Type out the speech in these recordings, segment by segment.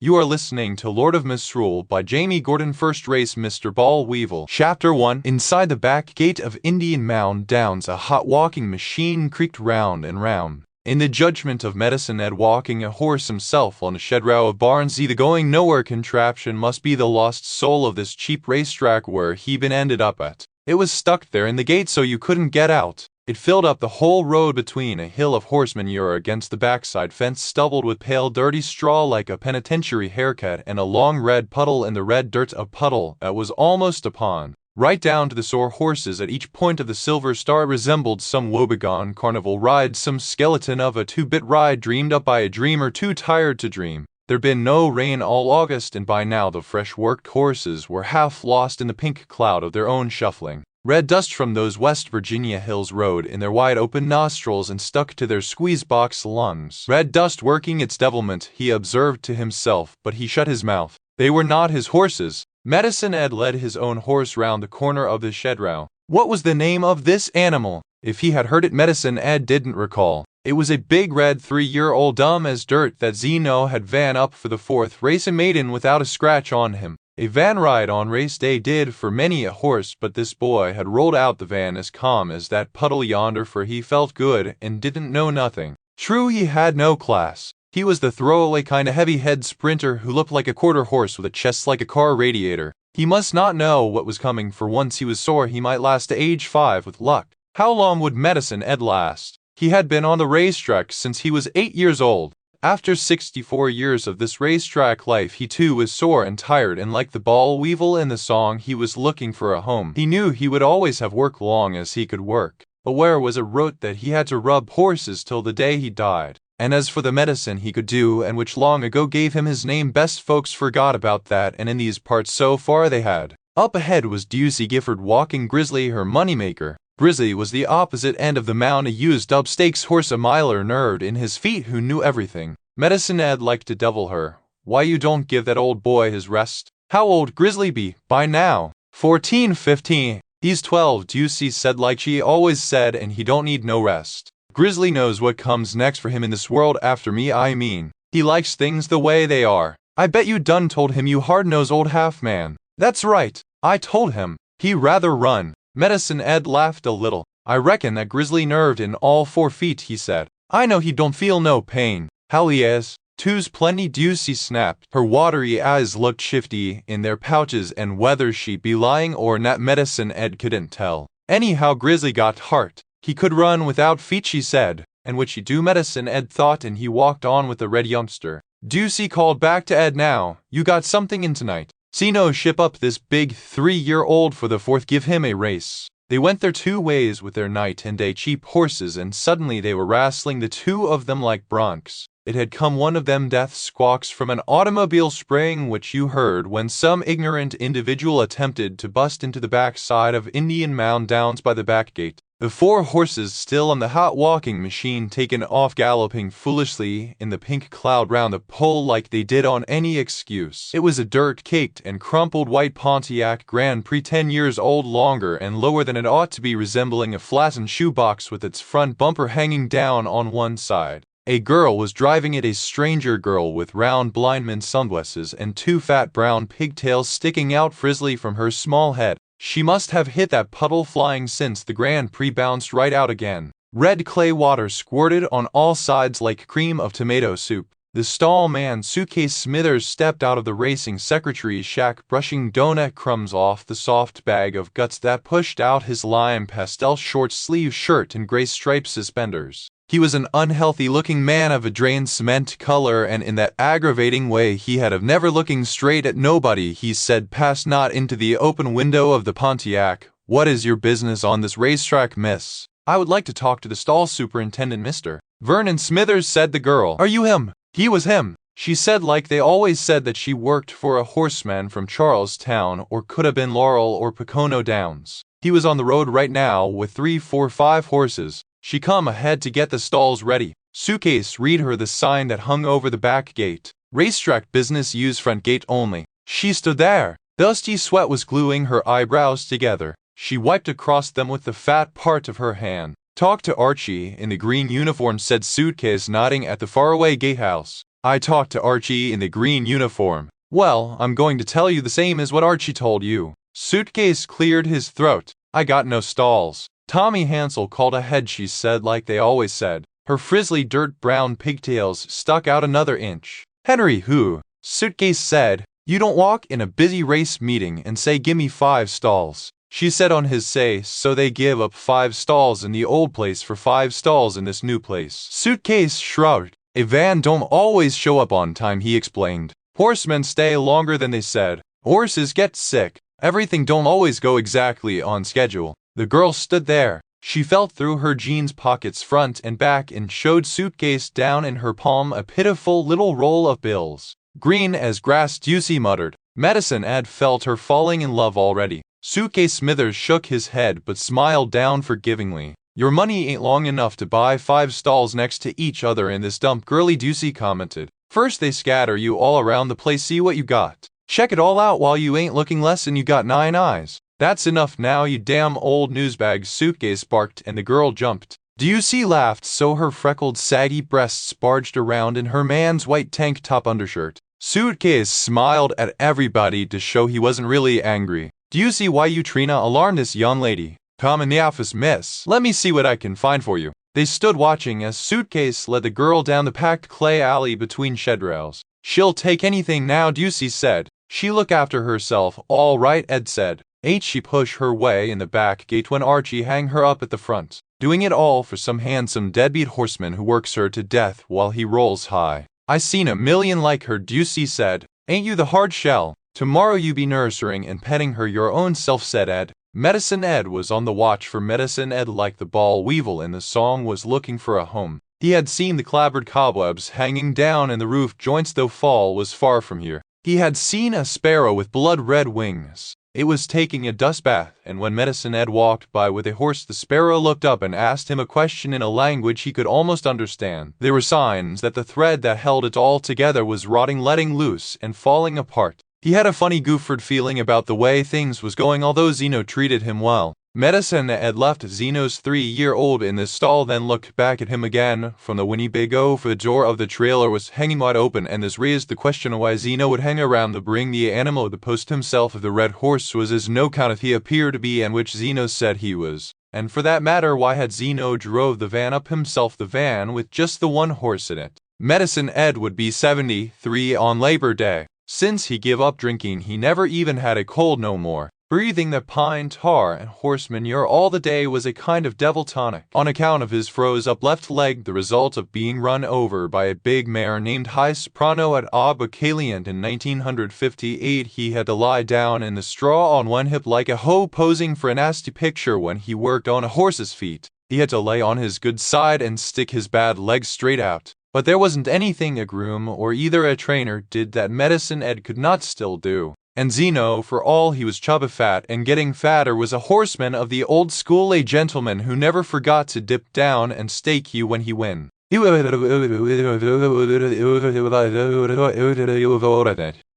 You are listening to Lord of Misrule by Jaimy Gordon. First Race Mr. Ball Weevil. Chapter 1. Inside the back gate of Indian Mound Downs, a hot walking machine creaked round and round. In the judgment of Medicine Ed, walking a horse himself on a shed row of Barnsey, the going nowhere contraption must be the lost soul of this cheap racetrack where he been ended up at. It was stuck there in the gate so you couldn't get out. It filled up the whole road between a hill of horse manure against the backside fence stubbled with pale dirty straw like a penitentiary haircut, and a long red puddle in the red dirt, a puddle that was almost a pond. Right down to the sore horses at each point of the silver star resembled some woebegone carnival ride, some skeleton of a two-bit ride dreamed up by a dreamer too tired to dream. There'd been no rain all August, and by now the fresh-worked horses were half lost in the pink cloud of their own shuffling. Red dust from those West Virginia hills rode in their wide-open nostrils and stuck to their squeeze-box lungs. Red dust working its devilment, he observed to himself, but he shut his mouth. They were not his horses. Medicine Ed led his own horse round the corner of the shed row. What was the name of this animal? If he had heard it, Medicine Ed didn't recall. It was a big red 3-year-old dumb as dirt that Zeno had van up for the 4th race, a maiden without a scratch on him. A van ride on race day did for many a horse, but this boy had rolled out the van as calm as that puddle yonder, for he felt good and didn't know nothing. True, he had no class. He was the throwaway kind of heavy-head sprinter who looked like a quarter horse with a chest like a car radiator. He must not know what was coming, for once he was sore he might last to age 5 with luck. How long would Medicine Ed last? He had been on the racetrack since he was 8 years old. After 64 years of this racetrack life, he too was sore and tired, and like the ball weevil in the song, he was looking for a home. He knew he would always have work long as he could work, but where was it wrote that he had to rub horses till the day he died? And as for the medicine he could do, and which long ago gave him his name, best folks forgot about that, and in these parts so far they had. Up ahead was Ducey Gifford walking Grizzly, her moneymaker. Grizzly was the opposite end of the mound, a used-up stakes horse, a miler nerved in his feet who knew everything. Medicine Ed liked to devil her. Why you don't give that old boy his rest? How old Grizzly be, by now? 14, 15. He's 12, Ducey said like she always said, and he don't need no rest. Grizzly knows what comes next for him in this world after me, I mean. He likes things the way they are. I bet you done told him, you hard-nosed old half-man. That's right, I told him. He rather run. Medicine Ed laughed a little. I reckon that Grizzly nerved in all 4 feet, he said. I know he don't feel no pain. Hell he is. Two's plenty, Ducey snapped. Her watery eyes looked shifty in their pouches, and whether she be lying or not Medicine Ed couldn't tell. Anyhow, Grizzly got heart. He could run without feet, she said. And would she do? Medicine Ed thought, and he walked on with the red youngster. Ducey called back to Ed, now, you got something in tonight. See no ship up this big 3-year-old for the 4th, give him a race. They went their 2 ways with their night and day cheap horses, and suddenly they were wrestling, the 2 of them like broncs. It had come one of them death squawks from an automobile spraying, which you heard when some ignorant individual attempted to bust into the backside of Indian Mound Downs by the back gate. The 4 horses still on the hot walking machine taken off, galloping foolishly in the pink cloud round the pole like they did on any excuse. It was a dirt-caked and crumpled white Pontiac Grand Prix, 10 years old, longer and lower than it ought to be, resembling a flattened shoebox with its front bumper hanging down on one side. A girl was driving it, a stranger girl with round blindman sunglasses and 2 fat brown pigtails sticking out frizzly from her small head. She must have hit that puddle flying, since the Grand Prix bounced right out again. Red clay water squirted on all sides like cream of tomato soup. The stall man, Suitcase Smithers, stepped out of the racing secretary's shack, brushing donut crumbs off the soft bag of guts that pushed out his lime pastel short-sleeved shirt and gray striped suspenders. He was an unhealthy-looking man of a drained cement color, and in that aggravating way he had of never looking straight at nobody. He said, "Pass not into the open window of the Pontiac. What is your business on this racetrack, miss?" "I would like to talk to the stall superintendent, Mr. Vernon Smithers," said the girl. "Are you him?" He was him. She said like they always said that she worked for a horseman from Charlestown, or could have been Laurel or Pocono Downs. He was on the road right now with 3, 4, 5 horses. She come ahead to get the stalls ready. Suitcase read her the sign that hung over the back gate. Racetrack business, use front gate only. She stood there. Dusty sweat was gluing her eyebrows together. She wiped across them with the fat part of her hand. "Talk to Archie in the green uniform," said Suitcase, nodding at the faraway gatehouse. I talked to Archie in the green uniform. Well, I'm going to tell you the same as what Archie told you. Suitcase cleared his throat. I got no stalls. Tommy Hansel called ahead, she said, like they always said. Her frizzly dirt brown pigtails stuck out another inch. Henry who? Suitcase said. You don't walk in a busy race meeting and say gimme 5 stalls. She said on his say, so they give up 5 stalls in the old place for 5 stalls in this new place. Suitcase shrugged. A van don't always show up on time, he explained. Horsemen stay longer than they said. Horses get sick. Everything don't always go exactly on schedule. The girl stood there. She felt through her jeans pockets front and back and showed Suitcase down in her palm a pitiful little roll of bills. Green as grass, Ducey muttered. Medicine Ed felt her falling in love already. Suitcase Smithers shook his head but smiled down forgivingly. Your money ain't long enough to buy 5 stalls next to each other in this dump, girly, Ducey commented. First they scatter you all around the place, see what you got. Check it all out while you ain't looking less than you got 9 eyes. That's enough now, you damn old newsbag, Suitcase barked, and the girl jumped. Ducey laughed so her freckled saggy breasts barged around in her man's white tank top undershirt. Suitcase smiled at everybody to show he wasn't really angry. Ducey, why you Trina alarmed this young lady? Come in the office, miss. Let me see what I can find for you. They stood watching as Suitcase led the girl down the packed clay alley between shed rails. She'll take anything now, Ducey said. She look after herself, all right, Ed said. Ain't she push her way in the back gate when Archie hang her up at the front. Doing it all for some handsome deadbeat horseman who works her to death while he rolls high. I seen a million like her, Ducey said. Ain't you the hard shell? Tomorrow you be nurturing and petting her your own self, said Ed. Medicine Ed was on the watch for Medicine Ed, like the ball weevil in the song was looking for a home. He had seen the clabbered cobwebs hanging down in the roof joints, though fall was far from here. He had seen a sparrow with blood-red wings. It was taking a dust bath, and when Medicine Ed walked by with a horse, the sparrow looked up and asked him a question in a language he could almost understand. There were signs that the thread that held it all together was rotting, letting loose, and falling apart. He had a funny Gooford feeling about the way things was going, although Zeno treated him well. Medicine Ed left Zeno's 3-year-old in the stall, then looked back at him again from the Winnebago, for the door of the trailer was hanging wide open, and this raised the question why Zeno would hang around to bring the animal to post himself if the red horse was as no count if he appeared to be, and which Zeno said he was. And for that matter, why had Zeno drove the van up himself, the van with just the one horse in it? Medicine Ed would be 73 on Labor Day. Since he give up drinking, he never even had a cold no more. Breathing the pine tar and horse manure all the day was a kind of devil tonic. On account of his froze-up left leg, the result of being run over by a big mare named High Soprano at Audiobook in 1958, he had to lie down in the straw on one hip like a hoe posing for a nasty picture when he worked on a horse's feet. He had to lay on his good side and stick his bad leg straight out. But there wasn't anything a groom or either a trainer did that Medicine Ed could not still do. And Zeno, for all he was chubba fat and getting fatter, was a horseman of the old school, a gentleman who never forgot to dip down and stake you when he win.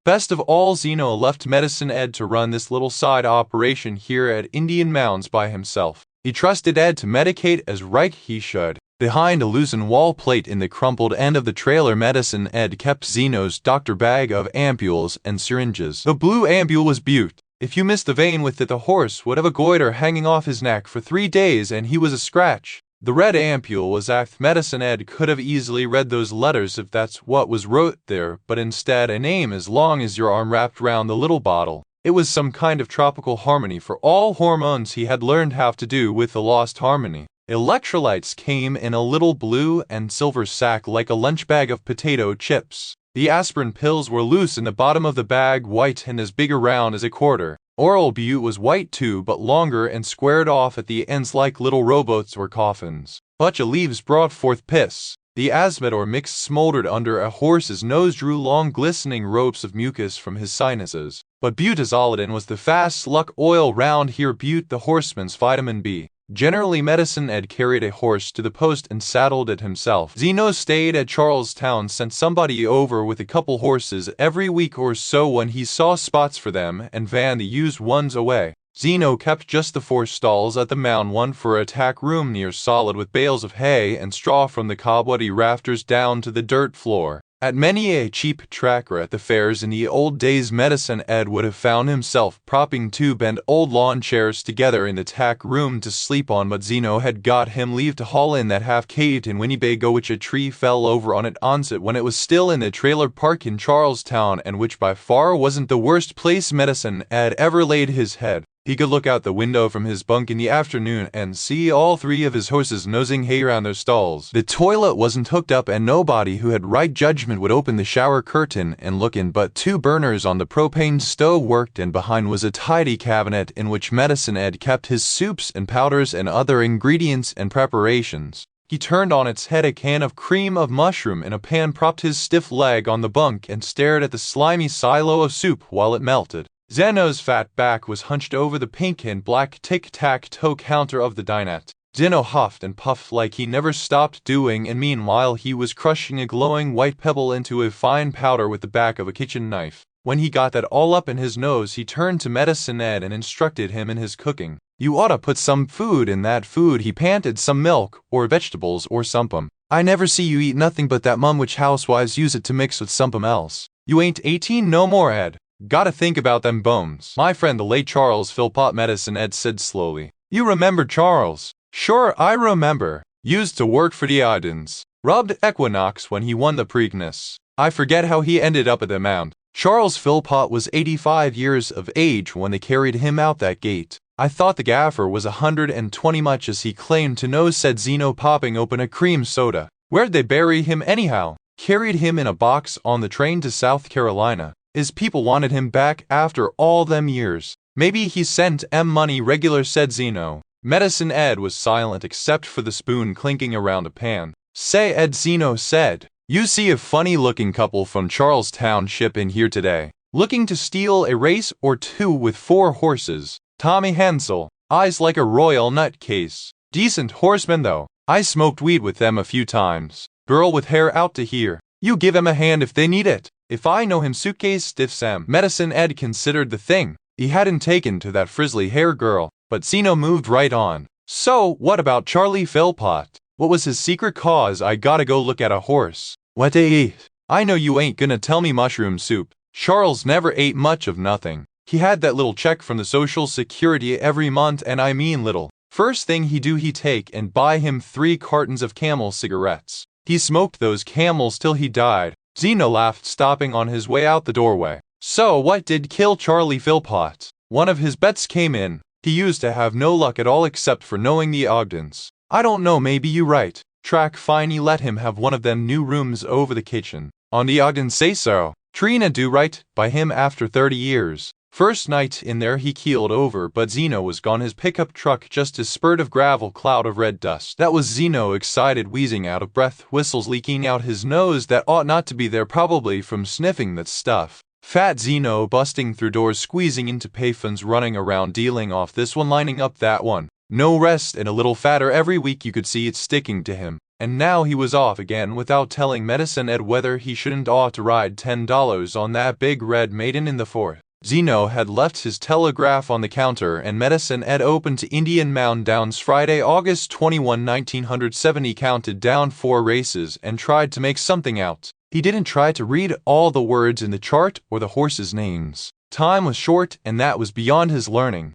Best of all, Zeno left Medicine Ed to run this little side operation here at Indian Mounds by himself. He trusted Ed to medicate as right he should. Behind a loosened wall plate in the crumpled end of the trailer, Medicine Ed kept Zeno's doctor bag of ampules and syringes. The blue ampule was Butte. If you missed the vein with it, the horse would have a goiter hanging off his neck for 3 days and he was a scratch. The red ampule was Act. Medicine Ed could have easily read those letters if that's what was wrote there, but instead a name as long as your arm wrapped round the little bottle. It was some kind of tropical harmony for all hormones he had learned how to do with the lost harmony. Electrolytes came in a little blue and silver sack like a lunch bag of potato chips. The aspirin pills were loose in the bottom of the bag, white and as big around as a quarter. Oral Butte was white too, but longer and squared off at the ends like little rowboats or coffins. Bunch of leaves brought forth piss. The Asmodor mix smoldered under a horse's nose, drew long glistening ropes of mucus from his sinuses. But butazolidin was the fast luck oil round here, Butte the horseman's vitamin B. Generally, Medicine Ed carried a horse to the post and saddled it himself. Zeno stayed at Charlestown, sent somebody over with a couple horses every week or so when he saw spots for them, and van the used ones away. Zeno kept just the 4 stalls at the mound, one for a tack room near solid with bales of hay and straw from the cobwebby rafters down to the dirt floor. At many a cheap tracker at the fairs in the old days, Medicine Ed would have found himself propping two bent old lawn chairs together in the tack room to sleep on, but Zeno had got him leave to haul in that half-caved in Winnebago which a tree fell over on it onset when it was still in the trailer park in Charlestown, and which by far wasn't the worst place Medicine Ed ever laid his head. He could look out the window from his bunk in the afternoon and see all three of his horses nosing hay around their stalls. The toilet wasn't hooked up and nobody who had right judgment would open the shower curtain and look in, but two burners on the propane stove worked, and behind was a tidy cabinet in which Medicine Ed kept his soups and powders and other ingredients and preparations. He turned on its head a can of cream of mushroom in a pan, propped his stiff leg on the bunk, and stared at the slimy silo of soup while it melted. Zeno's fat back was hunched over the pink and black tic-tac-toe counter of the dinette. Zeno huffed and puffed like he never stopped doing, and meanwhile he was crushing a glowing white pebble into a fine powder with the back of a kitchen knife. When he got that all up in his nose, he turned to Medicine Ed and instructed him in his cooking. "You oughta put some food in that food," he panted, "some milk, or vegetables, or sumpum. I never see you eat nothing but that mum which housewives use it to mix with sumpum else. You ain't 18 no more, Ed. Gotta think about them bones." "My friend the late Charles Philpott," Medicine Ed said slowly. "You remember Charles?" "Sure, I remember. Used to work for the Idens. Rubbed Equinox when he won the Preakness. I forget how he ended up at the Mount." Charles Philpott was 85 years of age when they carried him out that gate. "I thought the gaffer was 120, much as he claimed to know," said Zeno, popping open a cream soda. "Where'd they bury him anyhow?" "Carried him in a box on the train to South Carolina. His people wanted him back after all them years. Maybe he sent 'em money regular," said Zeno. Medicine Ed was silent except for the spoon clinking around a pan. "Say, Ed," Zeno said, "you see a funny-looking couple from Charlestown ship in here today, looking to steal a race or two with 4 horses. Tommy Hansel, eyes like a royal nutcase. Decent horsemen though. I smoked weed with them a few times. Girl with hair out to here. You give 'em a hand if they need it." "If I know him, suitcase stiff Sam." Medicine Ed considered the thing. He hadn't taken to that frizzly hair girl, but Zeno moved right on. "So, what about Charlie Philpott? What was his secret cause? I gotta go look at a horse." "What they eat?" "I know you ain't gonna tell me mushroom soup. Charles never ate much of nothing. He had that little check from the Social Security every month, and I mean little. First thing he do, he take and buy him 3 cartons of Camel cigarettes. He smoked those Camels till he died." Zeno laughed, stopping on his way out the doorway. "So what did kill Charlie Philpott?" "One of his bets came in. He used to have no luck at all except for knowing the Ogdens." "I don't know, maybe you right. Track finally let him have one of them new rooms over the kitchen." "On the Ogdens say so." "Trina do right by him after 30 years. First night in there he keeled over, but Zeno was gone. His pickup truck just a spurt of gravel, cloud of red dust." That was Zeno, excited, wheezing out of breath, whistles leaking out his nose that ought not to be there, probably from sniffing that stuff. Fat Zeno busting through doors, squeezing into payphones, running around, dealing off this one, lining up that one. No rest, and a little fatter every week. You could see it sticking to him. And now he was off again without telling Medicine Ed whether he shouldn't ought to ride $10 on that big red maiden in the 4th. Zeno had left his telegraph on the counter, and Medicine Ed opened to Indian Mound Downs Friday, August 21, 1970, counted down 4 races, and tried to make something out. He didn't try to read all the words in the chart or the horses' names. Time was short, and that was beyond his learning.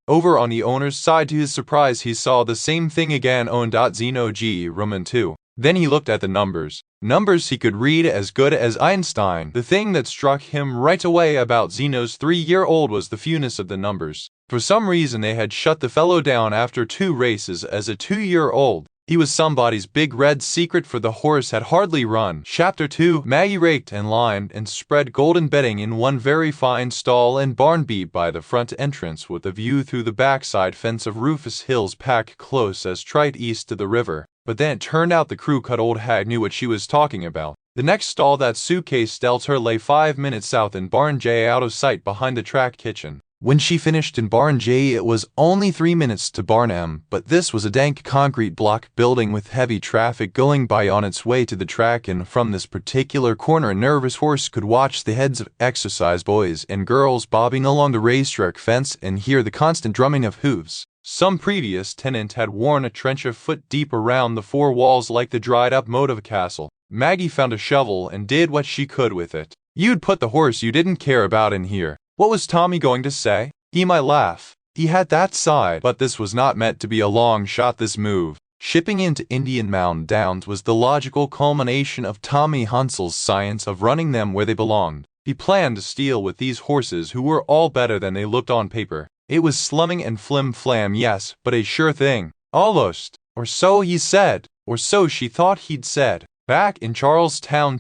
Over on the owner's side, to his surprise, he saw the same thing again, owned. Zeno G. Roman 2. Then he looked at the numbers. Numbers he could read as good as Einstein. The thing that struck him right away about Zeno's 3-year-old was the fewness of the numbers. For some reason they had shut the fellow down after 2 races as a 2-year-old. He was somebody's big red secret, for the horse had hardly run. Chapter 2. Maggie raked and limed and spread golden bedding in one very fine stall and barn beat by the front entrance, with a view through the backside fence of Rufus Hills, packed close as trite east to the river. But then it turned out the crew-cut old hag knew what she was talking about. The next stall that suitcase dealt her lay 5 minutes south in Barn J, out of sight behind the track kitchen. When she finished in Barn J, it was only 3 minutes to Barn M, but this was a dank concrete block building with heavy traffic going by on its way to the track, and from this particular corner a nervous horse could watch the heads of exercise boys and girls bobbing along the racetrack fence and hear the constant drumming of hooves. Some previous tenant had worn a trench a foot deep around the 4 walls like the dried-up moat of a castle. Maggie found a shovel and did what she could with it. You'd put the horse you didn't care about in here. What was Tommy going to say? He might laugh. He had that side, but this was not meant to be a long shot, this move. Shipping into Indian Mound Downs was the logical culmination of Tommy Hunsel's science of running them where they belonged. He planned to steal with these horses who were all better than they looked on paper. It was slumming and flim-flam, yes, but a sure thing. Almost. Or so he said. Or so she thought he'd said. Back in Charlestown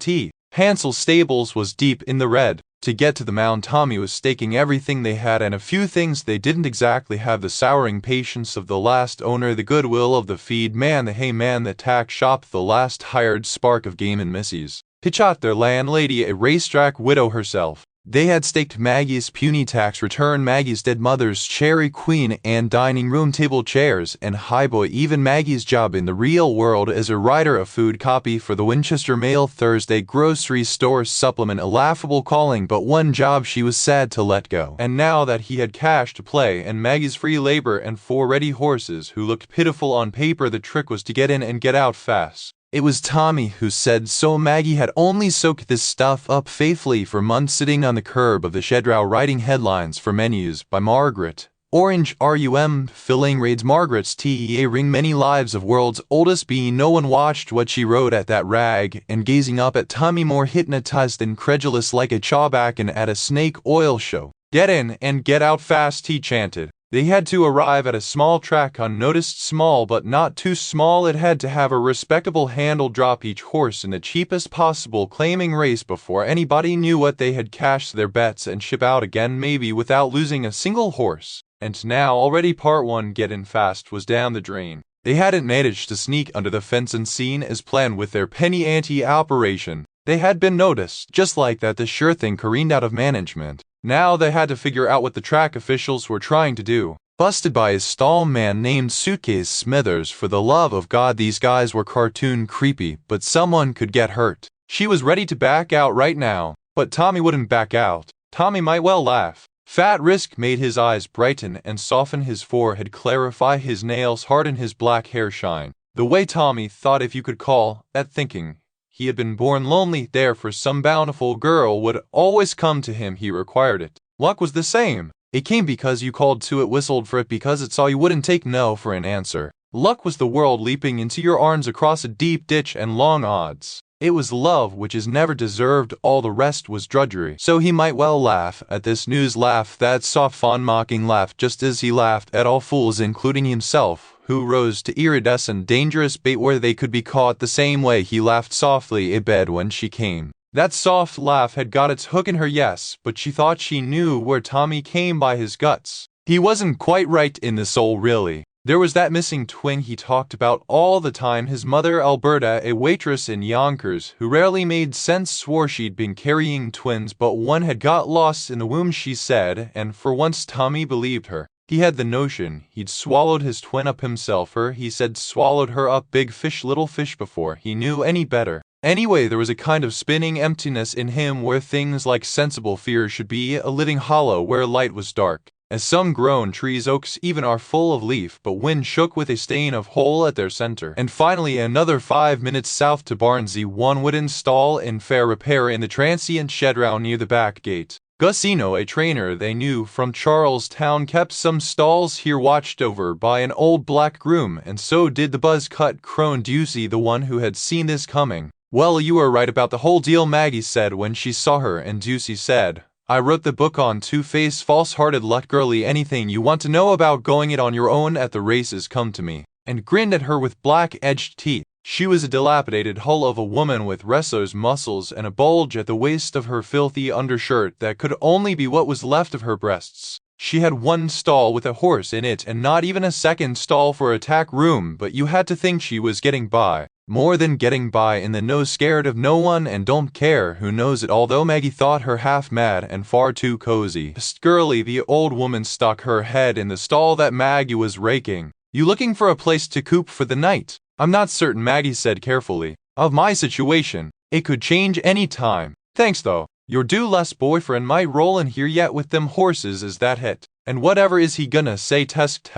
Hansel's stables was deep in the red. To get to the mound, Tommy was staking everything they had and a few things they didn't exactly have: the souring patience of the last owner, the goodwill of the feed man, the hay man, the tack shop, the last hired spark of game and Mrs. Pitchot, their landlady, a racetrack widow herself. They had staked Maggie's puny tax return, Maggie's dead mother's cherry queen and dining room table chairs, and highboy, even Maggie's job in the real world as a writer of food copy for the Winchester Mail Thursday grocery store supplement, a laughable calling, but one job she was sad to let go. And now that he had cash to play and Maggie's free labor and 4 ready horses who looked pitiful on paper, the trick was to get in and get out fast. It was Tommy who said so. Maggie had only soaked this stuff up faithfully for months, sitting on the curb of the Shedrow writing headlines for menus by Margaret. Orange RUM filling raids Margaret's TEA ring many lives of world's oldest bean. No one watched what she wrote at that rag, and gazing up at Tommy more hypnotized than credulous, like a chawbackin at a snake oil show. Get in and get out fast, he chanted. They had to arrive at a small track, unnoticed, small but not too small. It had to have a respectable handle, drop each horse in the cheapest possible claiming race before anybody knew what they had, cashed their bets and ship out again, maybe without losing a single horse. And now already part 1 get in fast was down the drain. They hadn't managed to sneak under the fence and seen as planned with their penny ante operation. They had been noticed. Just like that, the sure thing careened out of management. Now they had to figure out what the track officials were trying to do. Busted by a stall man named Suitcase Smithers. For the love of God, these guys were cartoon creepy, but someone could get hurt. She was ready to back out right now, but Tommy wouldn't back out. Tommy might well laugh. Fat risk made his eyes brighten and soften, his forehead clarify, his nails harden, his black hair shine. The way Tommy thought, if you could call that thinking. He had been born lonely, therefore some bountiful girl would always come to him. He required it. Luck was the same. It came because you called to it, whistled for it because it saw you wouldn't take no for an answer. Luck was the world leaping into your arms across a deep ditch and long odds. It was love which is never deserved, all the rest was drudgery. So he might well laugh at this news, laugh that soft, fond, mocking laugh, just as he laughed at all fools, including himself, who rose to iridescent, dangerous bait where they could be caught the same way he laughed softly abed when she came. That soft laugh had got its hook in her, yes, but she thought she knew where Tommy came by his guts. He wasn't quite right in the soul, really. There was that missing twin he talked about all the time. His mother, Alberta, a waitress in Yonkers, who rarely made sense, swore she'd been carrying twins, but one had got lost in the womb, she said, and for once Tommy believed her. He had the notion he'd swallowed his twin up himself, or he said swallowed her up, big fish, little fish, before he knew any better. Anyway, there was a kind of spinning emptiness in him where things like sensible fears should be, a living hollow where light was dark. As some grown trees, oaks even, are full of leaf, but wind shook with a stain of hole at their center. And finally, another 5 minutes south to Barnsley, one would install in fair repair in the transient Shedrow near the back gate. Gusino, a trainer they knew from Charlestown, kept some stalls here, watched over by an old black groom, and so did the buzz-cut crone Ducey, the one who had seen this coming. Well, you were right about the whole deal, Maggie said when she saw her, and Ducey said, I wrote the book on two-faced, false-hearted luck, girlie. Anything you want to know about going it on your own at the races, come to me. And grinned at her with black-edged teeth. She was a dilapidated hull of a woman with wrestler's muscles and a bulge at the waist of her filthy undershirt that could only be what was left of her breasts. She had one stall with a horse in it and not even a second stall for a tack room, but you had to think she was getting by. More than getting by in the no, scared of no one and don't care who knows it, although Maggie thought her half mad and far too cozy. Psst, girlie, the old woman stuck her head in the stall that Maggie was raking. You looking for a place to coop for the night? I'm not certain, Maggie said carefully, of my situation. It could change any time. Thanks though. Your due-less boyfriend might roll in here yet with them horses, is that it? And whatever is he gonna say? Test.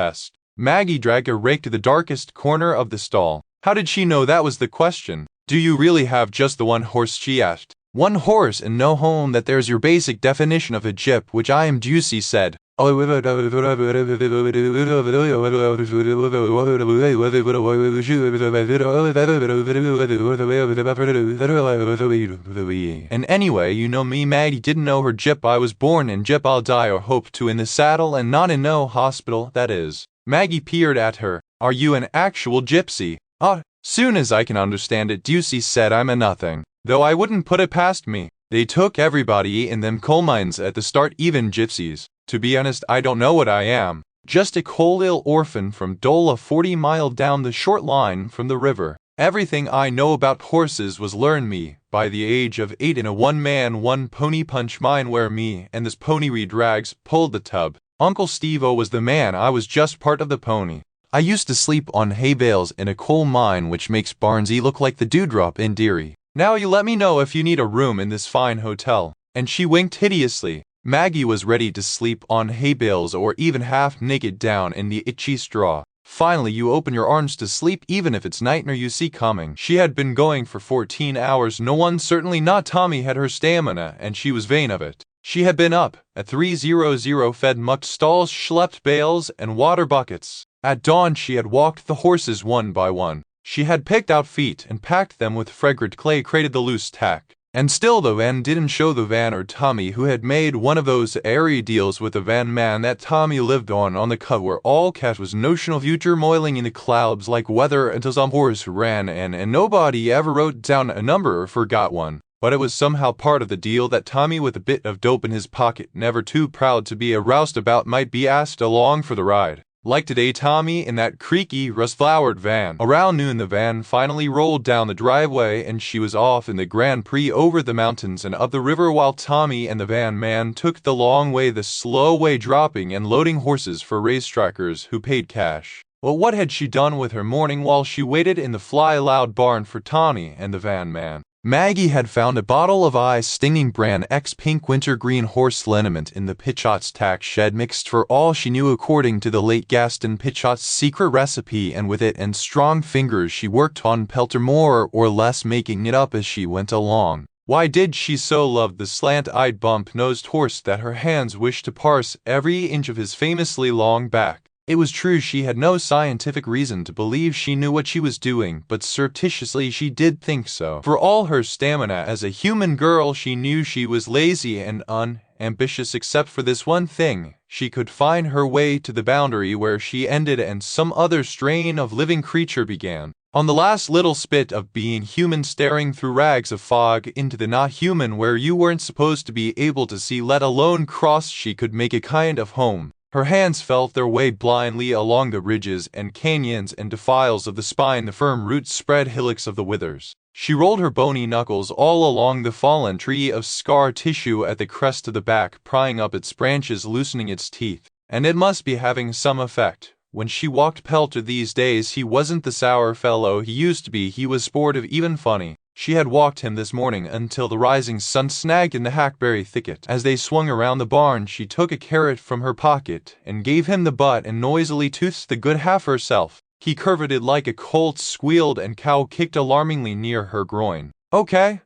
Maggie dragged a rake to the darkest corner of the stall. How did she know that was the question? Do you really have just the one horse, she asked. One horse and no home, that there's your basic definition of a jip, which I am, Juicy said. And anyway, you know me, Maggie didn't know her jip. I was born in jip, I'll die or hope to in the saddle, and not in no hospital, that is. Maggie peered at her. Are you an actual gypsy? Soon as I can understand it, Juicy said. I'm a nothing, though I wouldn't put it past me. They took everybody in them coal mines at the start, even gypsies. To be honest, I don't know what I am. Just a coal-ill orphan from Dola, 40 miles down the short line from the river. Everything I know about horses was learned me by the age of 8 in a one-man, one-pony punch mine where me and this pony reed rags pulled the tub. Uncle Steve-O was the man, I was just part of the pony. I used to sleep on hay bales in a coal mine, which makes Barnsey look like the dewdrop in Deary. Now you let me know if you need a room in this fine hotel. And she winked hideously. Maggie was ready to sleep on hay bales or even half naked down in the itchy straw. Finally, you open your arms to sleep even if it's nightmare you see coming. She had been going for 14 hours. No one, certainly not Tommy, had her stamina, and she was vain of it. She had been up at 3:00, fed mucked stalls, schlepped bales and water buckets. At dawn she had walked the horses one by one. She had picked out feet and packed them with fragrant clay, crated the loose tack. And still the van didn't show the van or Tommy, who had made one of those airy deals with the van man that Tommy lived on the cut, where all cat was notional future moiling in the clouds like weather until some horse ran in, and nobody ever wrote down a number or forgot one. But it was somehow part of the deal that Tommy, with a bit of dope in his pocket, never too proud to be a roustabout, might be asked along for the ride. Like today, Tommy in that creaky, rust-flowered van. Around noon the van finally rolled down the driveway and she was off in the Grand Prix over the mountains and up the river, while Tommy and the van man took the long way, the slow way, dropping and loading horses for racetrackers who paid cash. Well, what had she done with her morning while she waited in the fly-loud barn for Tommy and the van man? Maggie had found a bottle of eye-stinging brand X pink wintergreen horse liniment in the Pitchot's tack shed, mixed for all she knew according to the late Gaston Pitchot's secret recipe, and with it and strong fingers she worked on pelter, more or less making it up as she went along. Why did she so love the slant-eyed bump-nosed horse that her hands wished to parse every inch of his famously long back? It was true she had no scientific reason to believe she knew what she was doing, but surreptitiously she did think so. For all her stamina as a human girl, she knew she was lazy and unambitious except for this one thing. She could find her way to the boundary where she ended and some other strain of living creature began. On the last little spit of being human, staring through rags of fog into the not human where you weren't supposed to be able to see, let alone cross, she could make a kind of home. Her hands felt their way blindly along the ridges and canyons and defiles of the spine, the firm roots spread hillocks of the withers. She rolled her bony knuckles all along the fallen tree of scar tissue at the crest of the back, prying up its branches, loosening its teeth. And it must be having some effect. When she walked Pelter these days, he wasn't the sour fellow he used to be. He was sportive, even funny. She had walked him this morning until the rising sun snagged in the hackberry thicket. As they swung around the barn, she took a carrot from her pocket and gave him the butt and noisily toothed the good half herself. He curveted like a colt, squealed, and cow kicked alarmingly near her groin. Okay,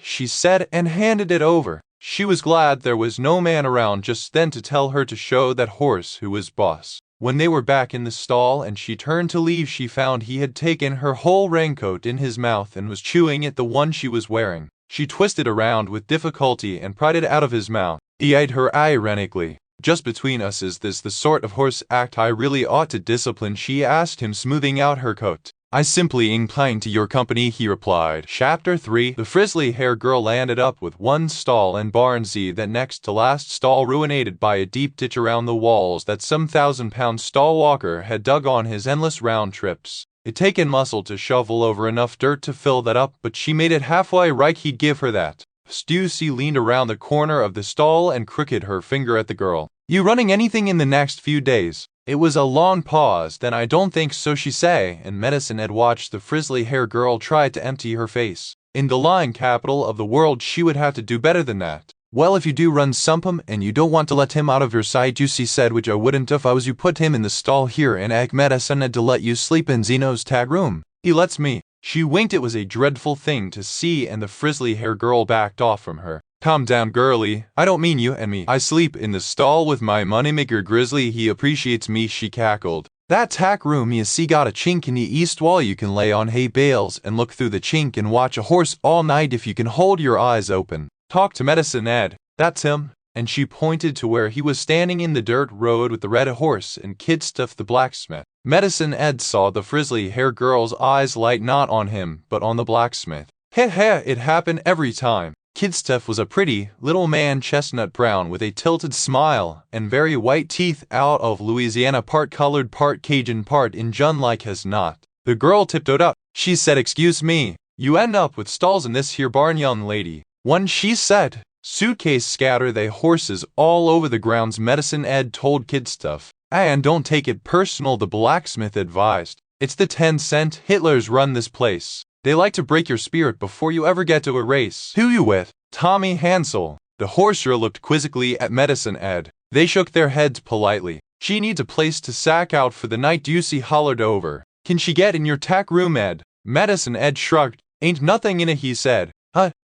she said and handed it over. She was glad there was no man around just then to tell her to show that horse who was boss. When they were back in the stall and she turned to leave, she found he had taken her whole raincoat in his mouth and was chewing at the one she was wearing. She twisted around with difficulty and pried it out of his mouth. He eyed her ironically. Just between us, is this the sort of horse act I really ought to discipline? She asked him, smoothing out her coat. I simply incline to your company, he replied. Chapter 3. The frizzly-haired girl landed up with one stall in Barnsey, that next to last stall ruinated by a deep ditch around the walls that some 1,000-pound stall walker had dug on his endless round trips. It'd taken muscle to shovel over enough dirt to fill that up, but she made it halfway right, he'd give her that. Stussy leaned around the corner of the stall and crooked her finger at the girl. You running anything in the next few days? It was a long pause, then I don't think so, she say, and Medicine had watched the frizzly-haired girl try to empty her face. In the lying capital of the world she would have to do better than that. Well, if you do run Sumpum and you don't want to let him out of your sight, Juicy said, which I wouldn't if I was you, put him in the stall here, and Medicine had to let you sleep in Zeno's tag room. He lets me. She winked. It was a dreadful thing to see, and the frizzly-haired girl backed off from her. Calm down, girlie. I don't mean you and me. I sleep in the stall with my moneymaker Grizzly. He appreciates me, she cackled. That tack room you see got a chink in the east wall. You can lay on hay bales and look through the chink and watch a horse all night if you can hold your eyes open. Talk to Medicine Ed. That's him. And she pointed to where he was standing in the dirt road with the red horse and Kidstuff the blacksmith. Medicine Ed saw the frizzly-haired girl's eyes light not on him, but on the blacksmith. Heh heh, it happened every time. Kidstuff was a pretty, little man, chestnut brown, with a tilted smile, and very white teeth, out of Louisiana, part colored, part Cajun, part Injun like as not. The girl tiptoed up. She said, "Excuse me, you end up with stalls in this here barn, young lady." One, she said. Suitcase scatter they horses all over the grounds, Medicine Ed told Kidstuff. And don't take it personal, the blacksmith advised. It's the 10-cent Hitlers run this place. They like to break your spirit before you ever get to a race. Who you with? Tommy Hansel. The horser looked quizzically at Medicine Ed. They shook their heads politely. She needs a place to sack out for the night, Ducey hollered over. Can she get in your tack room, Ed? Medicine Ed shrugged. Ain't nothing in it, he said.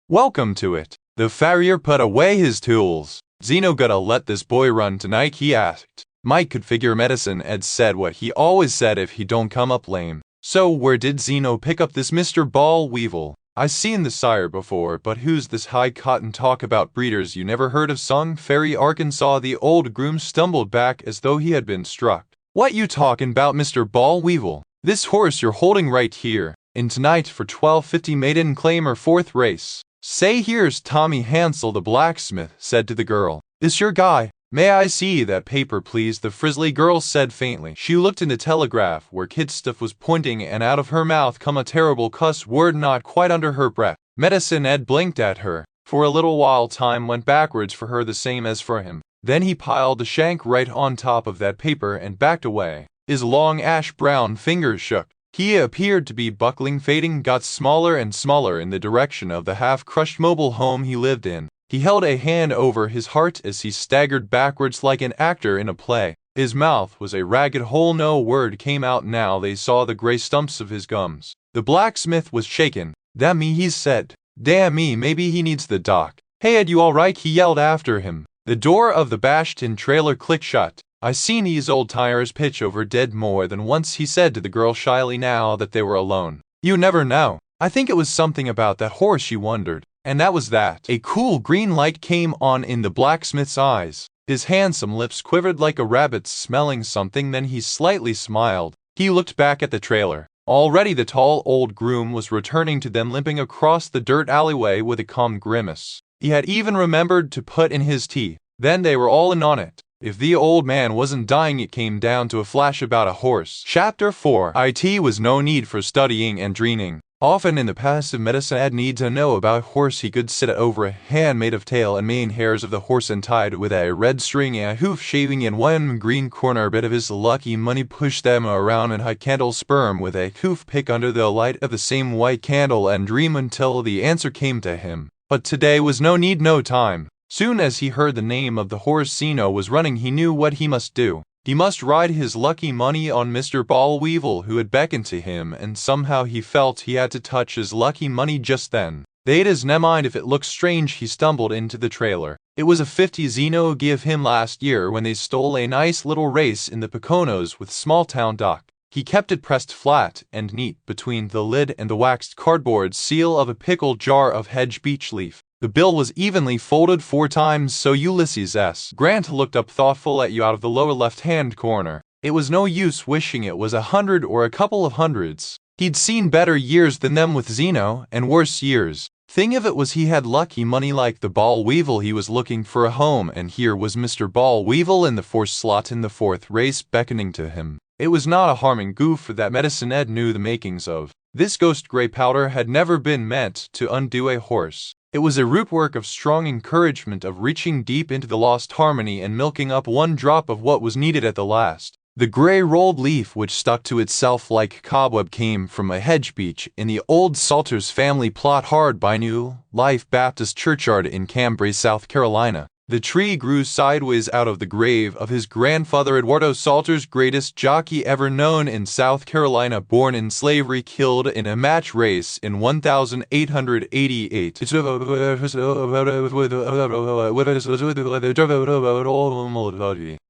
Welcome to it. The farrier put away his tools. Zeno gotta let this boy run tonight, he asked. Mike could figure Medicine Ed said what he always said if he don't come up lame. So where did Zeno pick up this Mr. Ball Weevil? I seen the sire before, but who's this high cotton talk about breeders you never heard of, Song Ferry, Arkansas? The old groom stumbled back as though he had been struck. What you talking about, Mr. Ball Weevil? This horse you're holding right here. And tonight for $12.50 maiden claim or fourth race. Say, here's Tommy Hansel the blacksmith said to the girl. This your guy? May I see that paper, please? The frizzly girl said faintly. She looked in the telegraph where Kidstuff was pointing, and out of her mouth come a terrible cuss word not quite under her breath. Medicine Ed blinked at her. For a little while time went backwards for her, the same as for him. Then he piled the shank right on top of that paper and backed away. His long ash-brown fingers shook. He appeared to be buckling, fading, got smaller and smaller in the direction of the half-crushed mobile home he lived in. He held a hand over his heart as he staggered backwards like an actor in a play. His mouth was a ragged hole. No word came out now. They saw the gray stumps of his gums. The blacksmith was shaken. Damn me, he said. Damn me, maybe he needs the doc. Hey Ed, you alright? He yelled after him. The door of the bashed-in trailer clicked shut. I seen these old tires pitch over dead more than once, he said to the girl shyly now that they were alone. You never know. I think it was something about that horse, she wondered. And that was that. A cool green light came on in the blacksmith's eyes. His handsome lips quivered like a rabbit's smelling something, then he slightly smiled. He looked back at the trailer. Already the tall old groom was returning to them, limping across the dirt alleyway with a calm grimace. He had even remembered to put in his tea. Then they were all in on it. If the old man wasn't dying, it came down to a flash about a horse. Chapter 4. It was no need for studying and dreaming. Often in the past, if Medicine Ed needed to know about a horse, he could sit over a hand made of tail and mane hairs of the horse and tied with a red string and a hoof shaving in one green corner. A bit of his lucky money pushed them around and high candle sperm with a hoof pick under the light of the same white candle and dream until the answer came to him. But today was no need, no time. Soon as he heard the name of the horse Zeno was running, he knew what he must do. He must ride his lucky money on Mr. Ball Weevil, who had beckoned to him, and somehow he felt he had to touch his lucky money just then. They'd his mind if it looked strange. He stumbled into the trailer. It was a 50 Zeno give him last year when they stole a nice little race in the Poconos with small-town Doc. He kept it pressed flat and neat between the lid and the waxed cardboard seal of a pickle jar of hedge beech leaf. The bill was evenly folded 4 times, so Ulysses S. Grant looked up thoughtful at you out of the lower left-hand corner. It was no use wishing it was 100 or a couple of hundreds. He'd seen better years than them with Zeno, and worse years. Thing of it was, he had lucky money like the Ball Weevil. He was looking for a home, and here was Mr. Ball Weevil in the 4th slot in the 4th race beckoning to him. It was not a harming goof, for that Medicine Ed knew the makings of. This ghost gray powder had never been meant to undo a horse. It was a rootwork of strong encouragement, of reaching deep into the lost harmony and milking up one drop of what was needed at the last. The gray rolled leaf which stuck to itself like cobweb came from a hedge beech in the old Salters family plot hard by New Life Baptist Churchyard in Cambrai, South Carolina. The tree grew sideways out of the grave of his grandfather Eduardo Salter's greatest jockey ever known in South Carolina, born in slavery, killed in a match race in 1888.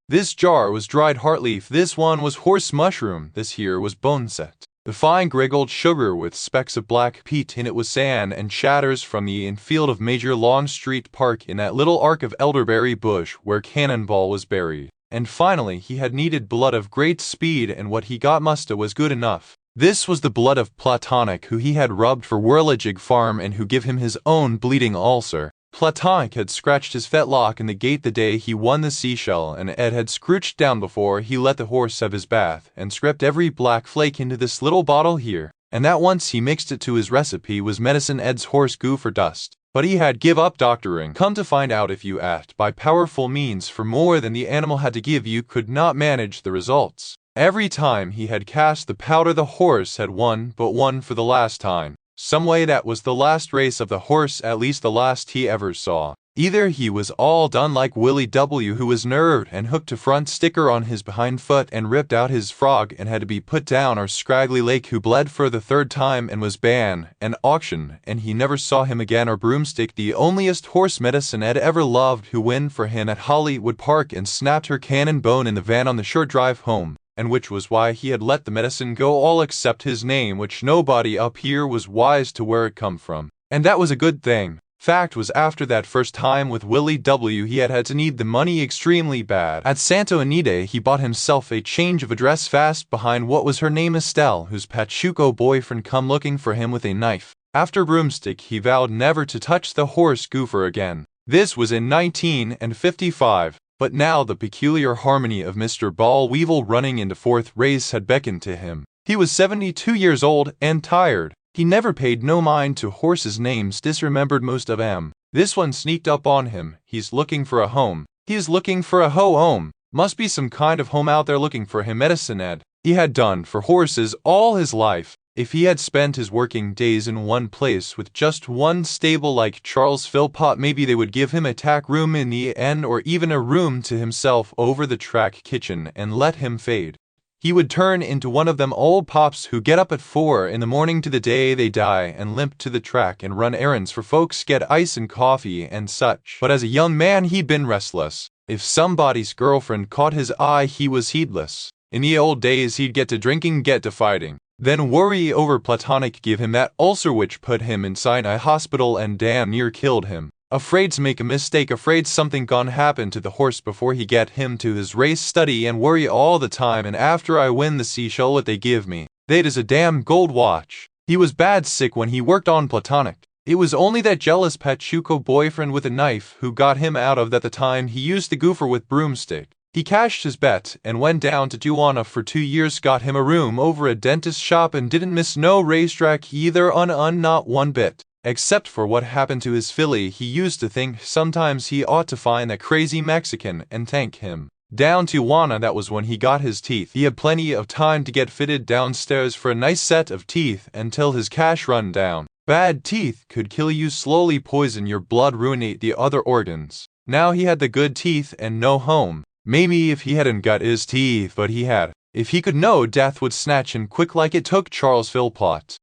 This jar was dried heartleaf, this one was horse mushroom, this here was boneset. The fine grey-gold sugar with specks of black peat in it was sand and shatters from the infield of Major Longstreet Park in that little arc of elderberry bush where Cannonball was buried. And finally he had needed blood of great speed, and what he got musta was good enough. This was the blood of Platonic, who he had rubbed for Whirligig Farm and who give him his own bleeding ulcer. Platonic had scratched his fetlock in the gate the day he won the seashell, and Ed had scrooched down before he let the horse have his bath, and scraped every black flake into this little bottle here, and that once he mixed it to his recipe was medicine Ed's horse goo for dust. But he had give up doctoring. Come to find out, if you act by powerful means for more than the animal had to give, you could not manage the results. Every time he had cast the powder the horse had won, but won for the last time. Some way that was the last race of the horse, at least the last he ever saw. Either he was all done like Willie W., who was nerved and hooked a front sticker on his behind foot and ripped out his frog and had to be put down, or Scraggly Lake, who bled for the third time and was banned and auctioned, and he never saw him again, or Broomstick, the onlyest horse medicine Ed ever loved, who went for him at Hollywood Park and snapped her cannon bone in the van on the short drive home, and which was why he had let the medicine go all except his name, which nobody up here was wise to where it come from. And that was a good thing. Fact was, after that first time with Willie W., he had to need the money extremely bad. At Santo Anita he bought himself a change of address fast behind what was her name, Estelle, whose Pachuco boyfriend come looking for him with a knife. After Broomstick he vowed never to touch the horse goofer again. This was in 1955. But now the peculiar harmony of Mr. Ball Weevil running into fourth race had beckoned to him. He was 72 years old and tired. He never paid no mind to horses' names, disremembered most of 'em. This one sneaked up on him. He's looking for a home. He is looking for a home. Must be some kind of home out there looking for him, Medicine Ed. He had done for horses all his life. If he had spent his working days in one place with just one stable like Charles Philpott, maybe they would give him a tack room in the end, or even a room to himself over the track kitchen, and let him fade. He would turn into one of them old pops who get up at 4 in the morning to the day they die and limp to the track and run errands for folks, get ice and coffee and such. But as a young man he'd been restless. If somebody's girlfriend caught his eye he was heedless. In the old days he'd get to drinking, get to fighting. Then worry over Platonic give him that ulcer which put him inside a hospital and damn near killed him. Afraid to make a mistake, afraid something gone happen to the horse before he get him to his race study, and worry all the time, and after I win the seashell what they give me, they'd is a damn gold watch. He was bad sick when he worked on Platonic. It was only that jealous Pachuco boyfriend with a knife who got him out of that the time he used the goofer with Broomstick. He cashed his bet and went down to Tijuana for 2 years, got him a room over a dentist shop, and didn't miss no racetrack either, not one bit. Except for what happened to his filly, he used to think sometimes he ought to find that crazy Mexican and thank him. Down Tijuana, that was when he got his teeth. He had plenty of time to get fitted downstairs for a nice set of teeth until his cash run down. Bad teeth could kill you slowly, poison your blood, ruinate the other organs. Now he had the good teeth and no home. Maybe if he hadn't got his teeth, but he had. If he could know, death would snatch him quick like it took Charles Philpott.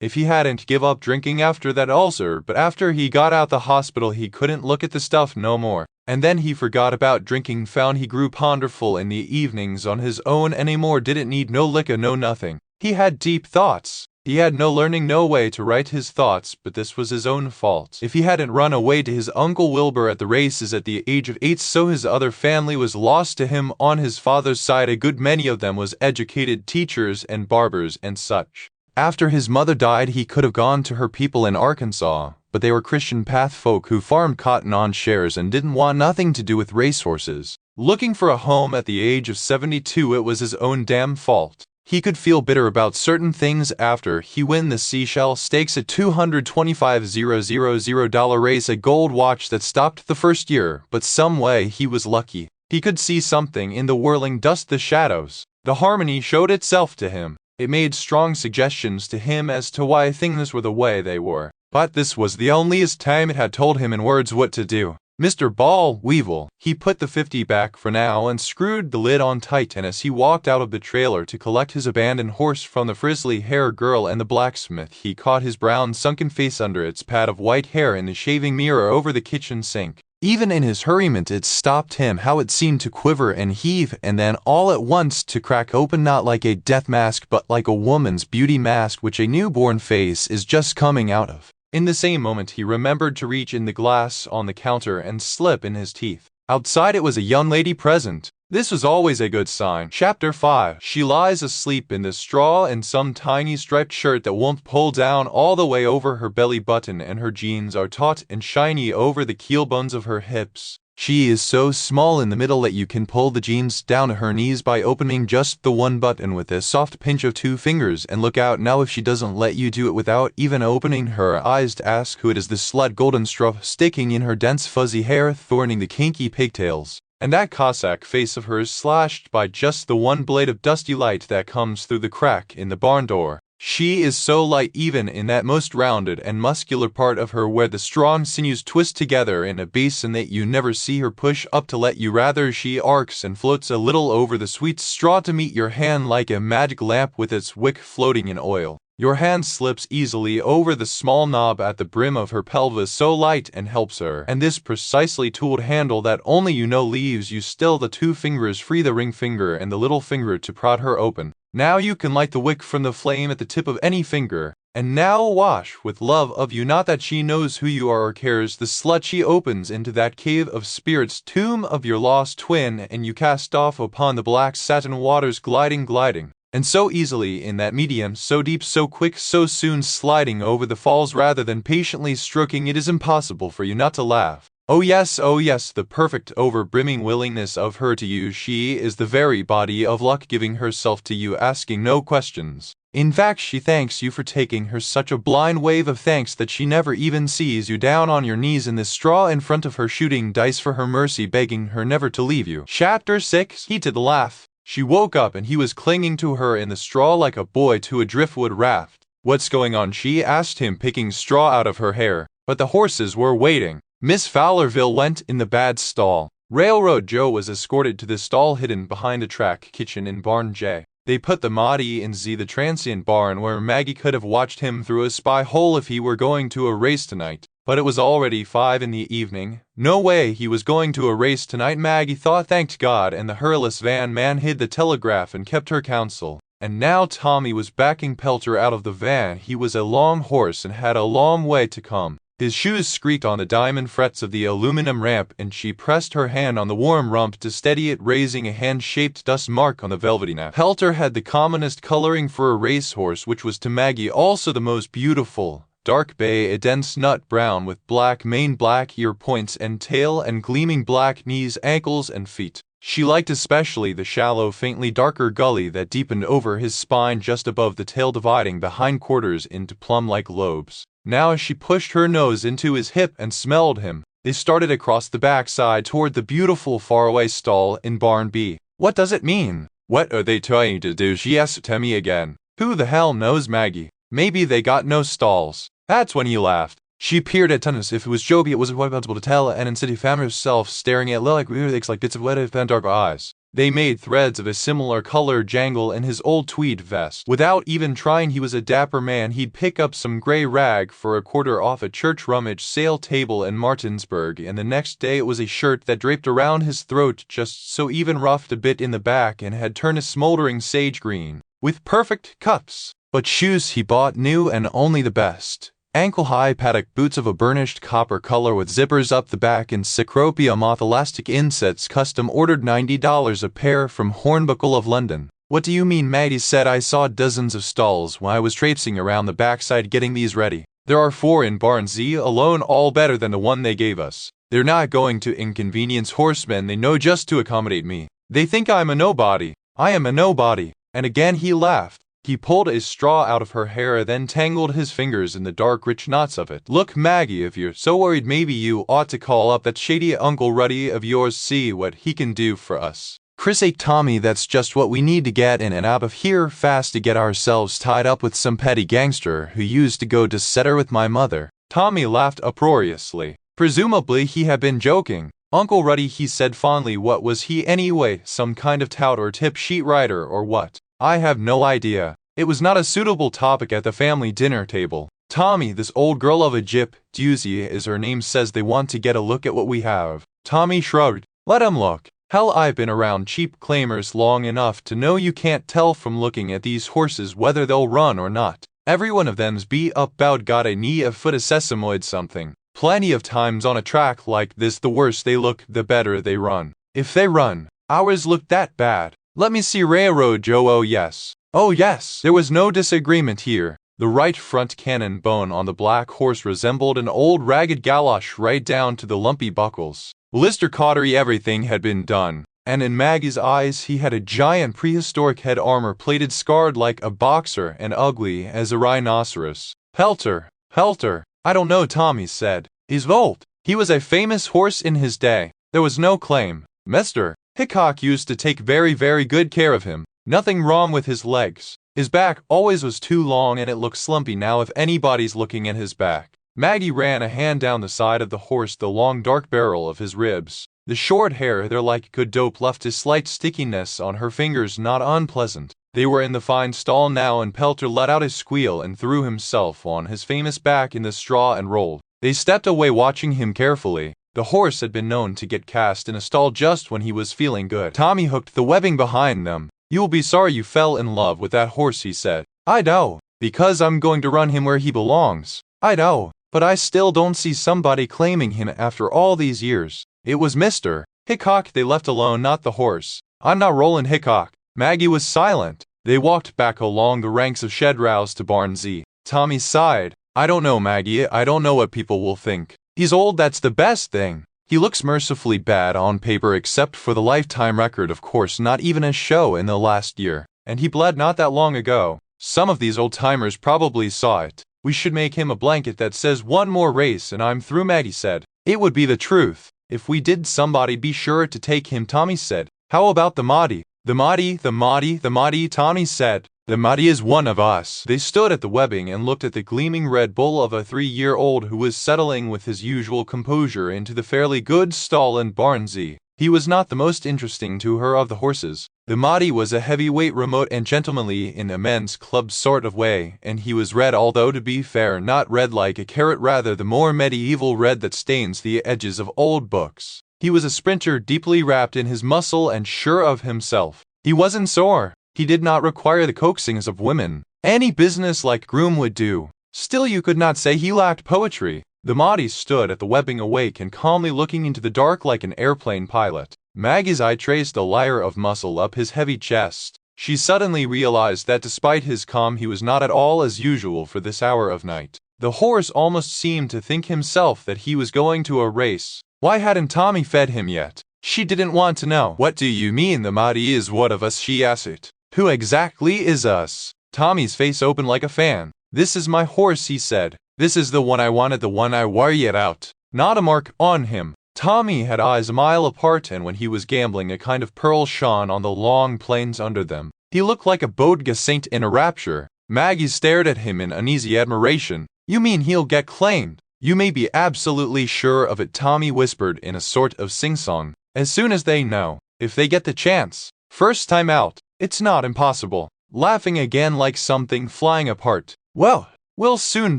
If he hadn't give up drinking after that ulcer, but after he got out the hospital he couldn't look at the stuff no more. And then he forgot about drinking, found he grew ponderful in the evenings on his own anymore, didn't need no liquor, no nothing. He had deep thoughts. He had no learning, no way to write his thoughts, but this was his own fault. If he hadn't run away to his Uncle Wilbur at the races at the age of 8, so his other family was lost to him on his father's side. A good many of them was educated teachers and barbers and such. After his mother died he could have gone to her people in Arkansas, but they were Christian path folk who farmed cotton on shares and didn't want nothing to do with racehorses. Looking for a home at the age of 72, it was his own damn fault. He could feel bitter about certain things after he win the Seashell Stakes, a $225,000 race, a gold watch that stopped the first year, but some way he was lucky. He could see something in the whirling dust, the shadows. The harmony showed itself to him. It made strong suggestions to him as to why things were the way they were. But this was the onlyest time it had told him in words what to do. Mr. Ball Weevil. He put the 50 back for now and screwed the lid on tight, and as he walked out of the trailer to collect his abandoned horse from the frizzly hair girl and the blacksmith, he caught his brown sunken face under its pad of white hair in the shaving mirror over the kitchen sink. Even in his hurryment it stopped him how it seemed to quiver and heave, and then all at once to crack open, not like a death mask but like a woman's beauty mask which a newborn face is just coming out of. In the same moment he remembered to reach in the glass on the counter and slip in his teeth. Outside it was a young lady present. This was always a good sign. Chapter 5. She lies asleep in the straw in some tiny striped shirt that won't pull down all the way over her belly button, and her jeans are taut and shiny over the keel bones of her hips. She is so small in the middle that you can pull the jeans down to her knees by opening just the one button with a soft pinch of 2 fingers, and look out now if she doesn't let you do it without even opening her eyes to ask who it is. The slut golden straw sticking in her dense fuzzy hair, thorning the kinky pigtails. And that Cossack face of hers slashed by just the one blade of dusty light that comes through the crack in the barn door. She is so light even in that most rounded and muscular part of her where the strong sinews twist together in a basin that you never see her push up to let you, rather she arcs and floats a little over the sweet straw to meet your hand like a magic lamp with its wick floating in oil. Your hand slips easily over the small knob at the brim of her pelvis, so light, and helps her. And this precisely tooled handle that only you know leaves you still the 2 fingers free, the ring finger and the little finger, to prod her open. Now you can light the wick from the flame at the tip of any finger. And now wash with love of you, not that she knows who you are or cares. The slut she opens into that cave of spirits, tomb of your lost twin, and you cast off upon the black satin waters, gliding. And so easily in that medium, so deep, so quick, so soon sliding over the falls rather than patiently stroking, it is impossible for you not to laugh. Oh yes, the perfect over-brimming willingness of her to you. She is the very body of luck, giving herself to you, asking no questions. In fact, she thanks you for taking her, such a blind wave of thanks that she never even sees you down on your knees in the straw in front of her, shooting dice for her mercy, begging her never to leave you. Chapter 6. Heated laugh. She woke up and he was clinging to her in the straw like a boy to a driftwood raft. What's going on? She asked him, picking straw out of her hair. But the horses were waiting. Miss Fowlerville went in the bad stall. Railroad Joe was escorted to the stall hidden behind the track kitchen in Barn J. They put the Maudie in Z, the transient barn, where Maggie could have watched him through a spy hole if he were going to a race tonight. But it was already 5 in the evening. No way he was going to a race tonight, Maggie thought, thanked God, and the hairless van man hid the telegraph and kept her counsel. And now Tommy was backing Pelter out of the van. He was a long horse and had a long way to come. His shoes squeaked on the diamond frets of the aluminum ramp, and she pressed her hand on the warm rump to steady it, raising a hand-shaped dust mark on the velvety nap. Pelter had the commonest coloring for a racehorse, which was to Maggie also the most beautiful. Dark bay, a dense nut brown with black mane, black ear points and tail, and gleaming black knees, ankles, and feet. She liked especially the shallow, faintly darker gully that deepened over his spine just above the tail, dividing the hindquarters into plum-like lobes. Now as she pushed her nose into his hip and smelled him, they started across the backside toward the beautiful faraway stall in Barn B. What does it mean? What are they trying to do? She asked Timmy again. Who the hell knows, Maggie? Maybe they got no stalls. That's when he laughed. She peered at Tunis. If it was Joby, it wasn't possible to tell, and instead he found herself staring at lilac lyrics like bits of wet and dark eyes. They made threads of a similar color jangle in his old tweed vest. Without even trying, he was a dapper man. He'd pick up some gray rag for a quarter off a church rummage sale table in Martinsburg, and the next day it was a shirt that draped around his throat just so, even ruffed a bit in the back, and had turned a smoldering sage green, with perfect cuffs. But shoes he bought new and only the best. Ankle-high paddock boots of a burnished copper color with zippers up the back and Cecropia moth elastic insets, custom ordered, $90 a pair from Hornbuckle of London. What do you mean? Maddie said. I saw dozens of stalls when I was traipsing around the backside getting these ready. There are 4 in Barn Z alone, all better than the one they gave us. They're not going to inconvenience horsemen, they know, just to accommodate me. They think I'm a nobody. I am a nobody. And again he laughed. He pulled a straw out of her hair, then tangled his fingers in the dark, rich knots of it. Look, Maggie, if you're so worried, maybe you ought to call up that shady Uncle Ruddy of yours, see what he can do for us. Chris ate Tommy, that's just what we need to get in and out of here fast to get ourselves tied up with some petty gangster who used to go to setter with my mother. Tommy laughed uproariously. Presumably he had been joking. Uncle Ruddy, he said fondly. What was he anyway, some kind of tout or tip sheet writer or what? I have no idea. It was not a suitable topic at the family dinner table. Tommy, this old girl of a gyp, Dusy is her name, says they want to get a look at what we have. Tommy shrugged. Let 'em look. Hell, I've been around cheap claimers long enough to know you can't tell from looking at these horses whether they'll run or not. Every one of them's beat up bout got a knee, a foot, a sesamoid something. Plenty of times on a track like this, the worse they look, the better they run. If they run, ours look that bad. Let me see railroad, Joe. Oh yes. Oh yes. There was no disagreement here. The right front cannon bone on the black horse resembled an old ragged galosh right down to the lumpy buckles. Lister cautery, everything had been done, and in Maggie's eyes he had a giant prehistoric head, armor plated, scarred like a boxer and ugly as a rhinoceros. Pelter. I don't know, Tommy said. He's Volt. He was a famous horse in his day. There was no claim. Mr. Hickok used to take very, very good care of him. Nothing wrong with his legs. His back always was too long and it looks slumpy now if anybody's looking at his back. Maggie ran a hand down the side of the horse, the long dark barrel of his ribs. The short hair there like good dope left a slight stickiness on her fingers, not unpleasant. They were in the fine stall now, and Pelter let out a squeal and threw himself on his famous back in the straw and rolled. They stepped away, watching him carefully. The horse had been known to get cast in a stall just when he was feeling good. Tommy hooked the webbing behind them. You'll be sorry you fell in love with that horse, he said. I know, because I'm going to run him where he belongs. I know, but I still don't see somebody claiming him after all these years. It was Mr. Hickok they left alone, not the horse. I'm not Roland Hickok. Maggie was silent. They walked back along the ranks of shed rows to Barn Z. Tommy sighed. I don't know, Maggie, I don't know what people will think. He's old, that's the best thing. He looks mercifully bad on paper except for the lifetime record, of course, not even a show in the last year. And he bled not that long ago. Some of these old-timers probably saw it. We should make him a blanket that says one more race and I'm through, Maggie said. It would be the truth. If we did, somebody be sure to take him, Tommy said. How about the Mahdi? The Mahdi, Tommy said. The Mahdi is one of us. They stood at the webbing and looked at the gleaming red bull of a 3-year-old who was settling with his usual composure into the fairly good stall in Barn Z. He was not the most interesting to her of the horses. The Mahdi was a heavyweight, remote and gentlemanly in a men's club sort of way, and he was red, although to be fair, not red like a carrot, rather the more medieval red that stains the edges of old books. He was a sprinter, deeply wrapped in his muscle and sure of himself. He wasn't sore. He did not require the coaxings of women. Any business-like groom would do. Still, you could not say he lacked poetry. The Mahdi stood at the webbing, awake and calmly looking into the dark like an airplane pilot. Maggie's eye traced a layer of muscle up his heavy chest. She suddenly realized that despite his calm, he was not at all as usual for this hour of night. The horse almost seemed to think himself that he was going to a race. Why hadn't Tommy fed him yet? She didn't want to know. What do you mean the Mahdi is one of us, she asked. Who exactly is us? Tommy's face opened like a fan. This is my horse, he said. This is the one I wanted, the one I worried out. Not a mark on him. Tommy had eyes a mile apart, and when he was gambling, a kind of pearl shone on the long plains under them. He looked like a bodega saint in a rapture. Maggie stared at him in uneasy admiration. You mean he'll get claimed? You may be absolutely sure of it, Tommy whispered in a sort of sing-song. As soon as they know. If they get the chance. First time out. It's not impossible. Laughing again like something flying apart. Well, we'll soon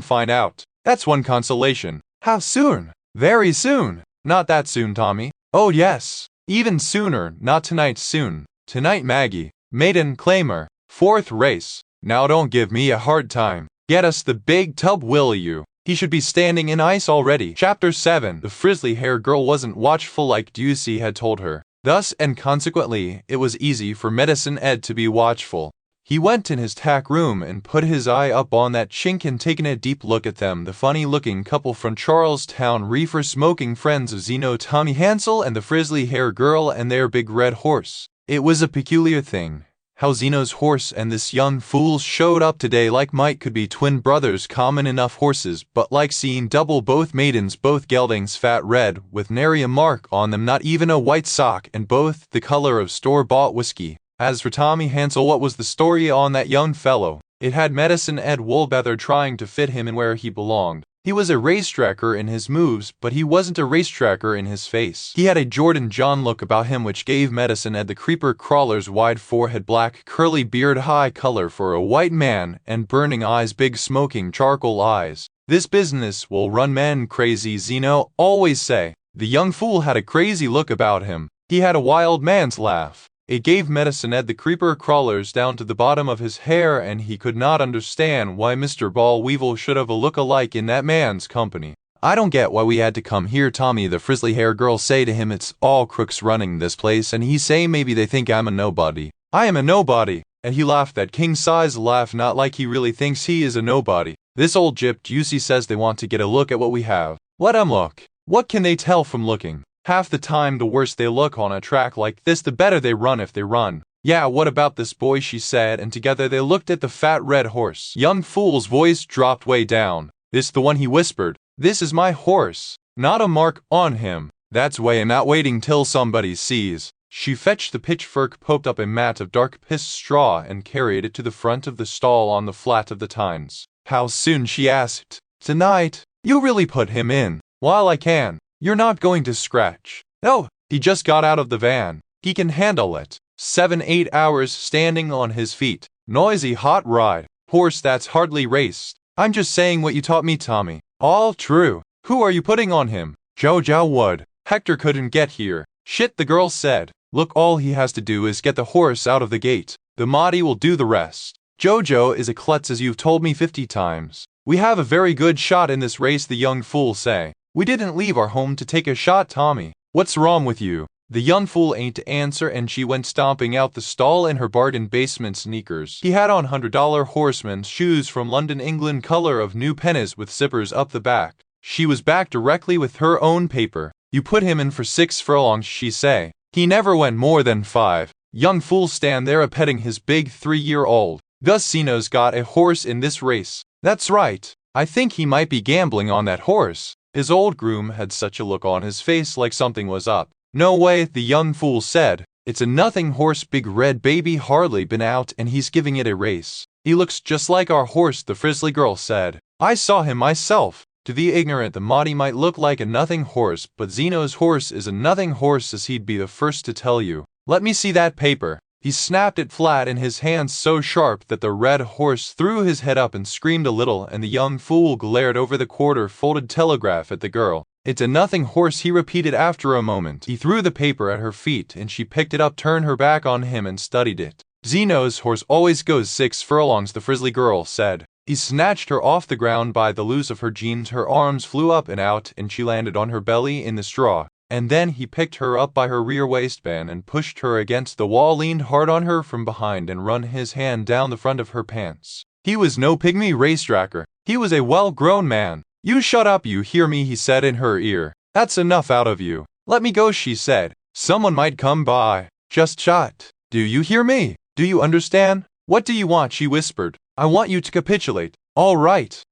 find out. That's one consolation. How soon? Very soon. Not that soon, Tommy. Oh yes. Even sooner. Not tonight, soon. Tonight, Maggie. Maiden claimer. 4th race. Now don't give me a hard time. Get us the big tub, will you? He should be standing in ice already. Chapter 7. The frizzly-haired girl wasn't watchful like Ducey had told her. Thus, and consequently, it was easy for Medicine Ed to be watchful. He went in his tack room and put his eye up on that chink and taken a deep look at them, the funny-looking couple from Charlestown, reefer-smoking friends of Zeno, Tommy Hansel, and the frizzly-haired girl and their big red horse. It was a peculiar thing, how Zeno's horse and this young fool showed up today like might could be twin brothers, common enough horses, but like seeing double, both maidens, both geldings fat red, with nary a mark on them, not even a white sock, and both the color of store-bought whiskey. As for Tommy Hansel, what was the story on that young fellow? It had Medicine Ed Woolbeather trying to fit him in where he belonged. He was a racetracker in his moves, but he wasn't a racetracker in his face. He had a Jordan John look about him which gave Medicine Ed the creeper crawler's wide forehead, black curly beard, high color for a white man, and burning eyes, big smoking charcoal eyes. This business will run men crazy, Zeno always say. The young fool had a crazy look about him. He had a wild man's laugh. It gave Medicine Ed the creeper crawlers down to the bottom of his hair, and he could not understand why Mr. Ball Weevil should have a look-alike in that man's company. I don't get why we had to come here, Tommy, the frizzly-haired girl say to him. It's all crooks running this place, and he say maybe they think I'm a nobody. I am a nobody. And he laughed that king-size laugh, not like he really thinks he is a nobody. This old gyp Juicy says they want to get a look at what we have. Let 'em look. What can they tell from looking? Half the time the worse they look on a track like this, the better they run if they run. Yeah, what about this boy, she said, and together they looked at the fat red horse. Young fool's voice dropped way down. This the one, he whispered. This is my horse. Not a mark on him. That's way I'm not waiting till somebody sees. She fetched the pitchfork, poked up a mat of dark pissed straw, and carried it to the front of the stall on the flat of the tines. How soon, she asked. Tonight. You really put him in. While I can. You're not going to scratch. No, he just got out of the van. He can handle it. 7-8 hours standing on his feet. Noisy hot ride. Horse that's hardly raced. I'm just saying what you taught me, Tommy. All true. Who are you putting on him? Jojo would. Hector couldn't get here. Shit, the girl said. Look, all he has to do is get the horse out of the gate. The Mahdi will do the rest. Jojo is a klutz, as you've told me 50 times. We have a very good shot in this race, the young fool say. We didn't leave our home to take a shot, Tommy. What's wrong with you? The young fool ain't to answer, and she went stomping out the stall in her bargain basement sneakers. He had on $100 horseman's shoes from London, England, color of new pennies with zippers up the back. She was back directly with her own paper. You put him in for 6 furlongs, she say. He never went more than 5. Young fool stand there a petting his big 3-year-old. Gus Zeno's got a horse in this race. That's right. I think he might be gambling on that horse. His old groom had such a look on his face like something was up. No way, the young fool said. It's a nothing horse, big red baby, hardly been out, and he's giving it a race. He looks just like our horse, the frizzly girl said. I saw him myself. To the ignorant, the Mahdi might look like a nothing horse, but Zeno's horse is a nothing horse, as he'd be the first to tell you. Let me see that paper. He snapped it flat in his hands so sharp that the red horse threw his head up and screamed a little, and the young fool glared over the quarter-folded telegraph at the girl. It's a nothing horse, he repeated after a moment. He threw the paper at her feet, and she picked it up, turned her back on him, and studied it. Zeno's horse always goes 6 furlongs, the frizzly girl said. He snatched her off the ground by the loose of her jeans. Her arms flew up and out, and she landed on her belly in the straw. And then he picked her up by her rear waistband and pushed her against the wall, leaned hard on her from behind, and run his hand down the front of her pants. He was no pygmy racetracker. He was a well-grown man. You shut up, you hear me, he said in her ear. That's enough out of you. Let me go, she said. Someone might come by. Just shut. Do you hear me? Do you understand? What do you want, she whispered. I want you to capitulate. All right,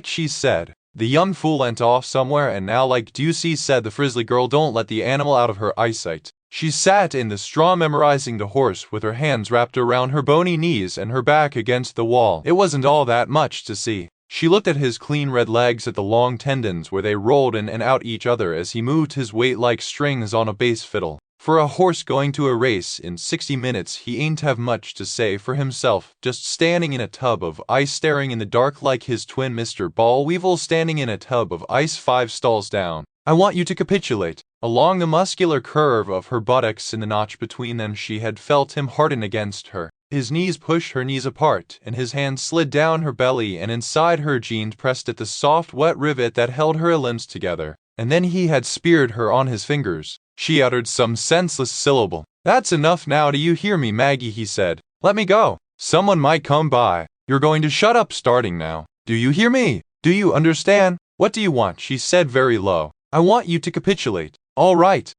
she said. The young fool went off somewhere, and now, like Ducey said, the frizzly girl don't let the animal out of her eyesight. She sat in the straw memorizing the horse with her hands wrapped around her bony knees and her back against the wall. It wasn't all that much to see. She looked at his clean red legs, at the long tendons where they rolled in and out each other as he moved his weight like strings on a bass fiddle. For a horse going to a race in 60 minutes, he ain't have much to say for himself, just standing in a tub of ice staring in the dark like his twin Mr. Ball Weevil standing in a tub of ice 5 stalls down. I want you to capitulate. Along the muscular curve of her buttocks in the notch between them she had felt him harden against her. His knees pushed her knees apart, and his hand slid down her belly and inside her jeans pressed at the soft wet rivet that held her limbs together. And then he had speared her on his fingers. She uttered some senseless syllable. That's enough now, do you hear me, Maggie, he said. Let me go. Someone might come by. You're going to shut up starting now. Do you hear me? Do you understand? What do you want? She said very low. I want you to capitulate. All right,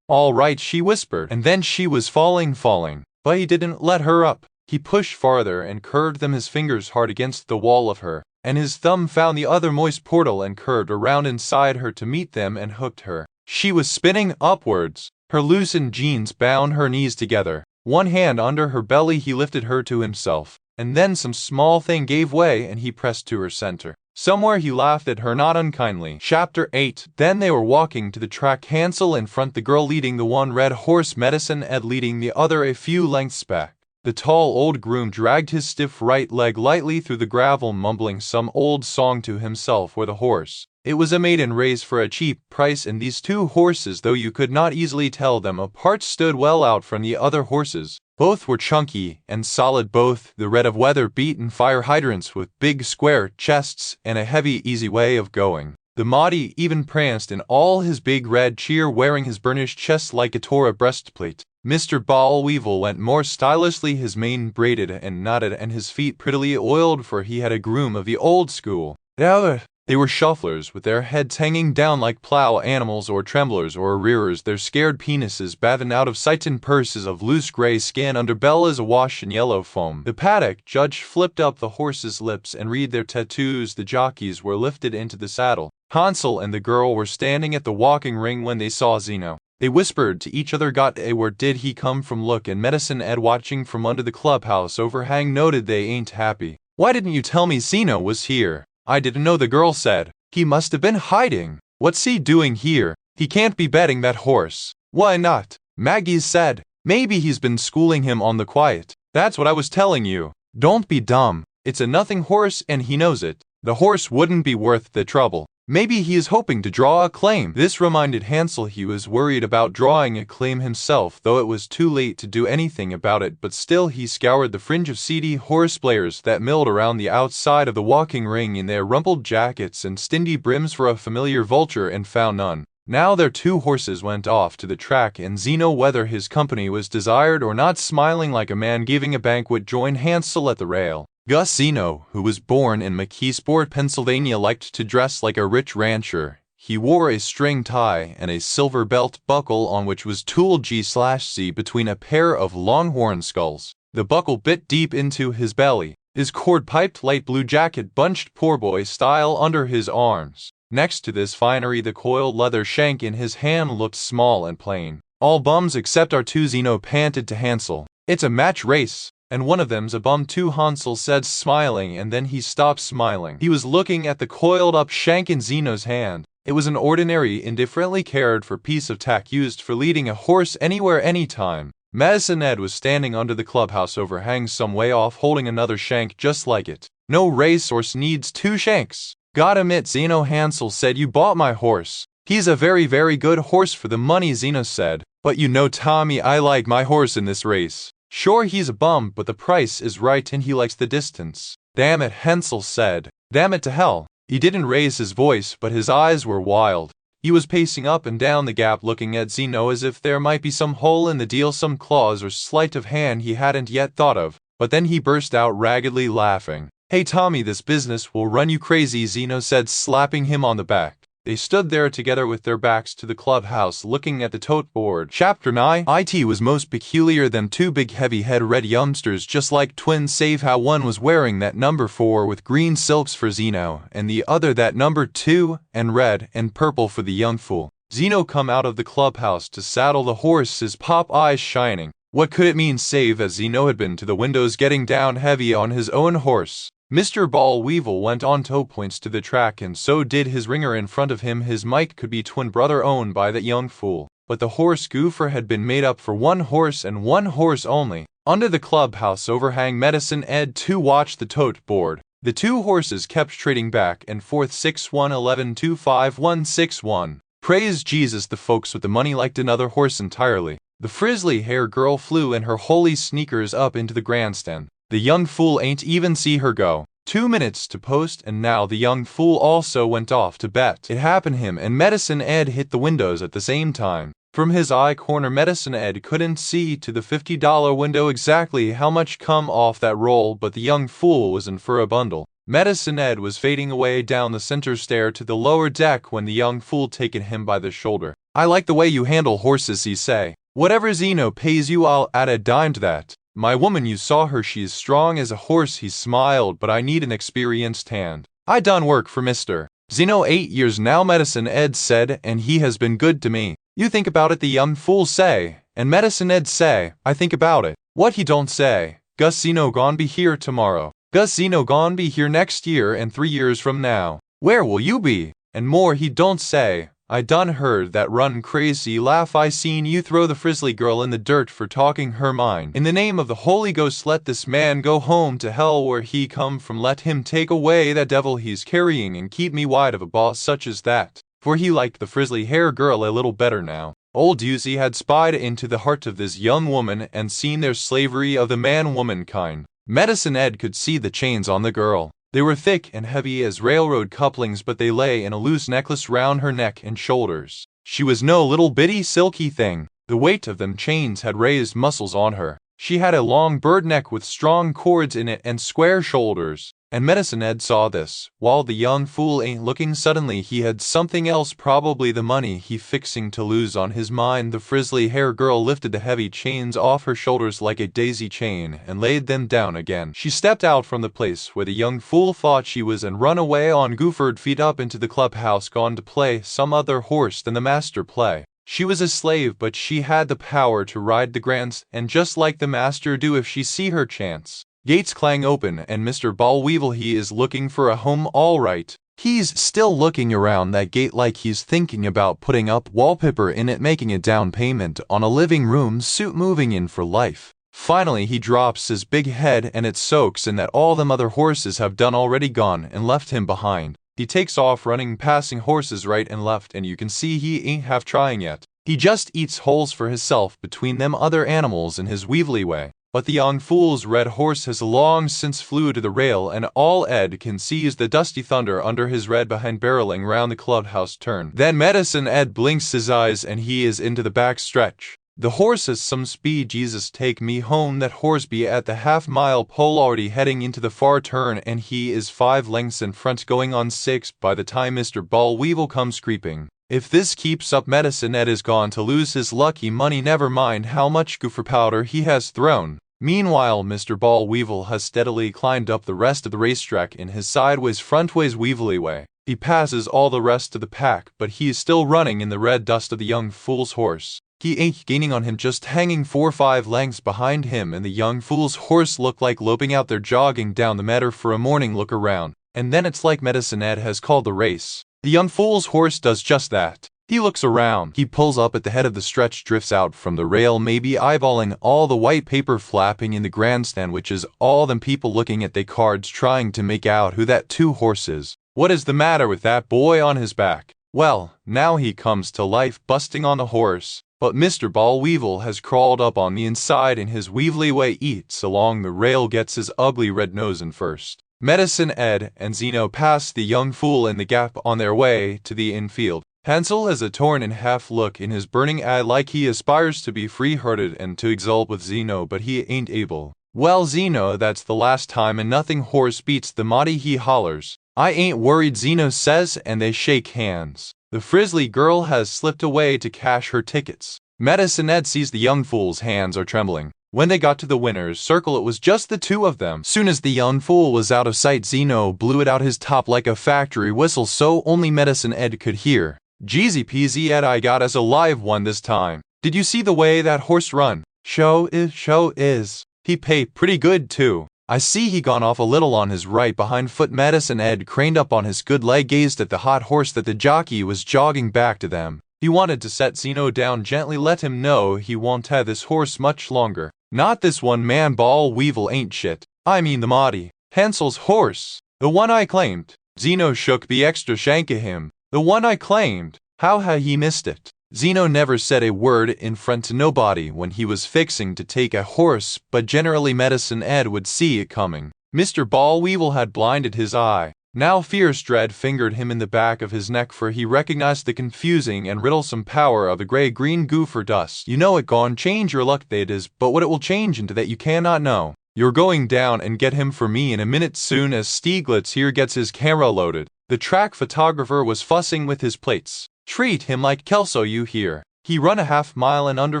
she whispered, and then she was falling. But he didn't let her up. He pushed farther and curved them, his fingers hard against the wall of her, and his thumb found the other moist portal and curved around inside her to meet them and hooked her. She was spinning upwards. Her loosened jeans bound her knees together. One hand under her belly, he lifted her to himself, and then some small thing gave way and he pressed to her center. Somewhere he laughed at her, not unkindly. Chapter 8. Then they were walking to the track, Hansel in front, the girl leading the one red horse, Medicine Ed leading the other a few lengths back. The tall old groom dragged his stiff right leg lightly through the gravel, mumbling some old song to himself or the horse. It was a maiden race for a cheap price, and these two horses, though you could not easily tell them apart, stood well out from the other horses. Both were chunky and solid, both the red of weather-beaten fire hydrants with big square chests and a heavy, easy way of going. The Mahdi even pranced in all his big red cheer, wearing his burnished chest like a Torah breastplate. Mr. Boll Weevil went more stylishly, his mane braided and knotted and his feet prettily oiled, for he had a groom of the old school. They were shufflers, with their heads hanging down like plow animals or tremblers or rearers, their scared penises bathened out of sight in purses of loose gray skin, underbellies awash in yellow foam. The paddock judge flipped up the horses' lips and read their tattoos. The jockeys were lifted into the saddle. Hansel and the girl were standing at the walking ring when they saw Zeno. They whispered to each other, "Got a where did he come from?" Look, and Medicine Ed, watching from under the clubhouse overhang, noted they ain't happy. "Why didn't you tell me Zeno was here?" "I didn't know," the girl said. "He must have been hiding. What's he doing here? He can't be betting that horse." "Why not?" Maggie said. "Maybe he's been schooling him on the quiet." "That's what I was telling you. Don't be dumb. It's a nothing horse and he knows it. The horse wouldn't be worth the trouble. Maybe he is hoping to draw acclaim." This reminded Hansel he was worried about drawing acclaim himself, though it was too late to do anything about it, but still he scoured the fringe of seedy horse players that milled around the outside of the walking ring in their rumpled jackets and stingy brims for a familiar vulture, and found none. Now their two horses went off to the track, and Zeno, whether his company was desired or not, smiling like a man giving a banquet, joined Hansel at the rail. Gus Zeno, who was born in McKeesport, Pennsylvania, liked to dress like a rich rancher. He wore a string tie and a silver belt buckle on which was tooled G/C between a pair of longhorn skulls. The buckle bit deep into his belly. His cord-piped light blue jacket bunched poor boy style under his arms. Next to this finery, the coiled leather shank in his hand looked small and plain. "All bums except our two," Zeno panted to Hansel. "It's a match race. And one of them's a bum too," Hansel said, smiling, and then he stopped smiling. He was looking at the coiled-up shank in Zeno's hand. It was an ordinary, indifferently cared for piece of tack used for leading a horse anywhere, anytime. Medicine Ed was standing under the clubhouse overhang some way off, holding another shank just like it. "No racehorse needs two shanks." "Gotta admit, Zeno," Hansel said, "you bought my horse." "He's a very, very good horse for the money," Zeno said. "But you know, Tommy, I like my horse in this race. Sure, he's a bum, but the price is right and he likes the distance." "Damn it," Hansel said. "Damn it to hell." He didn't raise his voice, but his eyes were wild. He was pacing up and down the gap, looking at Zeno as if there might be some hole in the deal, some clause or sleight of hand he hadn't yet thought of. But then he burst out raggedly laughing. "Hey Tommy, this business will run you crazy," Zeno said, slapping him on the back. They stood there together with their backs to the clubhouse, looking at the tote board. Chapter 9. It was most peculiar, them two big heavy-head red youngsters, just like twins, save how one was wearing that number 4 with green silks for Zeno, and the other that number 2 and red and purple for the young fool. Zeno come out of the clubhouse to saddle the horse, his pop eyes shining. What could it mean, save as Zeno had been to the windows, getting down heavy on his own horse? Mr. Boll Weevil went on toe points to the track, and so did his ringer in front of him. His Mike could be twin brother owned by that young fool. But the horse goofer had been made up for one horse and one horse only. Under the clubhouse overhang, Medicine Ed too watched the tote board. The two horses kept trading back and forth, 6-1, 11-2, 5-1, 6-1. Praise Jesus, the folks with the money liked another horse entirely. The frizzly hair girl flew in her holy sneakers up into the grandstand. The young fool ain't even see her go. 2 minutes to post, and now the young fool also went off to bet. It happened him and Medicine Ed hit the windows at the same time. From his eye corner, Medicine Ed couldn't see to the $50 window exactly how much come off that roll, but the young fool was in for a bundle. Medicine Ed was fading away down the center stair to the lower deck when the young fool taken him by the shoulder. "I like the way you handle horses," he say. "Whatever Zeno pays you, I'll add a dime to that." My woman, you saw her, she is strong as a horse. He smiled, but I need an experienced hand. I done work for Mr. Zeno 8 years now, Medicine Ed said, and he has been good to me. You think about it, the young fool say, and Medicine Ed say, I think about it. What he don't say. Gus Zeno gon' be here tomorrow. Gus Zeno gon' be here next year and 3 years from now. Where will you be? And more he don't say. I done heard that run crazy laugh. I seen you throw the frizzly girl in the dirt for talking her mind. In the name of the Holy Ghost, let this man go home to hell where he come from. Let him take away that devil he's carrying and keep me wide of a boss such as that. For he liked the frizzly hair girl a little better now. Old Dusey had spied into the heart of this young woman and seen their slavery of the man-woman kind. Medicine Ed could see the chains on the girl. They were thick and heavy as railroad couplings, but they lay in a loose necklace round her neck and shoulders. She was no little bitty silky thing. The weight of them chains had raised muscles on her. She had a long bird neck with strong cords in it and square shoulders. And Medicine Ed saw this. While the young fool ain't looking, suddenly he had something else, probably the money he fixing to lose, on his mind. The frizzly hair girl lifted the heavy chains off her shoulders like a daisy chain and laid them down again. She stepped out from the place where the young fool thought she was and run away on goofered feet up into the clubhouse, gone to play some other horse than the master play. She was a slave, but she had the power to ride the grants, and just like the master do if she see her chance. Gates clang open, and Mr. Boll Weevil, he is looking for a home all right. He's still looking around that gate like he's thinking about putting up wallpaper in it, making a down payment on a living room suit, moving in for life. Finally he drops his big head and it soaks in that all them other horses have done already gone and left him behind. He takes off running, passing horses right and left, and you can see he ain't half trying yet. He just eats holes for hisself between them other animals in his weevily way. But the young fool's red horse has long since flew to the rail, and all Ed can see is the dusty thunder under his red behind barreling round the clubhouse turn. Then Medicine Ed blinks his eyes and he is into the back stretch. The horse has some speed. Jesus take me home, that horse be at the half-mile pole already heading into the far turn, and he is 5 lengths in front, going on 6 by the time Mr. Boll Weevil comes creeping. If this keeps up, Medicine Ed is gone to lose his lucky money, never mind how much goofer powder he has thrown. Meanwhile, Mr. Boll Weevil has steadily climbed up the rest of the racetrack in his sideways frontways weevily way. He passes all the rest of the pack, but he is still running in the red dust of the young fool's horse. He ain't gaining on him, just hanging 4 or 5 lengths behind him, and the young fool's horse look like loping out there, jogging down the meadow for a morning look around. And then it's like Medicine Ed has called the race. The young fool's horse does just that. He looks around. He pulls up at the head of the stretch, drifts out from the rail, maybe eyeballing all the white paper flapping in the grandstand, which is all them people looking at they cards trying to make out who that 2 horse is. What is the matter with that boy on his back? Well, now he comes to life, busting on the horse. But Mr. Boll Weevil has crawled up on the inside in his weevily way, eats along the rail, gets his ugly red nose in first. Medicine Ed and Zeno pass the young fool in the gap on their way to the infield. Hansel has a torn in half look in his burning eye, like he aspires to be free-hearted and to exult with Zeno, but he ain't able. Well, Zeno, that's the last time, and nothing horse beats the Maudie, he hollers. I ain't worried, Zeno says, and they shake hands. The frizzly girl has slipped away to cash her tickets. Medicine Ed sees the young fool's hands are trembling. When they got to the winner's circle, it was just the 2 of them. Soon as the young fool was out of sight, Zeno blew it out his top like a factory whistle, so only Medicine Ed could hear. Jeezy peasy, Ed, I got us a live one this time. Did you see the way that horse run? Show is. He pay pretty good too. I see he gone off a little on his right behind foot. Medicine Ed craned up on his good leg, gazed at the hot horse that the jockey was jogging back to them. He wanted to set Zeno down gently, let him know he won't have this horse much longer. Not this one, man. Boll Weevil ain't shit. I mean the Maudie, Hansel's horse. The one I claimed. Zeno shook the extra shank of him. The one I claimed. How had he missed it? Zeno never said a word in front to nobody when he was fixing to take a horse, but generally Medicine Ed would see it coming. Mr. Boll Weevil had blinded his eye. Now fierce dread fingered him in the back of his neck, for he recognized the confusing and riddlesome power of the gray-green goofer dust. You know it gon' change your luck, that is, but what it will change into that you cannot know. You're going down and get him for me in a minute, soon as Stieglitz here gets his camera loaded. The track photographer was fussing with his plates. Treat him like Kelso, you hear. He run a half-mile in under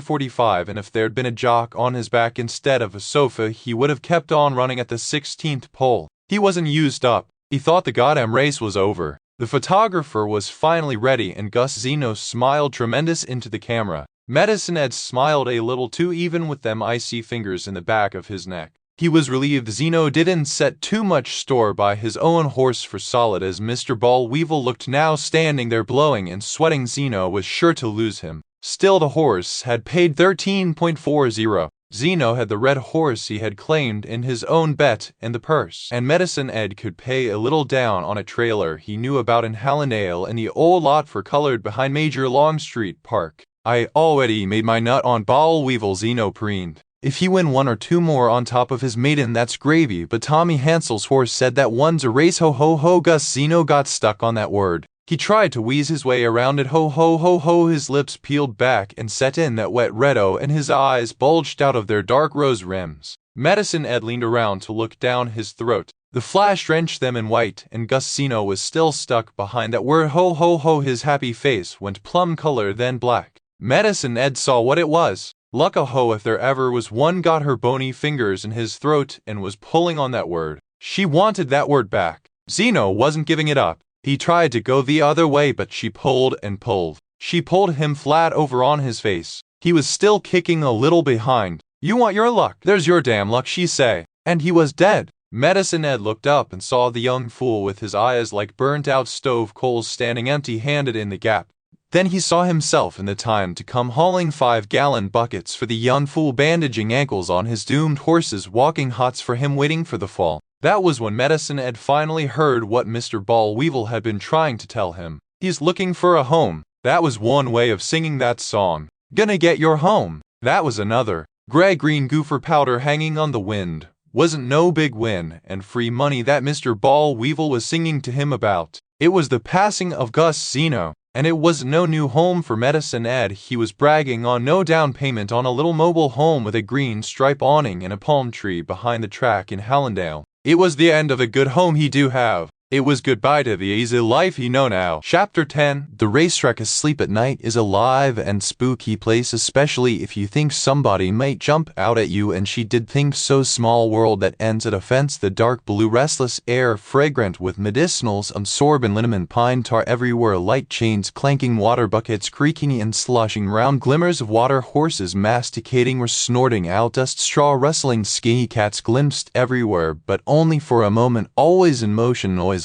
45, and if there'd been a jock on his back instead of a sofa, he would have kept on running at the 16th pole. He wasn't used up. He thought the goddamn race was over. The photographer was finally ready, and Gus Zeno smiled tremendous into the camera. Medicine Ed smiled a little too, even with them icy fingers in the back of his neck. He was relieved Zeno didn't set too much store by his own horse for solid, as Mr. Ball Weevil looked now standing there blowing and sweating. Zeno was sure to lose him. Still, the horse had paid 13.40. Zeno had the red horse he had claimed in his own bet in the purse, and Medicine Ed could pay a little down on a trailer he knew about in Hallandale in the old lot for colored behind Major Longstreet Park. I already made my nut on Ball Weevil, Zeno preened. If he win one or two more on top of his maiden, that's gravy, but Tommy Hansel's horse said that one's a race, ho ho ho. Gus Zeno got stuck on that word. He tried to wheeze his way around it, ho ho ho ho. His lips peeled back and set in that wet red-o, and his eyes bulged out of their dark rose rims. Medicine Ed leaned around to look down his throat. The flash drenched them in white, and Gus Zeno was still stuck behind that word, ho ho ho. His happy face went plum color, then black. Medicine Ed saw what it was. Luck a ho if there ever was one. Got her bony fingers in his throat and was pulling on that word. She wanted that word back. Zeno wasn't giving it up. He tried to go the other way, but she pulled and pulled. She pulled him flat over on his face. He was still kicking a little behind. You want your luck? There's your damn luck, she say. And he was dead. Medicine Ed looked up and saw the young fool with his eyes like burnt-out stove coals standing empty-handed in the gap. Then he saw himself in the time to come hauling 5-gallon buckets for the young fool, bandaging ankles on his doomed horses, walking hots for him, waiting for the fall. That was when Medicine Ed finally heard what Mr. Ball Weevil had been trying to tell him. He's looking for a home. That was one way of singing that song. Gonna get your home. That was another. Gray green gopher powder hanging on the wind. Wasn't no big win, and free money that Mr. Ball Weevil was singing to him about. It was the passing of Gus Zeno. And it was no new home for Medicine Ed. He was bragging on no down payment on a little mobile home with a green stripe awning and a palm tree behind the track in Hallandale. It was the end of a good home he do have. It was goodbye to the easy life he know now. Chapter 10. The racetrack asleep at night is a live and spooky place, especially if you think somebody might jump out at you, and she did think so. Small world that ends at a fence. The dark blue restless air, fragrant with medicinals, absorbent liniment, pine tar everywhere, light chains clanking, water buckets creaking and sloshing round, glimmers of water, horses masticating or snorting out dust, straw rustling, skinny cats glimpsed everywhere, but only for a moment, always in motion, noiseless.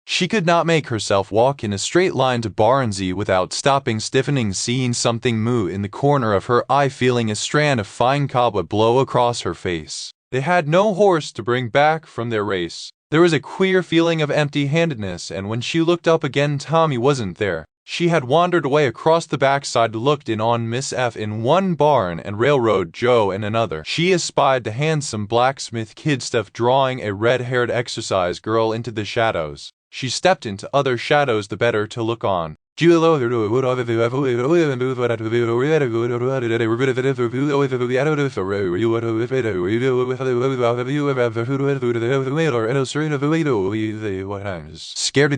She could not make herself walk in a straight line to Barnsey without stopping, stiffening, seeing something move in the corner of her eye, feeling a strand of fine cobweb blow across her face. They had no horse to bring back from their race. There was a queer feeling of empty-handedness, and when she looked up again, Tommy wasn't there. She had wandered away across the backside, looked in on Miss F in one barn and Railroad Joe in another. She espied the handsome blacksmith kid Steph drawing a red-haired exercise girl into the shadows. She stepped into other shadows the better to look on. Scared to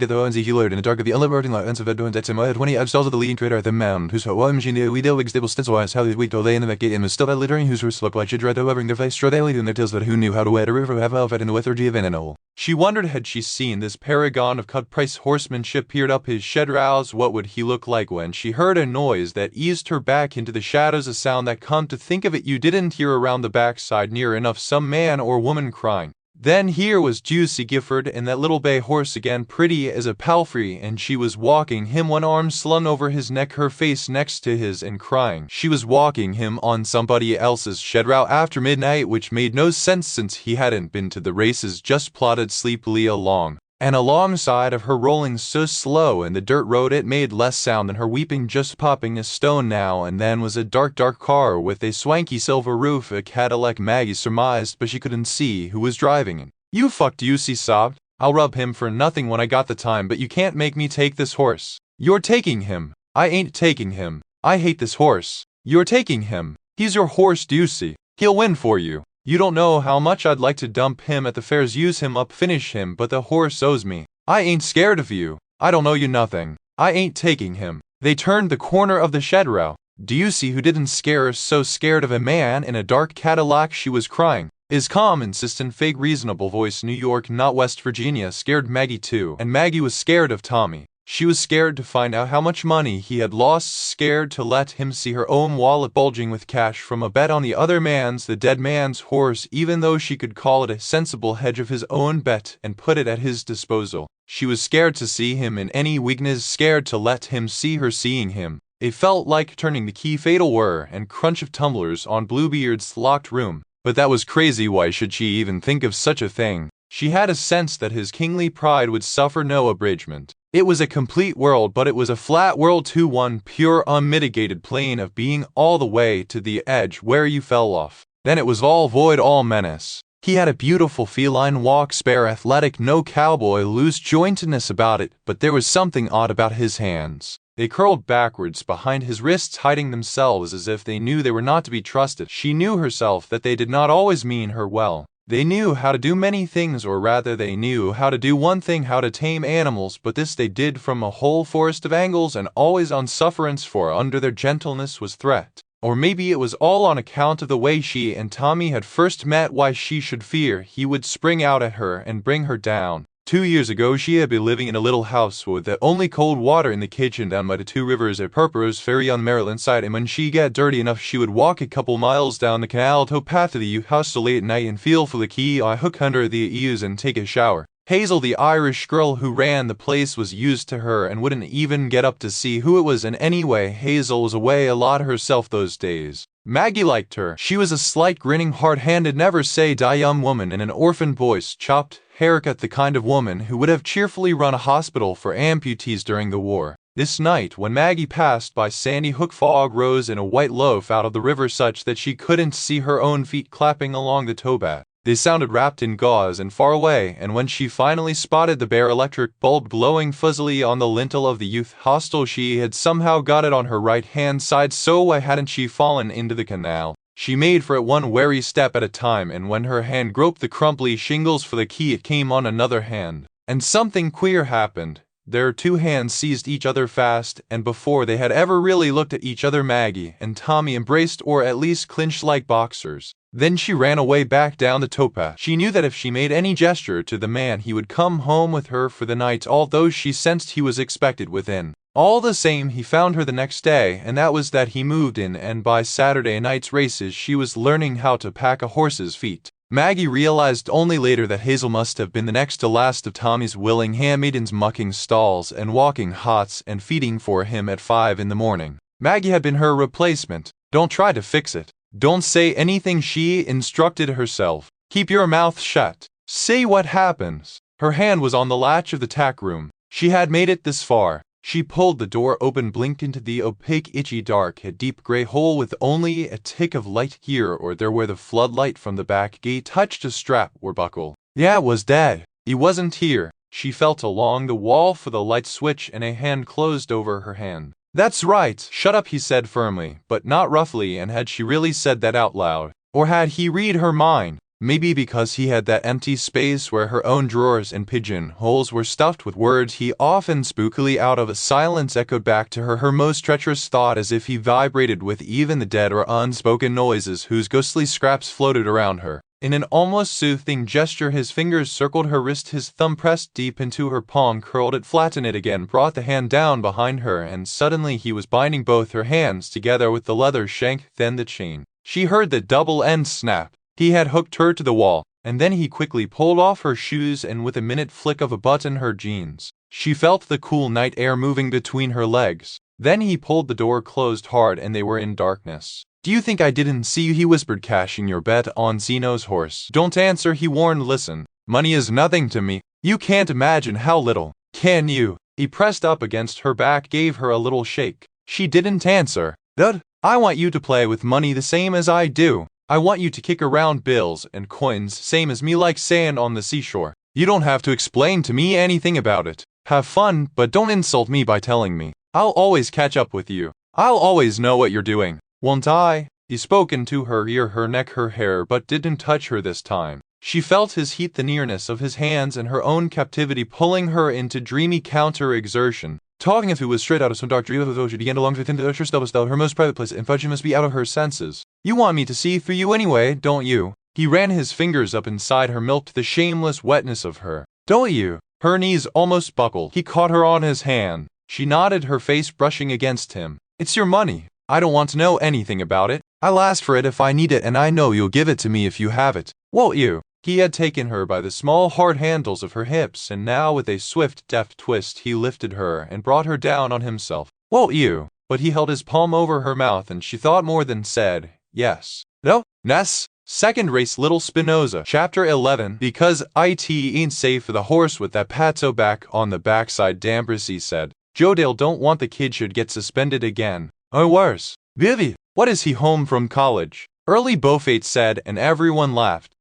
the ones he learned in the dark of the elevating lights of Edwin at 20 abstalls of the leading trader at the mound, whose one machine we deal with stable stencil-wise, how they week till they in the gate and was still that littering, whose horse slept like she dread over their face, straw daily in their tails, that who knew how to wed a river have elf in the lethargy of Enenol. She wondered, had she seen this paragon of cut-price horsemanship peered up his shed rouse, what would he look like when she heard a noise that eased her back into the shadows, a sound that, come to think of it, you didn't hear around the backside near enough, some man or woman crying. Then here was Juicy Gifford and that little bay horse again, pretty as a palfrey, and she was walking him, one arm slung over his neck, her face next to his, and crying. She was walking him on somebody else's shed route after midnight, which made no sense since he hadn't been to the races, just plodded sleepily along. And alongside of her, rolling so slow in the dirt road it made less sound than her weeping, just popping a stone now and then, was a dark car with a swanky silver roof, a Cadillac, Maggie surmised, but she couldn't see who was driving it. You fucked, Juicy sobbed. I'll rub him for nothing when I got the time, but you can't make me take this horse. You're taking him. I ain't taking him. I hate this horse. You're taking him. He's your horse, Juicy. He'll win for you. You don't know how much I'd like to dump him at the fairs, use him up, finish him, but the horse owes me. I ain't scared of you. I don't owe you nothing. I ain't taking him. They turned the corner of the shed row. Do you see who didn't scare her? So scared of a man in a dark Cadillac she was crying. His calm, insistent, fake reasonable voice, New York, not West Virginia, scared Maggie too. And Maggie was scared of Tommy. She was scared to find out how much money he had lost, scared to let him see her own wallet bulging with cash from a bet on the other man's, the dead man's horse, even though she could call it a sensible hedge of his own bet and put it at his disposal. She was scared to see him in any weakness, scared to let him see her seeing him. It felt like turning the key, fatal whir and crunch of tumblers on Bluebeard's locked room. But that was crazy. Why should she even think of such a thing? She had a sense that his kingly pride would suffer no abridgment. It was a complete world, but it was a flat world too, one pure, unmitigated plane of being all the way to the edge where you fell off. Then it was all void, all menace. He had a beautiful feline walk, spare, athletic, no cowboy loose-jointedness about it, but there was something odd about his hands. They curled backwards behind his wrists, hiding themselves as if they knew they were not to be trusted. She knew herself that they did not always mean her well. They knew how to do many things, or rather they knew how to do one thing, how to tame animals, but this they did from a whole forest of angles and always on sufferance, for under their gentleness was threat. Or maybe it was all on account of the way she and Tommy had first met, why she should fear he would spring out at her and bring her down. 2 years ago she had been living in a little house with the only cold water in the kitchen down by the two rivers at Purpose Ferry on Maryland side, and when she got dirty enough she would walk a couple miles down the canal towpath to the house so late at night and feel for the key I hook under the eaves and take a shower. Hazel, the Irish girl who ran the place, was used to her and wouldn't even get up to see who it was, and anyway Hazel was away a lot herself those days. Maggie liked her. She was a slight, grinning, hard-handed, never-say-die young woman in an orphan voice, chopped haircut, the kind of woman who would have cheerfully run a hospital for amputees during the war. This night, when Maggie passed by Sandy Hook, fog rose in a white loaf out of the river such that she couldn't see her own feet clapping along the towpath. They sounded wrapped in gauze and far away, and when she finally spotted the bare electric bulb glowing fuzzily on the lintel of the youth hostel, she had somehow got it on her right-hand side, so why hadn't she fallen into the canal? She made for it one wary step at a time, and when her hand groped the crumbly shingles for the key it came on another hand. And something queer happened. Their two hands seized each other fast, and before they had ever really looked at each other Maggie and Tommy embraced, or at least clinched like boxers. Then she ran away back down the towpath. She knew that if she made any gesture to the man he would come home with her for the night, although she sensed he was expected within. All the same, he found her the next day, and that was that he moved in, and by Saturday night's races she was learning how to pack a horse's feet. Maggie realized only later that Hazel must have been the next to last of Tommy's willing handmaidens, mucking stalls and walking hots and feeding for him at 5 in the morning. Maggie had been her replacement. Don't try to fix it. Don't say anything, she instructed herself. Keep your mouth shut. Say what happens. Her hand was on the latch of the tack room. She had made it this far. She pulled the door open, blinked into the opaque, itchy dark, a deep gray hole with only a tick of light here or there where the floodlight from the back gate touched a strap or buckle. Yeah, it was dead. He wasn't here. She felt along the wall for the light switch, and a hand closed over her hand. That's right. Shut up, he said firmly, but not roughly, and had she really said that out loud? Or had he read her mind? Maybe because he had that empty space where her own drawers and pigeon-holes were stuffed with words he often spookily out of a silence echoed back to her most treacherous thought, as if he vibrated with even the dead or unspoken noises whose ghostly scraps floated around her. In an almost soothing gesture his fingers circled her wrist, his thumb pressed deep into her palm, curled it, flattened it again, brought the hand down behind her, and suddenly he was binding both her hands together with the leather shank, then the chain. She heard the double end snap. He had hooked her to the wall, and then he quickly pulled off her shoes and with a minute flick of a button her jeans. She felt the cool night air moving between her legs. Then he pulled the door closed hard and they were in darkness. Do you think I didn't see you? He whispered, cashing your bet on Zeno's horse. Don't answer, he warned. Listen, money is nothing to me. You can't imagine how little. Can you? He pressed up against her back, gave her a little shake. She didn't answer. Dud, I want you to play with money the same as I do. I want you to kick around bills and coins same as me, like sand on the seashore. You don't have to explain to me anything about it. Have fun, but don't insult me by telling me. I'll always catch up with you. I'll always know what you're doing. Won't I? He spoke into her ear, her neck, her hair, but didn't touch her this time. She felt his heat, the nearness of his hands, and her own captivity pulling her into dreamy counter-exertion. talking if it was straight out of some dark dream of she began to long within the usher stubble her most private place, and thought she must be out of her senses. You want me to see through you anyway, don't you? He ran his fingers up inside her, milked the shameless wetness of her. Don't you? Her knees almost buckled. He caught her on his hand. She nodded, her face brushing against him. It's your money. I don't want to know anything about it. I'll ask for it if I need it, and I know you'll give it to me if you have it. Won't you? He had taken her by the small hard handles of her hips, and now with a swift, deft twist he lifted her and brought her down on himself. Won't you? But he held his palm over her mouth, and she thought more than said, yes. No? Ness? Second race Little Spinoza. Chapter 11. Because it ain't safe for the horse with that patso back on the backside, D'Ambrosy said. Jodale don't want the kid should get suspended again. Or worse. Vivi, what is he home from college? Early Beaufait said, and everyone laughed.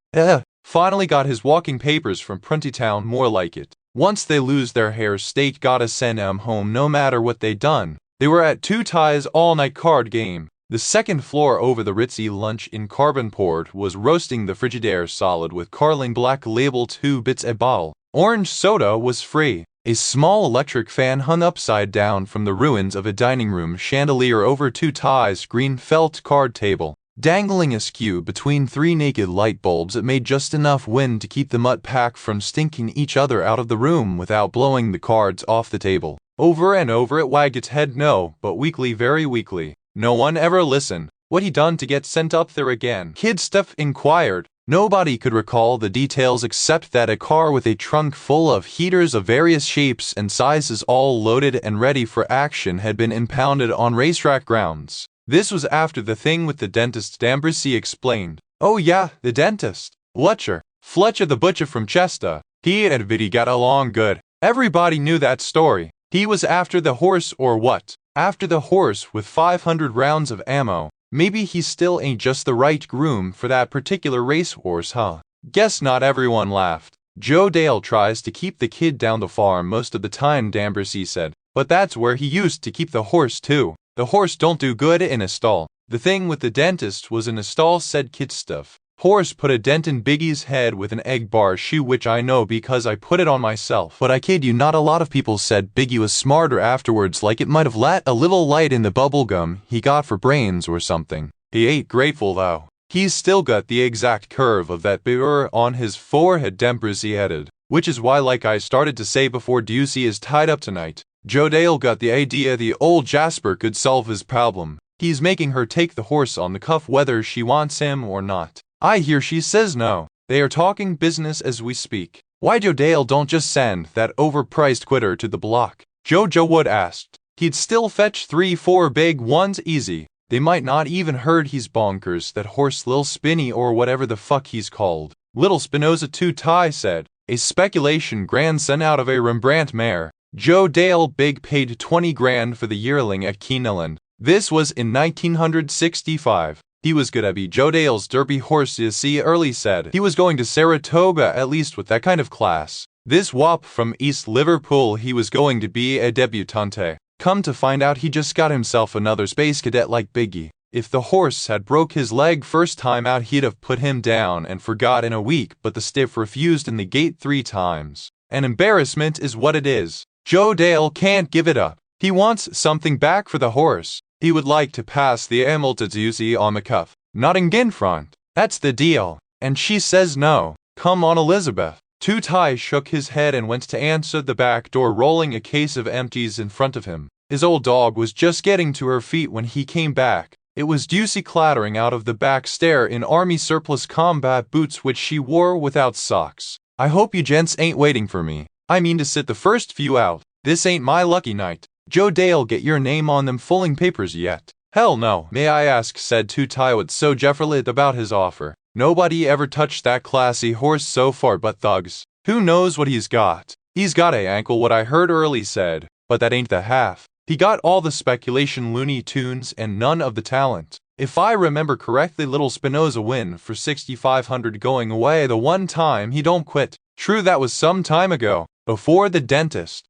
Finally got his walking papers from Pruntytown, more like it. Once they lose their hair, state gotta send 'em home no matter what they done. They were at Two Ties all-night card game. The second floor over the ritzy lunch in Carbonport was roasting the Frigidaire solid with Carling Black Label 2 bits a bottle. Orange soda was free. A small electric fan hung upside down from the ruins of a dining room chandelier over Two Ties' green felt card table. Dangling askew between three naked light bulbs, it made just enough wind to keep the mutt pack from stinking each other out of the room without blowing the cards off the table. Over and over it wagged its head no, but weakly, very weakly. No one ever listened. What he done to get sent up there again? Kid stuff inquired. Nobody could recall the details except that a car with a trunk full of heaters of various shapes and sizes all loaded and ready for action had been impounded on racetrack grounds. This was after the thing with the dentist, D'Ambrosy explained. Oh yeah, the dentist. Fletcher the butcher from Chester. He and Vidi got along good. Everybody knew that story. He was after the horse or what? After the horse with 500 rounds of ammo. Maybe he still ain't just the right groom for that particular racehorse, huh? Guess not. Everyone laughed. Joe Dale tries to keep the kid down the farm most of the time, D'Ambrosy said. But that's where he used to keep the horse too. The horse don't do good in a stall. The thing with the dentist was in a stall, said Kid Stuff. Horse put a dent in Biggie's head with an egg bar shoe, which I know because I put it on myself. But I kid you not, a lot of people said Biggie was smarter afterwards, like it might have let a little light in the bubblegum he got for brains or something. He ain't grateful though. He's still got the exact curve of that burr on his forehead, D'Ambrosy added. Which is why, like I started to say before, Ducey is tied up tonight. Joe Dale got the idea the old Jasper could solve his problem. He's making her take the horse on the cuff whether she wants him or not. I hear she says no. They are talking business as we speak. Why Joe Dale don't just send that overpriced quitter to the block? Joe Wood asked. He'd still fetch 3-4 big ones easy. They might not even heard he's bonkers, that horse Lil Spinny or whatever the fuck he's called. Little Spinoza Two Tie said. A speculation grandson out of a Rembrandt mare. Joe Dale big paid 20 grand for the yearling at Keeneland. This was in 1965. He was gonna be Joe Dale's derby horse, you see. Early said he was going to Saratoga at least with that kind of class. This wop from East Liverpool, he was going to be a debutante. Come to find out, he just got himself another space cadet like Biggie. If the horse had broke his leg first time out, he'd have put him down and forgot in a week, but the stiff refused in the gate 3 times. An embarrassment is what it is. Joe Dale can't give it up. He wants something back for the horse. He would like to pass the Emil to Ducey on the cuff. Not in front. That's the deal. And she says no. Come on, Elizabeth. Two Tie shook his head and went to answer the back door, rolling a case of empties in front of him. His old dog was just getting to her feet when he came back. It was Ducey clattering out of the back stair in army surplus combat boots which she wore without socks. I hope you gents ain't waiting for me. I mean to sit the first few out. This ain't my lucky night. Joe Dale get your name on them fulling papers yet? Hell no. May I ask, said Two Tie with so Jefferlit about his offer. Nobody ever touched that classy horse so far but thugs. Who knows what he's got? He's got a ankle, what I heard Early said, but that ain't the half. He got all the speculation, Looney Tunes, and none of the talent. If I remember correctly, Little Spinoza win for 6,500 going away the one time he don't quit. True, that was some time ago. Before the dentist.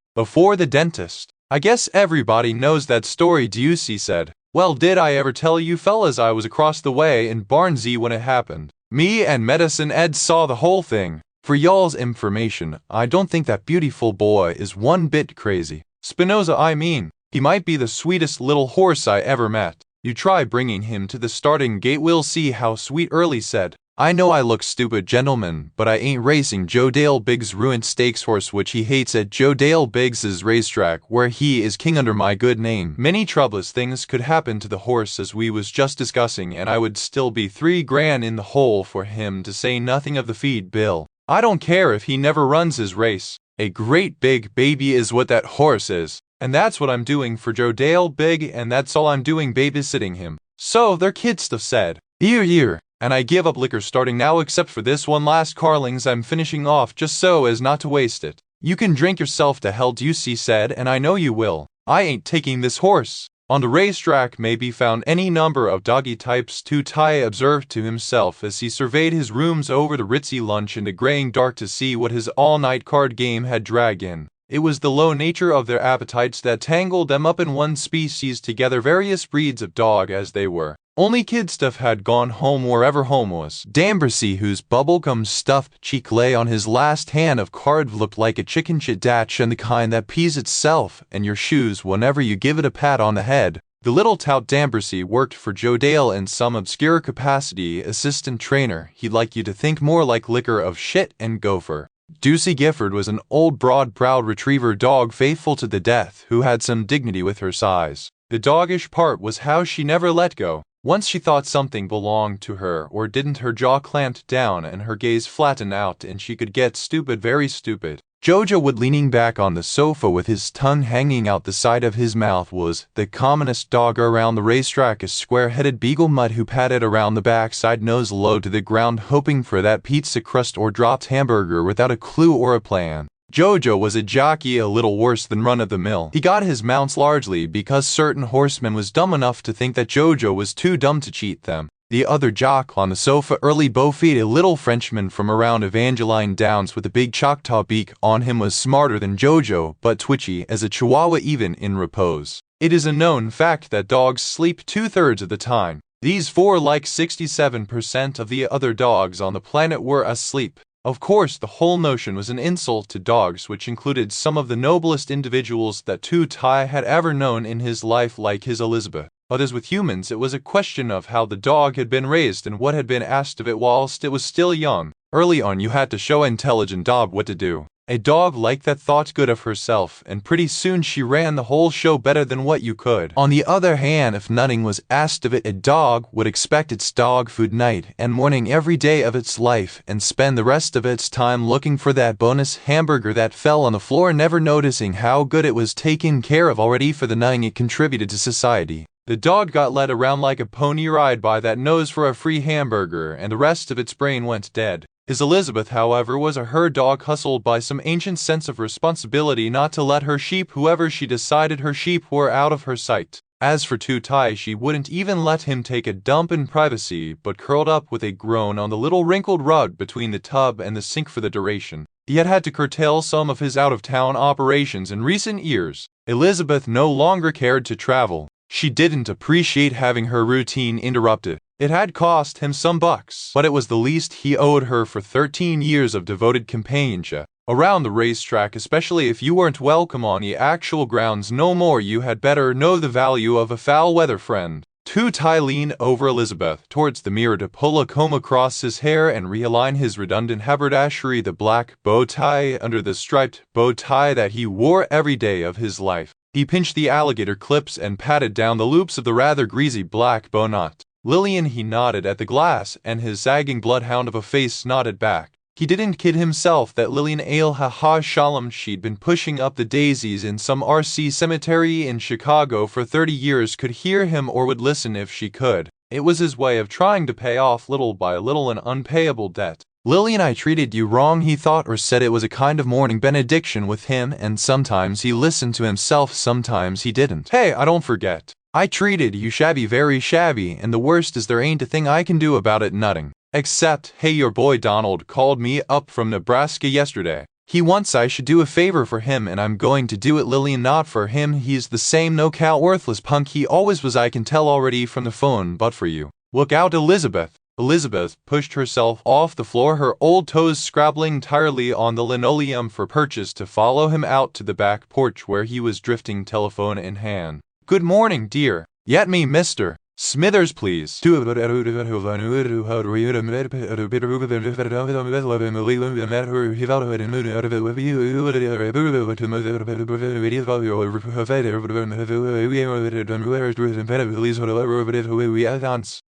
I guess everybody knows that story, Ducey said. Well, did I ever tell you fellas I was across the way in Barnsley when it happened? Me and Medicine Ed saw the whole thing. For y'all's information, I don't think that beautiful boy is one bit crazy. Spinoza, I mean. He might be the sweetest little horse I ever met. You try bringing him to the starting gate, we'll see how sweet. Early said. I know I look stupid, gentlemen, but I ain't racing Joe Dale Biggs' ruined stakes horse, which he hates, at Joe Dale Biggs' racetrack, where he is king under my good name. Many troublous things could happen to the horse, as we was just discussing, and I would still be $3 grand in the hole for him, to say nothing of the feed bill. I don't care if he never runs his race. A great big baby is what that horse is. And that's what I'm doing for Joe Dale Big, and that's all I'm doing, babysitting him. So, their kid stuff said. Year. And I give up liquor starting now, except for this one last Carlings I'm finishing off just so as not to waste it. You can drink yourself to hell, Ducey said, and I know you will. I ain't taking this horse. On the racetrack may be found any number of doggy types, Tootai observed to himself as he surveyed his rooms over the ritzy lunch in the graying dark to see what his all-night card game had dragged in. It was the low nature of their appetites that tangled them up in one species together, various breeds of dog as they were. Only Kid Stuff had gone home wherever home was. Dambrosy, whose bubblegum stuffed cheek lay on his last hand of card, looked like a chicken chitdatch, and the kind that pees itself in your shoes whenever you give it a pat on the head. The little tout Dambrosy worked for Joe Dale in some obscure capacity, assistant trainer. He'd like you to think more like liquor of shit and gopher. Ducey Gifford was an old broad-browed retriever dog, faithful to the death, who had some dignity with her size. The doggish part was how she never let go. Once she thought something belonged to her or didn't, her jaw clamped down and her gaze flattened out, and she could get stupid, very stupid. Jojo Wood, leaning back on the sofa with his tongue hanging out the side of his mouth, was the commonest dog around the racetrack, a square-headed beagle mutt who padded around the backside, nose low to the ground, hoping for that pizza crust or dropped hamburger without a clue or a plan. Jojo was a jockey, a little worse than run-of-the-mill. He got his mounts largely because certain horsemen was dumb enough to think that Jojo was too dumb to cheat them. The other jock on the sofa, Early Beaufort, a little Frenchman from around Evangeline Downs with a big Choctaw beak on him, was smarter than Jojo, but twitchy as a chihuahua even in repose. It is a known fact that dogs sleep 2/3 of the time. These four, like 67% of the other dogs on the planet, were asleep. Of course, the whole notion was an insult to dogs, which included some of the noblest individuals that Tootai had ever known in his life, like his Elizabeth. But as with humans, it was a question of how the dog had been raised and what had been asked of it whilst it was still young. Early on, you had to show an intelligent dog what to do. A dog like that thought good of herself, and pretty soon she ran the whole show better than what you could. On the other hand, if nothing was asked of it, a dog would expect its dog food night and morning every day of its life, and spend the rest of its time looking for that bonus hamburger that fell on the floor, never noticing how good it was taken care of already for the nothing it contributed to society. The dog got led around like a pony ride by that nose for a free hamburger, and the rest of its brain went dead. His Elizabeth, however, was a herd dog, hustled by some ancient sense of responsibility not to let her sheep, whoever she decided her sheep were, out of her sight. As for Tootai, she wouldn't even let him take a dump in privacy, but curled up with a groan on the little wrinkled rug between the tub and the sink for the duration. He had had to curtail some of his out-of-town operations in recent years. Elizabeth no longer cared to travel. She didn't appreciate having her routine interrupted. It had cost him some bucks, but it was the least he owed her for 13 years of devoted companionship. Around the racetrack, especially if you weren't welcome on the actual grounds no more, you had better know the value of a foul-weather friend. Tootai leaned over Elizabeth towards the mirror to pull a comb across his hair and realign his redundant haberdashery, the black bow tie under the striped bow tie that he wore every day of his life. He pinched the alligator clips and patted down the loops of the rather greasy black bow knot. Lillian, he nodded at the glass, and his sagging bloodhound of a face nodded back. He didn't kid himself that Lillian Shalom, she'd been pushing up the daisies in some RC cemetery in Chicago for 30 years, could hear him or would listen if she could. It was his way of trying to pay off little by little an unpayable debt. Lillian, I treated you wrong, he thought, or said. It was a kind of morning benediction with him, and sometimes he listened to himself, sometimes he didn't. Hey, I don't forget. I treated you shabby, very shabby, and the worst is there ain't a thing I can do about it, nothing. Except, hey, your boy Donald called me up from Nebraska yesterday. He wants I should do a favor for him, and I'm going to do it, Lillian. Not for him, he's the same no-cal worthless punk he always was, I can tell already from the phone, but for you. Look out, Elizabeth. Elizabeth pushed herself off the floor, her old toes scrabbling tiredly on the linoleum for purchase, to follow him out to the back porch where he was drifting, telephone in hand. "Good morning, dear. Get me Mr. Smithers, please."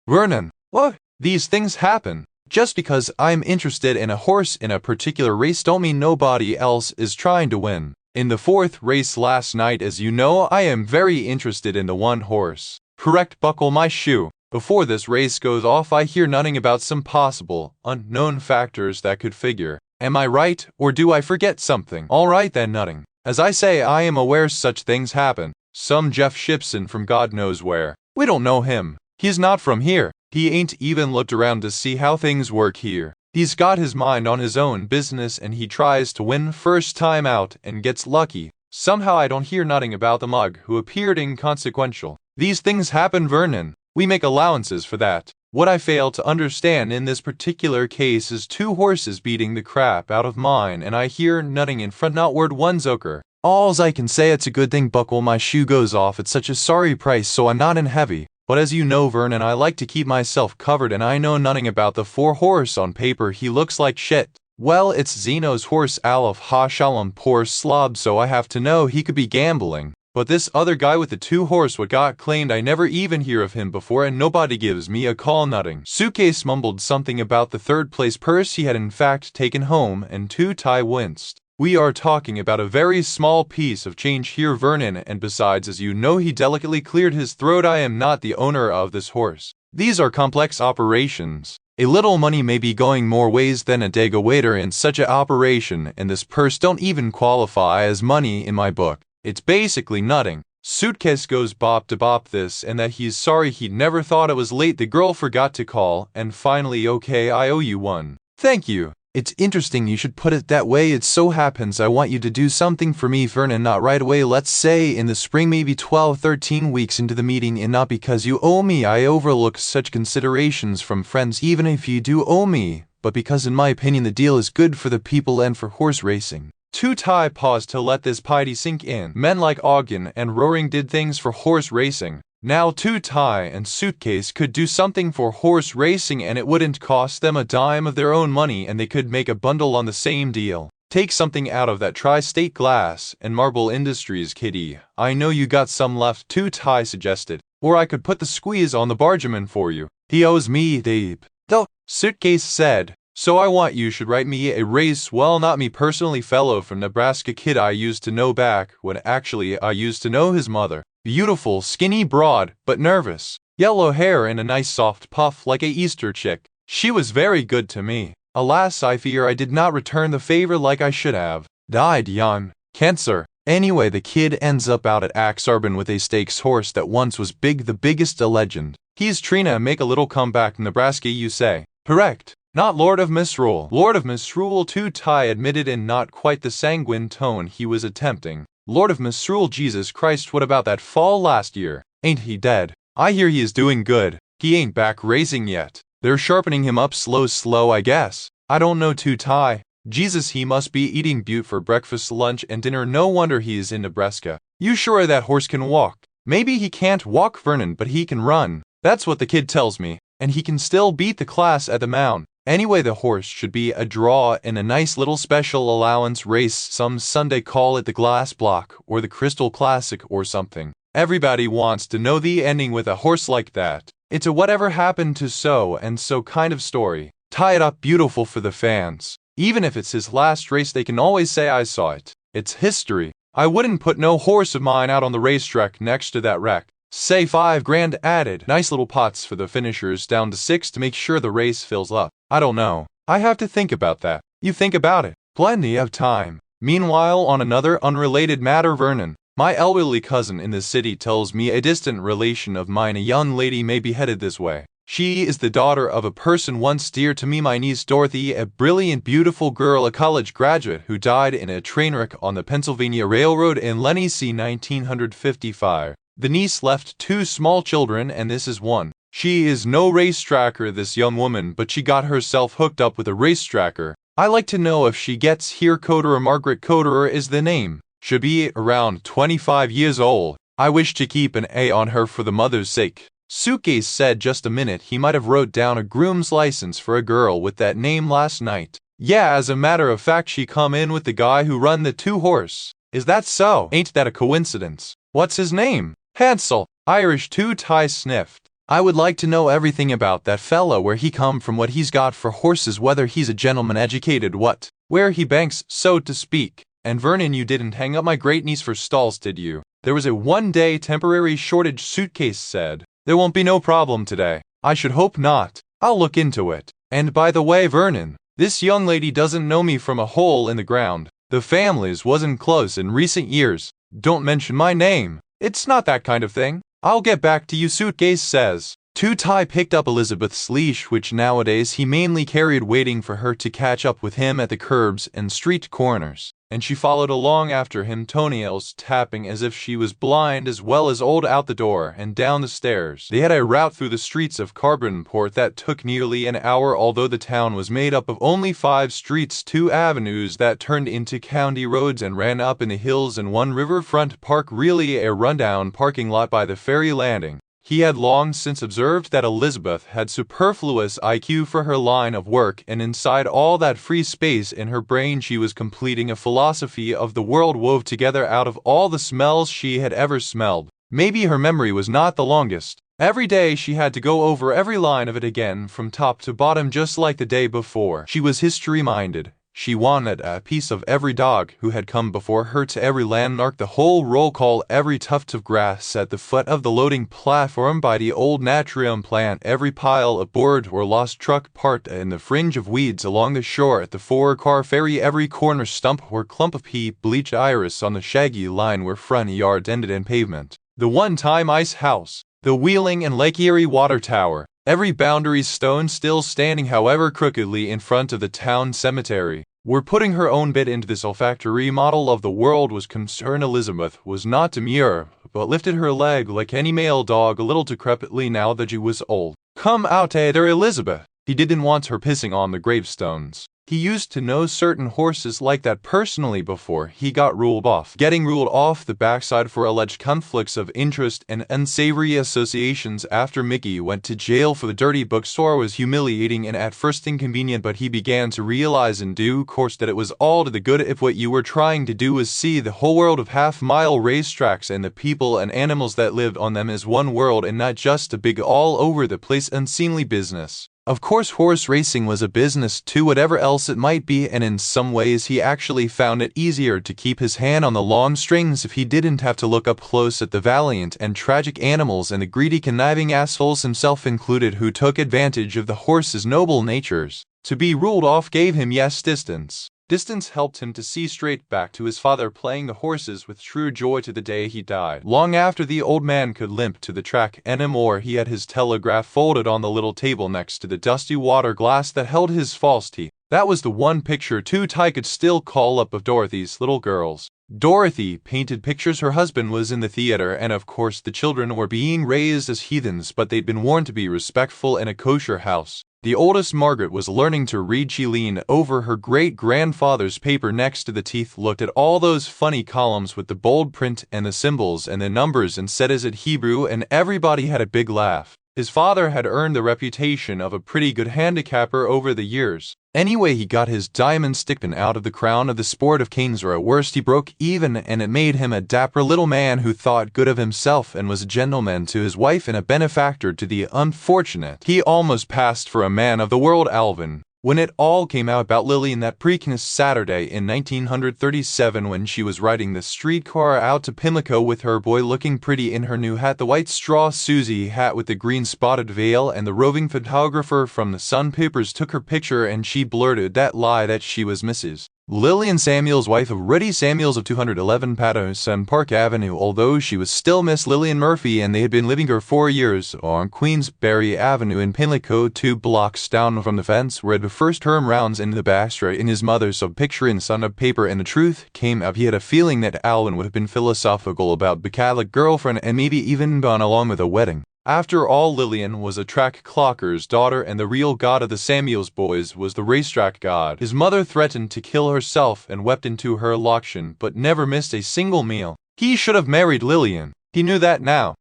Vernon, what? These things happen. Just because I'm interested in a horse in a particular race don't mean nobody else is trying to win. In the 4th race last night, as you know, I am very interested in the one horse. Correct, buckle my shoe. Before this race goes off, I hear nothing about some possible, unknown factors that could figure. Am I right, or do I forget something? All right then, nothing. As I say, I am aware such things happen. Some Jeff Shipson from God knows where. We don't know him. He's not from here. He ain't even looked around to see how things work here. He's got his mind on his own business and he tries to win first time out and gets lucky. Somehow I don't hear nothing about the mug who appeared inconsequential. These things happen, Vernon. We make allowances for that. What I fail to understand in this particular case is 2 horses beating the crap out of mine and I hear nothing in front, not word one zoker. Alls I can say, it's a good thing buckle my shoe goes off at such a sorry price so I'm not in heavy. But as you know, Vernon, I like to keep myself covered and I know nothing about the 4 horse. On paper he looks like shit. Well, it's Zeno's horse Aleph Ha-Shalom, poor slob, so I have to know he could be gambling. But this other guy with the 2 horse what got claimed, I never even hear of him before and nobody gives me a call, nothing. Suitcase mumbled something about the 3rd place purse he had in fact taken home and Two-Tie winced. We are talking about a very small piece of change here, Vernon, and besides, as you know, he delicately cleared his throat. I am not the owner of this horse. These are complex operations. A little money may be going more ways than a dago waiter in such a operation, and this purse don't even qualify as money in my book. It's basically nothing. Suitcase goes bop to bop this and that, he's sorry he'd never thought it was late, the girl forgot to call, and finally, okay, I owe you one. Thank you. It's interesting you should put it that way. It so happens I want you to do something for me, Vernon, not right away, let's say in the spring, maybe 12-13 weeks into the meeting, and not because you owe me. I overlook such considerations from friends even if you do owe me, but because in my opinion the deal is good for the people and for horse racing. Two-Tie paused to let this piety sink in. Men like Ogden and Roaring did things for horse racing. Now Two-Tie and Suitcase could do something for horse racing and it wouldn't cost them a dime of their own money and they could make a bundle on the same deal. Take something out of that Tri-State Glass and Marble Industries kitty. I know you got some left, Two-Tie suggested. Or I could put the squeeze on the bargeman for you. He owes me, Dave. Though, Suitcase said. So I want you should write me a race, well, not me personally, fellow from Nebraska kid I used to know back when actually I used to know his mother. Beautiful, skinny, broad, but nervous. Yellow hair and a nice soft puff like a Easter chick. She was very good to me. Alas, I fear I did not return the favor like I should have. Died young. Cancer. Anyway, the kid ends up out at Axarben with a stakes horse that once was big, the biggest a legend. He's Trina, make a little comeback, Nebraska, you say. Correct. Not Lord of Misrule. Lord of Misrule, Two-Tie admitted in not quite the sanguine tone he was attempting. Lord of Misrule, Jesus Christ, what about that fall last year? Ain't he dead? I hear he is doing good. He ain't back racing yet. They're sharpening him up slow, I guess. I don't know, Two-Tie. Jesus, he must be eating butte for breakfast, lunch, and dinner. No wonder he is in Nebraska. You sure that horse can walk? Maybe he can't walk, Vernon, but he can run. That's what the kid tells me. And he can still beat the class at the Mound. Anyway, the horse should be a draw in a nice little special allowance race some Sunday. Call it the Glass Block or the Crystal Classic or something. Everybody wants to know the ending with a horse like that. It's a whatever happened to so and so kind of story. Tie it up beautiful for the fans. Even if it's his last race, they can always say I saw it. It's history. I wouldn't put no horse of mine out on the racetrack next to that wreck. Say $5,000 added. Nice little pots for the finishers, down to 6 to make sure the race fills up. I don't know. I have to think about that. You think about it. Plenty of time. Meanwhile, on another unrelated matter, Vernon, my elderly cousin in the city tells me a distant relation of mine, a young lady, may be headed this way. She is the daughter of a person once dear to me, my niece Dorothy, a brilliant, beautiful girl, a college graduate who died in a train wreck on the Pennsylvania Railroad in Lenny C. 1955. The niece left 2 small children, and this is one. She is no racetracker, this young woman, but she got herself hooked up with a racetracker. I like to know if she gets here Coder or Margaret Coder is the name. Should be around 25 years old. I wish to keep an eye on her for the mother's sake. Suitcase said just a minute he might have wrote down a groom's license for a girl with that name last night. Yeah, as a matter of fact she come in with the guy who run the 2-horse. Is that so? Ain't that a coincidence? What's his name? Hansel. Irish Two-Tie sniffed. I would like to know everything about that fella, where he come from, what he's got for horses, whether he's a gentleman educated, what, where he banks, so to speak. And Vernon, you didn't hang up my great niece for stalls, did you? There was a 1-day temporary shortage, Suitcase said. There won't be no problem today. I should hope not. I'll look into it. And by the way, Vernon, this young lady doesn't know me from a hole in the ground. The families wasn't close in recent years. Don't mention my name. It's not that kind of thing. I'll get back to you, Suitcase says. Two-Tie picked up Elizabeth's leash, which nowadays he mainly carried, waiting for her to catch up with him at the curbs and street corners, and she followed along after him, toenails tapping as if she was blind, as well as old, out the door and down the stairs. They had a route through the streets of Carbonport that took nearly an hour, although the town was made up of only 5 streets, 2 avenues that turned into county roads and ran up in the hills, and 1 riverfront park, really a rundown parking lot by the ferry landing. He had long since observed that Elizabeth had superfluous IQ for her line of work, and inside all that free space in her brain she was completing a philosophy of the world wove together out of all the smells she had ever smelled. Maybe her memory was not the longest. Every day she had to go over every line of it again from top to bottom, just like the day before. She was history-minded. She wanted a piece of every dog who had come before her, to every landmark, the whole roll call, every tuft of grass at the foot of the loading platform by the old natrium plant, every pile of board or lost truck part in the fringe of weeds along the shore at the 4-car ferry, every corner stump or clump of pea bleached iris on the shaggy line where front yard ended in pavement, the one-time ice house, the Wheeling and Lake Erie water tower, every boundary stone still standing, however crookedly, in front of the town cemetery. Were putting her own bit into this olfactory model of the world was concerned. Elizabeth was not demure, but lifted her leg like any male dog, a little decrepitly now that she was old. Come out there, Elizabeth. He didn't want her pissing on the gravestones. He used to know certain horses like that personally before he got ruled off. Getting ruled off the backside for alleged conflicts of interest and unsavory associations after Mickey went to jail for the dirty bookstore was humiliating and at first inconvenient, but he began to realize in due course that it was all to the good if what you were trying to do was see the whole world of half-mile racetracks and the people and animals that lived on them as one world, and not just a big all-over-the-place unseemly business. Of course, horse racing was a business too, whatever else it might be, and in some ways he actually found it easier to keep his hand on the long strings if he didn't have to look up close at the valiant and tragic animals and the greedy, conniving assholes, himself included, who took advantage of the horses' noble natures. To be ruled off gave him, yes, distance. Distance helped him to see straight back to his father playing the horses with true joy to the day he died. Long after the old man could limp to the track anymore, he had his telegraph folded on the little table next to the dusty water glass that held his false teeth. That was the one picture Two-Tie could still call up of Dorothy's little girls. Dorothy painted pictures. Her husband was in the theater, and of course the children were being raised as heathens, but they'd been warned to be respectful in a kosher house. The oldest, Margaret, was learning to read. She leaned over her great-grandfather's paper next to the teeth, looked at all those funny columns with the bold print and the symbols and the numbers, and said, "Is it Hebrew?" and everybody had a big laugh. His father had earned the reputation of a pretty good handicapper over the years. Anyway, he got his diamond stickpin out of the crown of the sport of kings, or at worst he broke even, and it made him a dapper little man who thought good of himself and was a gentleman to his wife and a benefactor to the unfortunate. He almost passed for a man of the world, Alvin. When it all came out about Lillian that Preakness Saturday in 1937, when she was riding the streetcar out to Pimlico with her boy, looking pretty in her new hat, the white straw Susie hat with the green spotted veil, and the roving photographer from the Sun papers took her picture, and she blurted that lie that she was Mrs. Lillian Samuels, wife of Reddy Samuels of 211 Patterson Park Avenue, although she was still Miss Lillian Murphy, and they had been living for 4 years on Queensberry Avenue in Pimlico, 2 blocks down from the fence where the first term rounds into the back straight in his mother's picture in Sun paper. And the truth came out, he had a feeling that Alvin would have been philosophical about the Catholic girlfriend and maybe even gone along with a wedding. After all, Lillian was a track clocker's daughter, and the real god of the Samuels boys was the racetrack god. His mother threatened to kill herself and wept into her loction, but never missed a single meal. He should have married Lillian. He knew that now.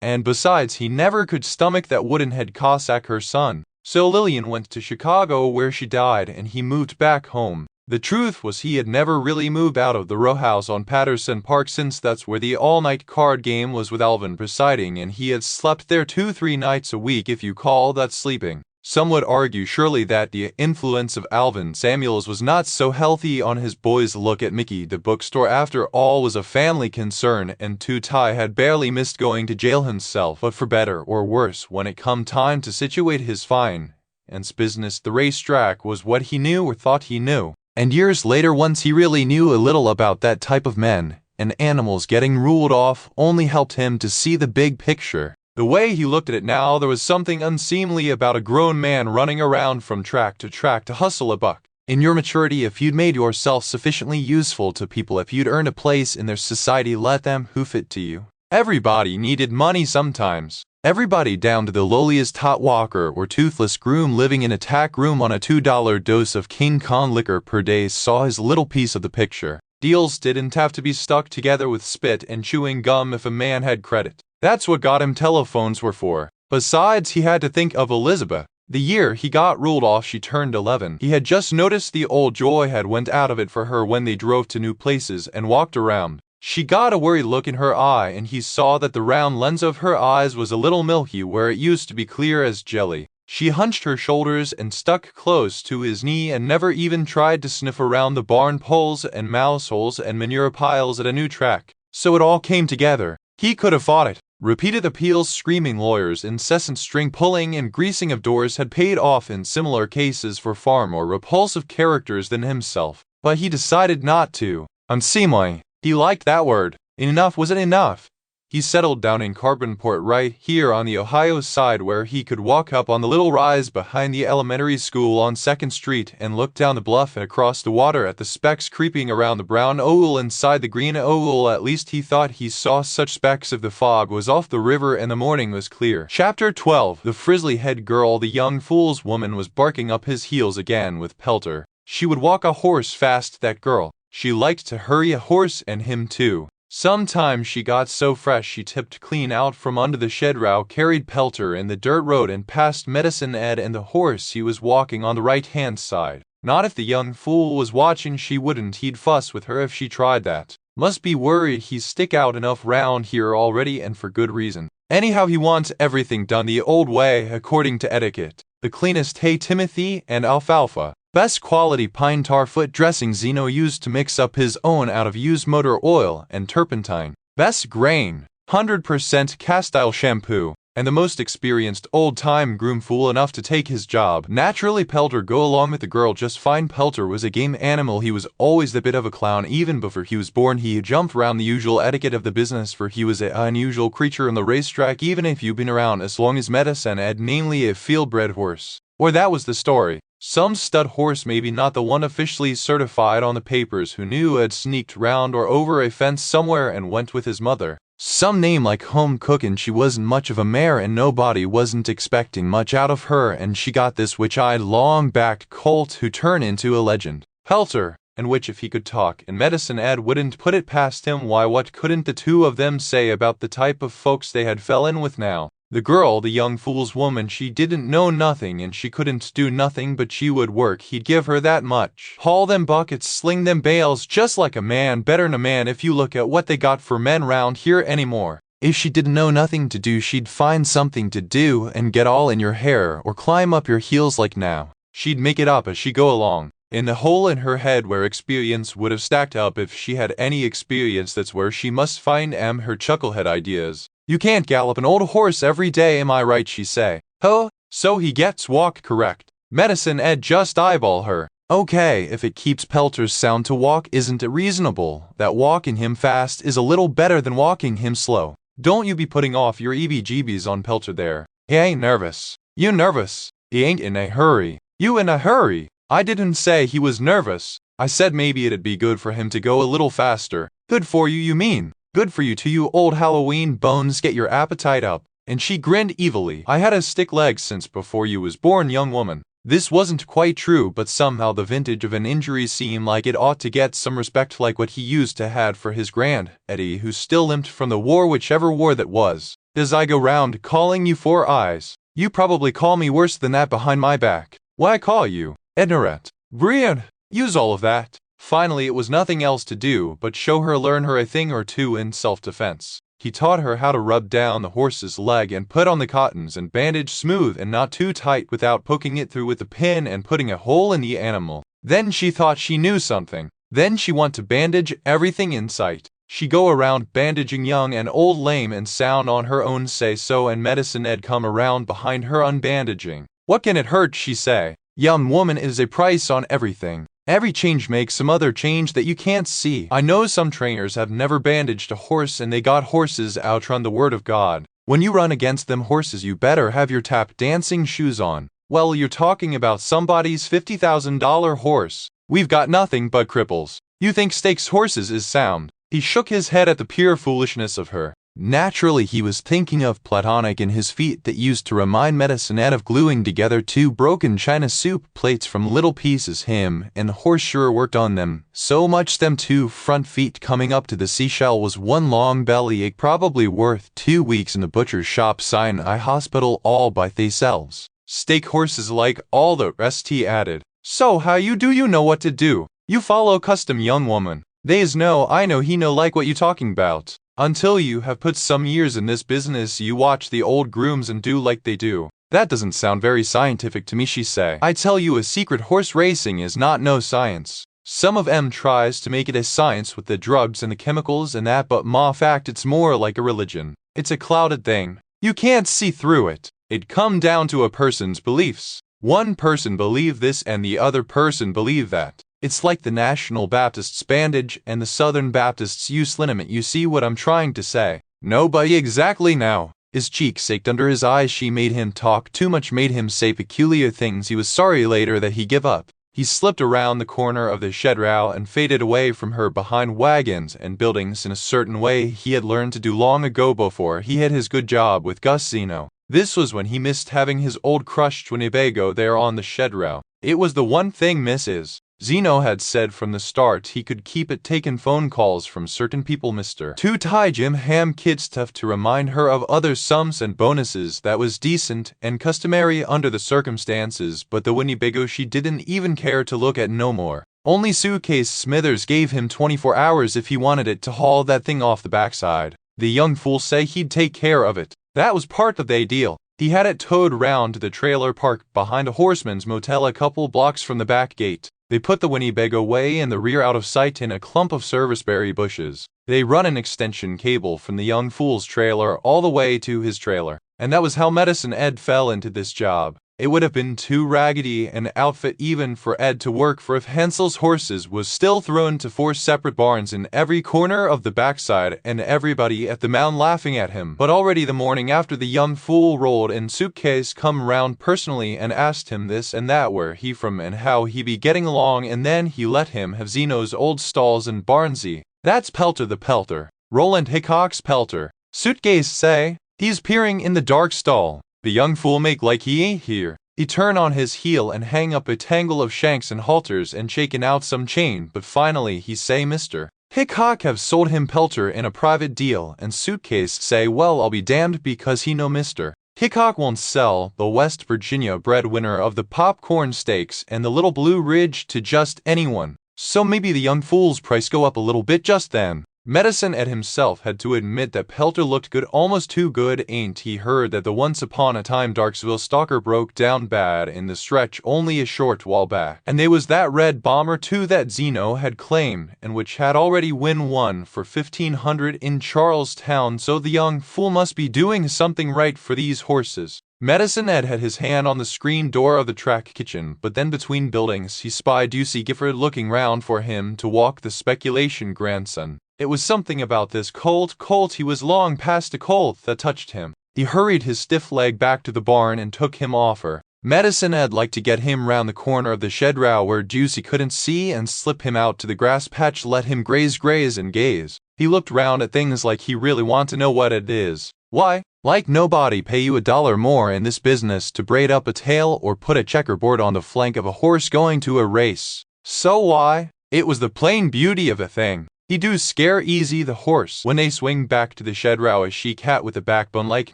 And besides, he never could stomach that Woodenhead Cossack, her son. So Lillian went to Chicago, where she died, and he moved back home. The truth was, he had never really moved out of the row house on Patterson Park, since that's where the all-night card game was with Alvin presiding, and he had slept there 2-3 nights a week, if you call that sleeping. Some would argue surely that the influence of Alvin Samuels was not so healthy on his boys. Look at Mickey. The bookstore, after all, was a family concern, and Ty had barely missed going to jail himself. But for better or worse, when it come time to situate his finance business, the racetrack was what he knew or thought he knew. And years later, once he really knew a little about that type of men and animals getting ruled off, only helped him to see the big picture. The way he looked at it now, there was something unseemly about a grown man running around from track to hustle a buck. In your maturity, if you'd made yourself sufficiently useful to people, if you'd earned a place in their society, let them hoof it to you. Everybody needed money sometimes. Everybody, down to the lowliest hot walker or toothless groom living in a tack room on a $2 dose of King Kong liquor per day, saw his little piece of the picture. Deals didn't have to be stuck together with spit and chewing gum if a man had credit. That's what got him telephones were for. Besides, he had to think of Elizabeth. The year he got ruled off, she turned 11. He had just noticed the old joy had went out of it for her when they drove to new places and walked around. She got a worried look in her eye, and he saw that the round lens of her eyes was a little milky where it used to be clear as jelly. She hunched her shoulders and stuck close to his knee, and never even tried to sniff around the barn poles and mouse holes and manure piles at a new track. So it all came together. He could have fought it. Repeated appeals, screaming lawyers, incessant string pulling, and greasing of doors had paid off in similar cases for far more repulsive characters than himself. But he decided not to. Unseemly. He liked that word. Enough wasn't enough. He settled down in Carbonport, right here on the Ohio side, where he could walk up on the little rise behind the elementary school on 2nd Street and look down the bluff and across the water at the specks creeping around the brown oval inside the green oval. At least he thought he saw such specks if the fog was off the river and the morning was clear. Chapter 12. The frizzly-head girl, the young fool's woman, was barking up his heels again with Pelter. She would walk a horse fast, that girl. She liked to hurry a horse, and him too. Sometimes she got so fresh she tipped clean out from under the shed row, carried Pelter in the dirt road and past Medicine Ed and the horse he was walking on the right-hand side. Not if the young fool was watching, she wouldn't. He'd fuss with her if she tried that. Must be worried he's stick out enough round here already, and for good reason. Anyhow, he wants everything done the old way, according to etiquette. The cleanest hay, Timothy, and alfalfa. Best quality pine tar foot dressing Zeno used to mix up his own out of used motor oil and turpentine. Best grain, 100% Castile shampoo, and the most experienced old-time groom fool enough to take his job. Naturally, Pelter go along with the girl just fine. Pelter was a game animal. He was always the bit of a clown. Even before he was born, he jumped around the usual etiquette of the business, for he was an unusual creature in the racetrack, even if you've been around as long as Medicine Ed, namely a field-bred horse. Or that was the story. Some stud horse, maybe not the one officially certified on the papers, who knew had sneaked round or over a fence somewhere and went with his mother. Some name like Home Cook, and she wasn't much of a mare, and nobody wasn't expecting much out of her, and she got this witch-eyed, long-backed colt who turned into a legend. Pelter, and which, if he could talk, and Medicine Ed wouldn't put it past him, why, what couldn't the two of them say about the type of folks they had fell in with now? The girl, the young fool's woman, she didn't know nothing, and she couldn't do nothing, but she would work. He'd give her that much. Haul them buckets, sling them bales, just like a man, better'n a man if you look at what they got for men round here anymore. If she didn't know nothing to do, she'd find something to do and get all in your hair or climb up your heels like now. She'd make it up as she go along. In the hole in her head where experience would have stacked up if she had any experience, that's where she must find her chucklehead ideas. You can't gallop an old horse every day, am I right, she say. Huh? So he gets walk correct. Medicine Ed just eyeball her. Okay, if it keeps Pelter's sound to walk, isn't it reasonable that walking him fast is a little better than walking him slow? Don't you be putting off your EBGBs on Pelter there. He ain't nervous. You nervous? He ain't in a hurry. You in a hurry? I didn't say he was nervous. I said maybe it'd be good for him to go a little faster. Good for you, you mean? Good for you too, you old Halloween bones, get your appetite up. And she grinned evilly. I had a stick leg since before you was born, young woman. This wasn't quite true, but somehow the vintage of an injury seemed like it ought to get some respect, like what he used to had for his grand Eddie, who still limped from the war, whichever war that was. Does I go round calling you Four Eyes? You probably call me worse than that behind my back. Why call you Ednaret? Brian, use all of that. Finally, it was nothing else to do but learn her a thing or two in self-defense. He taught her how to rub down the horse's leg and put on the cottons and bandage smooth and not too tight without poking it through with a pin and putting a hole in the animal. Then she thought she knew something. Then she want to bandage everything in sight. She go around bandaging young and old, lame and sound on her own say so, and Medicine Ed come around behind her unbandaging. What can it hurt, she say. Young woman, is a price on everything. Every change makes some other change that you can't see. I know some trainers have never bandaged a horse and they got horses outrun the word of God. When you run against them horses, you better have your tap dancing shoes on. Well, you're talking about somebody's $50,000 horse. We've got nothing but cripples. You think stakes horses is sound? He shook his head at the pure foolishness of her. Naturally, he was thinking of Platonic and his feat that used to remind Medicine Ed of gluing together two broken china soup plates from little pieces. Him and the horse sure worked on them so much them two front feet coming up to the seashell was one long bellyache, probably worth 2 weeks in the butcher's shop sign I hospital all by theyselves. Stake horses like all the rest, he added. So how you do, you know what to do. You follow custom, young woman. They's no, I know he no like what you talking about. Until you have put some years in this business, you watch the old grooms and do like they do. That doesn't sound very scientific to me, she say. I tell you a secret, horse racing is not no science. Some of 'em tries to make it a science with the drugs and the chemicals and that, but ma fact it's more like a religion. It's a clouded thing. You can't see through it. It come down to a person's beliefs. One person believe this and the other person believe that. It's like the National Baptists bandage and the Southern Baptists use liniment. You see what I'm trying to say? Nobody exactly now. His cheeks ached under his eyes. She made him talk too much, made him say peculiar things. He was sorry later that he give up. He slipped around the corner of the shed row and faded away from her behind wagons and buildings in a certain way he had learned to do long ago before he had his good job with Gus Zeno. This was when he missed having his old crushed Winnebago there on the shed row. It was the one thing Mrs. Zeno had said from the start he could keep it, taking phone calls from certain people, Mr. Two-Tie Jim Ham kid stuff to remind her of other sums and bonuses that was decent and customary under the circumstances, but the Winnebago she didn't even care to look at no more. Only suitcase Smithers gave him 24 hours if he wanted it to haul that thing off the backside. The young fool say he'd take care of it. That was part of the deal. He had it towed round to the trailer park behind a horseman's motel a couple blocks from the back gate. They put the Winnebago way in the rear out of sight in a clump of serviceberry bushes. They run an extension cable from the young fool's trailer all the way to his trailer. And that was how Medicine Ed fell into this job. It would have been too raggedy an outfit even for Ed to work for if Hansel's horses was still thrown to 4 separate barns in every corner of the backside and everybody at the mound laughing at him. But already the morning after, the young fool rolled in suitcase come round personally and asked him this and that, where he from and how he be getting along, and then he let him have Zeno's old stalls and Barnsey. That's Pelter the Pelter. Roland Hickok's Pelter. Suitcase say, he's peering in the dark stall. The young fool make like he ain't here. He turn on his heel and hang up a tangle of shanks and halters and shaking out some chain, but finally he say Mr. Hickok have sold him Pelter in a private deal, and Suitcase say, well, I'll be damned, because he know Mr. Hickok won't sell the West Virginia breadwinner of the popcorn stakes and the Little Blue Ridge to just anyone. So maybe the young fool's price go up a little bit just then. Medicine Ed himself had to admit that Pelter looked good, almost too good. Ain't he heard that the once upon a time Darksville stalker broke down bad in the stretch only a short while back? And they was that red bomber too that Zeno had claimed, and which had already won for 1,500 in Charlestown, so the young fool must be doing something right for these horses. Medicine Ed had his hand on the screen door of the track kitchen, but then between buildings he spied Ducey Gifford looking round for him to walk the speculation grandson. It was something about this colt, he was long past a colt, that touched him. He hurried his stiff leg back to the barn and took him off her. Medicine Ed liked to get him round the corner of the shed row where Juicy couldn't see and slip him out to the grass patch, let him graze and gaze. He looked round at things like he really want to know what it is. Why, like nobody pay you $1 more in this business to braid up a tail or put a checkerboard on the flank of a horse going to a race. So why? It was the plain beauty of a thing. He do scare easy the horse when they swing back to the shed row. A she-cat with a backbone like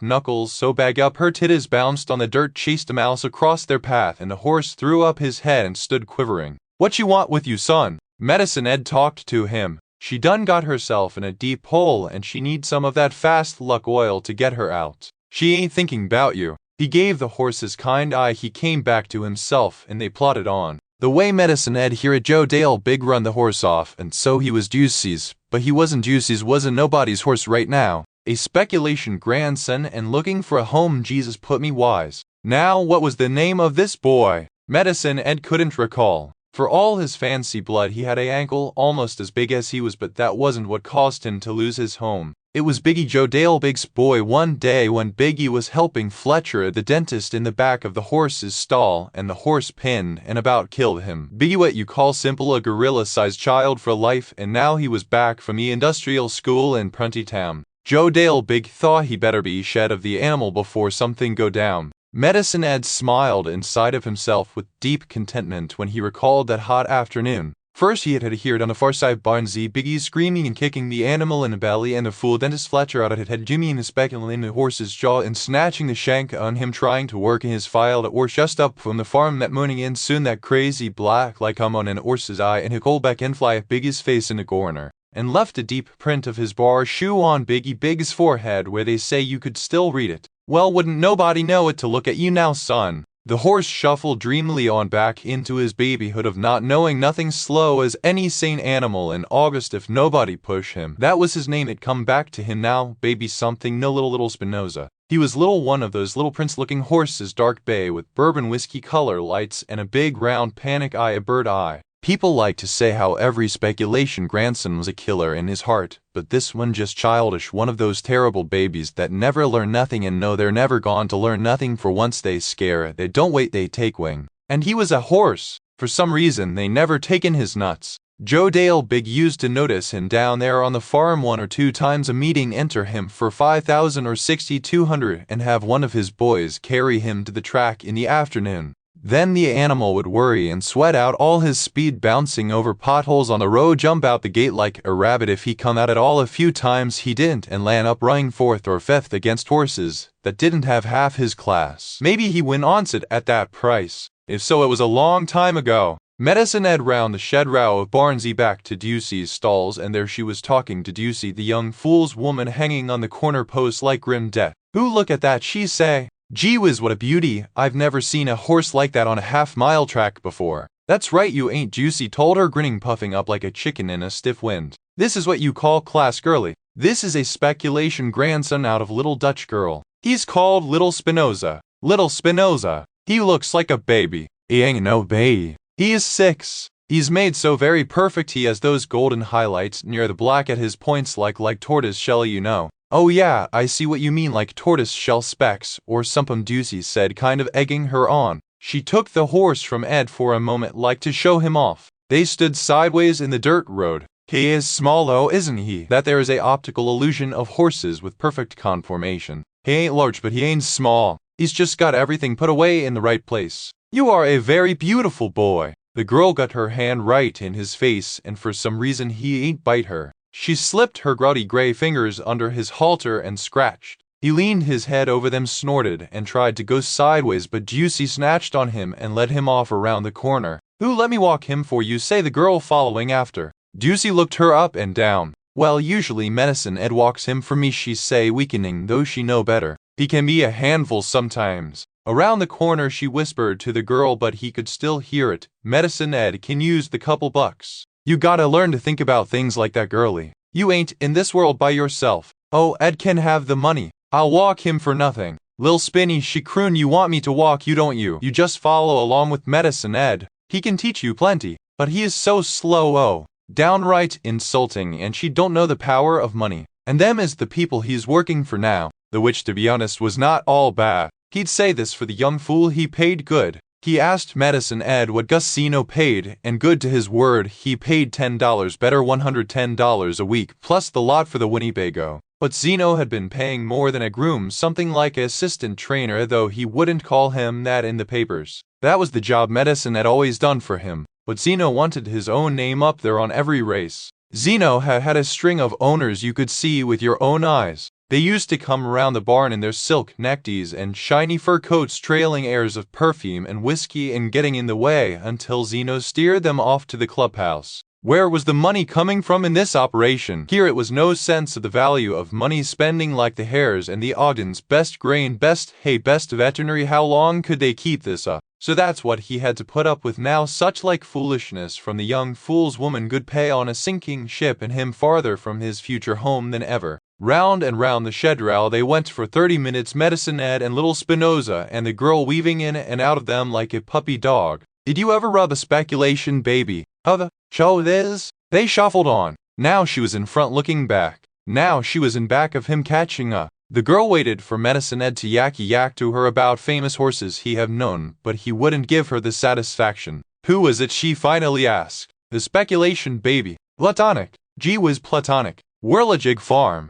knuckles so bag up her titties bounced on the dirt, chased a mouse across their path, and the horse threw up his head and stood quivering. What you want with you, son? Medicine Ed talked to him. She done got herself in a deep hole and she needs some of that fast luck oil to get her out. She ain't thinking 'bout you. He gave the horse his kind eye. He came back to himself and they plodded on. The way Medicine Ed hear it, Joe Dale big run the horse off, and so he was Juicy's, but he wasn't Juicy's, wasn't nobody's horse right now. A speculation grandson and looking for a home. Jesus put me wise. Now what was the name of this boy? Medicine Ed couldn't recall. For all his fancy blood he had a ankle almost as big as he was, but that wasn't what caused him to lose his home. It was Biggie Joe Dale Big's boy. One day when Biggie was helping Fletcher the dentist in the back of the horse's stall and the horse pinned and about killed him. Biggie what you call simple, a gorilla-sized child for life, and now he was back from the industrial school in Pruntytown. Joe Dale Big thought he better be shed of the animal before something go down. Medicine Ed smiled inside of himself with deep contentment when he recalled that hot afternoon. First he had heard on the far side Barnsey Biggie screaming and kicking the animal in the belly, and the fool dentist Fletcher out had Jimmy in the speckle in the horse's jaw and snatching the shank on him, trying to work in his file that horse just up from the farm that morning, and soon that crazy black like come on an horse's eye and he called back and fly at Biggie's face in the corner, and left a deep print of his bar shoe on Biggie Big's forehead where they say you could still read it. Well, wouldn't nobody know it to look at you now, son? The horse shuffled dreamily on back into his babyhood of not knowing nothing, slow as any sane animal in August if nobody push him. That was his name. It come back to him now, baby something, no little Spinoza. He was little one of those little prince-looking horses, dark bay with bourbon whiskey color lights and a big round panic eye, a bird eye. People like to say how every speculation grandson was a killer in his heart, but this one just childish, one of those terrible babies that never learn nothing and know they're never gone to learn nothing, for once they scare, they don't wait, they take wing. And he was a horse. For some reason, they never taken his nuts. Joe Dale Big used to notice him down there on the farm 1 or 2 times a meeting, enter him for 5,000 or 6,200 and have one of his boys carry him to the track in the afternoon. Then the animal would worry and sweat out all his speed, bouncing over potholes on the road, jump out the gate like a rabbit if he come out at all. A few times he didn't and land up running 4th or 5th against horses that didn't have half his class. Maybe he win onset at that price. If so, it was a long time ago. Medicine Ed round the shed row of Barnsey back to Ducey's stalls, and there she was talking to Ducey, the young fool's woman, hanging on the corner post like grim death. "Who look at that," she say. "Gee whiz, what a beauty. I've never seen a horse like that on a half-mile track before." "That's right, you ain't," Juicy told her, grinning, puffing up like a chicken in a stiff wind. "This is what you call class, girlie. This is a speculation grandson out of little Dutch girl. He's called Little Spinoza. Little Spinoza. He looks like a baby. He ain't no baby. He is 6. He's made so very perfect. He has those golden highlights near the black at his points like tortoise shell, you know." "Oh yeah, I see what you mean, like tortoise shell specks or somepin'," Ducey said, kind of egging her on. She took the horse from Ed for a moment like to show him off. They stood sideways in the dirt road. "He is small though, isn't he?" That there is a optical illusion of horses with perfect conformation. "He ain't large, but he ain't small. He's just got everything put away in the right place." "You are a very beautiful boy." The girl got her hand right in his face, and for some reason he ain't bite her. She slipped her grubby gray fingers under his halter and scratched. He leaned his head over them, snorted, and tried to go sideways, but Juicy snatched on him and led him off around the corner. "Who let me walk him for you?" say the girl, following after. Juicy looked her up and down. "Well, usually Medicine Ed walks him for me," she say, weakening, though she know better. "He can be a handful sometimes." Around the corner she whispered to the girl, but he could still hear it. "Medicine Ed can use the couple bucks. You gotta learn to think about things like that, girlie. You ain't in this world by yourself." "Oh, Ed can have the money. I'll walk him for nothing." "Lil Spinny," she crooned, "you want me to walk you, don't you? You just follow along with Medicine Ed. He can teach you plenty, but he is so slow, oh, downright insulting, and she don't know the power of money. And them is the people he's working for now." The which, to be honest, was not all bad. He'd say this for the young fool he paid good. He asked Medicine Ed what Gus Zeno paid, and good to his word, he paid $10 better, $110 a week, plus the lot for the Winnebago. But Zeno had been paying more than a groom, something like an assistant trainer, though he wouldn't call him that in the papers. That was the job Medicine had always done for him, but Zeno wanted his own name up there on every race. Zeno had a string of owners you could see with your own eyes. They used to come around the barn in their silk neckties and shiny fur coats, trailing airs of perfume and whiskey and getting in the way until Zeno steered them off to the clubhouse. Where was the money coming from in this operation? Here it was no sense of the value of money spending like the Hares and the Ogdens. Best grain, best hay, best veterinary. How long could they keep this up? So that's what he had to put up with now, such like foolishness from the young fool's woman, good pay on a sinking ship, and him farther from his future home than ever. Round and round the shed rail they went for 30 minutes, Medicine Ed and little Spinoza, and the girl weaving in and out of them like a puppy dog. Did you ever rub a speculation baby? How the show it is? They shuffled on. Now she was in front looking back. Now she was in back of him catching up. The girl waited for Medicine Ed to yak to her about famous horses he have known, but he wouldn't give her the satisfaction. Who was it, she finally asked. The speculation baby. Platonic. Gee whiz, Platonic. Whirligig Farm.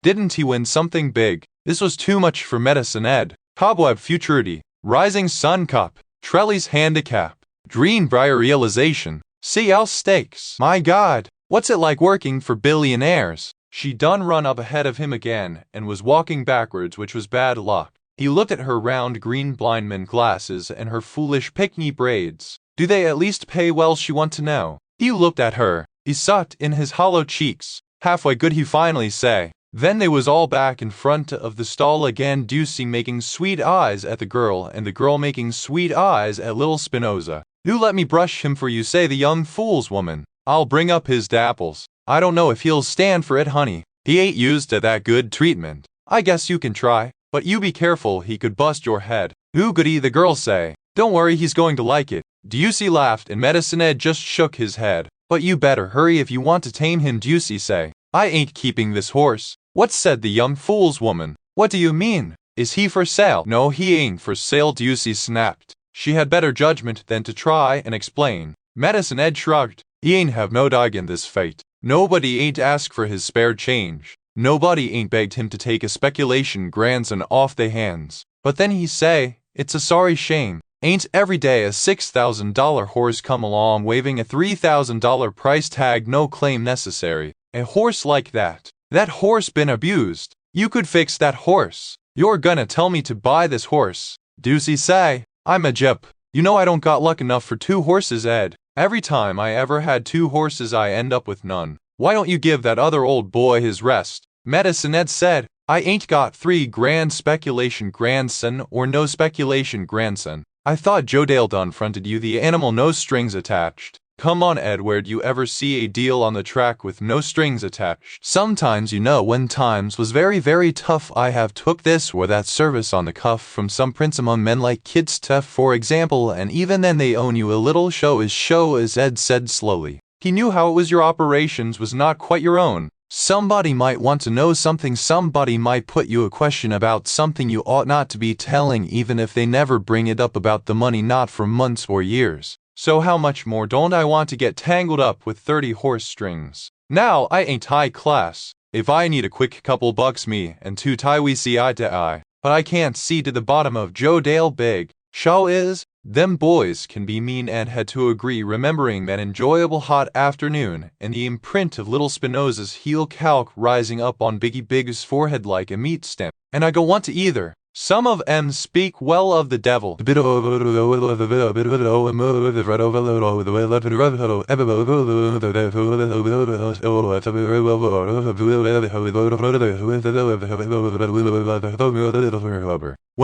Didn't he win something big? This was too much for Medicine Ed. Cobweb Futurity. Rising Sun Cup. Trellis Handicap. Greenbrier Realization. CL Stakes. My God, what's it like working for billionaires? She done run up ahead of him again and was walking backwards, which was bad luck. He looked at her round green blindman glasses and her foolish pickney braids. Do they at least pay well, she want to know. He looked at her. He sucked in his hollow cheeks. Halfway good, he finally say. Then they was all back in front of the stall again, Ducey making sweet eyes at the girl and the girl making sweet eyes at little Spinoza. Do let me brush him for you, say the young fool's woman. I'll bring up his dapples. I don't know if he'll stand for it, honey. He ain't used to that good treatment. I guess you can try, but you be careful, he could bust your head. Who goody, the girl say. Don't worry, he's going to like it. Ducey laughed and Medicine Ed just shook his head. But you better hurry if you want to tame him, Ducey say. I ain't keeping this horse. What, said the young fool's woman. What do you mean? Is he for sale? No, he ain't for sale, Ducey snapped. She had better judgment than to try and explain. Medicine Ed shrugged. He ain't have no dog in this fate. Nobody ain't asked for his spare change. Nobody ain't begged him to take a speculation grandson off they hands. But then he say, it's a sorry shame. Ain't every day a $6,000 horse come along waving a $3,000 price tag, no claim necessary. A horse like that. That horse been abused. You could fix that horse. You're gonna tell me to buy this horse. Ducey say, I'm a jip. You know I don't got luck enough for 2 horses, Ed. Every time I ever had 2 horses I end up with none. Why don't you give that other old boy his rest? Medicine Ed said, I ain't got 3 grand speculation grandson or no speculation grandson. I thought Joe Dale done fronted you the animal, no strings attached. Come on, Ed, where'd you ever see a deal on the track with no strings attached? Sometimes, you know, when times was very, very tough, I have took this or that service on the cuff from some prince among men like Kid Stuff, for example, and even then they own you a little. Show, as Ed said slowly. He knew how it was, your operations was not quite your own. Somebody might want to know something, somebody might put you a question about something you ought not to be telling, even if they never bring it up about the money, not for months or years. So how much more don't I want to get tangled up with 30 horse strings? Now, I ain't high class. If I need a quick couple bucks, me and 2 tie we see eye to eye. But I can't see to the bottom of Joe Dale big. Show is, them boys can be mean, and had to agree, remembering that enjoyable hot afternoon and the imprint of little Spinoza's heel calc rising up on Biggie Big's forehead like a meat stem. And I go want to either. Some of 'em speak well of the devil. When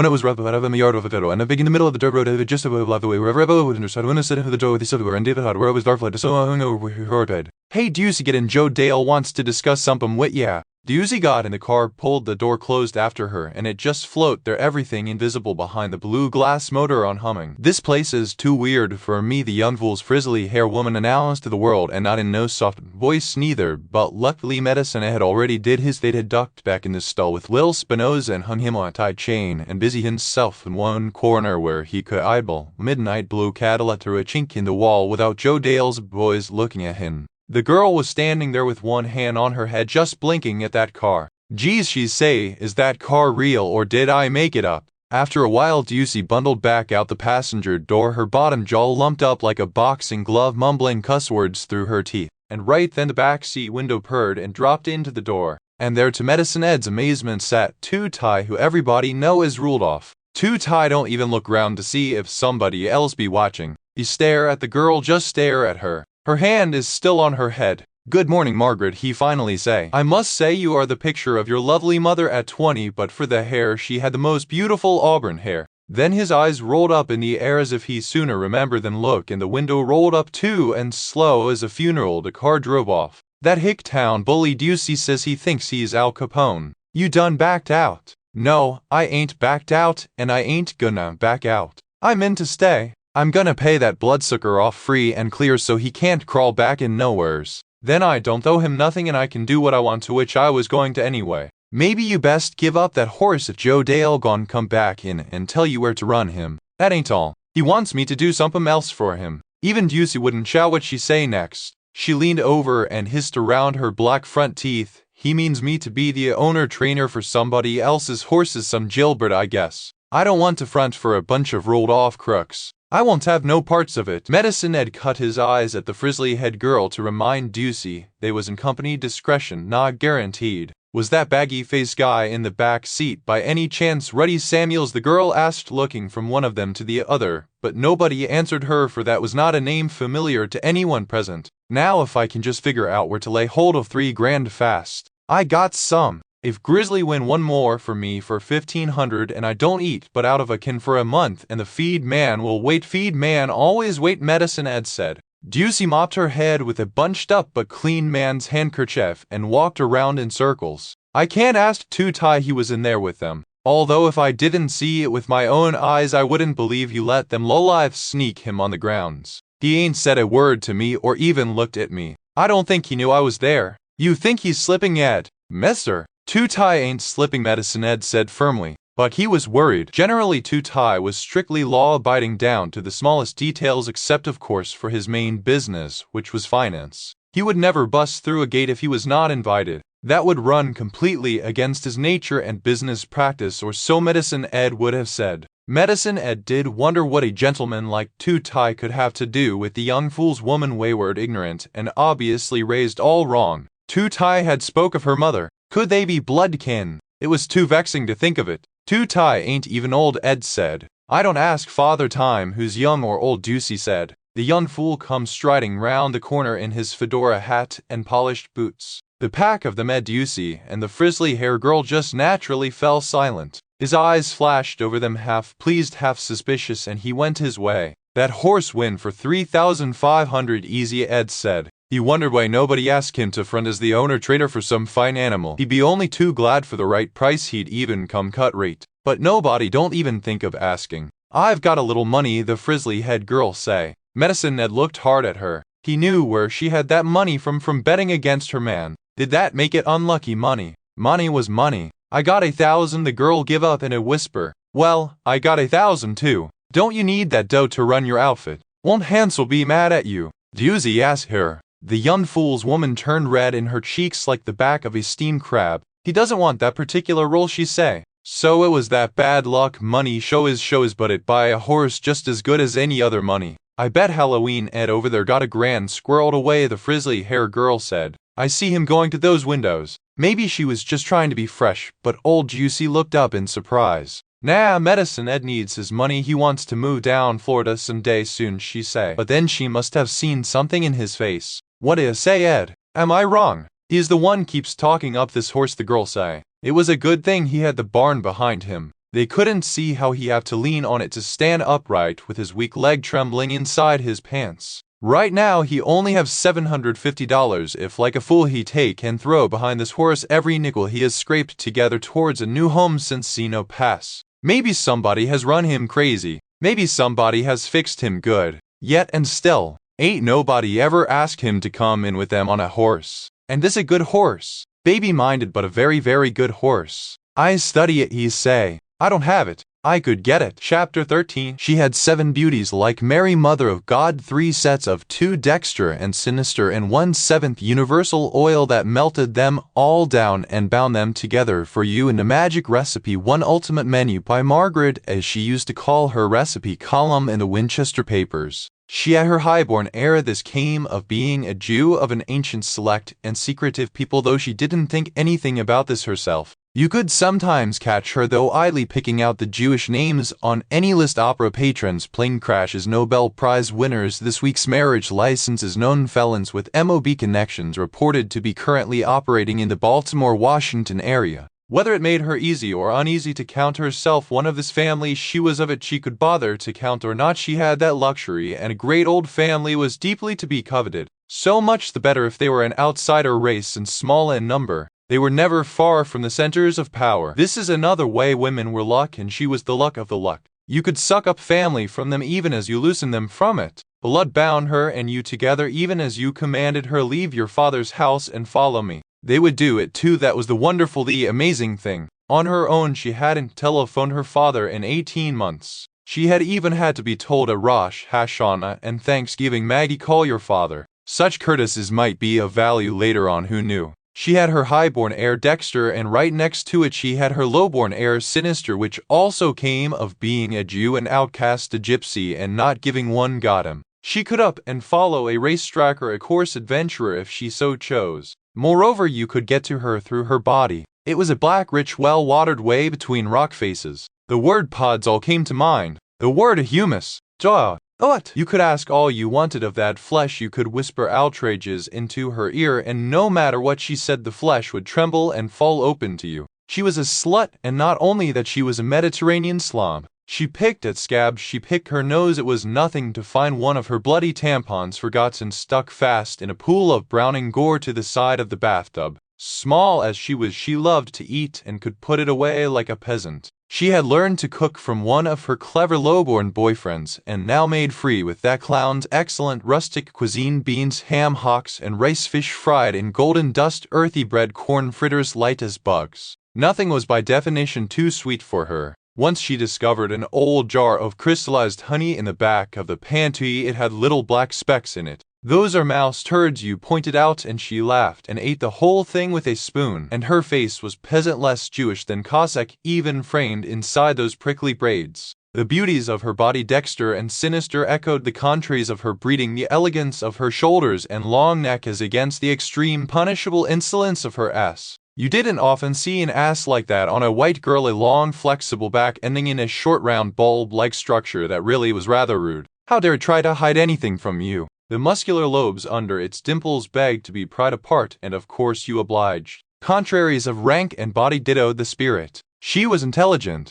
it was rough out of the yard of the fiddle, and a big in the middle of the dirt road, just above the way, wherever I would understand when I said the door with the silver, and David had where I was dark light, so hung over her bed. Hey, Ducey, get in, Joe Dale wants to discuss something with ya. Ducey got in the car, pulled the door closed after her, and it just float there, everything invisible behind the blue glass motor on humming. "This place is too weird for me," the young fool's frizzly hair woman announced to the world, and not in no soft voice neither, but luckily Medicine had already did his. They'd had ducked back in the stall with Lil Spinoza and hung him on a tight chain, and busy himself in one corner where he could eyeball midnight blue Cadillac through a chink in the wall without Joe Dale's boys looking at him. The girl was standing there with one hand on her head, just blinking at that car. "Geez," she say, "is that car real or did I make it up?" After a while Ducey bundled back out the passenger door, her bottom jaw lumped up like a boxing glove, mumbling cuss words through her teeth. And right then the back seat window purred and dropped into the door. And there, to Medicine Ed's amazement, sat Two-Tie, who everybody know is ruled off. Two-Tie don't even look round to see if somebody else be watching. He stare at the girl, just stare at her. Her hand is still on her head. "Good morning, Margaret," he finally say. "I must say you are the picture of your lovely mother at 20, but for the hair, she had the most beautiful auburn hair." Then his eyes rolled up in the air as if he sooner remember than look, and the window rolled up too, and slow as a funeral the car drove off. "That Hicktown bully Ducey says he thinks he's Al Capone. You done backed out." "No, I ain't backed out, and I ain't gonna back out. I'm in to stay. I'm gonna pay that bloodsucker off free and clear so he can't crawl back in nowheres. Then I don't owe him nothing and I can do what I want to, which I was going to anyway. Maybe you best give up that horse if Joe Dale gon' come back in and tell you where to run him. That ain't all. He wants me to do something else for him." Even Ducey wouldn't shout what she say next. She leaned over and hissed around her black front teeth, "He means me to be the owner-trainer for somebody else's horses, some Gilbert, I guess. I don't want to front for a bunch of rolled-off crooks. I won't have no parts of it." Medicine Ed cut his eyes at the frizzly-head girl to remind Ducey they was in company, discretion not guaranteed. "Was that baggy-faced guy in the back seat by any chance Ruddy Samuels?" the girl asked, looking from one of them to the other, but nobody answered her, for that was not a name familiar to anyone present. "Now if I can just figure out where to lay hold of $3,000 fast. I got some. If Grizzly win one more for me for 1,500 and I don't eat but out of a can for a month, and the feed man will wait." "Feed man always wait," Medicine Ed said. Ducey mopped her head with a bunched up but clean man's handkerchief and walked around in circles. "I can't ask Two-Tie he was in there with them. Although if I didn't see it with my own eyes I wouldn't believe he let them lowlifes sneak him on the grounds. He ain't said a word to me or even looked at me. I don't think he knew I was there." "You think he's slipping, Ed?" "Mister, Two-Tie ain't slipping," Medicine Ed said firmly. But he was worried. Generally Two-Tie was strictly law-abiding down to the smallest details, except of course for his main business, which was finance. He would never bust through a gate if he was not invited. That would run completely against his nature and business practice, or so Medicine Ed would have said. Medicine Ed did wonder what a gentleman like Two-Tie could have to do with the young fool's woman, wayward, ignorant, and obviously raised all wrong. Two-Tie had spoke of her mother. Could they be blood kin? It was too vexing to think of it. "Two-Tie ain't even old," Ed said. "I don't ask Father Time who's young or old," Ducey said. The young fool come striding round the corner in his fedora hat and polished boots. The pack of them, Ed, Ducey, and the frizzly-hair girl just naturally fell silent. His eyes flashed over them, half pleased, half suspicious, and he went his way. "That horse win for 3,500 easy," Ed said. He wondered why nobody asked him to front as the owner-trainer for some fine animal. He'd be only too glad for the right price, he'd even come cut rate. But nobody don't even think of asking. "I've got a little money," the frizzly-head girl say. Medicine Ed looked hard at her. He knew where she had that money from betting against her man. Did that make it unlucky money? Money was money. "I got 1,000, the girl give up in a whisper. "Well, I got 1,000 too. Don't you need that dough to run your outfit? Won't Hansel be mad at you?" Ducey asked her. The young fool's woman turned red in her cheeks like the back of a steamed crab. "He doesn't want that particular roll," she say. "So it was that bad luck money. Show is, but it buy a horse just as good as any other money. I bet Halloween Ed over there got a grand squirreled away," the frizzly-hair girl said. "I see him going to those windows." Maybe she was just trying to be fresh, but old Ducey looked up in surprise. "Nah, Medicine Ed needs his money. He wants to move down Florida some day soon," she say. But then she must have seen something in his face. "What do you say, Ed? Am I wrong? He's the one keeps talking up this horse," the girl say. It was a good thing he had the barn behind him. They couldn't see how he had to lean on it to stand upright with his weak leg trembling inside his pants. Right now he only have $750 if like a fool he take and throw behind this horse every nickel he has scraped together towards a new home since Sino Pass. Maybe somebody has run him crazy. Maybe somebody has fixed him good. Yet and still, ain't nobody ever asked him to come in with them on a horse. And this a good horse. Baby-minded but a very very good horse. I study it he say. I don't have it. I could get it. Chapter 13. She had 7 beauties like Mary Mother of God, 3 sets of 2 dexter and sinister and 1/7 universal oil that melted them all down and bound them together for you in a magic recipe, 1 ultimate menu by Margaret, as she used to call her recipe column in the Winchester papers. She had her highborn air. This came of being a Jew of an ancient select and secretive people, though she didn't think anything about this herself. You could sometimes catch her though idly picking out the Jewish names on any list: opera patrons, plane crashes, Nobel Prize winners, this week's marriage licenses, known felons with MOB connections reported to be currently operating in the Baltimore-Washington area. Whether it made her easy or uneasy to count herself one of this family, she was of it. She could bother to count or not, she had that luxury, and a great old family was deeply to be coveted. So much the better if they were an outsider race and small in number. They were never far from the centers of power. This is another way women were luck, and she was the luck of the luck. You could suck up family from them even as you loosen them from it. Blood bound her and you together even as you commanded her, leave your father's house and follow me. They would do it too. That was the wonderful, the amazing thing. On her own she hadn't telephoned her father in 18 months. She had even had to be told at Rosh Hashanah and Thanksgiving, Maggie, call your father. Such courtesies might be of value later on, who knew? She had her highborn heir Dexter, and right next to it she had her lowborn heir Sinister, which also came of being a Jew, an outcast, a gypsy, and not giving one got him. She could up and follow a racetrack or a course adventurer if she so chose. Moreover, you could get to her through her body. It was a black, rich, well-watered way between rock faces. The word pods all came to mind. The word humus. Duh. What? You could ask all you wanted of that flesh. You could whisper outrages into her ear, and no matter what she said, the flesh would tremble and fall open to you. She was a slut, and not only that, she was a Mediterranean slob. She picked at scabs, she picked her nose. It was nothing to find one of her bloody tampons forgotten stuck fast in a pool of browning gore to the side of the bathtub. Small as she was, she loved to eat and could put it away like a peasant. She had learned to cook from one of her clever lowborn boyfriends, and now made free with that clown's excellent rustic cuisine: beans, ham hocks, and rice fish fried in golden dust, earthy bread, corn fritters light as bugs. Nothing was by definition too sweet for her. Once she discovered an old jar of crystallized honey in the back of the pantry. It had little black specks in it. Those are mouse turds, you pointed out, and she laughed and ate the whole thing with a spoon, and her face was peasant less Jewish than Cossack, even framed inside those prickly braids. The beauties of her body, Dexter and Sinister, echoed the contraries of her breeding, the elegance of her shoulders and long neck as against the extreme punishable insolence of her ass. You didn't often see an ass like that on a white girl, a long flexible back ending in a short round bulb-like structure that really was rather rude. How dare it try to hide anything from you? The muscular lobes under its dimples begged to be pried apart, and of course you obliged. Contraries of rank and body dittoed the spirit. She was intelligent.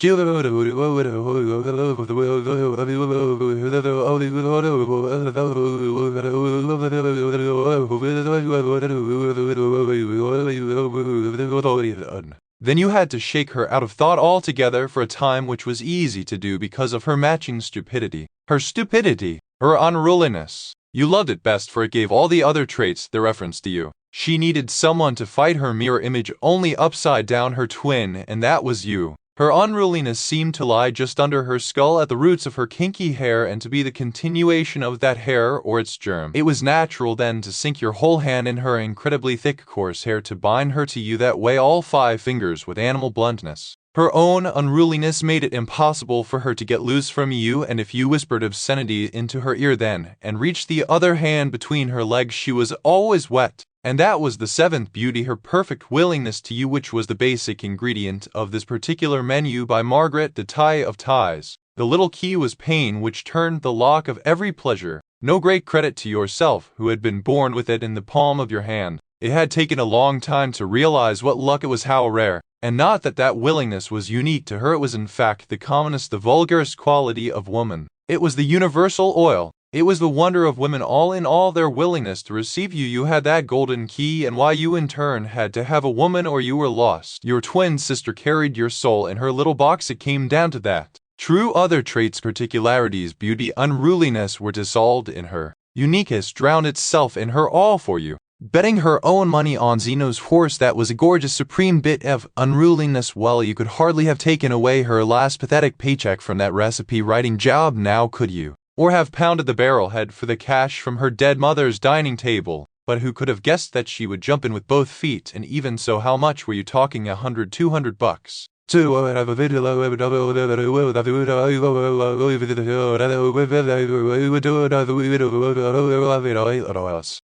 Then you had to shake her out of thought altogether for a time, which was easy to do because of her matching stupidity. Her stupidity, her unruliness. You loved it best, for it gave all the other traits the reference to you. She needed someone to fight her mirror image, only upside down, her twin, and that was you. Her unruliness seemed to lie just under her skull at the roots of her kinky hair, and to be the continuation of that hair or its germ. It was natural then to sink your whole hand in her incredibly thick coarse hair, to bind her to you that way, all 5 fingers, with animal bluntness. Her own unruliness made it impossible for her to get loose from you, and if you whispered obscenity into her ear then, and reached the other hand between her legs, she was always wet. And that was the 7th beauty, her perfect willingness to you, which was the basic ingredient of this particular menu by Margaret, the tie of ties. The little key was pain, which turned the lock of every pleasure. No great credit to yourself, who had been born with it in the palm of your hand. It had taken a long time to realize what luck it was, how rare. And not that that willingness was unique to her, it was in fact the commonest, the vulgarest quality of woman. It was the universal oil. It was the wonder of women all in all their willingness to receive you. You had that golden key, and why you in turn had to have a woman or you were lost. Your twin sister carried your soul in her little box. It came down to that. True other traits, particularities, beauty, unruliness were dissolved in her. Uniqueness drowned itself in her all for you. Betting her own money on Zeno's horse that was a gorgeous supreme bit of unruliness, well, you could hardly have taken away her last pathetic paycheck from that recipe writing job, now could you? Or have pounded the barrelhead for the cash from her dead mother's dining table. But who could have guessed that she would jump in with both feet? And even so, how much were you talking? $100, $200?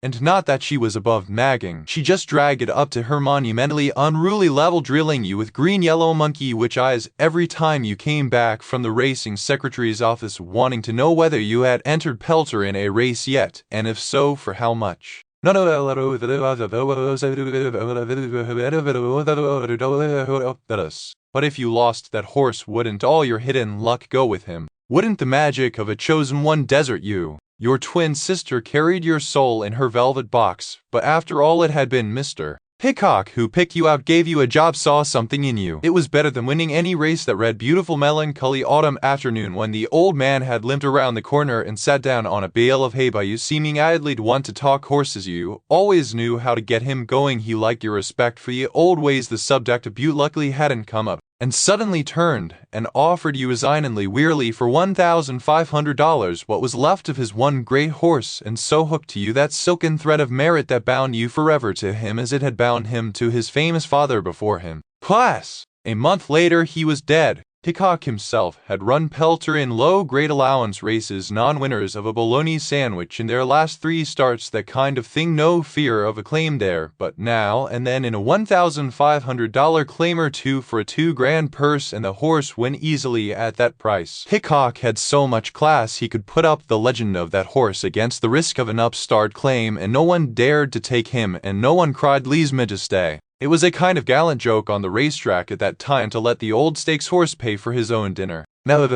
And not that she was above nagging, she just dragged it up to her monumentally unruly level, drilling you with green yellow monkey witch eyes every time you came back from the racing secretary's office, wanting to know whether you had entered Pelter in a race yet, and if so, for how much. But if you lost that horse, wouldn't all your hidden luck go with him? Wouldn't the magic of a chosen one desert you? Your twin sister carried your soul in her velvet box, but after all it had been Mr. Hickok who picked you out, gave you a job, saw something in you. It was better than winning any race. That red, beautiful, melancholy autumn afternoon when the old man had limped around the corner and sat down on a bale of hay by you, seeming idly to want to talk horses. You always knew how to get him going. He liked your respect for the old ways. The subject of beauty luckily hadn't come up, and suddenly turned and offered you resignedly, wearily, for $1,500 what was left of his one great horse, and so hooked to you that silken thread of merit that bound you forever to him as it had bound him to his famous father before him. Class! A month later he was dead. Hickok himself had run Pelter in low-grade allowance races, non-winners of a bologna sandwich in their last 3 starts, that kind of thing, no fear of acclaimed there, but now and then in a $1,500 claim or two for a $2,000 purse, and the horse win easily at that price. Hickok had so much class he could put up the legend of that horse against the risk of an upstart claim, and no one dared to take him, and no one cried lese majesté. It was a kind of gallant joke on the racetrack at that time to let the old stakes horse pay for his own dinner. What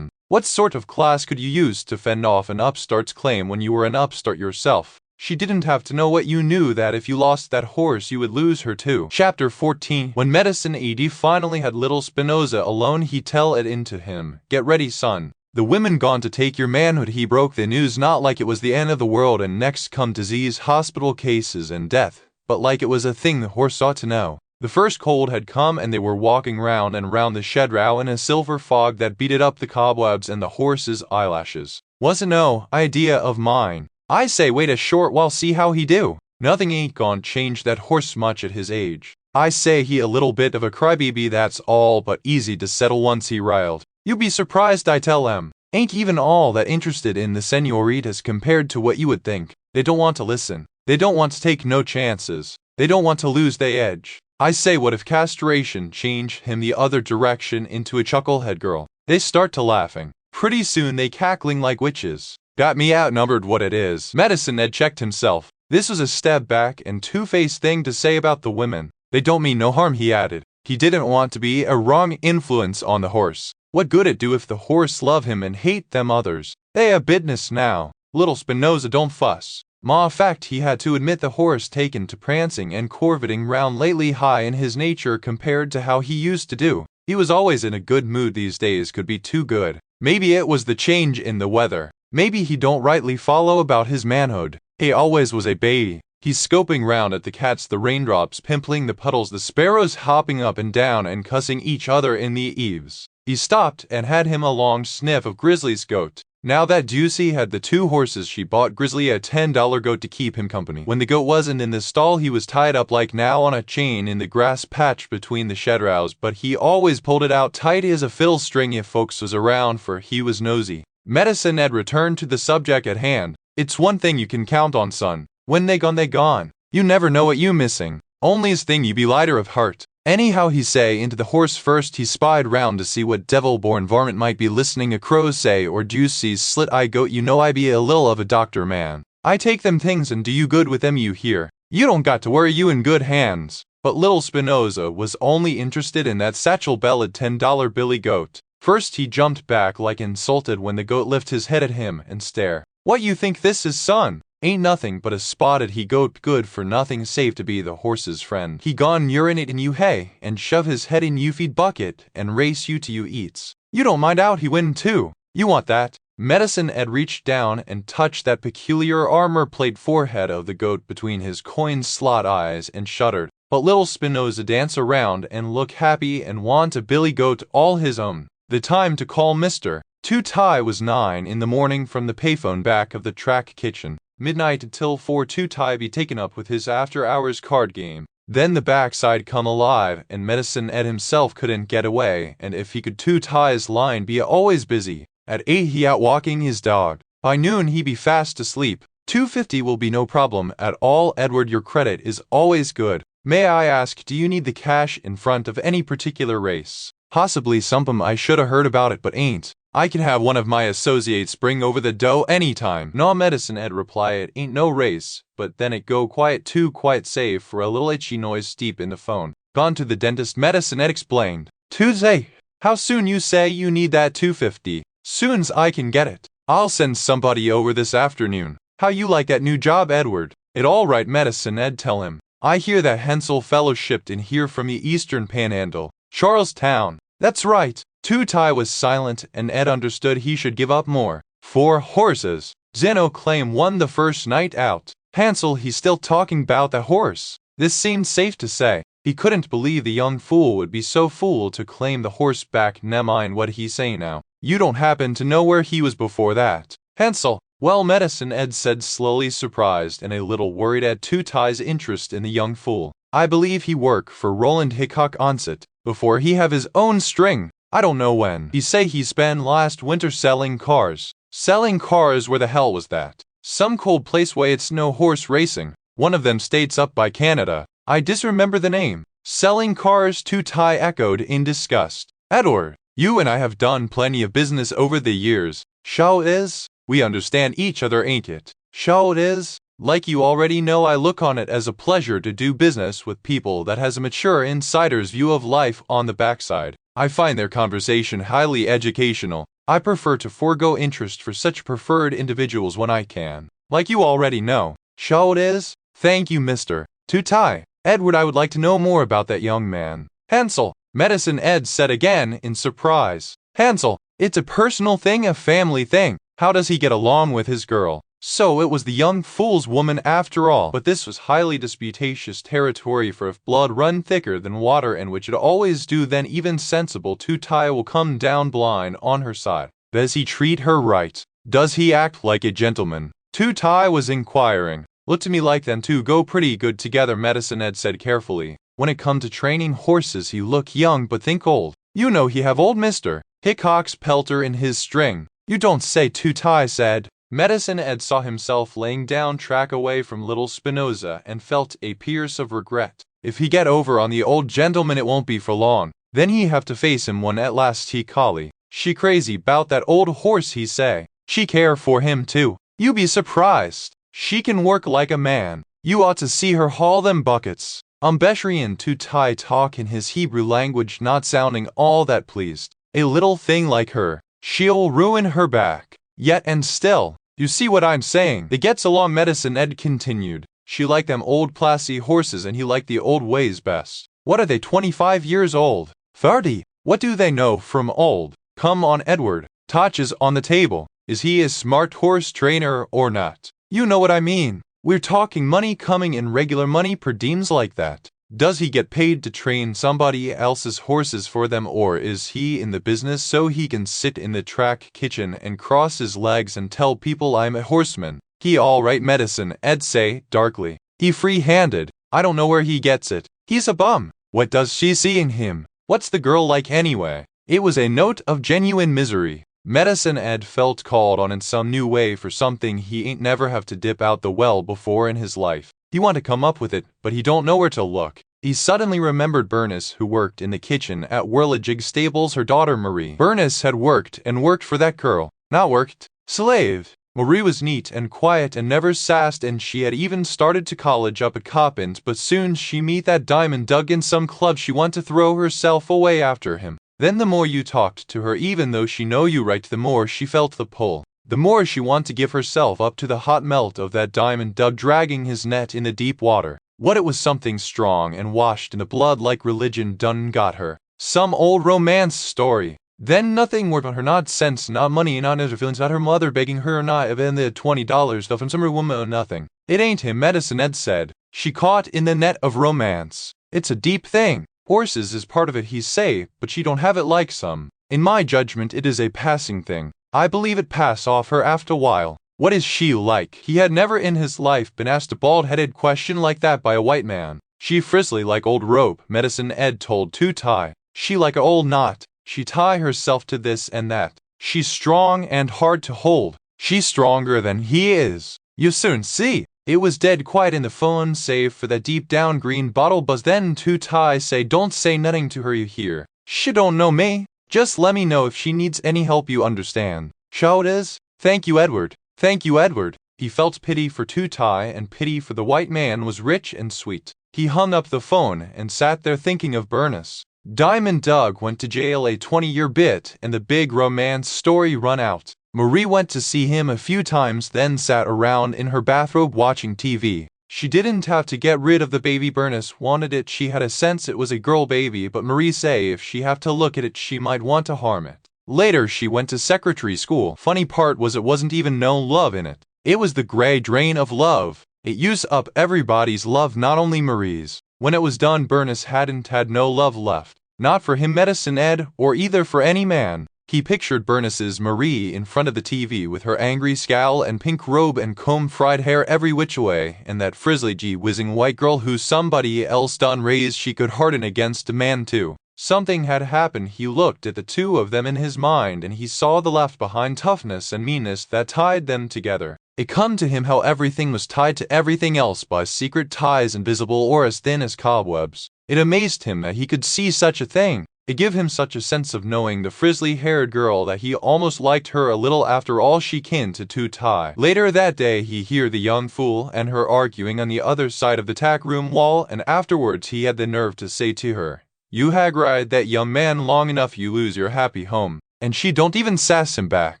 sort of class could you use to fend off an upstart's claim when you were an upstart yourself? She didn't have to know what you knew, that if you lost that horse you would lose her too. Chapter 14. When Medicine AD finally had little Spinoza alone, he tell it into him. Get ready, son. The women gone to take your manhood. He broke the news not like it was the end of the world and next come disease, hospital cases, and death, but like it was a thing the horse ought to know. The first cold had come and they were walking round and round the shed row in a silver fog that beated up the cobwebs and the horse's eyelashes. Wasn't no idea of mine. I say, wait a short while, see how he do. Nothing ain't gone change that horse much at his age. I say, he a little bit of a crybaby, that's all, but easy to settle once he riled. You'd be surprised, I tell em. Ain't even all that interested in the senoritas compared to what you would think. They don't want to listen. They don't want to take no chances. They don't want to lose they edge. I say, what if castration changed him the other direction into a chucklehead girl? They start to laughing. Pretty soon they cackling like witches. Got me outnumbered, what it is. Medicine Ed checked himself. This was a step back and two-faced thing to say about the women. They don't mean no harm, he added. He didn't want to be a wrong influence on the horse. What good it do if the horse love him and hate them others? They a business now. Little Spinoza don't fuss. Ma fact, he had to admit the horse taken to prancing and corveting round lately high in his nature compared to how he used to do. He was always in a good mood these days, could be too good. Maybe it was the change in the weather. Maybe he don't rightly follow about his manhood. He always was a baby. He's scoping round at the cats, the raindrops pimpling the puddles, the sparrows hopping up and down and cussing each other in the eaves. He stopped and had him a long sniff of Grizzly's goat. Now that Juicy had the 2 horses, she bought Grizzly a $10 goat to keep him company. When the goat wasn't in the stall, he was tied up like now on a chain in the grass patch between the shed rows, but he always pulled it out tight as a fiddle string if folks was around, for he was nosy. Medicine Ed returned to the subject at hand. It's one thing you can count on, son. When they gone, they gone. You never know what you missing. Only's thing you be lighter of heart. Anyhow, he say into the horse first. He spied round to see what devil-born varmint might be listening. A crow say, or Juicy's slit-eye goat. You know I be a little of a doctor, man. I take them things and do you good with them, you hear. You don't got to worry, you in good hands. But little Spinoza was only interested in that satchel-bellied $10 billy goat. First he jumped back like insulted when the goat lifted his head at him and stare. "What you think this is, son? Ain't nothing but a spotted he goat good for nothing save to be the horse's friend. He gone urinate in you hay, and shove his head in you feed bucket, and race you to you eats. You don't mind out he win too. You want that?" Medicine Ed reached down and touched that peculiar armor-plate forehead of the goat between his coin-slot eyes and shuddered. But little Spinoza dance around and look happy and want a billy goat all his own. The time to call Mr. Two-Tie was 9 in the morning from the payphone back of the track kitchen. Midnight until 4 Two-Tie be taken up with his after-hours card game. Then the backside come alive and Medicine Ed himself couldn't get away, and if he could Two-Tie's line be always busy. At 8 he out walking his dog. By noon he be fast asleep. 250 will be no problem at all. Edward, your credit is always good. May I ask, do you need the cash in front of any particular race? Possibly somethin' I shoulda heard about it but ain't. I can have one of my associates bring over the dough anytime. "No," Medicine Ed reply, "it ain't no race, but then it go quiet too quiet save for a little itchy noise deep in the phone. Gone to the dentist," Medicine Ed explained. "Tuesday? How soon you say you need that 250? Soon's I can get it. I'll send somebody over this afternoon. How you like that new job, Edward?" "It all right," Medicine Ed tell him. "I hear that Hensel fellow shipped in here from the Eastern Panhandle. Charlestown." "That's right." Two-Tie was silent, and Ed understood he should give up more. 4 horses. Zeno claim won the first night out. Hansel he still talking about the horse. This seemed safe to say. He couldn't believe the young fool would be so fool to claim the horse back. "Ne mind what he say now. You don't happen to know where he was before that?" "Hansel? Well," Medicine Ed said slowly, surprised and a little worried at Two-Tie's interest in the young fool. "I believe he work for Roland Hickok Onset, before he have his own string. I don't know when. He say he spent last winter selling cars." "Selling cars? Where the hell was that?" "Some cold place way it's no horse racing. One of them states up by Canada. I disremember the name." "Selling cars?" Two-Tie echoed in disgust. "Edward, you and I have done plenty of business over the years. Sho it is. We understand each other, ain't it?" "Sho it is. Like you already know, I look on it as a pleasure to do business with people that has a mature insider's view of life on the backside. I find their conversation highly educational. I prefer to forego interest for such preferred individuals when I can. Like you already know." "Sho it is. Thank you, Mr. Two-Tie. Edward, I would like to know more about that young man." "Hansel," Medicine Ed said again in surprise. "Hansel, it's a personal thing, a family thing. How does he get along with his girl?" So it was the young fool's woman after all. But this was highly disputatious territory, for if blood run thicker than water, and which it always do, then even sensible Two-Tie will come down blind on her side. Does he treat her right? Does he act like a gentleman? Two-Tie was inquiring. "Look to me like them two go pretty good together," Medicine Ed said carefully. "When it come to training horses he look young but think old. You know he have old Mr. Hickok's pelter in his string." "You don't say," Two-Tie said. Medicine Ed saw himself laying down track away from little Spinoza and felt a pierce of regret. If he get over on the old gentleman it won't be for long. Then he have to face him one at last. He collie. "She crazy 'bout that old horse," he say. "She care for him too. You be surprised. She can work like a man. You ought to see her haul them buckets." Beshrian Two-Tie talk in his Hebrew language, not sounding all that pleased. "A little thing like her, she'll ruin her back. Yet and still, you see what I'm saying? They gets along," Medicine Ed continued. "She like them old plassy horses and he like the old ways best." "What are they, 25 years old? 30? What do they know from old?" "Come on, Edward. Toch is on the table. Is he a smart horse trainer or not? You know what I mean. We're talking money coming in, regular money per diems like that. Does he get paid to train somebody else's horses for them, or is he in the business so he can sit in the track kitchen and cross his legs and tell people I'm a horseman?" "He all right," Medicine Ed say darkly. "He free-handed. I don't know where he gets it. He's a bum." "What does she see in him? What's the girl like anyway?" It was a note of genuine misery. Medicine Ed felt called on in some new way for something he ain't never have to dip out the well before in his life. He want to come up with it, but he don't know where to look. He suddenly remembered Bernice, who worked in the kitchen at Whirligig Stables, her daughter Marie. Bernice had worked and worked for that girl. Not worked. Slaved. Marie was neat and quiet and never sassed, and she had even started to college up at Coppins, but soon she meet that diamond dug in some club she want to throw herself away after him. Then the more you talked to her, even though she know you right, the more she felt the pull. The more she want to give herself up to the hot melt of that diamond dug dragging his net in the deep water. What it was, something strong and washed in the blood like religion done got her. Some old romance story. Then nothing more about her, not sense, not money, not her feelings, not her mother begging her, not even the $20 stuff from some woman or nothing. It ain't him, Medicine Ed said. She caught in the net of romance. It's a deep thing. Horses is part of it, he say, but she don't have it like some. In my judgment, it is a passing thing. I believe it pass off her after a while. What is she like? He had never in his life been asked a bald-headed question like that by a white man. She frizzly like old rope, Medicine Ed told to tie. She like a old knot. She tie herself to this and that. She's strong and hard to hold. She's stronger than he is. You soon see. It was dead quiet in the phone, save for that deep down green bottle buzz. Then to tie say, don't say nothing to her, you hear. She don't know me. Just let me know if she needs any help, you understand. Show it is. Thank you, Edward. Thank you, Edward. He felt pity for Two-Tie, and pity for the white man was rich and sweet. He hung up the phone and sat there thinking of Bernice. Diamond Doug went to jail a 20-year bit, and the big romance story run out. Marie went to see him a few times, then sat around in her bathrobe watching TV. She didn't have to get rid of the baby. Bernice wanted it. She had a sense it was a girl baby, but Marie say if she have to look at it, she might want to harm it. Later she went to secretary school. Funny part was it wasn't even no love in it. It was the gray drain of love. It used up everybody's love, not only Marie's. When it was done, Bernice hadn't had no love left. Not for him, Medicine Ed, or either for any man. He pictured Bernice's Marie in front of the TV with her angry scowl and pink robe and comb-fried hair every which way, and that frizzly whizzing white girl who somebody else done raised she could harden against a man too. Something had happened. He looked at the two of them in his mind, and he saw the left behind toughness and meanness that tied them together. It come to him how everything was tied to everything else by secret ties invisible or as thin as cobwebs. It amazed him that he could see such a thing. It gave him such a sense of knowing the frizzly-haired girl that he almost liked her a little. After all, she kin to Two-Tie. Later that day he hear the young fool and her arguing on the other side of the tack room wall, and afterwards he had the nerve to say to her, "You hag ride that young man long enough, you lose your happy home." And she don't even sass him back.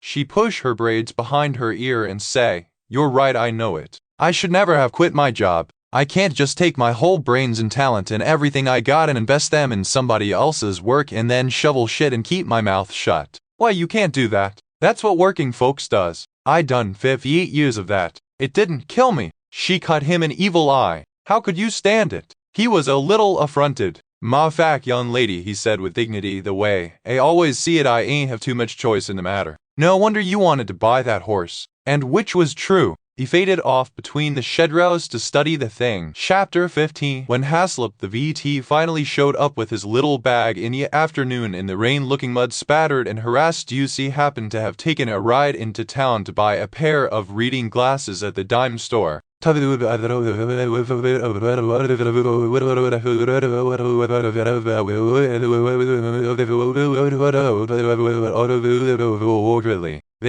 She push her braids behind her ear and say, "You're right, I know it. I should never have quit my job. I can't just take my whole brains and talent and everything I got and invest them in somebody else's work and then shovel shit and keep my mouth shut. Why, you can't do that. That's what working folks does. I done 58 years of that. It didn't kill me." She cut him an evil eye. "How could you stand it?" He was a little affronted. "Ma fac, young lady," he said with dignity, "the way I always see it, I ain't have too much choice in the matter. No wonder you wanted to buy that horse." And which was true. He faded off between the shedrails to study the thing. Chapter 15. When Haslip the VT finally showed up with his little bag in the afternoon in the rain, looking mud-spattered and harassed, Ducey happened to have taken a ride into town to buy a pair of reading glasses at the dime store. They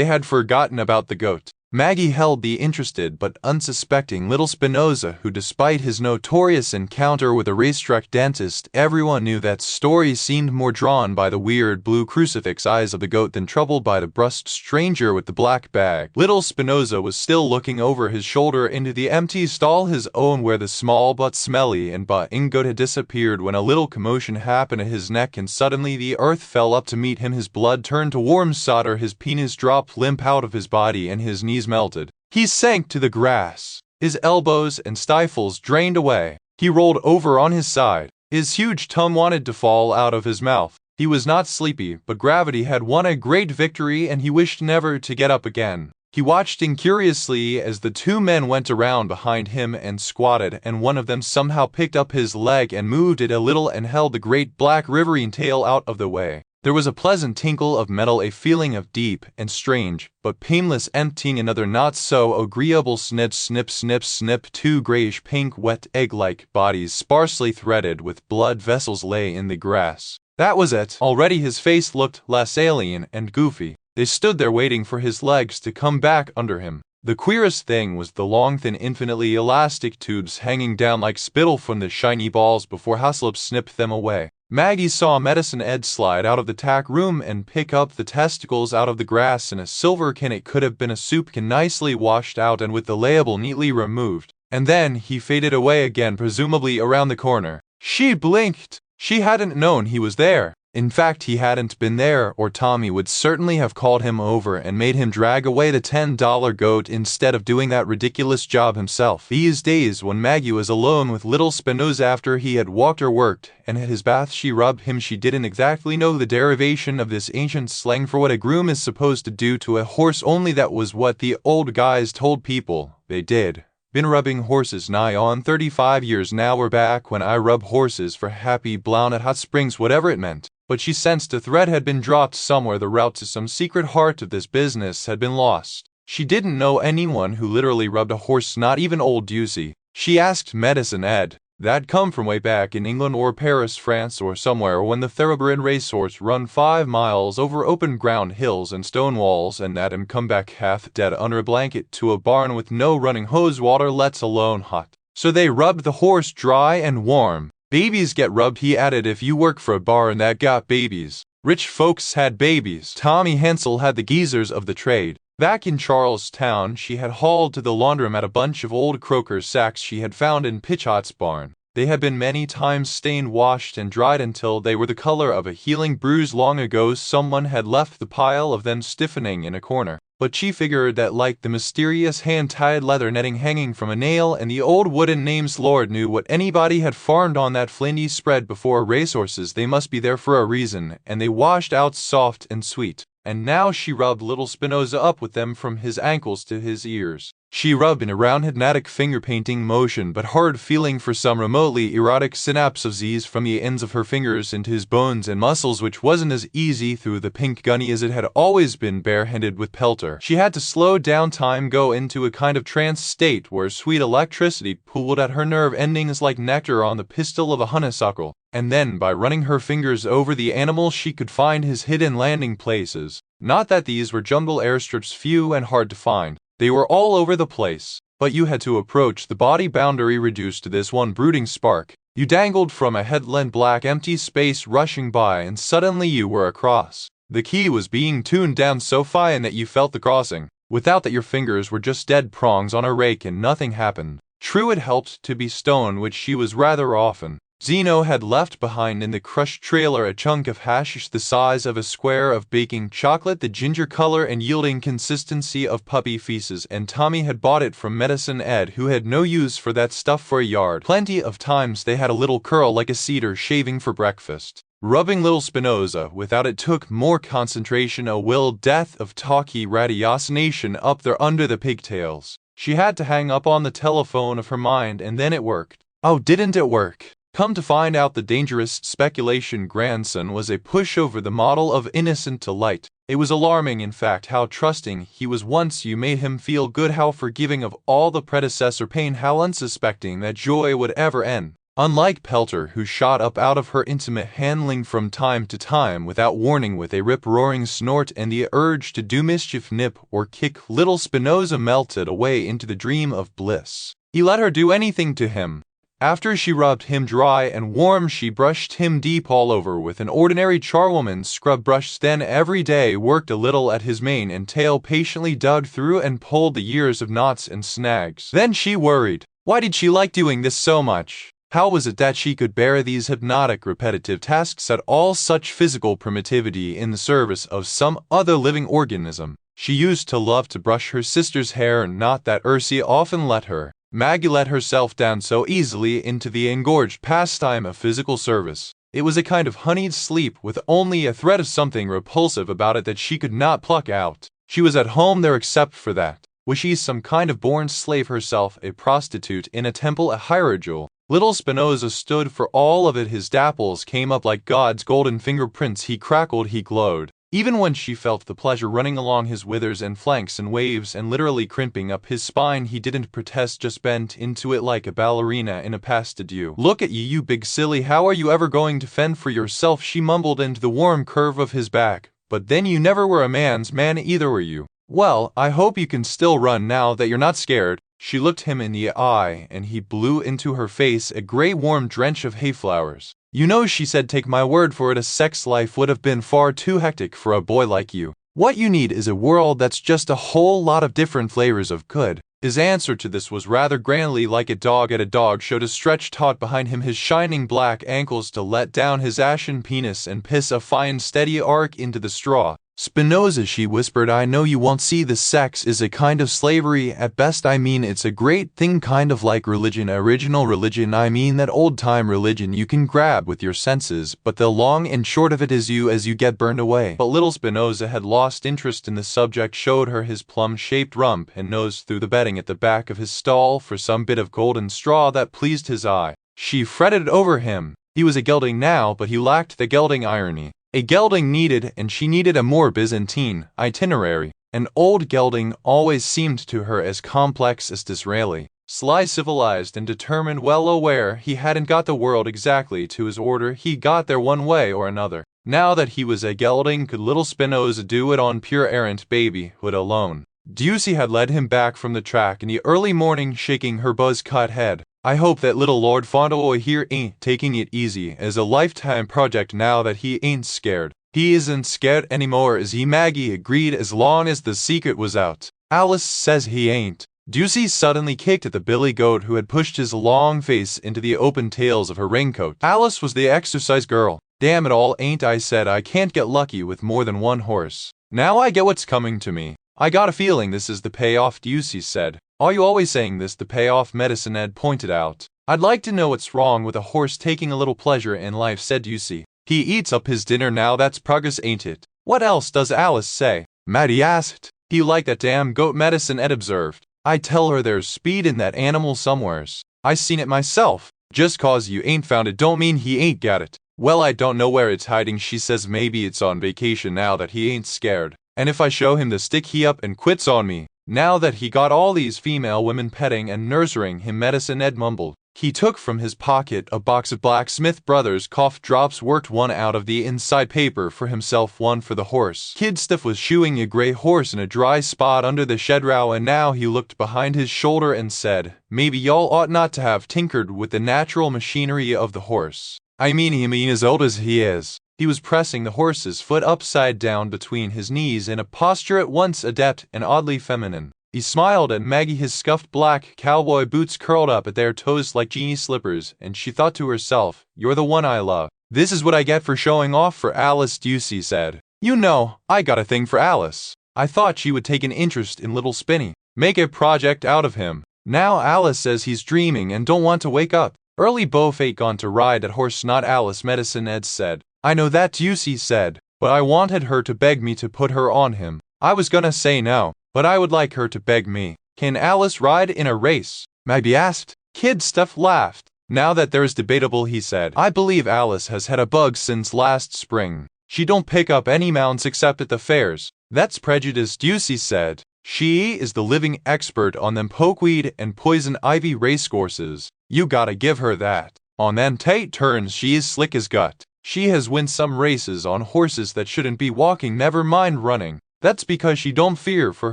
had forgotten about the goat. Maggie held the interested but unsuspecting little Spinoza, who, despite his notorious encounter with a racetrack dentist, everyone knew that story, seemed more drawn by the weird blue crucifix eyes of the goat than troubled by the brusque stranger with the black bag. Little Spinoza was still looking over his shoulder into the empty stall, his own, where the small but smelly and butt-in goat had disappeared, when a little commotion happened at his neck, and suddenly the earth fell up to meet him. His blood turned to warm solder, his penis dropped limp out of his body, and his knees melted. He sank to the grass. His elbows and stifles drained away. He rolled over on his side. His huge tongue wanted to fall out of his mouth. He was not sleepy, but gravity had won a great victory, and he wished never to get up again. He watched incuriously as the two men went around behind him and squatted, and one of them somehow picked up his leg and moved it a little and held the great black riverine tail out of the way. There was a pleasant tinkle of metal, a feeling of deep and strange, but painless emptying. Another not so agreeable snip, snip, snip, snip. Two grayish-pink, wet, egg-like bodies, sparsely threaded with blood vessels, lay in the grass. That was it. Already his face looked less alien and goofy. They stood there waiting for his legs to come back under him. The queerest thing was the long, thin, infinitely elastic tubes hanging down like spittle from the shiny balls before Haslip snipped them away. Maggie saw Medicine Ed slide out of the tack room and pick up the testicles out of the grass in a silver can. It could have been a soup can, nicely washed out and with the label neatly removed. And then he faded away again, presumably around the corner. She blinked. She hadn't known he was there. In fact, he hadn't been there, or Tommy would certainly have called him over and made him drag away the $10 goat instead of doing that ridiculous job himself. These days, when Maggie was alone with little Spinoza after he had walked or worked, and at his bath she rubbed him, she didn't exactly know the derivation of this ancient slang for what a groom is supposed to do to a horse, only that was what the old guys told people they did. Been rubbing horses nigh on 35 years now. We're back when I rub horses for Happy Blown at Hot Springs, whatever it meant. But she sensed a thread had been dropped somewhere. The route to some secret heart of this business had been lost. She didn't know anyone who literally rubbed a horse, not even old Ducey. She asked Medicine Ed. That'd come from way back in England or Paris, France, or somewhere when the thoroughbred racehorse run 5 miles over open ground, hills and stone walls, and that him come back half dead under a blanket to a barn with no running hose water, let alone hot. So they rubbed the horse dry and warm. Babies get rubbed, he added, if you work for a barn that got babies. Rich folks had babies. Tommy Hensel had the geezers of the trade. Back in Charlestown, she had hauled to the laundromat a bunch of old croaker sacks she had found in Pitchot's barn. They had been many times stained, washed, and dried until they were the color of a healing bruise. Long ago, someone had left the pile of them stiffening in a corner. But she figured that, like the mysterious hand-tied leather netting hanging from a nail and the old wooden names, Lord knew what anybody had farmed on that flinty spread before racehorses. They must be there for a reason, and they washed out soft and sweet. And now she rubbed little Spinoza up with them from his ankles to his ears. She rubbed in a round hypnotic finger-painting motion, but hard, feeling for some remotely erotic synapse of Z's from the ends of her fingers into his bones and muscles, which wasn't as easy through the pink gunny as it had always been barehanded with Pelter. She had to slow down time, go into a kind of trance state where sweet electricity pooled at her nerve endings like nectar on the pistil of a honeysuckle. And then, by running her fingers over the animal, she could find his hidden landing places. Not that these were jungle airstrips, few and hard to find. They were all over the place. But you had to approach the body boundary reduced to this one brooding spark. You dangled from a headland, black empty space rushing by, and suddenly you were across. The key was being tuned down so fine that you felt the crossing. Without that, your fingers were just dead prongs on a rake and nothing happened. True, it helped to be stone, which she was rather often. Zeno had left behind in the crushed trailer a chunk of hashish the size of a square of baking chocolate, the ginger color and yielding consistency of puppy feces, and Tommy had bought it from Medicine Ed, who had no use for that stuff for a yard. Plenty of times they had a little curl like a cedar shaving for breakfast. Rubbing little Spinoza without it took more concentration, a will death of talky ratiocination up there under the pigtails. She had to hang up on the telephone of her mind, and then it worked. Oh, didn't it work? Come to find out, the dangerous speculation grandson was a pushover, the model of innocent delight. It was alarming, in fact, how trusting he was once you made him feel good, how forgiving of all the predecessor pain, how unsuspecting that joy would ever end. Unlike Pelter, who shot up out of her intimate handling from time to time without warning with a rip-roaring snort and the urge to do mischief, nip or kick, little Spinoza melted away into the dream of bliss. He let her do anything to him. After she rubbed him dry and warm, she brushed him deep all over with an ordinary charwoman's scrub brush, then every day worked a little at his mane and tail, patiently dug through and pulled the years of knots and snags. Then she worried. Why did she like doing this so much? How was it that she could bear these hypnotic repetitive tasks at all, such physical primitivity in the service of some other living organism? She used to love to brush her sister's hair, not that Ursie often let her. Maggie let herself down so easily into the engorged pastime of physical service. It was a kind of honeyed sleep with only a thread of something repulsive about it that she could not pluck out. She was at home there except for that. Was she some kind of born slave herself, a prostitute in a temple, a hieroglyph? Little Spinoza stood for all of it. His dapples came up like God's golden fingerprints. He crackled, he glowed. Even when she felt the pleasure running along his withers and flanks and waves and literally crimping up his spine, he didn't protest, just bent into it like a ballerina in a pas de deux. Look at you, you big silly, how are you ever going to fend for yourself? She mumbled into the warm curve of his back. But then you never were a man's man either, were you? Well, I hope you can still run now that you're not scared. She looked him in the eye, and he blew into her face a grey warm drench of hayflowers. You know, she said, take my word for it, a sex life would have been far too hectic for a boy like you. What you need is a world that's just a whole lot of different flavors of good. His answer to this was rather grandly like a dog at a dog show to stretch taut behind him his shining black ankles to let down his ashen penis and piss a fine steady arc into the straw. Spinoza, she whispered, I know you won't see the sex is a kind of slavery at best. I mean, it's a great thing, kind of like religion, original religion. I mean that old-time religion you can grab with your senses, but the long and short of it is as you get burned away. But little Spinoza had lost interest in the subject, showed her his plum-shaped rump and nose through the bedding at the back of his stall for some bit of golden straw that pleased his eye. She fretted over him. He was a gelding now, but he lacked the gelding irony. A gelding needed, and she needed, a more Byzantine itinerary. An old gelding always seemed to her as complex as Disraeli. Sly, civilized, and determined, well aware he hadn't got the world exactly to his order, he got there one way or another. Now that he was a gelding, could little Spinoza do it on pure errant babyhood alone? Ducey had led him back from the track in the early morning, shaking her buzz-cut head. I hope that little Lord Fauntleroy here ain't taking it easy as a lifetime project now that he ain't scared. He isn't scared anymore, is he? Maggie agreed, as long as the secret was out. Alice says he ain't. Ducey suddenly kicked at the billy goat who had pushed his long face into the open tails of her raincoat. Alice was the exercise girl. Damn it all, ain't I said I can't get lucky with more than one horse. Now I get what's coming to me. I got a feeling this is the payoff, Ducey said. Are you always saying this, the payoff? Medicine Ed pointed out. I'd like to know what's wrong with a horse taking a little pleasure in life, said Ducey. He eats up his dinner now, that's progress, ain't it? What else does Alice say? Maddie asked. He like that damn goat, Medicine Ed observed. I tell her there's speed in that animal somewheres. I seen it myself. Just cause you ain't found it don't mean he ain't got it. Well, I don't know where it's hiding, she says. Maybe it's on vacation now that he ain't scared. And if I show him the stick, he up and quits on me. Now that he got all these female women petting and nurturing him, Medicine Ed mumbled. He took from his pocket a box of Blacksmith Brothers cough drops, worked one out of the inside paper for himself, one for the horse. Kid Stuff was shoeing a gray horse in a dry spot under the shed row, and now he looked behind his shoulder and said, maybe y'all ought not to have tinkered with the natural machinery of the horse. I mean as old as he is. He was pressing the horse's foot upside down between his knees in a posture at once adept and oddly feminine. He smiled at Maggie, his scuffed black cowboy boots curled up at their toes like genie slippers, and she thought to herself, you're the one I love. This is what I get for showing off for Alice, Ducey said. You know, I got a thing for Alice. I thought she would take an interest in little Spinny. Make a project out of him. Now Alice says he's dreaming and don't want to wake up. Early Beauf ain't gone to ride that horse, not Alice, Medicine Ed said. I know that, Ducey said, but I wanted her to beg me to put her on him. I was gonna say no, but I would like her to beg me. Can Alice ride in a race? Maggie asked. Kid Stuff laughed. Now that there's debatable, he said. I believe Alice has had a bug since last spring. She don't pick up any mounts except at the fairs. That's prejudice, Ducey said. She is the living expert on them pokeweed and poison ivy racecourses. You gotta give her that. On them tight turns she is slick as gut. She has won some races on horses that shouldn't be walking, never mind running. That's because she don't fear for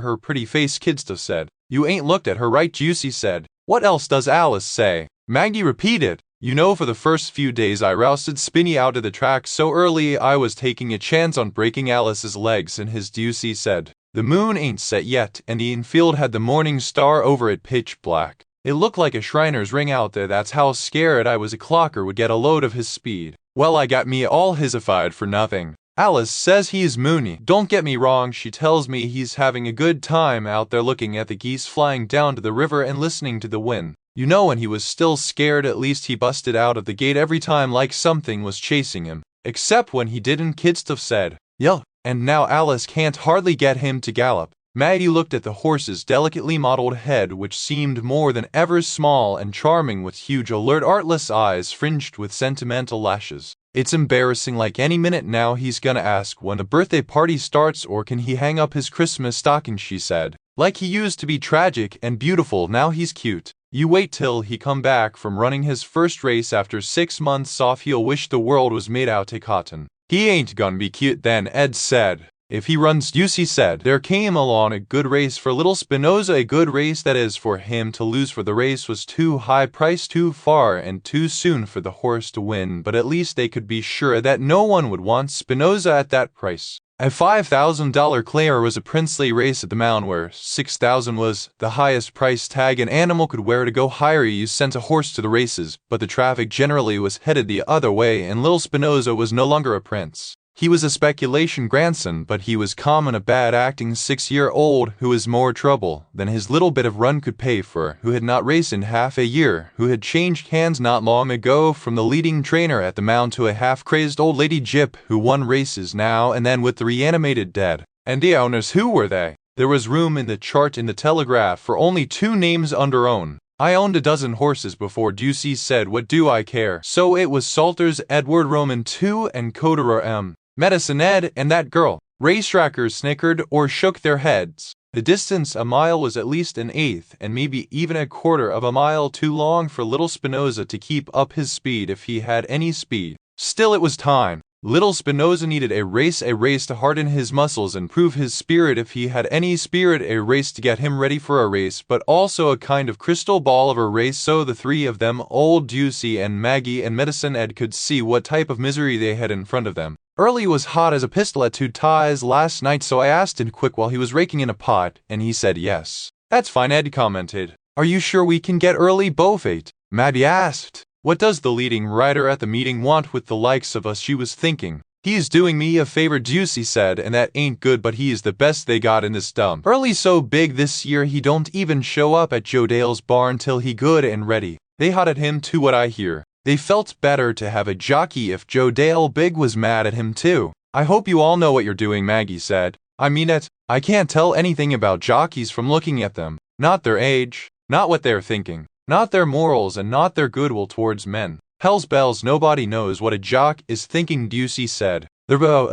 her pretty face, Kid Stuff said. You ain't looked at her right, Ducey said. What else does Alice say? Maggie repeated. You know, for the first few days I rousted Spinny out of the track so early I was taking a chance on breaking Alice's legs, and his Ducey said. The moon ain't set yet, and the infield had the morning star over it pitch black. It looked like a Shriner's ring out there. That's how scared I was a clocker would get a load of his speed. Well, I got me all hisified for nothing. Alice says he's moony. Don't get me wrong, she tells me he's having a good time out there looking at the geese flying down to the river and listening to the wind. You know, when he was still scared, at least he busted out of the gate every time like something was chasing him. Except when he didn't, Kid Stuff said. Yuck. And now Alice can't hardly get him to gallop. Maggie looked at the horse's delicately modeled head, which seemed more than ever small and charming, with huge, alert, artless eyes fringed with sentimental lashes. It's embarrassing, like any minute now he's gonna ask when the birthday party starts, or can he hang up his Christmas stocking, she said. Like he used to be tragic and beautiful, now he's cute. You wait till he come back from running his first race after 6 months off, he'll wish the world was made out of cotton. He ain't gonna be cute then, Ed said. If he runs, Ducey said. There came along a good race for little Spinoza, a good race that is for him to lose, for the race was too high priced, too far and too soon for the horse to win, but at least they could be sure that no one would want Spinoza at that price. A $5,000 claimer was a princely race at the Mound where $6,000 was the highest price tag an animal could wear. To go higher, you sent a horse to the races, but the traffic generally was headed the other way, and little Spinoza was no longer a prince. He was a speculation grandson, but he was common, a bad acting 6-year-old who was more trouble than his little bit of run could pay for, who had not raced in half a year, who had changed hands not long ago from the leading trainer at the Mound to a half-crazed old lady Jip who won races now and then with the reanimated dead. And the owners, who were they? There was room in the chart in the Telegraph for only 2 names under own. I owned a dozen horses before, Ducey said. What do I care? So it was Salters, Edward Roman II, and Coderer M. Medicine Ed, and that girl. Racetrackers snickered or shook their heads. The distance, a mile, was at least an eighth, and maybe even a quarter of a mile too long for little Spinoza to keep up his speed if he had any speed. Still, it was time. Little Spinoza needed a race to harden his muscles and prove his spirit if he had any spirit, a race to get him ready for a race, but also a kind of crystal ball of a race so the 3 of them, old Ducey and Maggie and Medicine Ed, could see what type of misery they had in front of them. Early was hot as a pistol at 2 ties last night, so I asked him quick while he was raking in a pot, and he said yes. That's fine, Ed commented. Are you sure we can get early, Beaufort? Maddie asked. What does the leading rider at the meeting want with the likes of us? She was thinking. He's doing me a favor, Ducey said, and that ain't good, but he's the best they got in this dump. Early's so big this year he don't even show up at Joe Dale's barn till he good and ready. They hot at him too, what I hear. They felt better to have a jockey if Joe Dale Big was mad at him too. I hope you all know what you're doing, Maggie said. I mean it. I can't tell anything about jockeys from looking at them. Not their age, not what they're thinking, not their morals, and not their goodwill towards men. Hell's bells, nobody knows what a jock is thinking, Ducey said. Early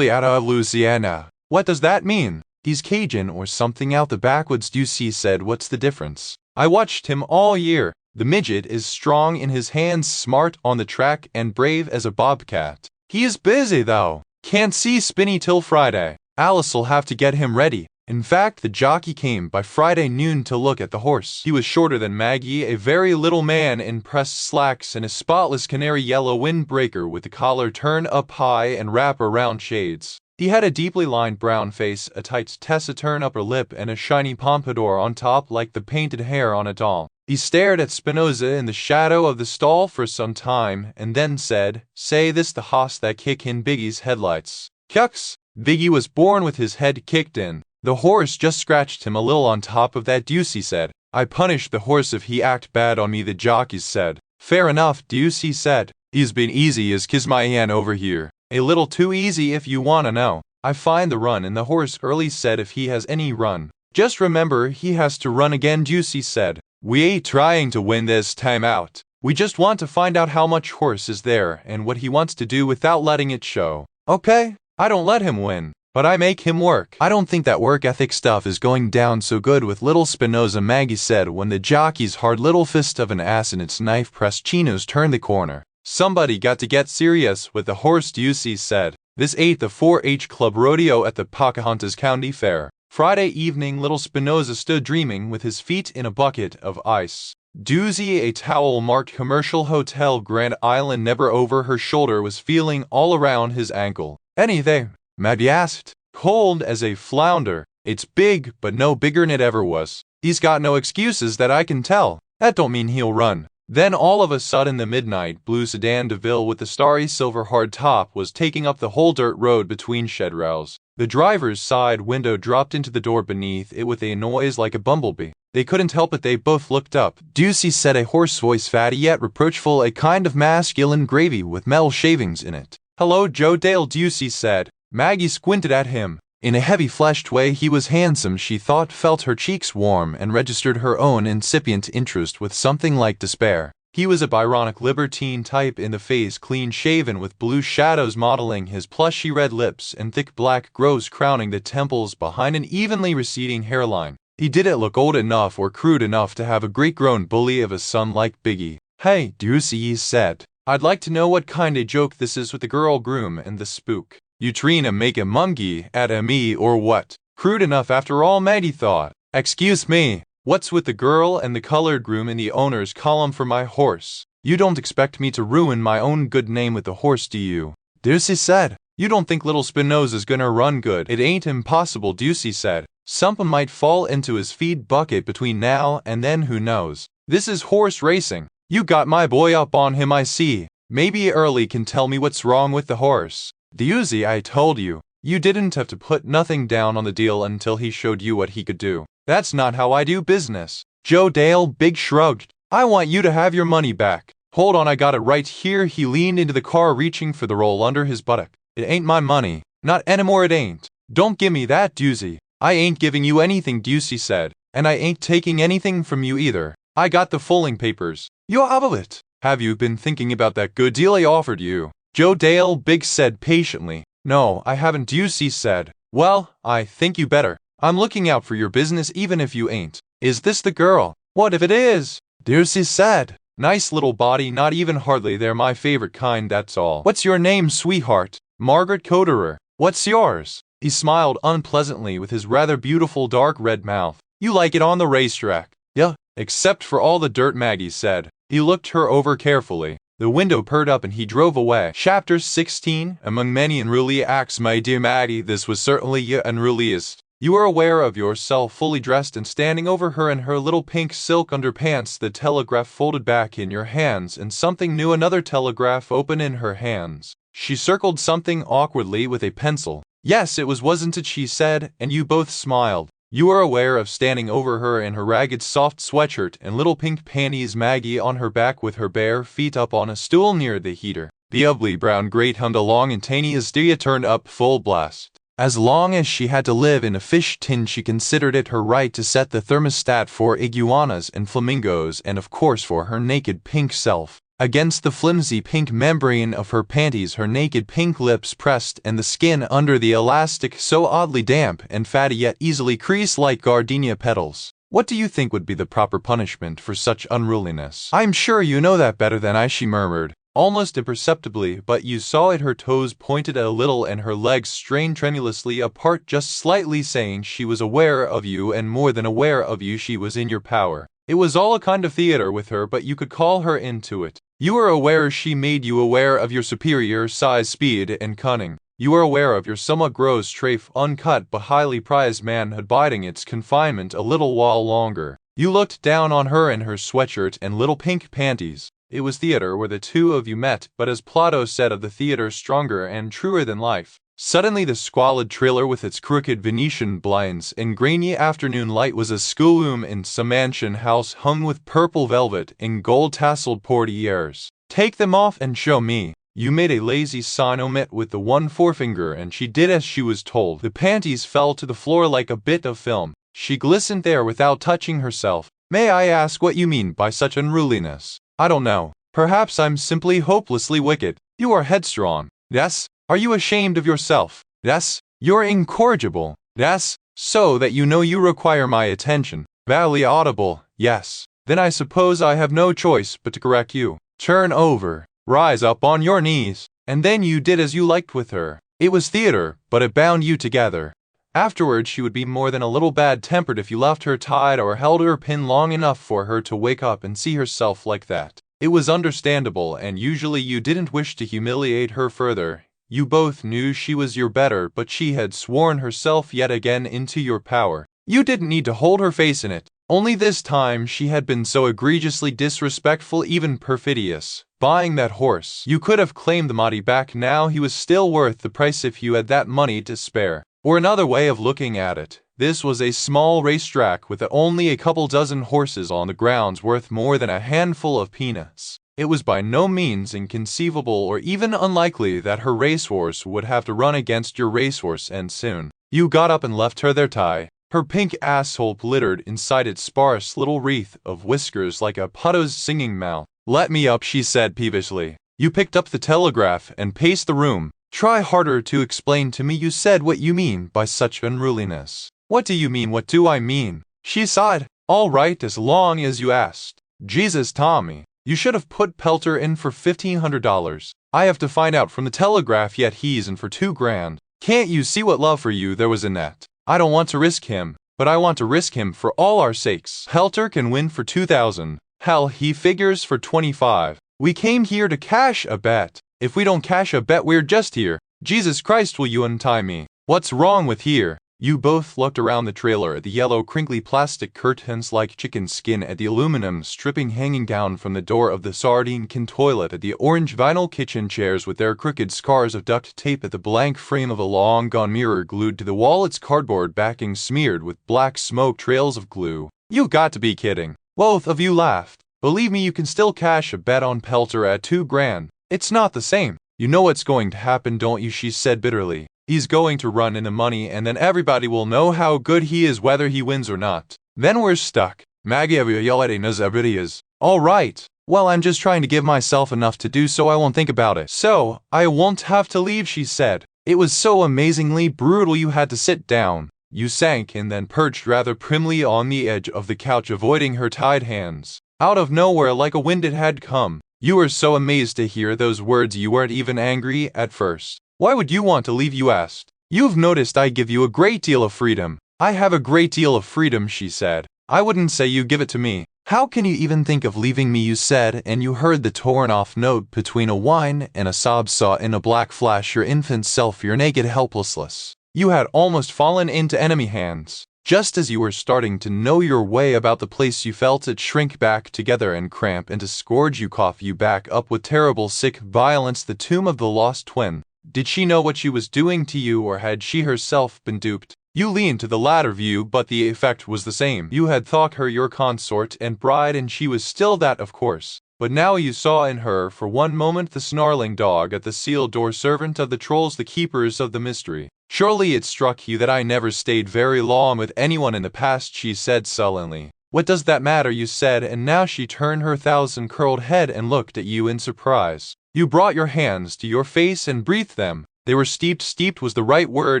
out of Louisiana. What does that mean? He's Cajun or something out the backwoods, Ducey said. What's the difference? I watched him all year. The midget is strong in his hands, smart on the track, and brave as a bobcat. He is busy, though. Can't see Spinny till Friday. Alice'll have to get him ready. In fact, the jockey came by Friday noon to look at the horse. He was shorter than Maggie, a very little man in pressed slacks and a spotless canary yellow windbreaker with the collar turned up high and wrap-around shades. He had a deeply lined brown face, a tight taciturn upper lip, and a shiny pompadour on top like the painted hair on a doll. He stared at Spinoza in the shadow of the stall for some time, and then said, "Say this the hoss that kick in Biggie's headlights." Kyux! Biggie was born with his head kicked in. The horse just scratched him a little on top of that, Ducey said. I punish the horse if he act bad on me, the jockeys said. Fair enough, Ducey said. He's been easy as Kismayan over here. A little too easy if you wanna know. I find the run in the horse, Early said, if he has any run. Just remember he has to run again, Ducey said. We ain't trying to win this time out. We just want to find out how much horse is there and what he wants to do without letting it show. Okay? I don't let him win, but I make him work. I don't think that work ethic stuff is going down so good with little Spinoza, Maggie said when the jockey's hard little fist of an ass in its knife-pressed chinos turned the corner. Somebody got to get serious with the horse, Ducey said. This ain't the 4-H Club rodeo at the Pocahontas County Fair. Friday evening, little Spinoza stood dreaming with his feet in a bucket of ice. Ducey, a towel-marked commercial hotel, Grand Island, never over her shoulder, was feeling all around his ankle. Anything? Maggie asked. Cold as a flounder. It's big, but no bigger'n it ever was. He's got no excuses that I can tell. That don't mean he'll run. Then all of a sudden the midnight blue sedan DeVille with the starry silver hard top was taking up the whole dirt road between shed rails. The driver's side window dropped into the door beneath it with a noise like a bumblebee. They couldn't help it, they both looked up. Ducey said, a hoarse voice, fatty yet reproachful, a kind of masculine gravy with metal shavings in it. Hello, Joe Dale, Ducey said. Maggie squinted at him. In a heavy fleshed way he was handsome, she thought, felt her cheeks warm, and registered her own incipient interest with something like despair. He was a Byronic libertine type in the face, clean-shaven with blue shadows modeling his plushy red lips and thick black growths crowning the temples behind an evenly receding hairline. He didn't look old enough or crude enough to have a great-grown bully of a son like Biggie. Hey, Ducey, he said. I'd like to know what kind of joke this is with the girl groom and the spook. You trying to make a monkey out of me or what? Crude enough after all, Maggie thought. Excuse me, what's with the girl and the colored groom in the owner's column for my horse? You don't expect me to ruin my own good name with the horse, do you? Ducey said. You don't think little Spinoza is gonna run good? It ain't impossible, Ducey said. Something might fall into his feed bucket between now and then, who knows? This is horse racing. You got my boy up on him, I see. Maybe Early can tell me what's wrong with the horse. Ducey, I told you. You didn't have to put nothing down on the deal until he showed you what he could do. That's not how I do business. Joe Dale big shrugged. I want you to have your money back. Hold on, I got it right here. He leaned into the car, reaching for the roll under his buttock. It ain't my money. Not anymore, it ain't. Don't give me that, Ducey. I ain't giving you anything, Ducey said. And I ain't taking anything from you either. I got the fulling papers. You have it. Have you been thinking about that good deal I offered you? Joe Dale big said patiently. No, I haven't, Ducey said. Well, I think you better. I'm looking out for your business even if you ain't. Is this the girl? What if it is? Ducey said. Nice little body, not even hardly they're my favorite kind, that's all. What's your name, sweetheart? Margaret Coderer. What's yours? He smiled unpleasantly with his rather beautiful dark red mouth. You like it on the racetrack? Yeah, except for all the dirt, Maggie said. He looked her over carefully. The window purred up and he drove away. Chapter 16. Among many unruly acts, my dear Maggie, this was certainly the unruliest. You were aware of yourself fully dressed and standing over her in her little pink silk underpants, the telegraph folded back in your hands, and something new, another telegraph open in her hands. She circled something awkwardly with a pencil. Yes, it was, wasn't it, she said, and you both smiled. You were aware of standing over her in her ragged soft sweatshirt and little pink panties, Maggie on her back with her bare feet up on a stool near the heater. The ugly brown grate hummed along and Tiny Astia turned up full blast. As long as she had to live in a fish tin, she considered it her right to set the thermostat for iguanas and flamingos and of course for her naked pink self. Against the flimsy pink membrane of her panties, her naked pink lips pressed, and the skin under the elastic so oddly damp and fatty yet easily creased like gardenia petals. What do you think would be the proper punishment for such unruliness? I'm sure you know that better than I, she murmured, almost imperceptibly, but you saw it. Her toes pointed a little and her legs strained tremulously apart, just slightly, saying she was aware of you, and more than aware of you, she was in your power. It was all a kind of theater with her, but you could call her into it. You were aware she made you aware of your superior size, speed, and cunning. You were aware of your somewhat gross trafe, uncut but highly prized manhood biding its confinement a little while longer. You looked down on her in her sweatshirt and little pink panties. It was theater where the two of you met, but as Plato said of the theater, stronger and truer than life. Suddenly the squalid trailer with its crooked Venetian blinds and grainy afternoon light was a schoolroom in some mansion house hung with purple velvet and gold-tasseled portieres. Take them off and show me. You made a lazy sign omit with the one forefinger, and she did as she was told. The panties fell to the floor like a bit of film. She glistened there without touching herself. May I ask what you mean by such unruliness? I don't know. Perhaps I'm simply hopelessly wicked. You are headstrong. Yes. Are you ashamed of yourself? Yes. You're incorrigible. Yes. So that you know you require my attention. Barely audible. Yes. Then I suppose I have no choice but to correct you. Turn over. Rise up on your knees. And then you did as you liked with her. It was theater, but it bound you together. Afterwards she would be more than a little bad-tempered if you left her tied or held her pin long enough for her to wake up and see herself like that. It was understandable, and usually you didn't wish to humiliate her further. You both knew she was your better, but she had sworn herself yet again into your power. You didn't need to hold her face in it. Only this time she had been so egregiously disrespectful, even perfidious. Buying that horse. You could have claimed the money back now. He was still worth the price if you had that money to spare. Or another way of looking at it, this was a small racetrack with only a couple dozen horses on the grounds worth more than a handful of peanuts. It was by no means inconceivable or even unlikely that her racehorse would have to run against your racehorse, and soon. You got up and left her there tied. Her pink asshole glittered inside its sparse little wreath of whiskers like a Putto's singing mouth. Let me up, she said peevishly. You picked up the telegraph and paced the room. Try harder to explain to me, you said, what you mean by such unruliness. What do you mean? What do I mean? She sighed. All right, as long as you asked. Jesus, Tommy. You should have put Pelter in for $1,500. I have to find out from the Telegraph, yet he's in for $2,000. Can't you see what love for you there was in that? I don't want to risk him, but I want to risk him for all our sakes. Pelter can win for 2,000. Hell, he figures for 25. We came here to cash a bet. If we don't cash a bet, we're just here. Jesus Christ, will you untie me? What's wrong with here? You both looked around the trailer at the yellow crinkly plastic curtains like chicken skin, at the aluminum stripping hanging down from the door of the sardine can toilet, at the orange vinyl kitchen chairs with their crooked scars of duct tape, at the blank frame of a long-gone mirror glued to the wall, its cardboard backing smeared with black smoke trails of glue. You've got to be kidding. Both of you laughed. Believe me, you can still cash a bet on Pelter at $2,000. It's not the same. You know what's going to happen, don't you? She said bitterly. He's going to run in the money, and then everybody will know how good he is whether he wins or not. Then we're stuck. Maggie already knows everybody is. All right. Well, I'm just trying to give myself enough to do so I won't think about it. So, I won't have to leave, she said. It was so amazingly brutal you had to sit down. You sank and then perched rather primly on the edge of the couch, avoiding her tied hands. Out of nowhere, like a wind, it had come. You were so amazed to hear those words you weren't even angry at first. Why would you want to leave, you asked. You've noticed I give you a great deal of freedom. I have a great deal of freedom, she said. I wouldn't say you give it to me. How can you even think of leaving me, you said, and you heard the torn-off note between a whine and a sob, saw in a black flash your infant self, your naked helplessness. You had almost fallen into enemy hands. Just as you were starting to know your way about the place, you felt it shrink back together and cramp and to scourge you, cough you back up with terrible sick violence, the tomb of the lost twin. Did she know what she was doing to you, or had she herself been duped? You leaned to the latter view, but the effect was the same. You had thought her your consort and bride, and she was still that, of course. But now you saw in her for one moment the snarling dog at the sealed door, servant of the trolls, the keepers of the mystery. Surely it struck you that I never stayed very long with anyone in the past, she said sullenly. What does that matter, you said, and now she turned her thousand-curled head and looked at you in surprise. You brought your hands to your face and breathed them. They were steeped was the right word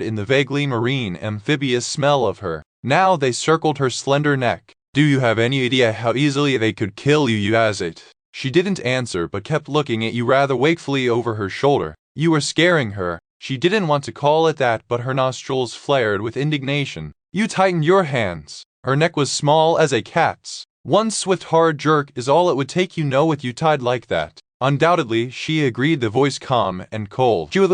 in the vaguely marine, amphibious smell of her. Now they circled her slender neck. Do you have any idea how easily they could kill you, you asked? She didn't answer, but kept looking at you rather wakefully over her shoulder. You were scaring her. She didn't want to call it that, but her nostrils flared with indignation. You tightened your hands. Her neck was small as a cat's. One swift hard jerk is all it would take, you know, with you tied like that. Undoubtedly, she agreed, the voice calm and cold. No,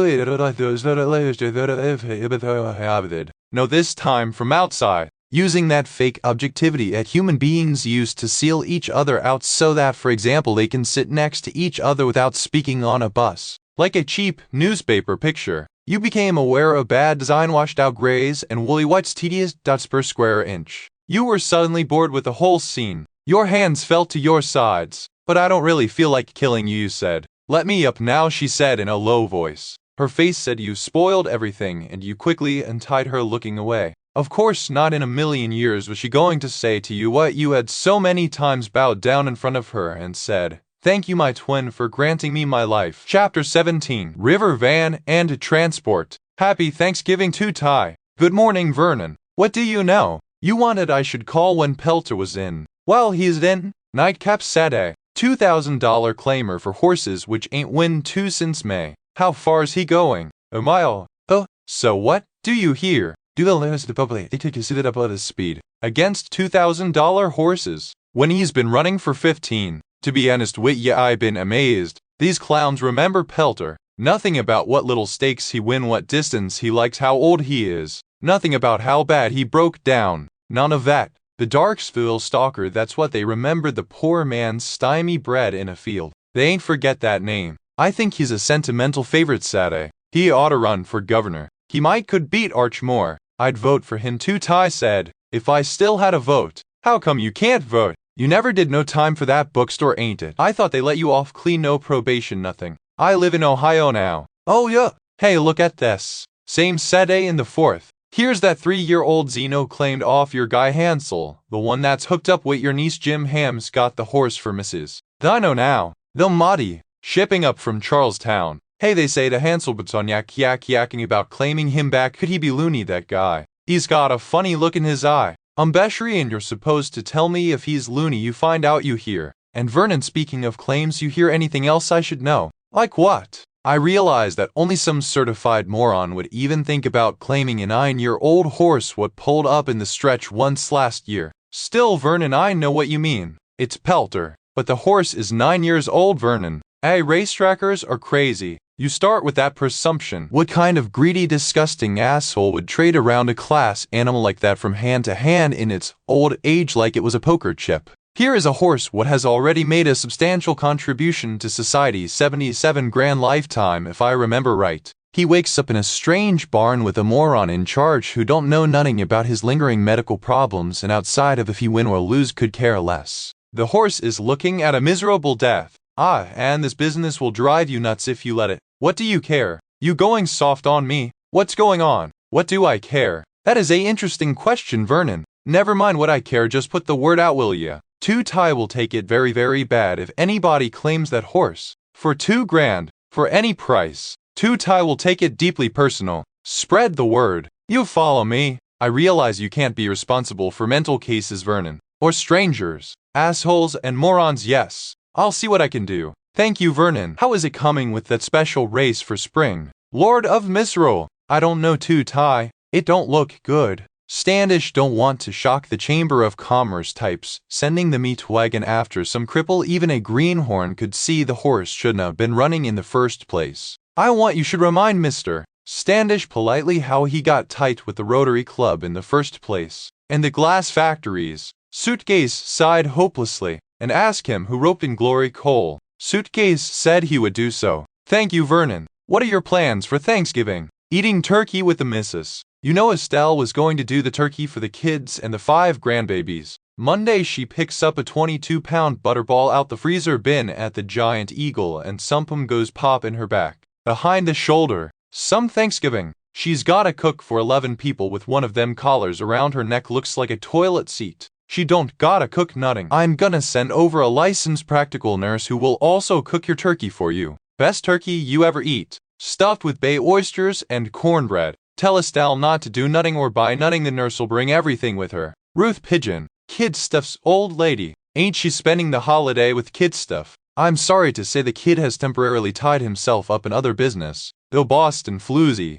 this time from outside, using that fake objectivity that human beings use to seal each other out so that, for example, they can sit next to each other without speaking on a bus. Like a cheap newspaper picture. You became aware of bad design, washed out grays, and woolly whites, tedious dots per square inch. You were suddenly bored with the whole scene. Your hands fell to your sides. But I don't really feel like killing you, you said. Let me up now, she said in a low voice. Her face said you spoiled everything, and you quickly untied her, looking away. Of course, not in a million years was she going to say to you what you had so many times bowed down in front of her and said. Thank you, my twin, for granting me my life. Chapter 17. River Van and Transport. Happy Thanksgiving to Ty. Good morning, Vernon. What do you know? You wanted I should call when Pelter was in. Well, he's in. Nightcap Saturday. $2,000 claimer for horses which ain't win 2 since May. How far's he going? A mile. Oh, so what? Do you hear? Do the last public they take it up at his speed. Against $2,000 horses. When he's been running for 15. To be honest with ya, I been amazed. These clowns remember Pelter. Nothing about what little stakes he win, what distance he likes, how old he is. Nothing about how bad he broke down. None of that. The Darksville stalker, that's what they remembered, the poor man's stymie bred in a field. They ain't forget that name. I think he's a sentimental favorite, Saturday. He ought to run for governor. He could beat Archmore. I'd vote for him too, Ty said. If I still had a vote. How come you can't vote? You never did no time for that bookstore, ain't it? I thought they let you off clean, no probation, nothing. I live in Ohio now. Oh yeah. Hey, look at this. Same Saturday in the 4th. Here's that 3-year-old Zeno claimed off your guy Hansel, the one that's hooked up with your niece Jim Ham's got the horse for Mrs. Dino now. The Maudie, shipping up from Charlestown. Hey, they say to Hansel, but's on yakking about claiming him back. Could he be loony, that guy? He's got a funny look in his eye. Beshri, and you're supposed to tell me if he's loony you find out you hear. And Vernon, speaking of claims, you hear anything else I should know? Like what? I realized that only some certified moron would even think about claiming a 9-year-old horse what pulled up in the stretch once last year. Still, Vernon, I know what you mean. It's Pelter. But the horse is 9 years old, Vernon. Hey, racetrackers are crazy. You start with that presumption. What kind of greedy, disgusting asshole would trade around a class animal like that from hand to hand in its old age like it was a poker chip? Here is a horse what has already made a substantial contribution to society's 77 grand lifetime, if I remember right. He wakes up in a strange barn with a moron in charge who don't know nothing about his lingering medical problems, and outside of if he win or lose could care less. The horse is looking at a miserable death. And this business will drive you nuts if you let it. What do you care? You going soft on me? What's going on? What do I care? That is a interesting question, Vernon. Never mind what I care, just put the word out, will ya? Two-Tie will take it very, very bad if anybody claims that horse. For 2 grand, for any price. Two-Tie will take it deeply personal. Spread the word. You follow me? I realize you can't be responsible for mental cases, Vernon. Or strangers. Assholes and morons, yes. I'll see what I can do. Thank you, Vernon. How is it coming with that special race for spring? Lord of Misrule. I don't know, Two-Tie. It don't look good. Standish don't want to shock the Chamber of Commerce types, sending the meat wagon after some cripple. Even a greenhorn could see the horse shouldn't have been running in the first place. I want you should remind Mr. Standish politely how he got tight with the Rotary Club in the first place. And the glass factories. Suitcase sighed hopelessly, and asked him who roped in Glory Cole. Suitcase said he would do so. Thank you, Vernon. What are your plans for Thanksgiving? Eating turkey with the missus. You know Estelle was going to do the turkey for the kids and the 5 grandbabies. Monday she picks up a 22-pound butterball out the freezer bin at the Giant Eagle and somepom goes pop in her back. Behind the shoulder. Some Thanksgiving. She's gotta cook for 11 people with one of them collars around her neck looks like a toilet seat. She don't gotta cook nothing. I'm gonna send over a licensed practical nurse who will also cook your turkey for you. Best turkey you ever eat. Stuffed with bay oysters and cornbread. Tell Estelle not to do nothing or buy nothing. The nurse'll bring everything with her. Ruth Pigeon. Kid stuff's old lady. Ain't she spending the holiday with kid stuff? I'm sorry to say the kid has temporarily tied himself up in other business. Though Boston floozy.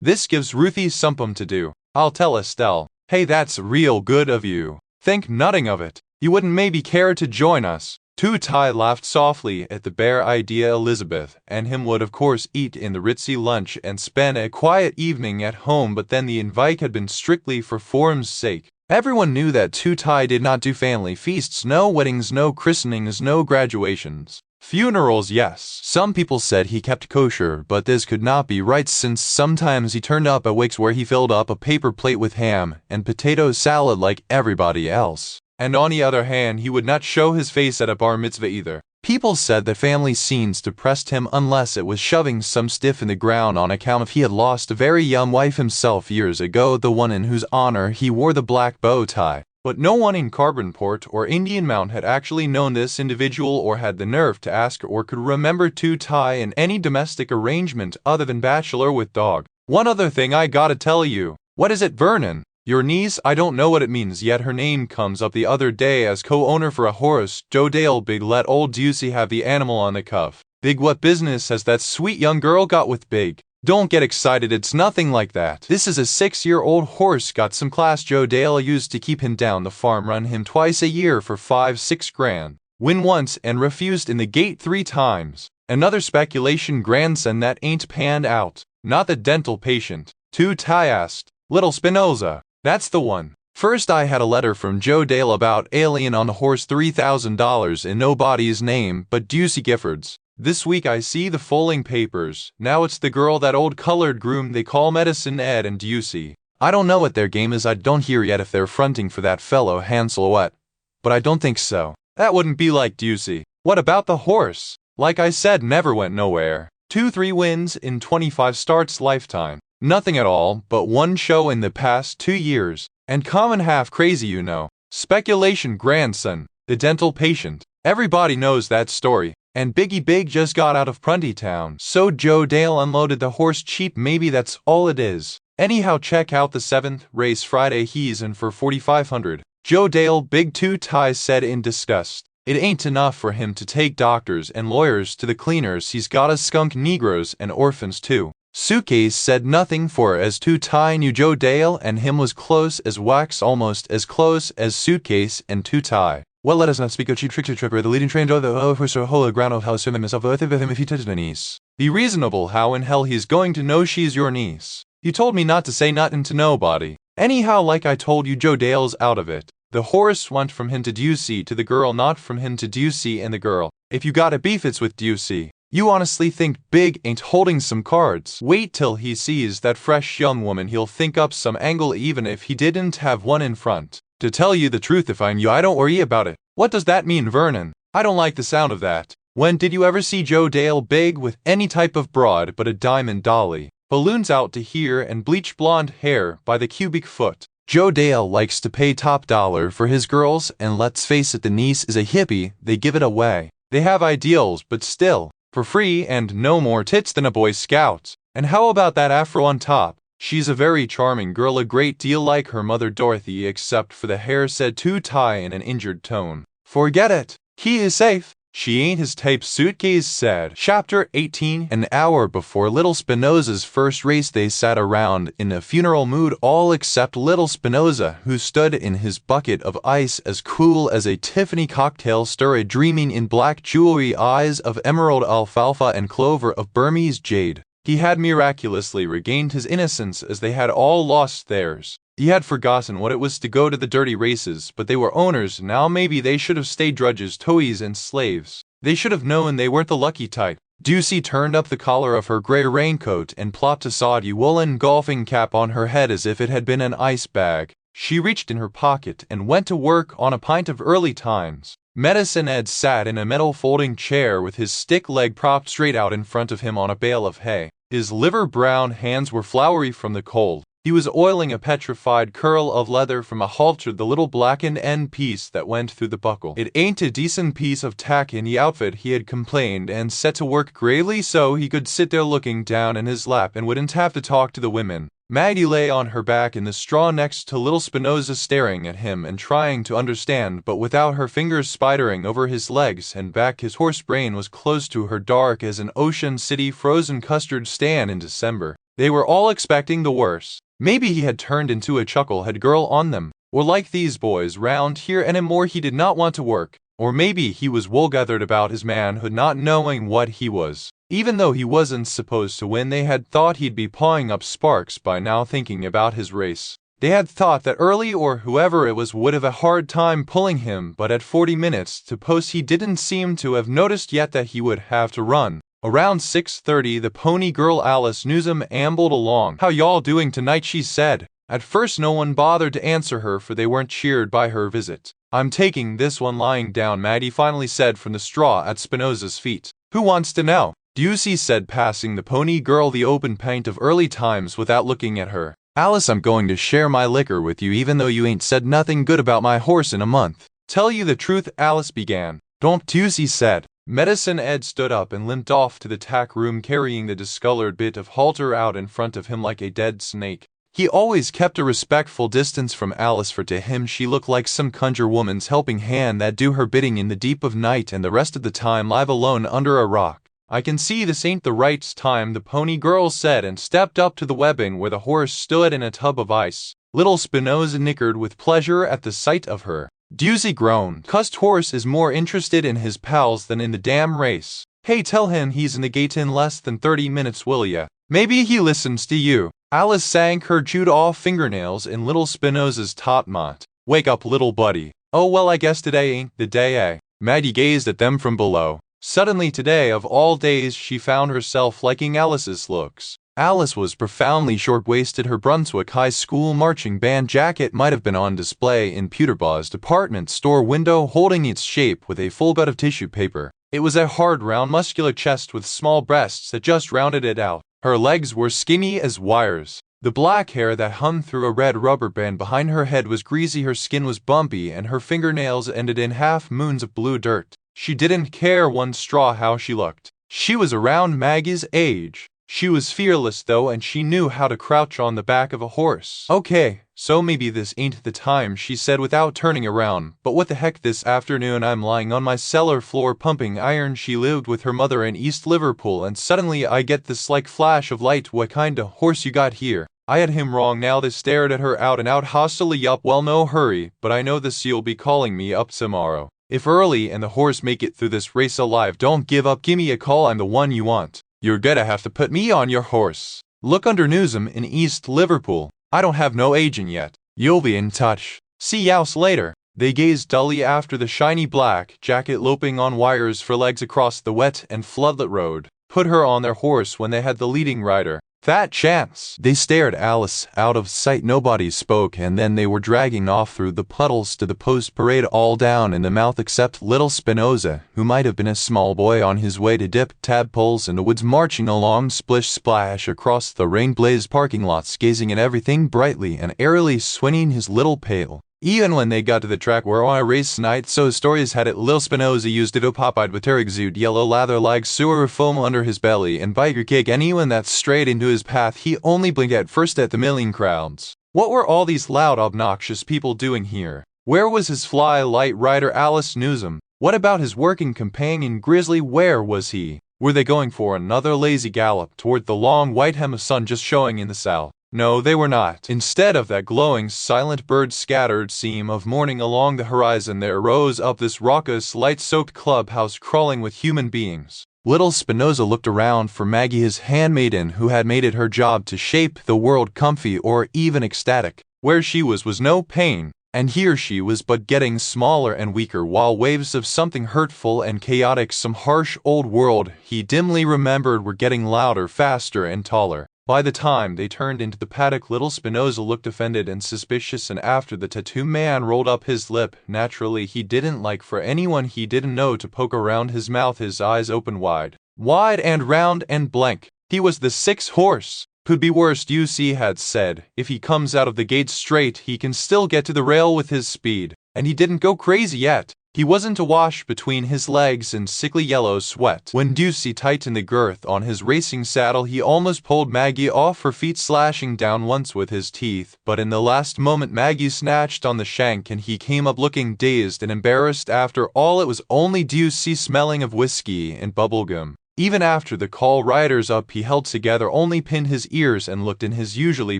This gives Ruthie somepom to do. I'll tell Estelle. Hey, that's real good of you. Think nothing of it. You wouldn't maybe care to join us? Two-Tie laughed softly at the bare idea. Elizabeth and him would of course eat in the ritzy lunch and spend a quiet evening at home, but then the invite had been strictly for form's sake. Everyone knew that Two-Tie did not do family feasts, no weddings, no christenings, no graduations. Funerals, yes. Some people said he kept kosher, but this could not be right since sometimes he turned up at wakes where he filled up a paper plate with ham and potato salad like everybody else. And on the other hand, he would not show his face at a bar mitzvah either. People said that family scenes depressed him unless it was shoving some stiff in the ground on account of he had lost a very young wife himself years ago, the one in whose honor he wore the black bow tie. But no one in Carbonport or Indian Mount had actually known this individual or had the nerve to ask or could remember Two-Tie in any domestic arrangement other than bachelor with dog. One other thing I gotta tell you. What is it, Vernon? Your niece, I don't know what it means yet. Her name comes up the other day as co-owner for a horse. Joe Dale. Big let old Ducey have the animal on the cuff. Big, what business has that sweet young girl got with Big? Don't get excited, it's nothing like that. This is a 6-year-old horse, got some class. Joe Dale used to keep him down the farm, run him twice a year for 5-6 grand. Win once and refused in the gate 3 times. Another speculation grandson that ain't panned out. Not the dental patient. Two-Tie asked. Little Spinoza. That's the one. First I had a letter from Joe Dale about alien on the horse, $3,000 in nobody's name but Ducey Gifford's. This week I see the foaling papers. Now it's the girl, that old colored groom they call Medicine Ed, and Ducey. I don't know what their game is. I don't hear yet if they're fronting for that fellow Hansel what. But I don't think so. That wouldn't be like Ducey. What about the horse? Like I said, never went nowhere. 2-3 wins in 25 starts lifetime. Nothing at all but 1 show in the past 2 years. And common half crazy, you know. Speculation grandson, the dental patient. Everybody knows that story. And Biggie Big just got out of Prunty Town. So Joe Dale unloaded the horse cheap, maybe that's all it is. Anyhow, check out the 7th race Friday. He's in for 4,500. Joe Dale, Big Two Ties said in disgust. It ain't enough for him to take doctors and lawyers to the cleaners, he's gotta skunk Negroes and orphans too. Suitcase said nothing, for as Two Tie knew Joe Dale and him was close as wax, almost as close as Suitcase and Two Tie. Well, let us not speak of cheap trick to tripper, the leading train of the first whole ground of house himself with him if he touches a niece. Be reasonable, how in hell he's going to know she's your niece? You told me not to say nothing to nobody. Anyhow, like I told you, Joe Dale's out of it. The horse went from him to Ducey to the girl, not from him to Ducey and the girl. If you got a beef, it's with Ducey. You honestly think Big ain't holding some cards? Wait till he sees that fresh young woman, he'll think up some angle even if he didn't have one in front. To tell you the truth, if I'm you, I don't worry about it. What does that mean, Vernon? I don't like the sound of that. When did you ever see Joe Dale Big with any type of broad but a diamond dolly? Balloons out to here and bleach blonde hair by the cubic foot. Joe Dale likes to pay top dollar for his girls, and let's face it, the niece is a hippie, they give it away. They have ideals, but still, for free and no more tits than a Boy Scout. And how about that afro on top? She's a very charming girl, a great deal like her mother Dorothy, except for the hair, said Two Tie in an injured tone. Forget it. He is safe. She ain't his type, Suitcase said. Chapter 18. An hour before Little Spinoza's first race, they sat around in a funeral mood, all except Little Spinoza, who stood in his bucket of ice as cool as a Tiffany cocktail stirrer, dreaming in black jewelry eyes of emerald, alfalfa, and clover of Burmese jade. He had miraculously regained his innocence as they had all lost theirs. He had forgotten what it was to go to the dirty races, but they were owners now. Maybe they should have stayed drudges, towies, and slaves. They should have known they weren't the lucky type. Ducey turned up the collar of her gray raincoat and plopped a soddy woolen golfing cap on her head as if it had been an ice bag. She reached in her pocket and went to work on a pint of Early Times. Medicine Ed sat in a metal folding chair with his stick leg propped straight out in front of him on a bale of hay. His liver-brown hands were floury from the cold. He was oiling a petrified curl of leather from a halter, the little blackened end piece that went through the buckle. It ain't a decent piece of tack in the outfit, he had complained, and set to work gravely so he could sit there looking down in his lap and wouldn't have to talk to the women. Maggie lay on her back in the straw next to Little Spinoza, staring at him and trying to understand, but without her fingers spidering over his legs and back. His horse brain was close to her, dark as an Ocean City frozen custard stand in December. They were all expecting the worst. Maybe he had turned into a chucklehead girl on them, or like these boys round here anymore, he did not want to work. Or maybe he was wool-gathered about his manhood, not knowing what he was. Even though he wasn't supposed to win, they had thought he'd be pawing up sparks by now, thinking about his race. They had thought that Early, or whoever it was, would have a hard time pulling him, but at 40 minutes to post he didn't seem to have noticed yet that he would have to run. Around 6:30, the pony girl Alice Newsom ambled along. "How y'all doing tonight?" she said. At first no one bothered to answer her, for they weren't cheered by her visit. "I'm taking this one lying down," Maddie finally said from the straw at Spinoza's feet. "Who wants to know?" Ducey said, passing the pony girl the open pint of Early Times without looking at her. "Alice, I'm going to share my liquor with you, even though you ain't said nothing good about my horse in a month." "Tell you the truth," Alice began. "Don't," Ducey said. Medicine Ed stood up and limped off to the tack room, carrying the discolored bit of halter out in front of him like a dead snake. He always kept a respectful distance from Alice, for to him she looked like some conjure woman's helping hand that do her bidding in the deep of night and the rest of the time live alone under a rock. "I can see this ain't the right time," the pony girl said, and stepped up to the webbing where the horse stood in a tub of ice. Little Spinoza nickered with pleasure at the sight of her. Ducey groaned. "Cussed horse is more interested in his pals than in the damn race. Hey, tell him he's in the gate in less than 30 minutes, will ya? Maybe he listens to you." Alice sank her chewed-off fingernails in Little Spinoza's topknot. "Wake up, little buddy." "Oh, well, I guess today ain't the day, eh?" Maddie gazed at them from below. Suddenly, today of all days, she found herself liking Alice's looks. Alice was profoundly short-waisted. Her Brunswick High School marching band jacket might have been on display in Peterbaugh's department store window, holding its shape with a full bed of tissue paper. It was a hard, round, muscular chest with small breasts that just rounded it out. Her legs were skinny as wires. The black hair that hung through a red rubber band behind her head was greasy, her skin was bumpy, and her fingernails ended in half-moons of blue dirt. She didn't care one straw how she looked. She was around Maggie's age. She was fearless though, and she knew how to crouch on the back of a horse. Okay, so maybe this ain't the time, she said without turning around. But what the heck, this afternoon I'm lying on my cellar floor pumping iron. She lived with her mother in East Liverpool, and suddenly I get this like flash of light. What kind of horse you got here? I had him wrong. Now they stared at her out and out hostilely. Yup, well no hurry, but I know the seal'll be calling me up tomorrow. If Early and the horse make it through this race alive, don't give up, gimme a call, I'm the one you want. You're gonna have to put me on your horse. Look under Newsham in East Liverpool. I don't have no agent yet. You'll be in touch. See youse later. They gazed dully after the shiny black jacket loping on wires for legs across the wet and floodlit road. Put her on their horse when they had the leading rider. Fat chance. They stared Alice out of sight. Nobody spoke, and then they were dragging off through the puddles to the post parade, all down in the mouth except little Spinoza, who might have been a small boy on his way to dip tadpoles in the woods, marching along splish splash across the rain-blazed parking lots, gazing at everything brightly and airily, swinging his little pail. Even when they got to the track where on a race night, so stories had it, Lil Spinoza used it to pop-eyed with her exude yellow lather like sewer foam under his belly and biker kick anyone that strayed into his path. He only blinked at first at the milling crowds. What were all these loud, obnoxious people doing here? Where was his fly light rider Alice Newsham? What about his working companion Grizzly? Where was he? Were they going for another lazy gallop toward the long white hem of sun just showing in the south? No, they were not. Instead of that glowing, silent bird-scattered seam of morning along the horizon, there rose up this raucous, light-soaked clubhouse crawling with human beings. Little Spinoza looked around for Maggie, his handmaiden, who had made it her job to shape the world comfy or even ecstatic. Where she was no pain, and here she was but getting smaller and weaker, while waves of something hurtful and chaotic, some harsh old world he dimly remembered, were getting louder, faster, and taller. By the time they turned into the paddock, little Spinoza looked offended and suspicious, and after the tattoo man rolled up his lip, naturally he didn't like for anyone he didn't know to poke around his mouth. His eyes opened wide and round and blank. He was the 6th horse. Could be worse, UC had said. If he comes out of the gate straight, he can still get to the rail with his speed. And he didn't go crazy yet. He wasn't awash between his legs in sickly yellow sweat. When Ducey tightened the girth on his racing saddle, he almost pulled Maggie off her feet, slashing down once with his teeth. But in the last moment, Maggie snatched on the shank, and he came up looking dazed and embarrassed. After all, it was only Ducey, smelling of whiskey and bubblegum. Even after the call riders up, he held together, only pinned his ears, and looked in his usually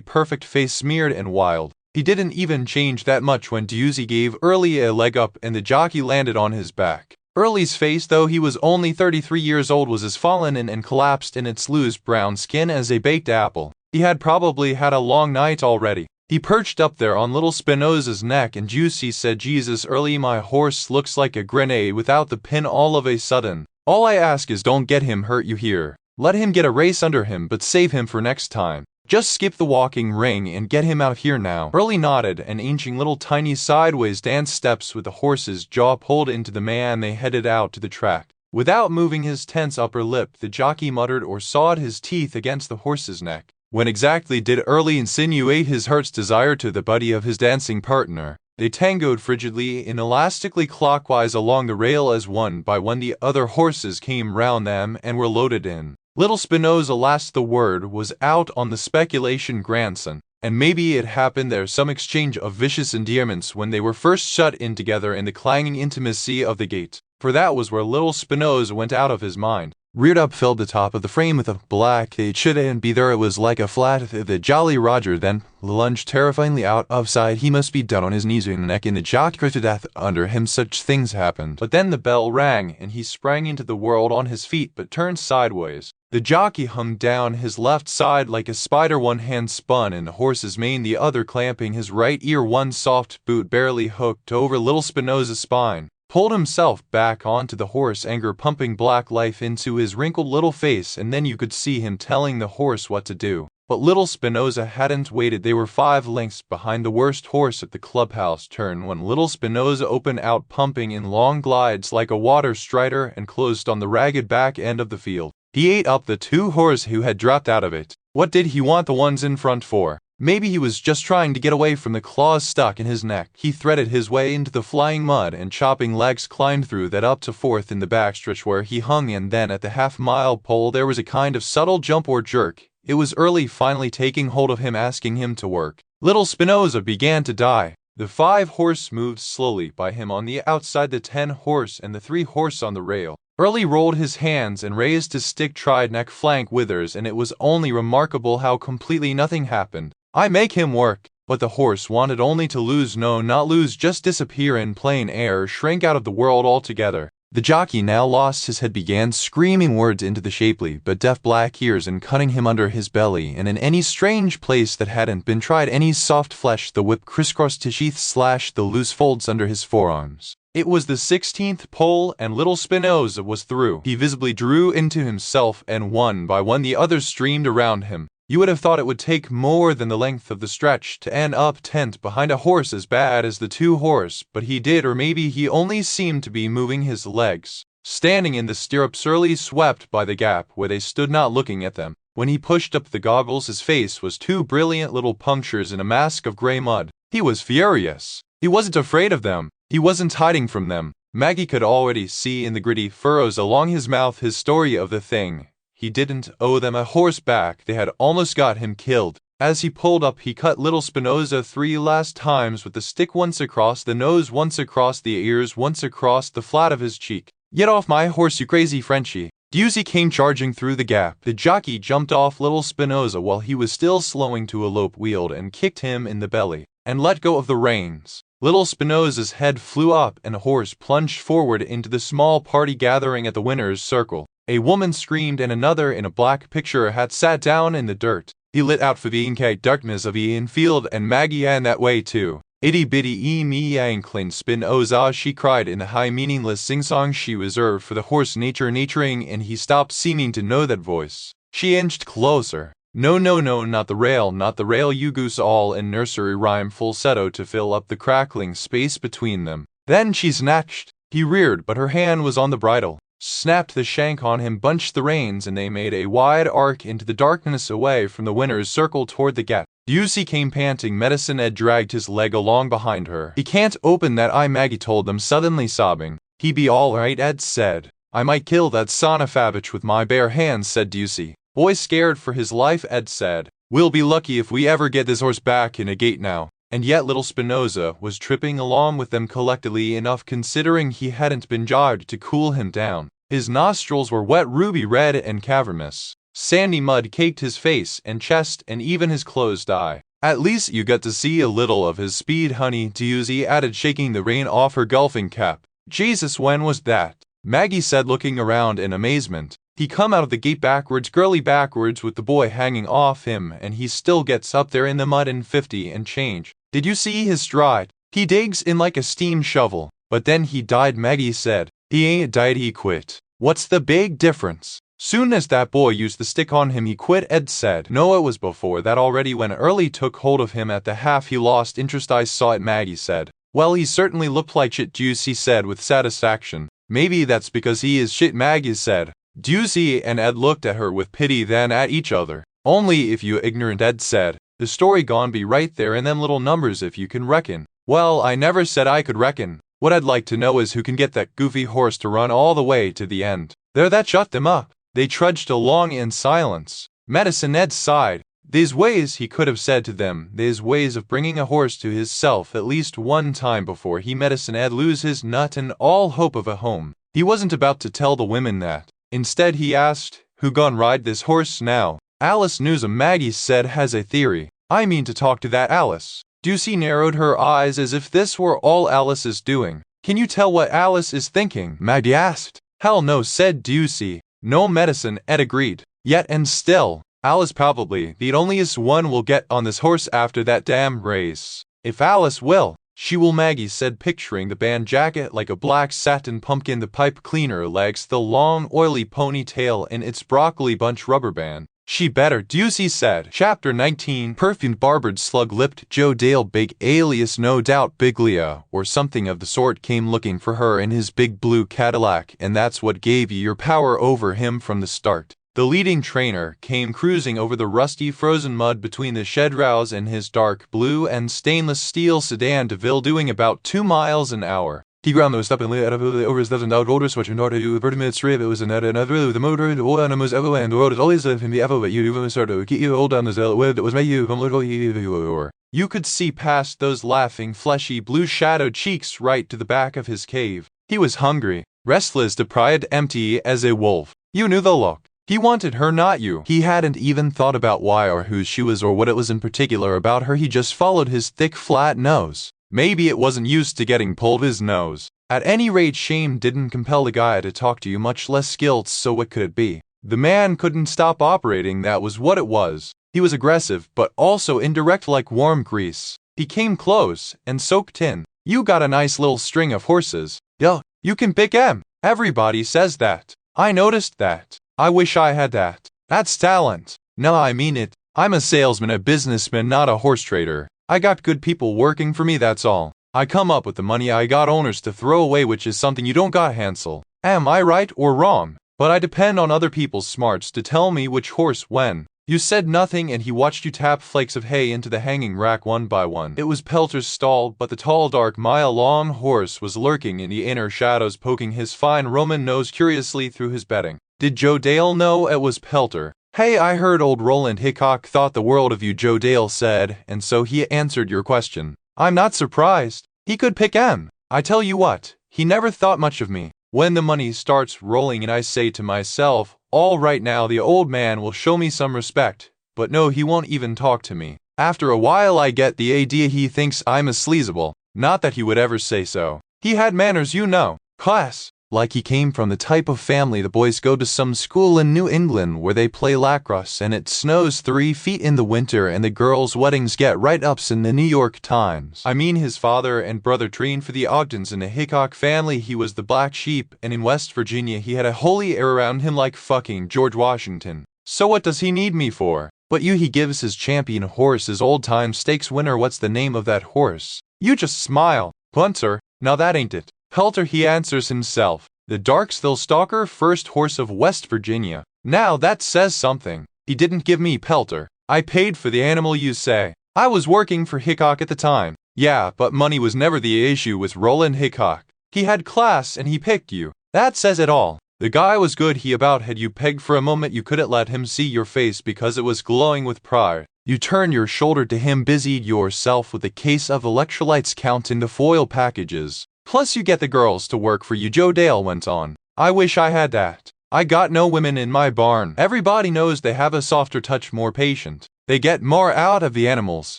perfect face, smeared and wild. He didn't even change that much when Ducey gave Early a leg up and the jockey landed on his back. Early's face, though he was only 33 years old, was as fallen and collapsed in its loose brown skin as a baked apple. He had probably had a long night already. He perched up there on little Spinoza's neck, and Ducey said, "Jesus, Early, my horse looks like a grenade without the pin all of a sudden. All I ask is don't get him hurt, you hear? Let him get a race under him, but save him for next time. Just skip the walking ring and get him out here now." Early nodded, and inching little tiny sideways dance steps with the horse's jaw pulled into the man, they headed out to the track. Without moving his tense upper lip, the jockey muttered or sawed his teeth against the horse's neck. When exactly did Early insinuate his heart's desire to the body of his dancing partner? They tangoed frigidly, inelastically clockwise along the rail as one by one the other horses came round them and were loaded in. Little Spinoza, last the word, was out on the speculation grandson, and maybe it happened there some exchange of vicious endearments when they were first shut in together in the clanging intimacy of the gate, for that was where little Spinoza went out of his mind. Reared up filled the top of the frame with a black. It shouldn't be there. It was like a flat. The Jolly Roger then lunged terrifyingly out of sight. He must be down on his knees and neck, and the jockey cried to death under him. Such things happened. But then the bell rang, and he sprang into the world on his feet, but turned sideways. The jockey hung down his left side like a spider, one hand spun in the horse's mane, the other clamping his right ear. One soft boot barely hooked over little Spinoza's spine. Pulled himself back onto the horse, anger pumping black life into his wrinkled little face, and then you could see him telling the horse what to do. But little Spinoza hadn't waited. They were 5 lengths behind the worst horse at the clubhouse turn when little Spinoza opened out, pumping in long glides like a water strider, and closed on the ragged back end of the field. He ate up the 2 horses who had dropped out of it. What did he want the ones in front for? Maybe he was just trying to get away from the claws stuck in his neck. He threaded his way into the flying mud and chopping legs climbed through that up to fourth in the backstretch where he hung, and then at the half-mile pole there was a kind of subtle jump or jerk. It was Early finally taking hold of him, asking him to work. Little Spinoza began to die. The 5-horse moved slowly by him on the outside, the 10-horse and the 3-horse on the rail. Early rolled his hands and raised his stick, tried neck flank withers, and it was only remarkable how completely nothing happened. I make him work. But the horse wanted only to lose, no, not lose, just disappear in plain air, shrink out of the world altogether. The jockey now lost his head, began screaming words into the shapely but deaf black ears and cutting him under his belly, and in any strange place that hadn't been tried, any soft flesh. The whip crisscrossed his sheath, slashed the loose folds under his forearms. It was the 16th pole, and little Spinoza was through. He visibly drew into himself, and one by one the others streamed around him. You would have thought it would take more than the length of the stretch to end up tent behind a horse as bad as the 2-horse, but he did, or maybe he only seemed to be moving his legs. Standing in the stirrups, Early swept by the gap where they stood, not looking at them. When he pushed up the goggles, his face was 2 brilliant little punctures in a mask of gray mud. He was furious. He wasn't afraid of them. He wasn't hiding from them. Maggie could already see in the gritty furrows along his mouth his story of the thing. He didn't owe them a horse back. They had almost got him killed. As he pulled up, he cut little Spinoza 3 last times with the stick, once across the nose, once across the ears, once across the flat of his cheek. Get off my horse, you crazy Frenchie. Ducey came charging through the gap. The jockey jumped off little Spinoza while he was still slowing to a lope, wheeled and kicked him in the belly, and let go of the reins. Little Spinoza's head flew up and the horse plunged forward into the small party gathering at the winner's circle. A woman screamed and another in a black picture hat sat down in the dirt. He lit out for the inky darkness of Ian Field, and Maggie and that way too. Itty bitty me ankling Spinoza, she cried in the high meaningless sing-song she reserved for the horse naturing, and he stopped seeming to know that voice. She inched closer. No, not the rail, you goose, all in nursery rhyme falsetto to fill up the crackling space between them. Then she snatched. He reared, but her hand was on the bridle. Snapped the shank on him, bunched the reins, and they made a wide arc into the darkness away from the winner's circle toward the gap. Ducey came panting. Medicine Ed dragged his leg along behind her. He can't open that eye, Maggie told them, suddenly sobbing. He be all right, Ed said. I might kill that son of a bitch with my bare hands, said Ducey. Boy scared for his life, Ed said. We'll be lucky if we ever get this horse back in a gate now. And yet little Spinoza was tripping along with them collectively enough, considering he hadn't been jogged to cool him down. His nostrils were wet ruby red and cavernous. Sandy mud caked his face and chest and even his closed eye. At least you got to see a little of his speed, honey, Ducey added, shaking the rain off her golfing cap. Jesus, when was that? Maggie said, looking around in amazement. He come out of the gate backwards, girly backwards, with the boy hanging off him, and he still gets up there in the mud in 50 and change. Did you see his stride? He digs in like a steam shovel. But then he died, Maggie said. He ain't died, he quit. What's the big difference? Soon as that boy used the stick on him, he quit, Ed said. No, it was before that already. When Early took hold of him at the half, he lost interest. I saw it, Maggie said. Well, he certainly looked like shit, Ducey said with satisfaction. Maybe that's because he is shit, Maggie said. Ducey and Ed looked at her with pity, then at each other. Only if you ignorant, Ed said. The story gon' be right there in them little numbers if you can reckon. Well, I never said I could reckon. What I'd like to know is who can get that goofy horse to run all the way to the end. There, that shut them up. They trudged along in silence. Medicine Ed sighed. There's ways, he could have said to them, there's ways of bringing a horse to his self at least one time before he, Medicine Ed, lose his nut and all hope of a home. He wasn't about to tell the women that. Instead he asked, who gon' ride this horse now? Alice Newsom, Maggie said, has a theory. I mean to talk to that Alice. Ducey narrowed her eyes as if this were all Alice is doing. Can you tell what Alice is thinking? Maggie asked. Hell no, said Ducey. No, Medicine Ed agreed. Yet and still, Alice probably the onlyest one will get on this horse after that damn race. If Alice will, she will, Maggie said, picturing the band jacket like a black satin pumpkin, the pipe cleaner legs, the long oily ponytail, and its broccoli bunch rubber band. She better, Ducey said. Chapter 19. Perfumed, barbered, slug-lipped Joe Dale, big alias no doubt Biglia, or something of the sort, came looking for her in his big blue Cadillac, and that's what gave you your power over him from the start. The leading trainer came cruising over the rusty frozen mud between the shed rows in his dark blue and stainless steel sedan DeVille doing about 2 miles an hour. He ground those up and lit over his dozen out roller switch and order you vertiminate it was another the motor the oil and was ever and the road is always in the ever but you even started to get you hold down the zell where it was made you from little you could see past those laughing fleshy blue shadowed cheeks right to the back of his cave. He was hungry, restless, deprived, empty as a wolf. You knew the look. He wanted her, not you. He hadn't even thought about why or who she was or what it was in particular about her. He just followed his thick flat nose. Maybe it wasn't used to getting pulled his nose. At any rate, shame didn't compel the guy to talk to you, much less guilt, so what could it be? The man couldn't stop operating, that was what it was. He was aggressive, but also indirect like warm grease. He came close and soaked in. You got a nice little string of horses. Yo, you can pick 'em. Everybody says that. I noticed that. I wish I had that. That's talent. No, I mean it. I'm a salesman, a businessman, not a horse trader. I got good people working for me, that's all. I come up with the money, I got owners to throw away, which is something you don't got, Hansel. Am I right or wrong? But I depend on other people's smarts to tell me which horse when. You said nothing and he watched you tap flakes of hay into the hanging rack one by one. It was Pelter's stall, but the tall, dark, mile-long horse was lurking in the inner shadows, poking his fine Roman nose curiously through his bedding. Did Joe Dale know it was Pelter? Hey, I heard old Roland Hickok thought the world of you, Joe Dale said, and so he answered your question. I'm not surprised. He could pick 'em. I tell you what, he never thought much of me. When the money starts rolling and I say to myself, all right, now the old man will show me some respect, but no, he won't even talk to me. After a while I get the idea he thinks I'm a sleazable. Not that he would ever say so. He had manners, you know. Class. Like he came from the type of family the boys go to some school in New England where they play lacrosse and it snows 3 feet in the winter and the girls' weddings get write-ups in the New York Times. I mean, his father and brother trained for the Ogdens in the Hickok family. He was the black sheep, and in West Virginia he had a holy air around him like fucking George Washington. So what does he need me for? But you, he gives his champion horse, his old-time stakes winner. What's the name of that horse? You just smile. Punter. Now that ain't it. Pelter, he answers himself. The Darksville Stalker, first horse of West Virginia. Now that says something. He didn't give me Pelter. I paid for the animal, you say. I was working for Hickok at the time. Yeah, but money was never the issue with Roland Hickok. He had class and he picked you. That says it all. The guy was good. He about had you pegged for a moment. You couldn't let him see your face because it was glowing with pride. You turned your shoulder to him, busied yourself with a case of electrolytes counting the foil packages. Plus you get the girls to work for you, Joe Dale went on. I wish I had that. I got no women in my barn. Everybody knows they have a softer touch, more patient. They get more out of the animals.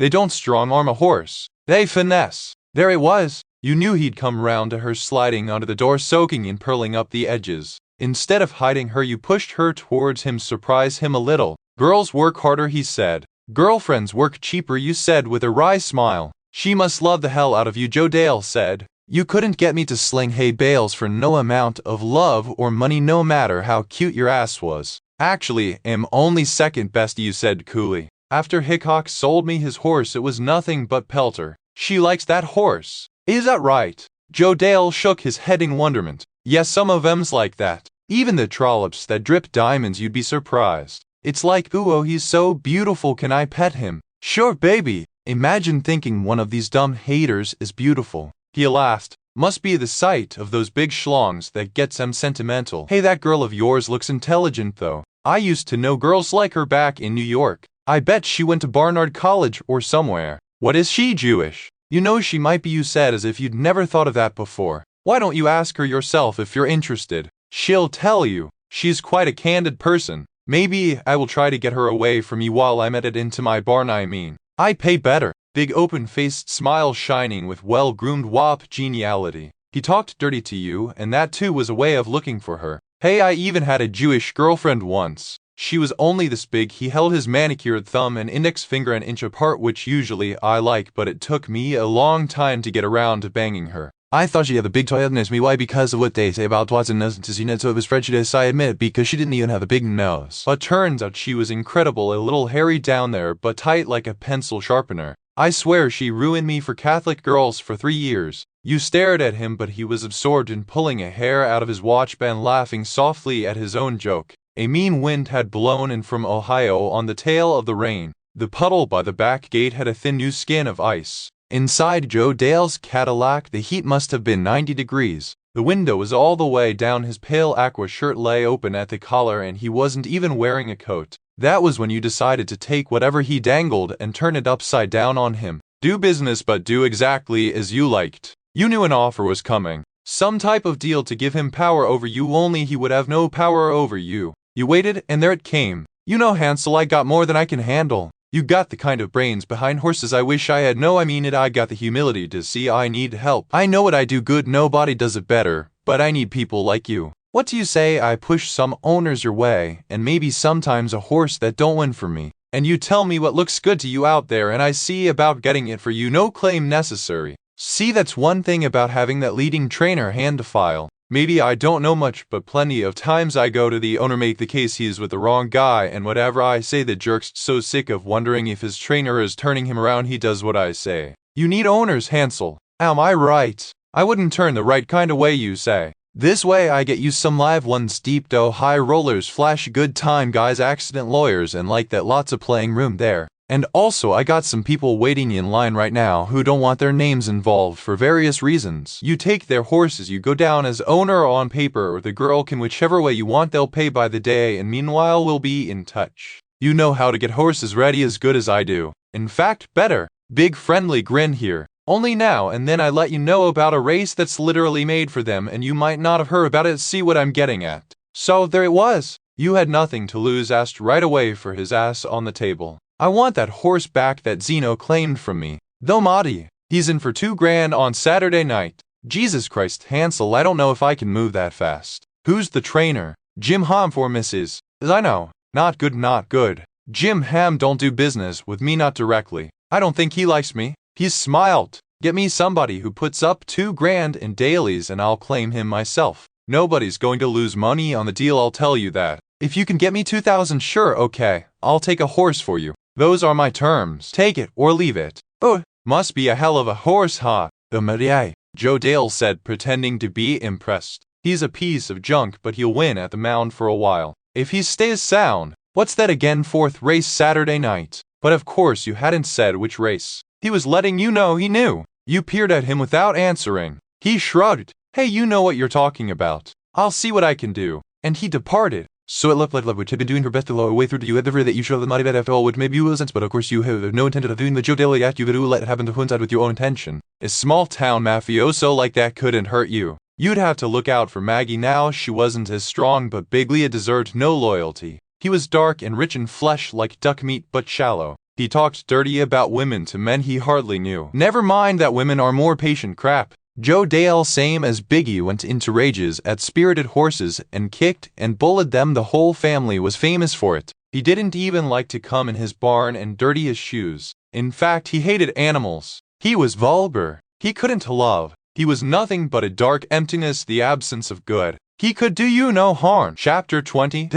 They don't strong-arm a horse. They finesse. There it was. You knew he'd come round to her, sliding onto the door, soaking and purling up the edges. Instead of hiding her, you pushed her towards him, surprise him a little. Girls work harder, he said. Girlfriends work cheaper, you said with a wry smile. She must love the hell out of you, Joe Dale said. You couldn't get me to sling hay bales for no amount of love or money, no matter how cute your ass was. Actually, am only second best, you said coolly. After Hickok sold me his horse, it was nothing but Pelter. She likes that horse. Is that right? Joe Dale shook his head in wonderment. Yes, some of 'em's like that. Even the trollops that drip diamonds, you'd be surprised. It's like, ooh, oh, he's so beautiful, can I pet him? Sure, baby. Imagine thinking one of these dumb haters is beautiful. He laughed. Must be the sight of those big schlongs that gets 'em sentimental. Hey, that girl of yours looks intelligent though. I used to know girls like her back in New York. I bet she went to Barnard College or somewhere. What, is she Jewish? You know she might be, you said, as if you'd never thought of that before. Why don't you ask her yourself if you're interested? She'll tell you. She's quite a candid person. Maybe I will try to get her away from you while I'm at it, into my barn I mean. I pay better. Big open-faced smile shining with well-groomed wop geniality. He talked dirty to you, and that too was a way of looking for her. Hey, I even had a Jewish girlfriend once. She was only this big. He held his manicured thumb and index finger an inch apart, which usually I like, but it took me a long time to get around to banging her. I thought she had a big toilet. Me, why? Because of what they say about Watson noses, so it was prejudice, I admit, because she didn't even have a big nose. But turns out she was incredible, a little hairy down there, but tight like a pencil sharpener. I swear she ruined me for Catholic girls for 3 years. You stared at him, but he was absorbed in pulling a hair out of his watch band, laughing softly at his own joke. A mean wind had blown in from Ohio on the tail of the rain. The puddle by the back gate had a thin new skin of ice. Inside Joe Dale's Cadillac, the heat must have been 90 degrees. The window was all the way down, his pale aqua shirt lay open at the collar, and he wasn't even wearing a coat. That was when you decided to take whatever he dangled and turn it upside down on him. Do business, but do exactly as you liked. You knew an offer was coming. Some type of deal to give him power over you, only he would have no power over you. You waited, and there it came. You know, Hansel, I got more than I can handle. You got the kind of brains behind horses I wish I had. No, I mean it. I got the humility to see I need help. I know what I do good, nobody does it better, but I need people like you. What do you say I push some owners your way, and maybe sometimes a horse that don't win for me, and you tell me what looks good to you out there, and I see about getting it for you, no claim necessary. See, that's one thing about having that leading trainer hand to file. Maybe I don't know much, but plenty of times I go to the owner, make the case he is with the wrong guy, and whatever I say, the jerk's so sick of wondering if his trainer is turning him around, he does what I say. You need owners, Hansel. Am I right? I wouldn't turn the right kind of way, you say. This way I get you some live ones, deep dough high rollers, flash good time guys, accident lawyers, and like that, lots of playing room there. And also I got some people waiting in line right now who don't want their names involved for various reasons. You take their horses, you go down as owner on paper, or the girl can, whichever way you want, they'll pay by the day, and meanwhile we'll be in touch. You know how to get horses ready as good as I do. In fact, better. Big friendly grin here. Only now and then I let you know about a race that's literally made for them, and you might not have heard about it. See what I'm getting at? So there it was. You had nothing to lose, asked right away for his ass on the table. I want that horse back that Zeno claimed from me. Though Marty, he's in for $2,000 on Saturday night. Jesus Christ, Hansel, I don't know if I can move that fast. Who's the trainer? Jim Ham for Mrs. I know. Not good, not good. Jim Ham don't do business with me, not directly. I don't think he likes me. He's smiled. Get me somebody who puts up $2,000 in dailies and I'll claim him myself. Nobody's going to lose money on the deal, I'll tell you that. If you can get me 2,000, sure, okay. I'll take a horse for you. Those are my terms. Take it or leave it. Oh, must be a hell of a horse, huh? The Marie, Joe Dale said, pretending to be impressed. He's a piece of junk, but he'll win at the mound for a while. If he stays sound. What's that again? 4th race Saturday night. But of course you hadn't said which race. He was letting you know he knew. You peered at him without answering. He shrugged. Hey, you know what you're talking about. I'll see what I can do. And he departed. So it looked like love, which had been doing her best to lower way through to you ever that you should have not even after all, which maybe you will sense, but of course you have no intention of doing the Joe Daly act. You would let it happen to coincide with your own intention. A small town mafioso like that couldn't hurt you. You'd have to look out for Maggie now. She wasn't as strong, but Biglia deserved no loyalty. He was dark and rich in flesh like duck meat, but shallow. He talked dirty about women to men he hardly knew. Never mind that women are more patient crap. Joe Dale, same as Biggie, went into rages at spirited horses and kicked and bullied them. The whole family was famous for it. He didn't even like to come in his barn and dirty his shoes. In fact, he hated animals. He was vulgar. He couldn't love. He was nothing but a dark emptiness, the absence of good. He could do you no harm. Chapter 20.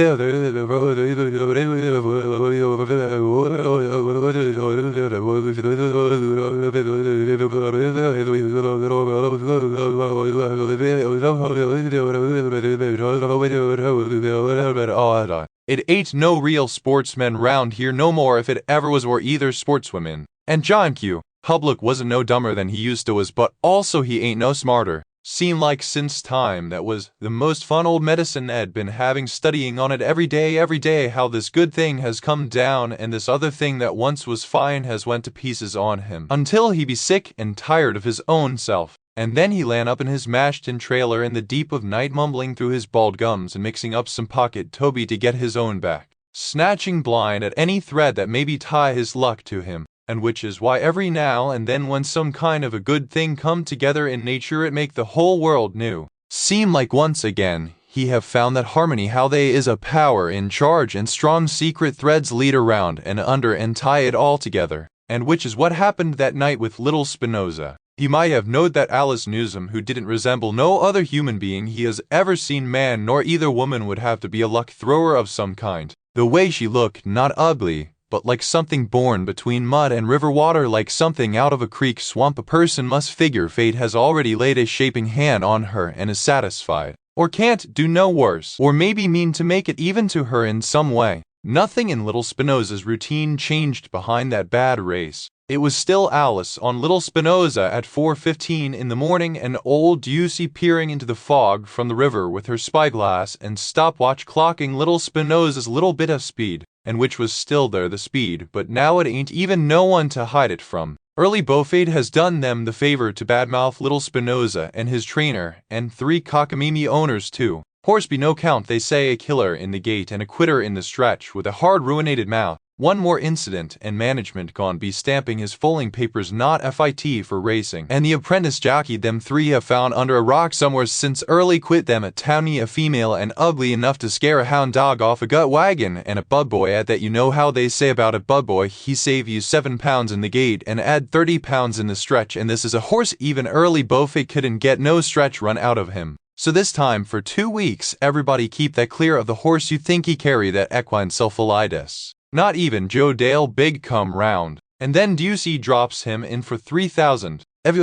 It ain't no real sportsmen round here no more, if it ever was, or either sportswomen. And John Q. Public wasn't no dumber than he used to was, but also he ain't no smarter. Seemed like since time that was the most fun old medicine Ed been having, studying on it every day, how this good thing has come down and this other thing that once was fine has went to pieces on him, until he be sick and tired of his own self. And then he lan up in his mashed-in trailer in the deep of night, mumbling through his bald gums and mixing up some pocket Toby to get his own back, snatching blind at any thread that maybe tie his luck to him. And which is why every now and then when some kind of a good thing come together in nature, it make the whole world new. Seem like once again he have found that harmony, how they is a power in charge and strong secret threads lead around and under and tie it all together. And which is what happened that night with little Spinoza. He might have knowed that Alice Newsom, who didn't resemble no other human being he has ever seen, man nor either woman, would have to be a luck thrower of some kind. The way she looked, not ugly, but like something born between mud and river water, like something out of a creek swamp. A person must figure fate has already laid a shaping hand on her and is satisfied. or can't do no worse, or maybe mean to make it even to her in some way. Nothing in little Spinoza's routine changed behind that bad race. It was still Alice on little Spinoza at 4:15 in the morning, and old Ducey peering into the fog from the river with her spyglass and stopwatch clocking little Spinoza's little bit of speed, and which was still there the speed, but now it ain't even no one to hide it from. Early Beaufait has done them the favor to badmouth little Spinoza and his trainer, and 3 cockamamie owners too. Horse be no count, they say, a killer in the gate and a quitter in the stretch, with a hard ruinated mouth. One more incident, and management gone be stamping his foaling papers not fit for racing, and the apprentice jockey them 3 have found under a rock somewhere since early quit them at towny, a female and ugly enough to scare a hound dog off a gut wagon, and a bud boy at that. You know how they say about a bud boy, he save you 7 pounds in the gate and add 30 pounds in the stretch, and this is a horse even early Beaufait couldn't get no stretch run out of him. So this time, for 2 weeks, everybody keep that clear of the horse you think he carry that equine sulpholitis. Not even Joe Dale big come round. And then Ducey drops him in for 3,000. But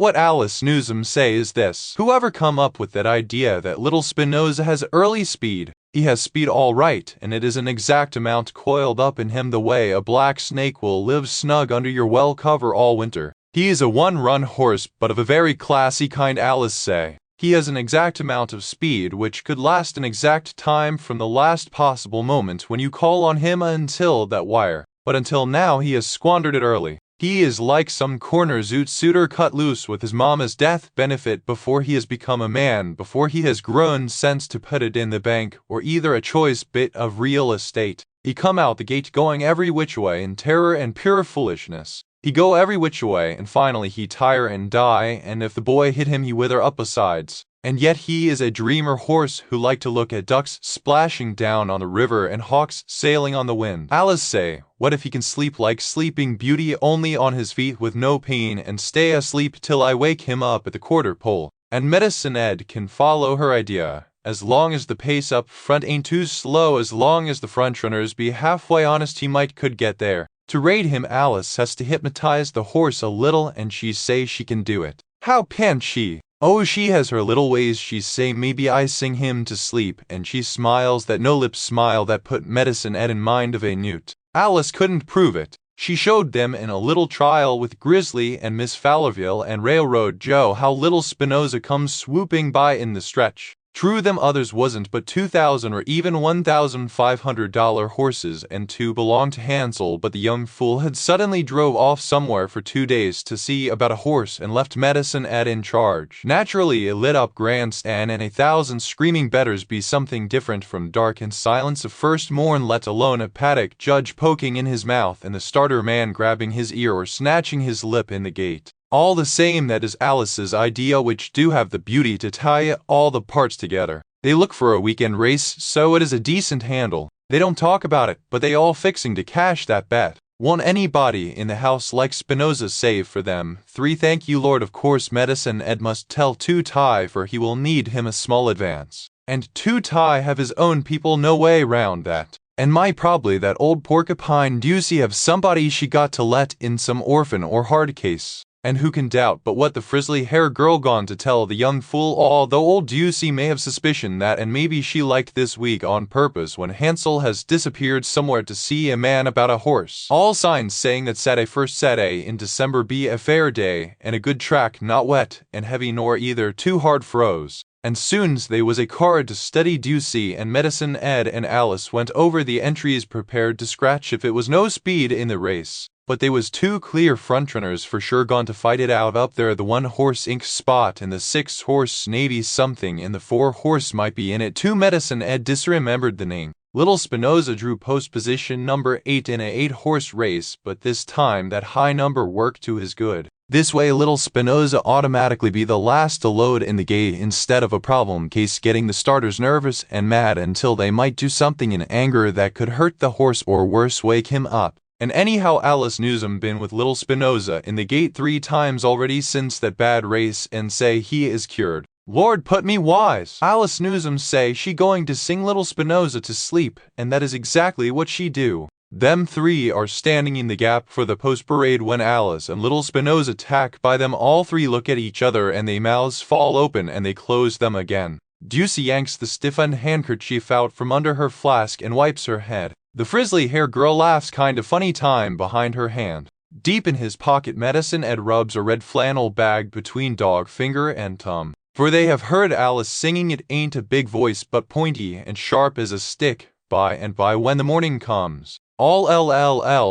what Alice Newsom say is this: whoever come up with that idea that little Spinoza has early speed, he has speed all right, and it is an exact amount coiled up in him the way a black snake will live snug under your well cover all winter. He is a one-run horse, but of a very classy kind, Alice say. He has an exact amount of speed which could last an exact time from the last possible moment when you call on him until that wire. But until now he has squandered it early. He is like some corner zoot suitor cut loose with his mama's death benefit before he has become a man, before he has grown sense to put it in the bank, or either a choice bit of real estate. He come out the gate going every which way in terror and pure foolishness. He go every which way, and finally he tire and die, and if the boy hit him he wither up besides. And yet he is a dreamer horse who like to look at ducks splashing down on the river and hawks sailing on the wind. Alice say, what if he can sleep like Sleeping Beauty, only on his feet with no pain, and stay asleep till I wake him up at the quarter pole? And Medicine Ed can follow her idea, as long as the pace up front ain't too slow, as long as the front runners be halfway honest, he might could get there. To raid him, Alice has to hypnotize the horse a little, and she say she can do it. How can't she? Oh, she has her little ways. She say maybe I sing him to sleep, and she smiles that no lips smile that put Medicine Ed in mind of a newt. Alice couldn't prove it. She showed them in a little trial with Grizzly and Miss Fowlerville and Railroad Joe how little Spinoza comes swooping by in the stretch. True, them others wasn't but $2,000 or even $1,500 horses, and 2 belonged to Hansel, but the young fool had suddenly drove off somewhere for 2 days to see about a horse and left Medicine Ed in charge. Naturally, a lit-up grandstand and 1,000 screaming betters be something different from dark and silence of first morn, let alone a paddock judge poking in his mouth and the starter man grabbing his ear or snatching his lip in the gate. All the same, that is Alice's idea, which do have the beauty to tie all the parts together. They look for a weekend race, so it is a decent handle. They don't talk about it, but they all fixing to cash that bet. Won't anybody in the house like Spinoza save for them 3? Thank you, Lord. Of course Medicine Ed must tell Two Tie, for he will need him a small advance. And Two Tie have his own people, no way round that. And my probably that old porcupine Ducey have somebody she got to let in some orphan or hard case. And who can doubt but what the frizzly hair girl gone to tell the young fool, although old Ducey may have suspicion that, and maybe she liked this week on purpose when Hansel has disappeared somewhere to see a man about a horse. All signs saying that Saturday in December be a fair day, and a good track, not wet and heavy nor either too hard froze. And soon's they was a card to study Ducey, and Medicine Ed and Alice went over the entries prepared to scratch if it was no speed in the race. But they was 2 clear front-runners for sure gone to fight it out up there, the 1-horse Ink Spot and the 6-horse Navy something, and the 4-horse might be in it too. Medicine Ed disremembered the name. Little Spinoza drew post position number 8 in a 8-horse race, but this time that high number worked to his good. This way little Spinoza automatically be the last to load in the gate instead of a problem case getting the starters nervous and mad until they might do something in anger that could hurt the horse or worse wake him up. And anyhow, Alice Newsom been with little Spinoza in the gate 3 times already since that bad race, and say he is cured. Lord put me wise. Alice Newsom say she going to sing little Spinoza to sleep, and that is exactly what she do. Them three are standing in the gap for the post-parade when Alice and little Spinoza attack by them. All three look at each other and their mouths fall open and they close them again. Ducey yanks the stiffened handkerchief out from under her flask and wipes her head. The frizzly hair girl laughs kind of funny time behind her hand. Deep in his pocket, Medicine Ed rubs a red flannel bag between dog finger and thumb. For they have heard Alice singing. It ain't a big voice but pointy and sharp as a stick. By and by when the morning comes, all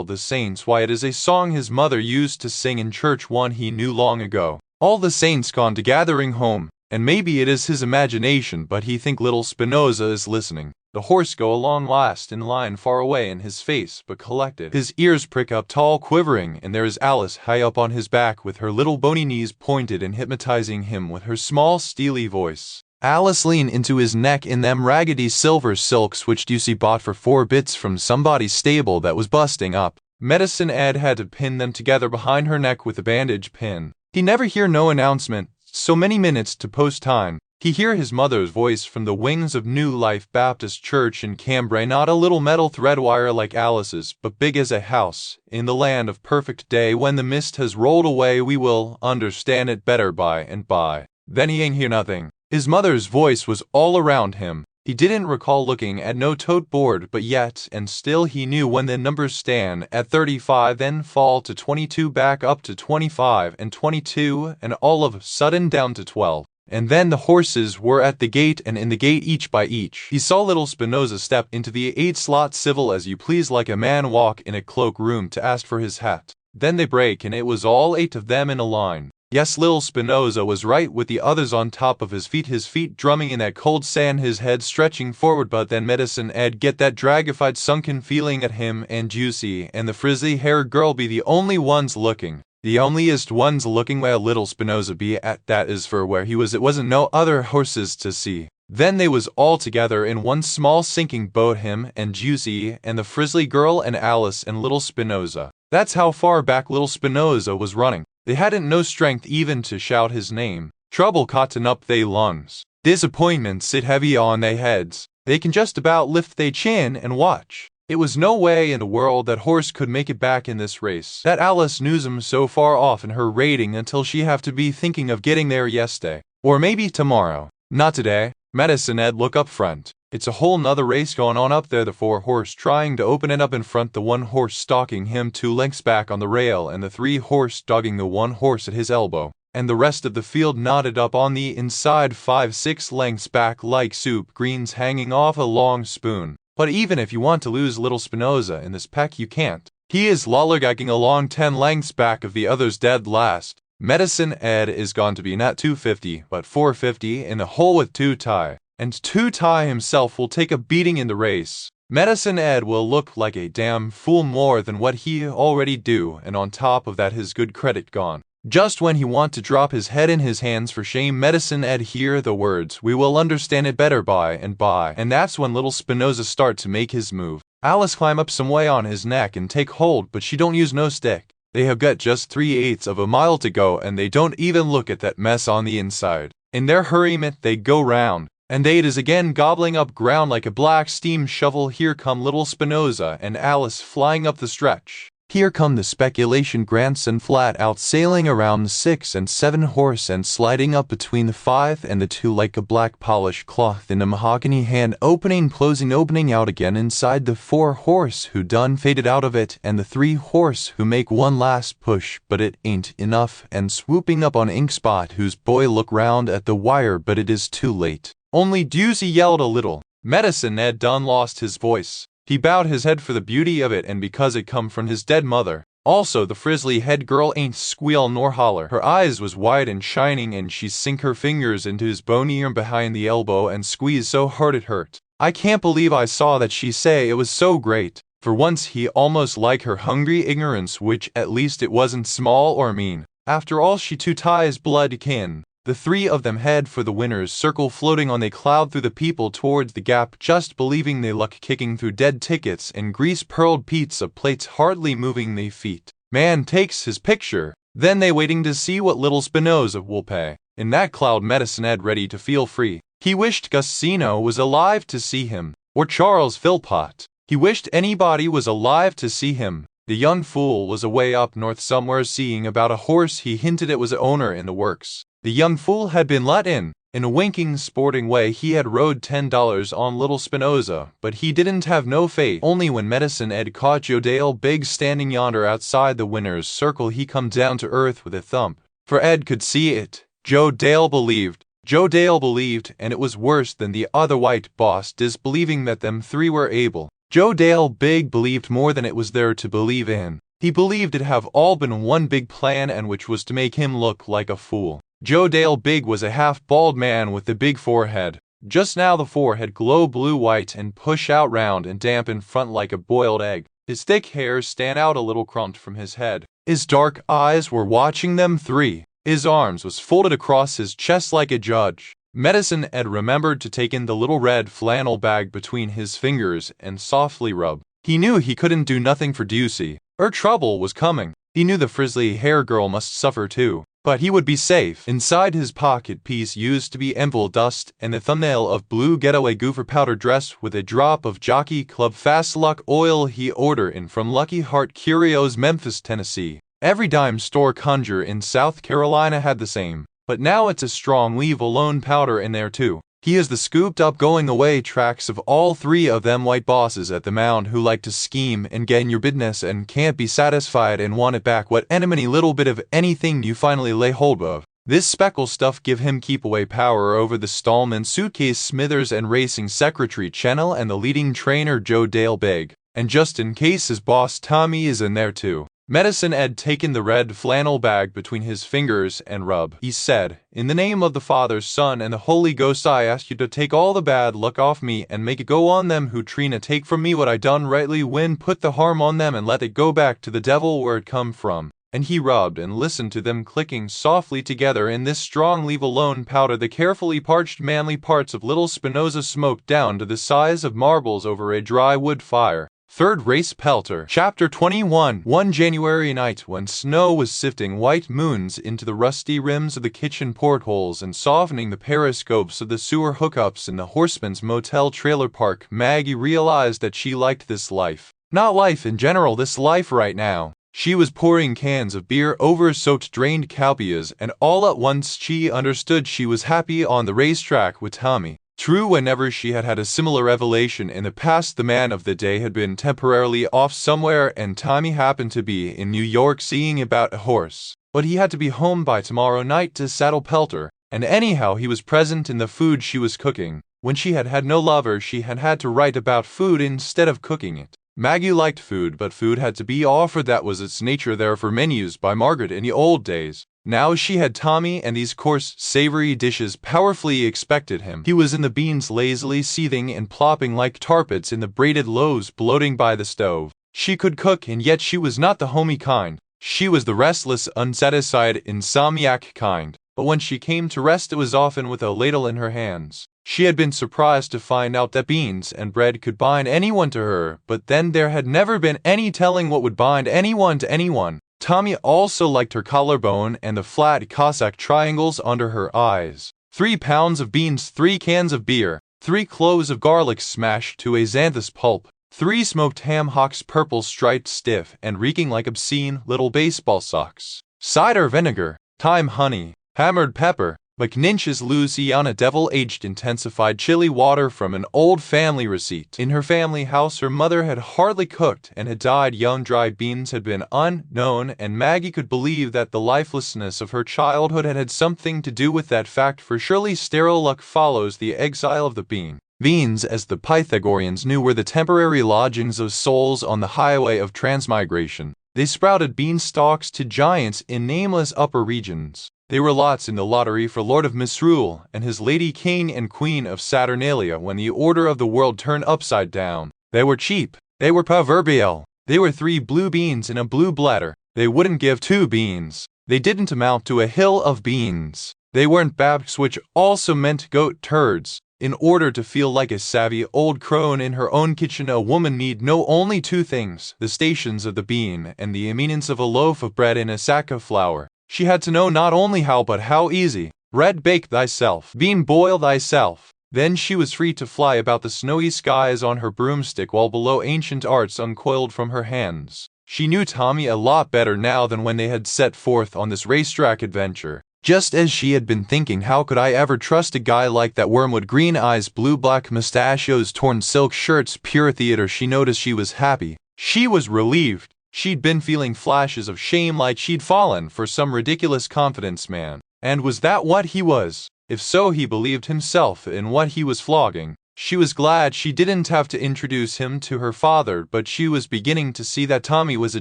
the saints, why it is a song his mother used to sing in church, one he knew long ago. All the saints gone to gathering home, and maybe it is his imagination, but he think little Spinoza is listening. The horse go along last in line far away in his face but collected. His ears prick up tall quivering, and there is Alice high up on his back with her little bony knees pointed and hypnotizing him with her small steely voice. Alice lean into his neck in them raggedy silver silks which Ducey bought for 4 bits from somebody's stable that was busting up. Medicine Ed had to pin them together behind her neck with a bandage pin. He never hear no announcement, so many minutes to post time. He hear his mother's voice from the wings of New Life Baptist Church in Cambrai, not a little metal thread wire like Alice's, but big as a house. In the land of perfect day, when the mist has rolled away, we will understand it better by and by. Then he ain't hear nothing. His mother's voice was all around him. He didn't recall looking at no tote board, but yet and still he knew when the numbers stand at 35, then fall to 22, back up to 25 and 22, and all of a sudden down to 12. And then the horses were at the gate, and in the gate each by each. He saw little Spinoza step into the 8-slot civil as you please, like a man walk in a cloak room to ask for his hat. Then they break, and it was all 8 of them in a line. Yes, little Spinoza was right with the others on top of his feet drumming in that cold sand, his head stretching forward. But then Medicine Ed get that dragified sunken feeling at him, and Juicy and the frizzy-haired girl be the only ones looking. The onlyest ones looking where little Spinoza be at, that is for where he was, it wasn't no other horses to see. Then they was all together in one small sinking boat, him and Juicy and the frizzly girl and Alice and little Spinoza. That's how far back little Spinoza was running. They hadn't no strength even to shout his name. Trouble cotton up they lungs. Disappointment sit heavy on they heads. They can just about lift they chin and watch. It was no way in the world that horse could make it back in this race. That Alice knews him so far off in her rating until she have to be thinking of getting there yesterday. Or maybe tomorrow. Not today. Medicine Ed look up front. It's a whole nother race going on up there. The 4 horse trying to open it up in front, the 1 horse stalking him 2 lengths back on the rail, and the 3 horse dogging the 1 horse at his elbow. And the rest of the field knotted up on the inside 5-6 lengths back like soup greens hanging off a long spoon. But even if you want to lose little Spinoza in this pack, you can't. He is lollygagging along 10 lengths back of the others dead last. Medicine Ed is going to be not 250, but 450 in the hole with 2 tie. And 2 tie himself will take a beating in the race. Medicine Ed will look like a damn fool more than what he already do, and on top of that his good credit gone. Just when he want to drop his head in his hands for shame, Medicine Ed hear the words, "We will understand it better by and by," and that's when little Spinoza start to make his move. Alice climb up some way on his neck and take hold, but she don't use no stick. They have got just 3/8 of a mile to go, and they don't even look at that mess on the inside. In their hurryment they go round, and they is again gobbling up ground like a black steam shovel. Here come little Spinoza and Alice flying up the stretch. Here come the speculation grants and flat out sailing around the 6 and 7 horse and sliding up between the 5 and the 2 like a black polished cloth in a mahogany hand, opening, closing, opening out again inside the 4 horse who done faded out of it, and the 3 horse who make one last push but it ain't enough, and swooping up on Inkspot, whose boy look round at the wire but it is too late. Only Ducey yelled a little. Medicine Ed done lost his voice. He bowed his head for the beauty of it and because it come from his dead mother. Also the frizzly head girl ain't squeal nor holler. Her eyes was wide and shining, and she sink her fingers into his bony arm behind the elbow and squeeze so hard it hurt. I can't believe I saw that, she say. It was so great. For once he almost liked her hungry ignorance, which at least it wasn't small or mean. After all, she 2 ties blood kin. The 3 of them head for the winner's circle, floating on a cloud through the people towards the gap, just believing they luck, kicking through dead tickets and grease-pearled pizza plates, hardly moving they feet. Man takes his picture. Then they waiting to see what little Spinoza will pay. In that cloud, Medicine Ed ready to feel free. He wished Gusino was alive to see him, or Charles Philpott. He wished anybody was alive to see him. The young fool was away up north somewhere seeing about a horse he hinted it was a owner in the works. The young fool had been let in. In a winking, sporting way he had rode $10 on little Spinoza, but he didn't have no faith. Only when Medicine Ed caught Joe Dale Big standing yonder outside the winner's circle he come down to earth with a thump. For Ed could see it. Joe Dale believed. Joe Dale believed, and it was worse than the other white boss disbelieving that them three were able. Joe Dale Big believed more than it was there to believe in. He believed it have all been one big plan, and which was to make him look like a fool. Joe Dale Big was a half-bald man with a big forehead. Just now the forehead glow blue-white and push out round and damp in front like a boiled egg. His thick hair stand out a little crumped from his head. His dark eyes were watching them three. His arms was folded across his chest like a judge. Medicine Ed remembered to take in the little red flannel bag between his fingers and softly rub. He knew he couldn't do nothing for Ducey. Her trouble was coming. He knew the frizzly hair girl must suffer too. But he would be safe. Inside his pocket piece used to be envelope dust and the thumbnail of blue getaway goofer powder dress with a drop of Jockey Club Fast Luck oil he ordered in from Lucky Heart Curios, Memphis, Tennessee. Every dime store conjure in South Carolina had the same. But now it's a strong leave alone powder in there too. He is the scooped up going away tracks of all three of them white bosses at the mound who like to scheme and get in your business and can't be satisfied and want it back what any little bit of anything you finally lay hold of. This speckle stuff give him keep away power over the Stallman suitcase Smithers and racing secretary Channel and the leading trainer Joe Dale Big. And just in case his boss Tommy is in there too. Medicine Ed taken the red flannel bag between his fingers and rub. He said, "In the name of the Father, Son, and the Holy Ghost I ask you to take all the bad luck off me and make it go on them who trina take from me what I done rightly when put the harm on them and let it go back to the devil where it come from." And he rubbed and listened to them clicking softly together in this strong leave alone powder. The carefully parched manly parts of little Spinoza smoked down to the size of marbles over a dry wood fire. Third Race Pelter. Chapter 21. One January night when snow was sifting white moons into the rusty rims of the kitchen portholes and softening the periscopes of the sewer hookups in the Horseman's Motel trailer park, Maggie realized that she liked this life. Not life in general, this life right now. She was pouring cans of beer over soaked drained calpias, and all at once she understood she was happy on the racetrack with Tommy. True, whenever she had had a similar revelation in the past, the man of the day had been temporarily off somewhere and Tommy happened to be in New York seeing about a horse. But he had to be home by tomorrow night to saddle Pelter, and anyhow he was present in the food she was cooking. When she had had no lover, she had had to write about food instead of cooking it. Maggie liked food, but food had to be offered. That was its nature there for menus by Margaret in the old days. Now she had Tommy, and these coarse, savory dishes powerfully expected him. He was in the beans lazily seething and plopping like tarpets in the braided loaves bloating by the stove. She could cook, and yet she was not the homey kind. She was the restless, unsatisfied, insomniac kind. But when she came to rest it was often with a ladle in her hands. She had been surprised to find out that beans and bread could bind anyone to her, but then there had never been any telling what would bind anyone to anyone. Tommy also liked her collarbone and the flat Cossack triangles under her eyes. 3 pounds of beans, 3 cans of beer, 3 cloves of garlic smashed to a xanthus pulp, 3 smoked ham hocks purple striped stiff and reeking like obscene little baseball socks, cider vinegar, thyme honey, hammered pepper, McNinch's Louisiana devil-aged intensified chili water from an old family receipt. In her family house her mother had hardly cooked and had died young. Dried beans had been unknown, and Maggie could believe that the lifelessness of her childhood had had something to do with that fact, for surely sterile luck follows the exile of the bean. Beans, as the Pythagoreans knew, were the temporary lodgings of souls on the highway of transmigration. They sprouted beanstalks to giants in nameless upper regions. They were lots in the lottery for Lord of Misrule and his lady king and queen of Saturnalia when the order of the world turned upside down. They were cheap. They were proverbial. They were 3 blue beans in a blue bladder. They wouldn't give 2 beans. They didn't amount to a hill of beans. They weren't babks, which also meant goat turds. In order to feel like a savvy old crone in her own kitchen, a woman need know only 2 things: the stations of the bean and the eminence of a loaf of bread in a sack of flour. She had to know not only how but how easy. Bread bake thyself, bean boil thyself. Then she was free to fly about the snowy skies on her broomstick while below ancient arts uncoiled from her hands. She knew Tommy a lot better now than when they had set forth on this racetrack adventure. Just as she had been thinking, how could I ever trust a guy like that? Wormwood green eyes, blue-black mustachios, torn silk shirts, pure theater. She noticed she was happy. She was relieved. She'd been feeling flashes of shame, like she'd fallen for some ridiculous confidence man. And was that what he was? If so, he believed himself in what he was flogging. She was glad she didn't have to introduce him to her father, but she was beginning to see that Tommy was a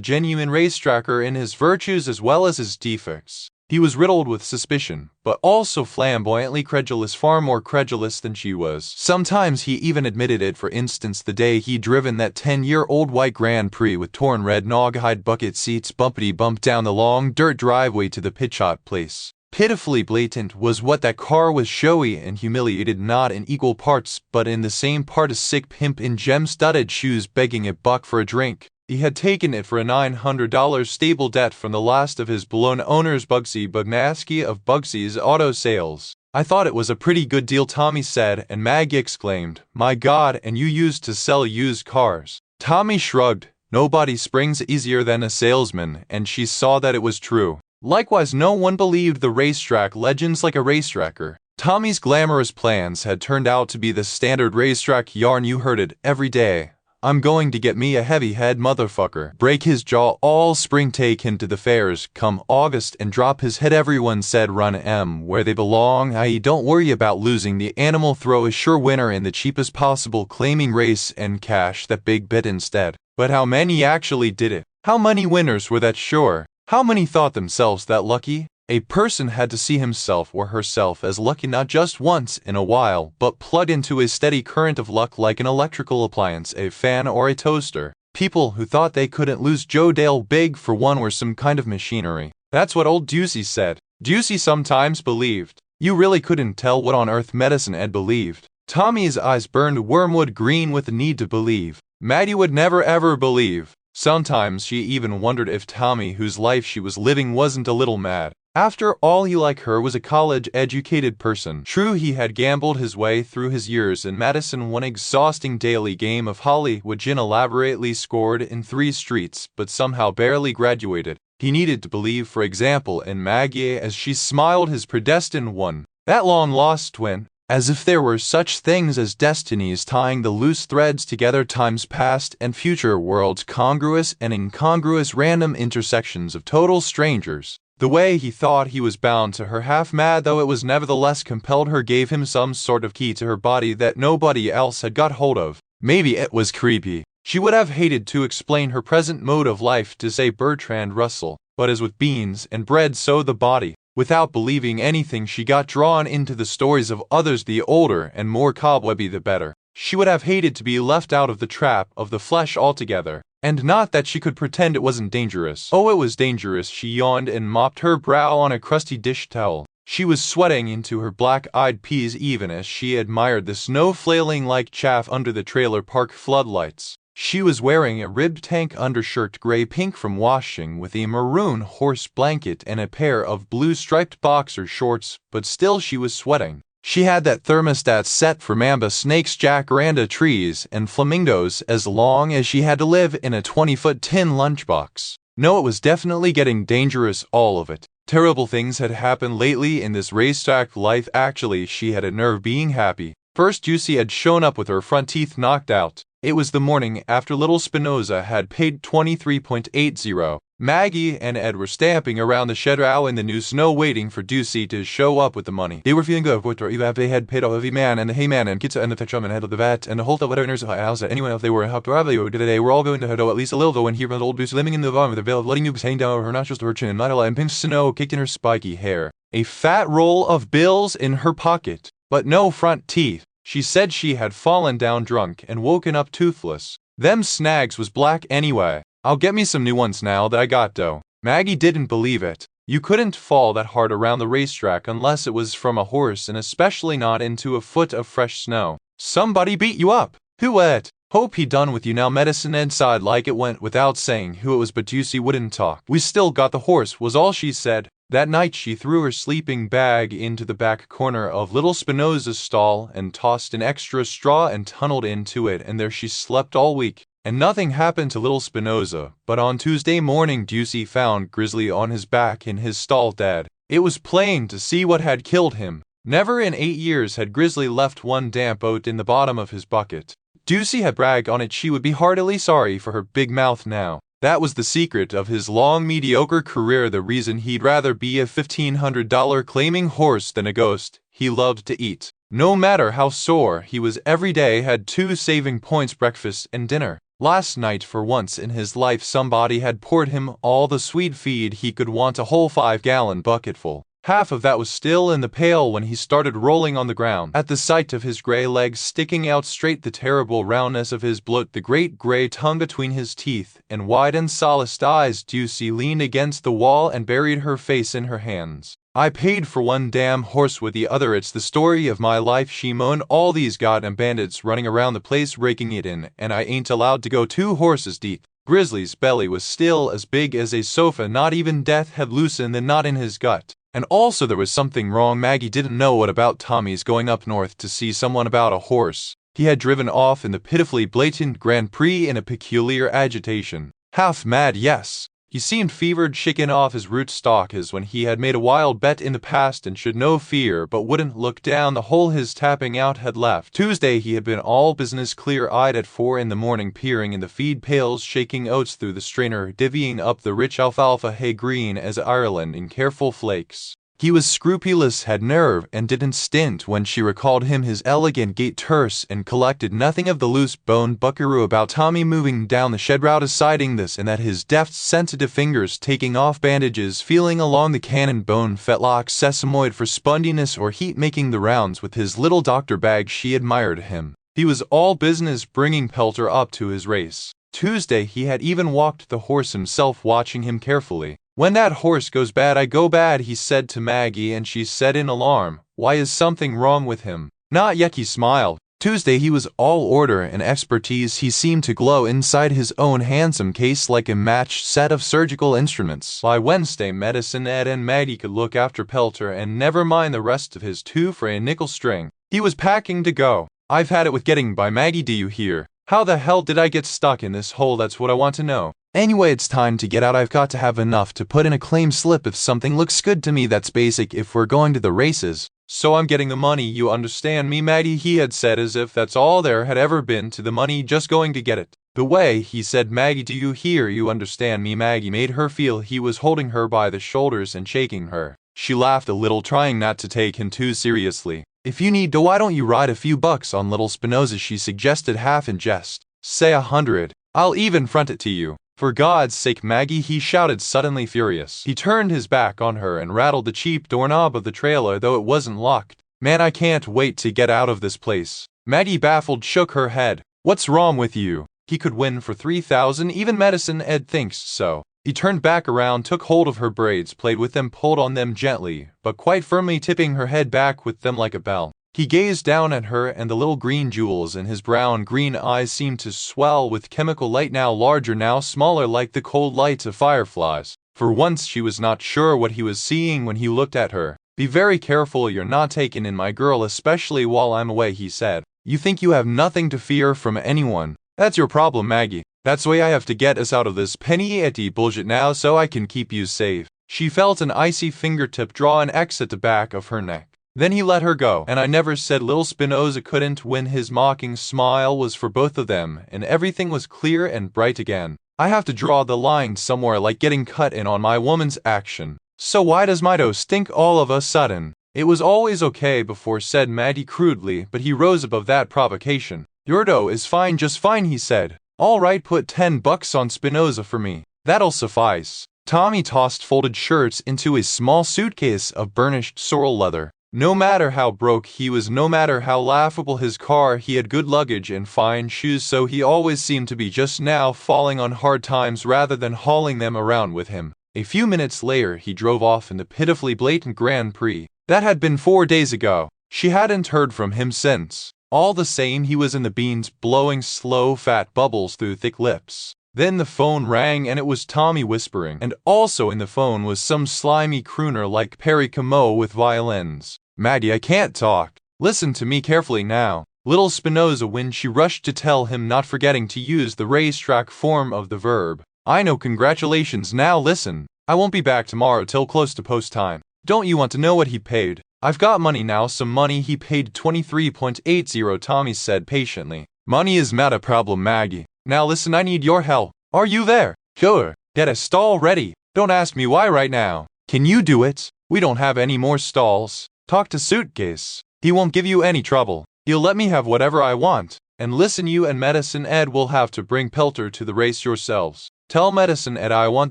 genuine racetracker in his virtues as well as his defects. He was riddled with suspicion, but also flamboyantly credulous, far more credulous than she was. Sometimes he even admitted it. For instance, the day he'd driven that 10-year-old white Grand Prix with torn red rawhide bucket seats bumpity-bump down the long dirt driveway to the pitshot place. Pitifully blatant was what that car was, showy and humiliated, not in equal parts, but in the same part a sick pimp in gem-studded shoes begging a buck for a drink. He had taken it for a $900 stable debt from the last of his blown owners, Bugsy Bugnaski of Bugsy's Auto Sales. I thought it was a pretty good deal, Tommy said, and Maggie exclaimed, "My God, and you used to sell used cars?" Tommy shrugged. Nobody springs easier than a salesman, and she saw that it was true. Likewise, no one believed the racetrack legends like a racetracker. Tommy's glamorous plans had turned out to be the standard racetrack yarn. You heard it every day. "I'm going to get me a heavy-head motherfucker, break his jaw all spring, take him to the fairs come August and drop his head. Everyone said run 'em where they belong, i.e. don't worry about losing the animal, throw a sure winner in the cheapest possible claiming race and cash that big bet instead." But how many actually did it? How many winners were that sure? How many thought themselves that lucky? A person had to see himself or herself as lucky not just once in a while, but plugged into a steady current of luck like an electrical appliance, a fan or a toaster. People who thought they couldn't lose Joe Dale big for one were some kind of machinery. That's what old Ducey said. Ducey sometimes believed. You really couldn't tell what on earth Medicine Ed believed. Tommy's eyes burned wormwood green with the need to believe. Maddie would never ever believe. Sometimes she even wondered if Tommy, whose life she was living, wasn't a little mad. After all, he, like her, was a college-educated person. True, he had gambled his way through his years in Madison, one exhausting daily game of Hollywood gin elaborately scored in 3 streets, but somehow barely graduated. He needed to believe, for example, in Maggie as she smiled, his predestined one, that long-lost twin. As if there were such things as destinies tying the loose threads together, times past and future, worlds congruous and incongruous, random intersections of total strangers. The way he thought he was bound to her, half mad though it was nevertheless compelled her, gave him some sort of key to her body that nobody else had got hold of. Maybe it was creepy. She would have hated to explain her present mode of life to, say, Bertrand Russell, but as with beans and bread so the body. Without believing anything, she got drawn into the stories of others, the older and more cobwebby the better. She would have hated to be left out of the trap of the flesh altogether. And not that she could pretend it wasn't dangerous. Oh, it was dangerous. She yawned and mopped her brow on a crusty dish towel. She was sweating into her black-eyed peas even as she admired the snow flailing like chaff under the trailer park floodlights. She was wearing a ribbed tank undershirt, gray-pink from washing, with a maroon horse blanket and a pair of blue striped boxer shorts, but still she was sweating. She had that thermostat set for mamba snakes, jacaranda trees, and flamingos as long as she had to live in a 20-foot tin lunchbox. No, it was definitely getting dangerous, all of it. Terrible things had happened lately in this racetrack life. Actually, she had a nerve being happy. First, Juicy had shown up with her front teeth knocked out. It was the morning after little Spinoza had paid $23.80. Maggie and Ed were stamping around the shed in the new snow waiting for Ducey to show up with the money. They were feeling good after they had paid off the man and the hayman and Kitsa and the fetchum and head of the vet and the whole veterinarian's house. Anyone if they were helped rather today were all going to Hodo at least a little, though, when he ran old Ducey living in the farm with a veil of letting noobs hang down over her nostrils to her chin, not a lot, and pink snow kicked in her spiky hair. A fat roll of bills in her pocket, but no front teeth. She said she had fallen down drunk and woken up toothless. Them snags was black anyway. I'll get me some new ones now that I got dough. Maggie didn't believe it. You couldn't fall that hard around the racetrack unless it was from a horse, and especially not into a foot of fresh snow. Somebody beat you up. Who it? Hope he done with you now. Medicine Ed sighed like it went without saying who it was, but Juicy wouldn't talk. We still got the horse, was all she said. That night she threw her sleeping bag into the back corner of little Spinoza's stall and tossed an extra straw and tunneled into it, and there she slept all week. And nothing happened to little Spinoza, but on Tuesday morning Ducey found Grizzly on his back in his stall dead. It was plain to see what had killed him. Never in 8 years had Grizzly left one damp oat in the bottom of his bucket. Ducey had bragged on it she would be heartily sorry for her big mouth now. That was the secret of his long mediocre career, the reason he'd rather be a $1,500 claiming horse than a ghost. He loved to eat. No matter how sore he was every day had 2 saving points, breakfast and dinner. Last night, for once in his life, somebody had poured him all the sweet feed he could want, a whole 5-gallon bucketful. Half of that was still in the pail when he started rolling on the ground. At the sight of his gray legs sticking out straight, the terrible roundness of his bloat, the great gray tongue between his teeth, and wide and solaced eyes, Ducey leaned against the wall and buried her face in her hands. I paid for one damn horse with the other. It's the story of my life, she moaned. All these goddamn bandits running around the place raking it in, and I ain't allowed to go 2 horses deep. Grizzly's belly was still as big as a sofa. Not even death had loosened the knot in his gut. And also there was something wrong. Maggie didn't know what about Tommy's going up north to see someone about a horse. He had driven off in the pitifully blatant Grand Prix in a peculiar agitation. Half mad, yes. He seemed fevered, shaken off his rootstock as when he had made a wild bet in the past and should no fear but wouldn't look down the hole his tapping out had left. Tuesday he had been all business, clear-eyed at 4 in the morning, peering in the feed pails, shaking oats through the strainer, divvying up the rich alfalfa hay green as Ireland in careful flakes. He was scrupulous, had nerve, and didn't stint when she recalled him, his elegant gait terse, and collected nothing of the loose-boned buckaroo about Tommy moving down the shed route, deciding this and that, his deft, sensitive fingers taking off bandages, feeling along the cannon bone fetlock, sesamoid for spondiness or heat, making the rounds with his little doctor bag. She admired him. He was all business, bringing Pelter up to his race. Tuesday he had even walked the horse himself, watching him carefully. "When that horse goes bad, I go bad," he said to Maggie, and she said in alarm, "Why, is something wrong with him?" "Not yet," he smiled. Tuesday he was all order and expertise. He seemed to glow inside his own handsome case like a matched set of surgical instruments. By Wednesday, Medicine Ed and Maggie could look after Pelter and never mind the rest of his 2 for a nickel string. He was packing to go. "I've had it with getting by, Maggie, do you hear? How the hell did I get stuck in this hole? That's what I want to know. Anyway, it's time to get out. I've got to have enough to put in a claim slip if something looks good to me. That's basic if we're going to the races. So I'm getting the money, you understand me, Maggie," he had said, as if that's all there had ever been to the money, just going to get it. "The way," he said, "Maggie, do you hear? You understand me?" Maggie made her feel he was holding her by the shoulders and shaking her. She laughed a little, trying not to take him too seriously. "If you need dough, why don't you ride a few bucks on little Spinoza?" she suggested, half in jest. "Say 100. I'll even front it to you." "For God's sake, Maggie," he shouted, suddenly furious. He turned his back on her and rattled the cheap doorknob of the trailer, though it wasn't locked. "Man, I can't wait to get out of this place." Maggie, baffled, shook her head. "What's wrong with you? He could win for 3,000, even Medicine Ed thinks so." He turned back around, took hold of her braids, played with them, pulled on them gently, but quite firmly, tipping her head back with them like a bell. He gazed down at her, and the little green jewels in his brown-green eyes seemed to swell with chemical light, now larger, now smaller, like the cold lights of fireflies. For once she was not sure what he was seeing when he looked at her. "Be very careful you're not taken in, my girl, especially while I'm away," he said. "You think you have nothing to fear from anyone. That's your problem, Maggie. That's why I have to get us out of this penny-ety bullshit now, so I can keep you safe." She felt an icy fingertip draw an X at the back of her neck. Then he let her go. "And I never said little Spinoza couldn't win." His mocking smile was for both of them, and everything was clear and bright again. "I have to draw the line somewhere, like getting cut in on my woman's action. So why does my dough stink all of a sudden?" "It was always okay before," said Maggie crudely, but he rose above that provocation. "Your dough is fine, just fine," he said. "All right, put $10 on Spinoza for me. That'll suffice." Tommy tossed folded shirts into a small suitcase of burnished sorrel leather. No matter how broke he was, no matter how laughable his car, he had good luggage and fine shoes, so he always seemed to be just now falling on hard times rather than hauling them around with him. A few minutes later he drove off in the pitifully blatant Grand Prix. That had been 4 days ago. She hadn't heard from him since. All the same, he was in the beans, blowing slow fat bubbles through thick lips. Then the phone rang and it was Tommy whispering, and also in the phone was some slimy crooner like Perry Como with violins. Maggie, I can't talk. Listen to me carefully now. Little Spinoza when she rushed to tell him not forgetting to use the racetrack form of the verb. I know, congratulations, now listen. I won't be back tomorrow till close to post time. Don't you want to know what he paid? I've got money now, some money. He paid 23.80, Tommy said patiently. Money is not a problem, Maggie. Now listen, I need your help. Are you there? Sure. Get a stall ready. Don't ask me why right now. Can you do it? We don't have any more stalls. Talk to Suitcase. He won't give you any trouble. He'll let me have whatever I want. And listen, you and Medicine Ed will have to bring Pelter to the race yourselves. Tell Medicine Ed I want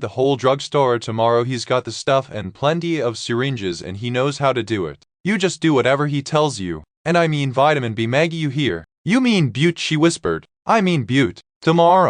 the whole drugstore tomorrow. He's got the stuff and plenty of syringes and he knows how to do it. You just do whatever he tells you. And I mean vitamin B, Maggie, you hear? You mean Butte, she whispered. I mean Butte.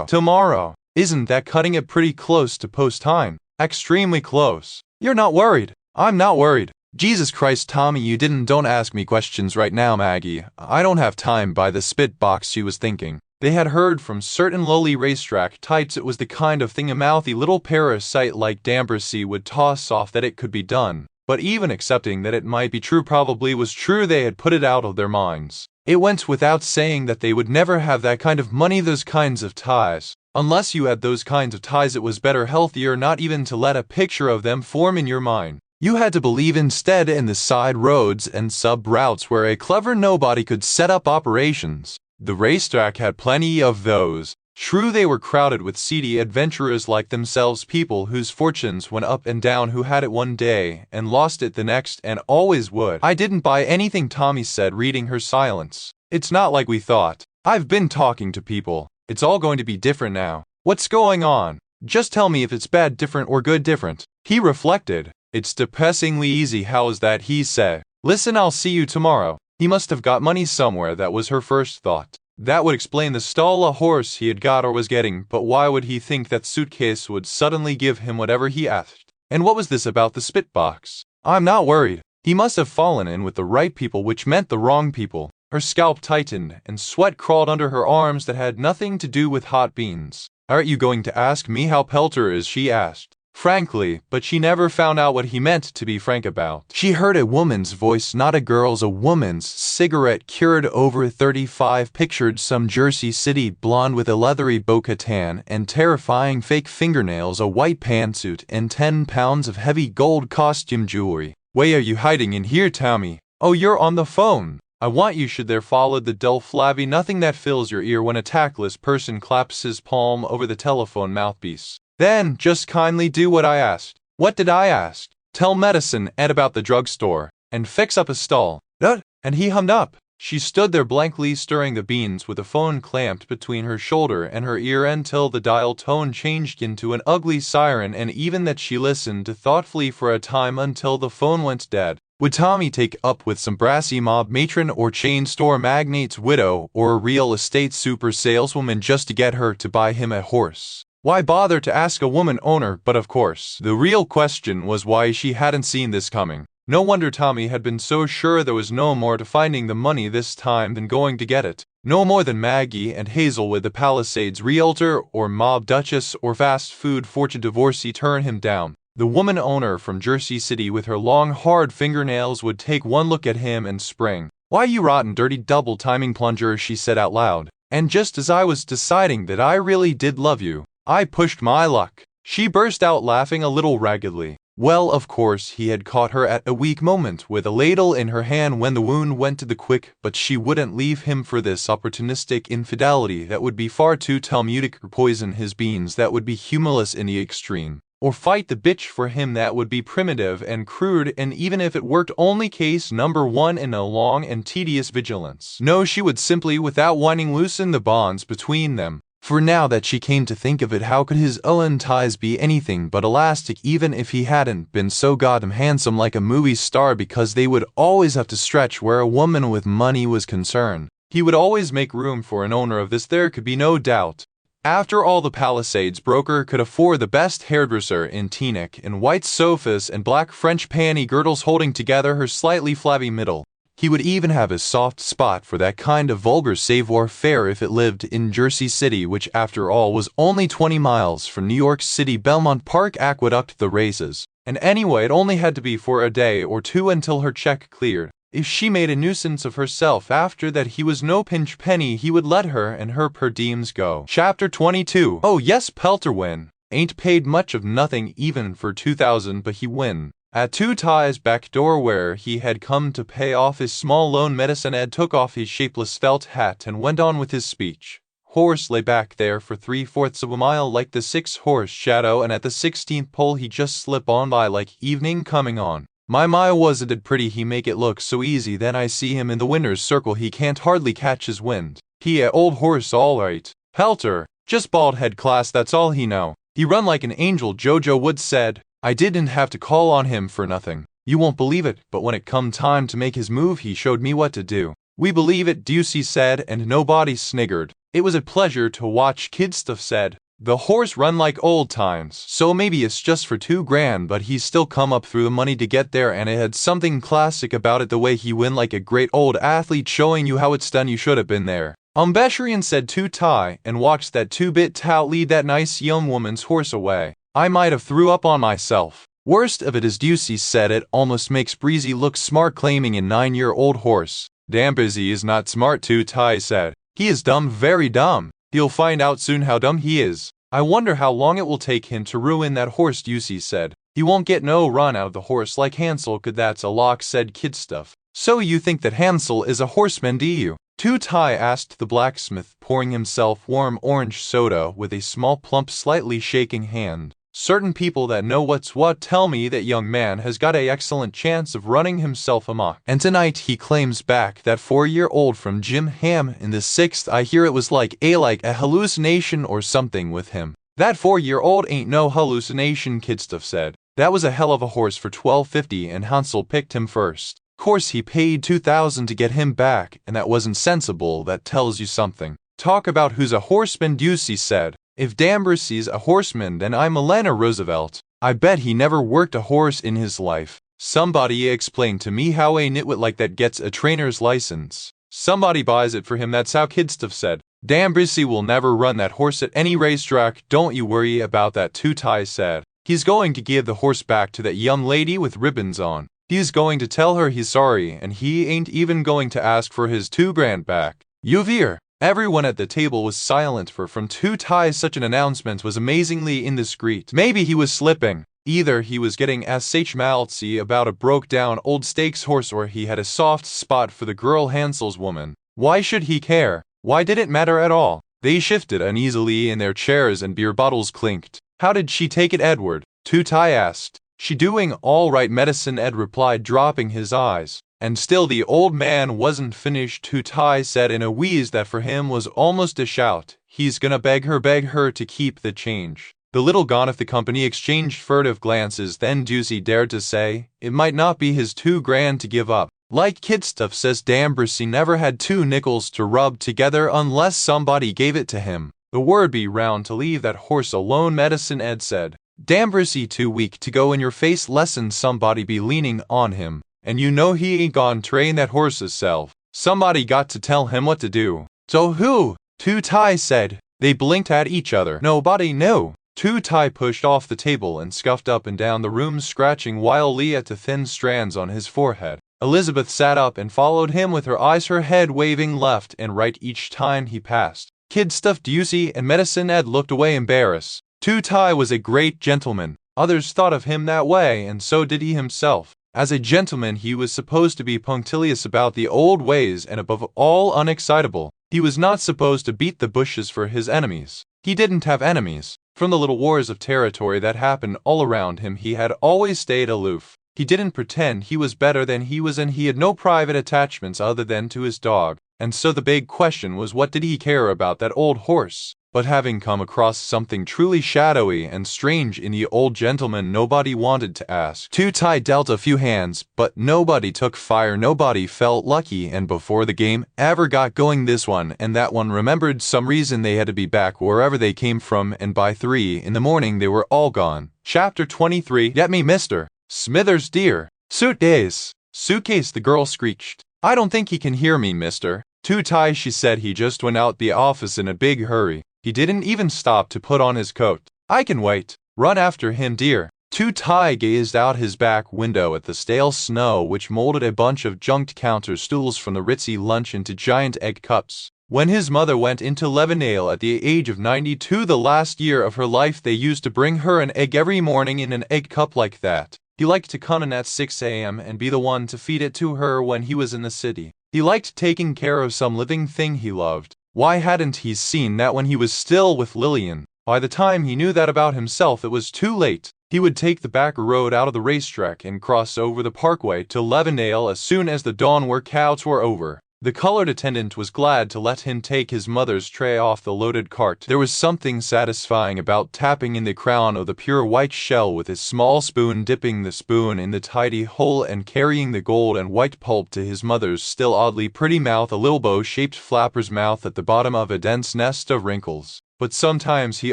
Tomorrow. Isn't that cutting it pretty close to post time? Extremely close. You're not worried. I'm not worried. Jesus Christ, Tommy, you don't ask me questions right now, Maggie. I don't have time. By the spit box, she was thinking. They had heard from certain lowly racetrack types it was the kind of thing a mouthy little parasite like D'Ambrosy would toss off that it could be done. But even accepting that it might be true probably was true, they had put it out of their minds. It went without saying that they would never have that kind of money, those kinds of ties. Unless you had those kinds of ties, it was better, healthier, not even to let a picture of them form in your mind. You had to believe instead in the side roads and sub-routes where a clever nobody could set up operations. The racetrack had plenty of those. True, they were crowded with seedy adventurers like themselves, people whose fortunes went up and down, who had it one day and lost it the next and always would. I didn't buy anything, Tommy said, reading her silence. It's not like we thought. I've been talking to people. It's all going to be different now. What's going on? Just tell me if it's bad different or good different. He reflected. It's depressingly easy. How is that? He said. Listen, I'll see you tomorrow. He must have got money somewhere, that was her first thought. That would explain the stall a horse he had got or was getting, but why would he think that Suitcase would suddenly give him whatever he asked? And what was this about the spit box? I'm not worried. He must have fallen in with the right people, which meant the wrong people. Her scalp tightened, and sweat crawled under her arms that had nothing to do with hot beans. Aren't you going to ask me how Pelter is? She asked. Frankly, but she never found out what he meant to be frank about. She heard a woman's voice, not a girl's, a woman's. Cigarette cured over 35, pictured some Jersey City blonde with a leathery boca tan and terrifying fake fingernails, a white pantsuit, and 10 pounds of heavy gold costume jewelry. Why are you hiding in here, Tommy? Oh, you're on the phone. I want you should. There followed the dull flabby nothing that fills your ear when a tactless person claps his palm over the telephone mouthpiece. Then, just kindly do what I asked. What did I ask? Tell Medicine Ed about the drugstore, and fix up a stall. And he hung up. She stood there blankly stirring the beans with the phone clamped between her shoulder and her ear until the dial tone changed into an ugly siren, and even that she listened to thoughtfully for a time until the phone went dead. Would Tommy take up with some brassy mob matron or chain store magnate's widow or a real estate super saleswoman just to get her to buy him a horse? Why bother to ask a woman owner? But of course, the real question was why she hadn't seen this coming. No wonder Tommy had been so sure there was no more to finding the money this time than going to get it. No more than Maggie and Hazel with the Palisades realtor or mob duchess or fast food fortune divorcee turn him down. The woman owner from Jersey City with her long hard fingernails would take one look at him and spring. Why, you rotten dirty double timing plunger, she said out loud. And just as I was deciding that I really did love you, I pushed my luck. She burst out laughing a little raggedly. Well, of course, he had caught her at a weak moment with a ladle in her hand when the wound went to the quick, but she wouldn't leave him for this opportunistic infidelity that would be far too Talmudic, or poison his beans that would be humorless in the extreme, or fight the bitch for him that would be primitive and crude, and even if it worked, only case number one in a long and tedious vigilance. No, she would simply, without whining, loosen the bonds between them. For now that she came to think of it, how could his own ties be anything but elastic, even if he hadn't been so goddamn handsome like a movie star? Because they would always have to stretch where a woman with money was concerned. He would always make room for an owner of this, there could be no doubt. After all, the Palisades broker could afford the best hairdresser in Teaneck, in white sofas and black French panty girdles holding together her slightly flabby middle. He would even have a soft spot for that kind of vulgar savoir-faire if it lived in Jersey City, which after all was only 20 miles from New York City Belmont Park Aqueduct the races. And anyway, it only had to be for a day or two until her check cleared. If she made a nuisance of herself after that, he was no pinch penny, he would let her and her per diems go. Chapter 22. Oh yes, Pelter win. Ain't paid much of nothing even for 2,000, but he win. At Two Tie's back door where he had come to pay off his small loan, Medicine Ed took off his shapeless felt hat and went on with his speech. Horse lay back there for 3/4 of a mile like the 6-horse shadow, and at the 16th pole he just slip on by like evening coming on. My, wasn't it pretty? He make it look so easy. Then I see him in the winner's circle, he can't hardly catch his wind. He a old horse all right. Pelter, just bald head class, that's all he know. He run like an angel, Jojo Wood said. I didn't have to call on him for nothing. You won't believe it, but when it come time to make his move, he showed me what to do. We believe it, Ducey said, and nobody sniggered. It was a pleasure to watch, Kidstuff said. The horse run like old times, so maybe it's just for $2,000, but he's still come up through the money to get there, and it had something classic about it, the way he win like a great old athlete, showing you how it's done. You should have been there. Besharian said Two Tie, and watched that 2-bit tout lead that nice young woman's horse away. I might have threw up on myself. Worst of it is, Ducey said, it almost makes Breezy look smart, claiming a 9-year-old horse. Damn, Breezy is not smart, Two Tie said. He is dumb, very dumb. He'll find out soon how dumb he is. I wonder how long it will take him to ruin that horse, Ducey said. He won't get no run out of the horse like Hansel could, that's a lock, said Kidstuff. So you think that Hansel is a horseman, do you? Two Tie asked the blacksmith, pouring himself warm orange soda with a small, plump, slightly shaking hand. Certain people that know what's what tell me that young man has got a excellent chance of running himself amok. And tonight he claims back that 4-year-old from Jim Ham in the 6th. I hear it was like a hallucination or something with him. That 4-year-old ain't no hallucination, Kidstuff said. That was a hell of a horse for $12.50, and Hansel picked him first. Course he paid $2,000 to get him back, and that wasn't sensible. That tells you something. Talk about who's a horseman, Ducey said. If Dambrussy's a horseman, then I'm Eleanor Roosevelt. I bet he never worked a horse in his life. Somebody explain to me how a nitwit like that gets a trainer's license. Somebody buys it for him, that's how Kidstuff said. Dambrusy will never run that horse at any racetrack, don't you worry about that, Two Tie said. He's going to give the horse back to that young lady with ribbons on. He's going to tell her he's sorry, and he ain't even going to ask for his $2,000 back. You veer. Everyone at the table was silent, for from Two Tie such an announcement was amazingly indiscreet. Maybe he was slipping. Either he was getting maltsy about a broke-down old stakes horse, or he had a soft spot for the girl Hansel's woman. Why should he care? Why did it matter at all? They shifted uneasily in their chairs and beer bottles clinked. How did she take it, Edward? Two Tie asked. She doing all right, Medicine Ed replied, dropping his eyes. And still the old man wasn't finished, Two Tie said in a wheeze that for him was almost a shout. He's gonna beg her to keep the change. The little gone of the company exchanged furtive glances, then Ducey dared to say, it might not be his $2,000 to give up. Like Kidstuff says, Dambrusy never had 2 nickels to rub together unless somebody gave it to him. The word be round to leave that horse alone, Medicine Ed said. Dambrusy too weak to go in your face lesson, somebody be leaning on him. And you know he ain't gone train that horse hisself. Somebody got to tell him what to do. So who? Two Tie said. They blinked at each other. Nobody knew. Two Tie pushed off the table and scuffed up and down the room, scratching wildly at the thin strands on his forehead. Elizabeth sat up and followed him with her eyes, her head waving left and right each time he passed. Kidstuff, Ducey, and Medicine Ed looked away embarrassed. Two Tie was a great gentleman. Others thought of him that way, and so did he himself. As a gentleman, he was supposed to be punctilious about the old ways and above all unexcitable. He was not supposed to beat the bushes for his enemies. He didn't have enemies. From the little wars of territory that happened all around him, he had always stayed aloof. He didn't pretend he was better than he was, and he had no private attachments other than to his dog. And so the big question was, what did he care about that old horse? But having come across something truly shadowy and strange in the old gentleman, nobody wanted to ask. Two Tie dealt a few hands, but nobody took fire, nobody felt lucky, and before the game ever got going, this one and that one remembered some reason they had to be back wherever they came from, and by 3 in the morning they were all gone. Chapter 23. Get me, Mr. Smithers, dear. Suitcase, the girl screeched. I don't think he can hear me, mister. Too Tai, she said. He just went out the office in a big hurry. He didn't even stop to put on his coat. I can wait. Run after him, dear. Too Tai gazed out his back window at the stale snow which molded a bunch of junked counter stools from the ritzy lunch into giant egg cups. When his mother went into Levendale at the age of 92, the last year of her life, they used to bring her an egg every morning in an egg cup like that. He liked to come in at 6 a.m. and be the one to feed it to her when he was in the city. He liked taking care of some living thing he loved. Why hadn't he seen that when he was still with Lillian? By the time he knew that about himself, it was too late. He would take the back road out of the racetrack and cross over the parkway to Levendale as soon as the dawn workouts were over. The colored attendant was glad to let him take his mother's tray off the loaded cart. There was something satisfying about tapping in the crown of the pure white shell with his small spoon, dipping the spoon in the tidy hole and carrying the gold and white pulp to his mother's still oddly pretty mouth, a little bow-shaped flapper's mouth at the bottom of a dense nest of wrinkles. But sometimes he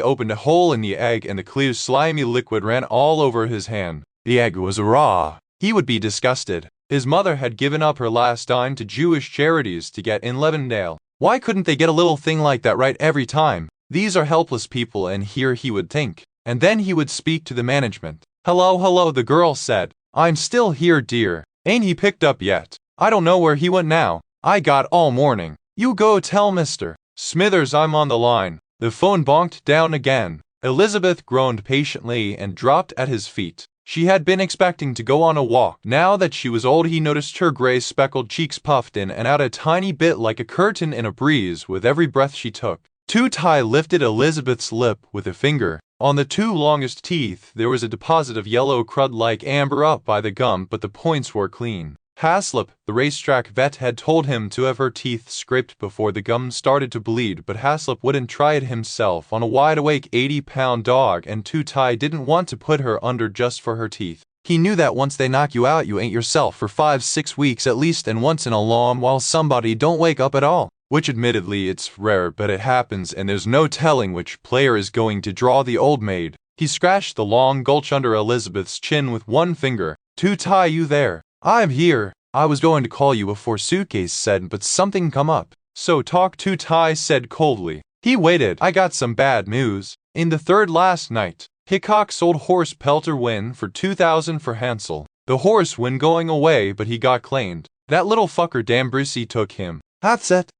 opened a hole in the egg and the clear slimy liquid ran all over his hand. The egg was raw. He would be disgusted. His mother had given up her last dime to Jewish charities to get in Levendale. Why couldn't they get a little thing like that right every time? These are helpless people, and here he would think. And then he would speak to the management. Hello, the girl said. I'm still here, dear. Ain't he picked up yet? I don't know where he went now. I got all morning. You go tell Mr. Smithers I'm on the line. The phone bonked down again. Elizabeth groaned patiently and dropped at his feet. She had been expecting to go on a walk. Now that she was old, he noticed her gray speckled cheeks puffed in and out a tiny bit like a curtain in a breeze with every breath she took. Too Tai lifted Elizabeth's lip with a finger. On the two longest teeth there was a deposit of yellow crud like amber up by the gum, but the points were clean. Haslip, the racetrack vet, had told him to have her teeth scraped before the gum started to bleed, but Haslip wouldn't try it himself on a wide-awake 80-pound dog, and Too Tai didn't want to put her under just for her teeth. He knew that once they knock you out, you ain't yourself for 5-6 weeks at least, and once in a long while somebody don't wake up at all. Which admittedly it's rare, but it happens, and there's no telling which player is going to draw the old maid. He scratched the long gulch under Elizabeth's chin with one finger. Too Tai, you there? I'm here. I was going to call you before Suitcase said, but something come up. So talk, Too Tai said coldly. He waited. I got some bad news. In the third last night, Hickok sold horse Pelter win for $2,000 for Hansel. The horse win going away, but he got claimed. That little fucker D'Ambrisi took him. That's it.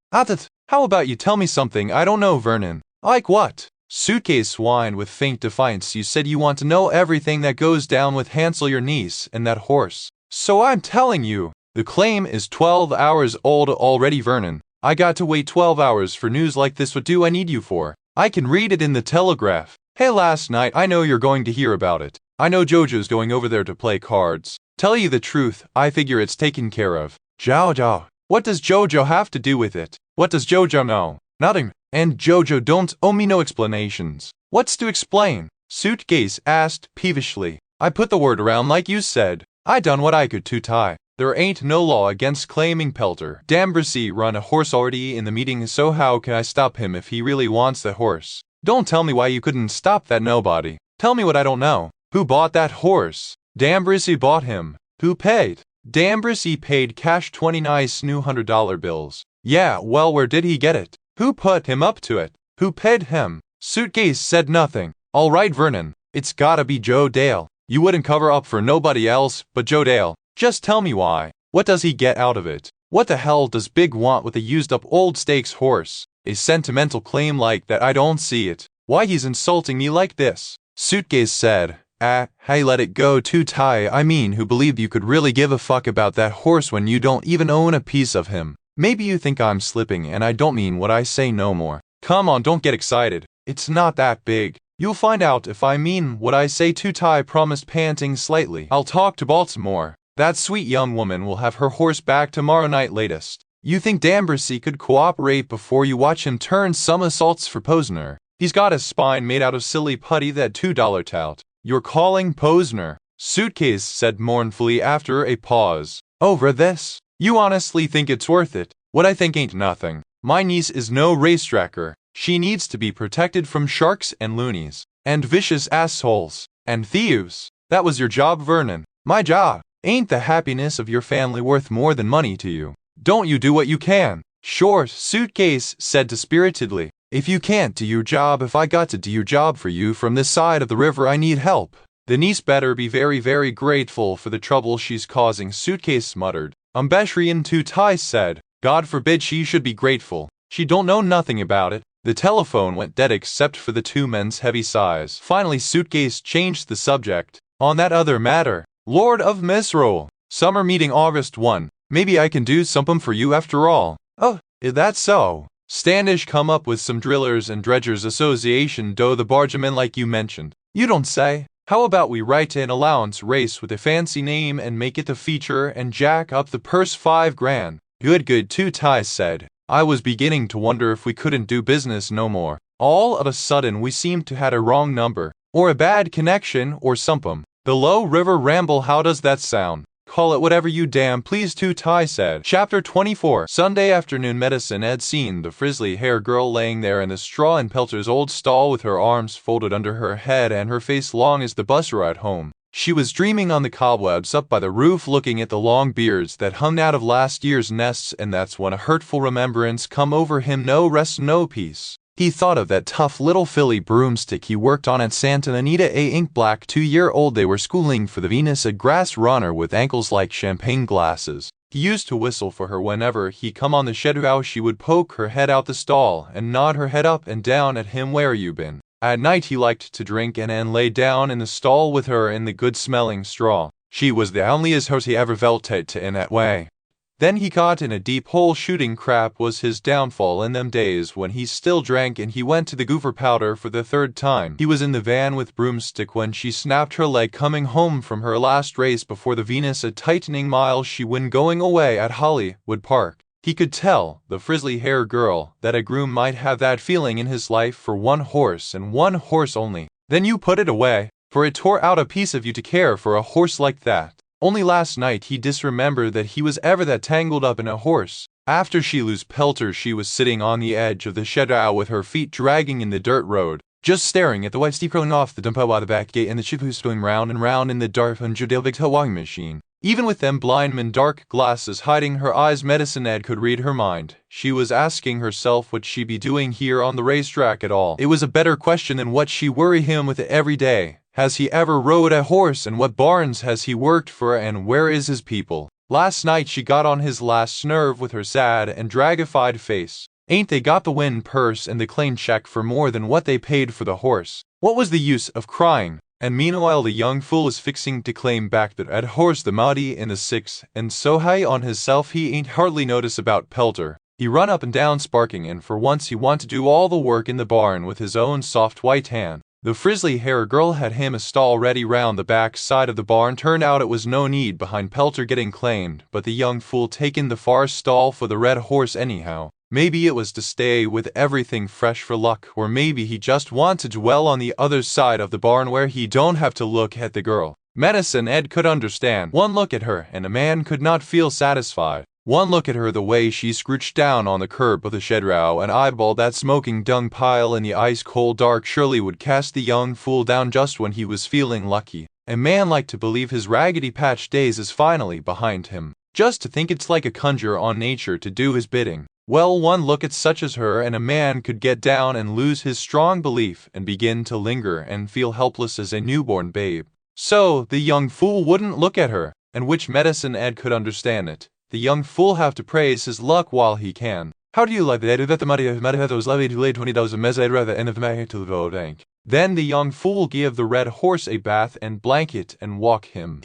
How about you tell me something I don't know, Vernon? Like what? Suitcase whined with faint defiance. You said you want to know everything that goes down with Hansel, your niece, and that horse. So I'm telling you. The claim is 12 hours old already, Vernon. I got to wait 12 hours for news like this. What do I need you for? I can read it in the Telegraph. Hey, last night, I know you're going to hear about it. I know Jojo's going over there to play cards. Tell you the truth, I figure it's taken care of. Jojo. What does Jojo have to do with it? What does Jojo know? Nothing. And Jojo don't owe me no explanations. What's to explain? Suitcase asked peevishly. I put the word around like you said. I done what I could, Too Tai. There ain't no law against claiming Pelter. D'Ambrisi run a horse already in the meeting, so how can I stop him if he really wants the horse? Don't tell me why you couldn't stop that nobody. Tell me what I don't know. Who bought that horse? D'Ambrisi bought him. Who paid? D'Ambrisi paid cash 20 nice new $100 bills. Yeah, well, where did he get it? Who put him up to it? Who paid him? Suitcase said nothing. All right, Vernon. It's gotta be Joe Dale. You wouldn't cover up for nobody else but Joe Dale. Just tell me why. What does he get out of it? What the hell does Big want with a used-up old stakes horse? A sentimental claim like that, I don't see it. Why he's insulting me like this? Suitcase said, hey, let it go, Too Tai. I mean, who believed you could really give a fuck about that horse when you don't even own a piece of him? Maybe you think I'm slipping and I don't mean what I say no more. Come on, don't get excited. It's not that big. You'll find out if I mean what I say, Too Tai promised, panting slightly. I'll talk to Baltimore. That sweet young woman will have her horse back tomorrow night latest. You think D'Ambrisi could cooperate before you watch him turn somersaults for Posner? He's got a spine made out of silly putty, that $2 tout. You're calling Posner? Suitcase said mournfully after a pause. Over this? You honestly think it's worth it? What I think ain't nothing. My niece is no racetracker. She needs to be protected from sharks and loonies, and vicious assholes, and thieves. That was your job, Vernon. My job. Ain't the happiness of your family worth more than money to you? Don't you do what you can? Sure, Suitcase said dispiritedly. If you can't do your job, if I got to do your job for you from this side of the river, I need help. The niece better be very, very grateful for the trouble she's causing, Suitcase muttered. Umbeshrian Tutai said, God forbid she should be grateful. She don't know nothing about it. The telephone went dead except for the two men's heavy sighs. Finally, Suitcase changed the subject. On that other matter, Lord of Misrule. Summer meeting August 1. Maybe I can do something for you after all. Oh, is that so? Standish come up with some Drillers and Dredgers Association dough the bargemen like you mentioned. You don't say. How about we write an allowance race with a fancy name and make it the feature and jack up the purse $5,000? Good, Two Ties said. I was beginning to wonder if we couldn't do business no more. All of a sudden we seemed to had a wrong number, or a bad connection, or something. The Low River Ramble, how does that sound? Call it whatever you damn please, Two Tie said. Chapter 24. Sunday afternoon. Medicine had seen the frizzly hair girl laying there in the straw in Pelter's old stall with her arms folded under her head and her face long as the bus ride home. She was dreaming on the cobwebs up by the roof, looking at the long beards that hung out of last year's nests, and that's when a hurtful remembrance come over him. No rest, no peace. He thought of that tough little filly broomstick he worked on at Santa Anita A. Ink Black 2-year-old. They were schooling for the Venus, a grass runner with ankles like champagne glasses. He used to whistle for her whenever he come on the shed. How she would poke her head out the stall and nod her head up and down at him. Where you been? At night he liked to drink and lay down in the stall with her in the good-smelling straw. She was the onlyest horse he ever felt to in that way. Then he got in a deep hole. Shooting crap was his downfall in them days when he still drank, and he went to the Goofer Powder for the third time. He was in the van with Broomstick when she snapped her leg coming home from her last race before the Venus, a tightening mile she when going away at Hollywood Park. He could tell the frizzly hair girl that a groom might have that feeling in his life for one horse and one horse only. Then you put it away, for it tore out a piece of you to care for a horse like that. Only last night he disremembered that he was ever that tangled up in a horse. After she lose Pelter, she was sitting on the edge of the shed with her feet dragging in the dirt road, just staring at the white steep rolling off the dump by the back gate and the ship who's going round and round in the dark on Judilvik towing machine. Even with them blindman dark glasses hiding her eyes, Medicine Ed could read her mind. She was asking herself what she be doing here on the racetrack at all. It was a better question than what she worry him with every day. Has he ever rode a horse, and what barns has he worked for, and where is his people? Last night she got on his last nerve with her sad and dragified face. Ain't they got the win purse and the claim check for more than what they paid for the horse? What was the use of crying? And meanwhile the young fool is fixing to claim back that at horse the muddy in the 6, and so high on hisself he ain't hardly notice about Pelter. He run up and down sparking, and for once he want to do all the work in the barn with his own soft white hand. The frizzly hair girl had him a stall ready round the back side of the barn. Turned out it was no need behind Pelter getting claimed, but the young fool taken the far stall for the red horse anyhow. Maybe it was to stay with everything fresh for luck, or maybe he just wanted to dwell on the other side of the barn where he don't have to look at the girl. Medicine Ed could understand. One look at her and a man could not feel satisfied. One look at her, the way she scrooched down on the curb of the shed and eyeballed that smoking dung pile in the ice-cold dark, surely would cast the young fool down just when he was feeling lucky. A man liked to believe his raggedy patch days is finally behind him. Just to think it's like a conjure on nature to do his bidding. Well, one look at such as her and a man could get down and lose his strong belief and begin to linger and feel helpless as a newborn babe. So, the young fool wouldn't look at her, and which Medicine Ed could understand it. The young fool have to praise his luck while he can. How do you like that? That the money was levied to lay $20 a mezze rather end of May to the bank. Then the young fool gave the red horse a bath and blanket and walk him.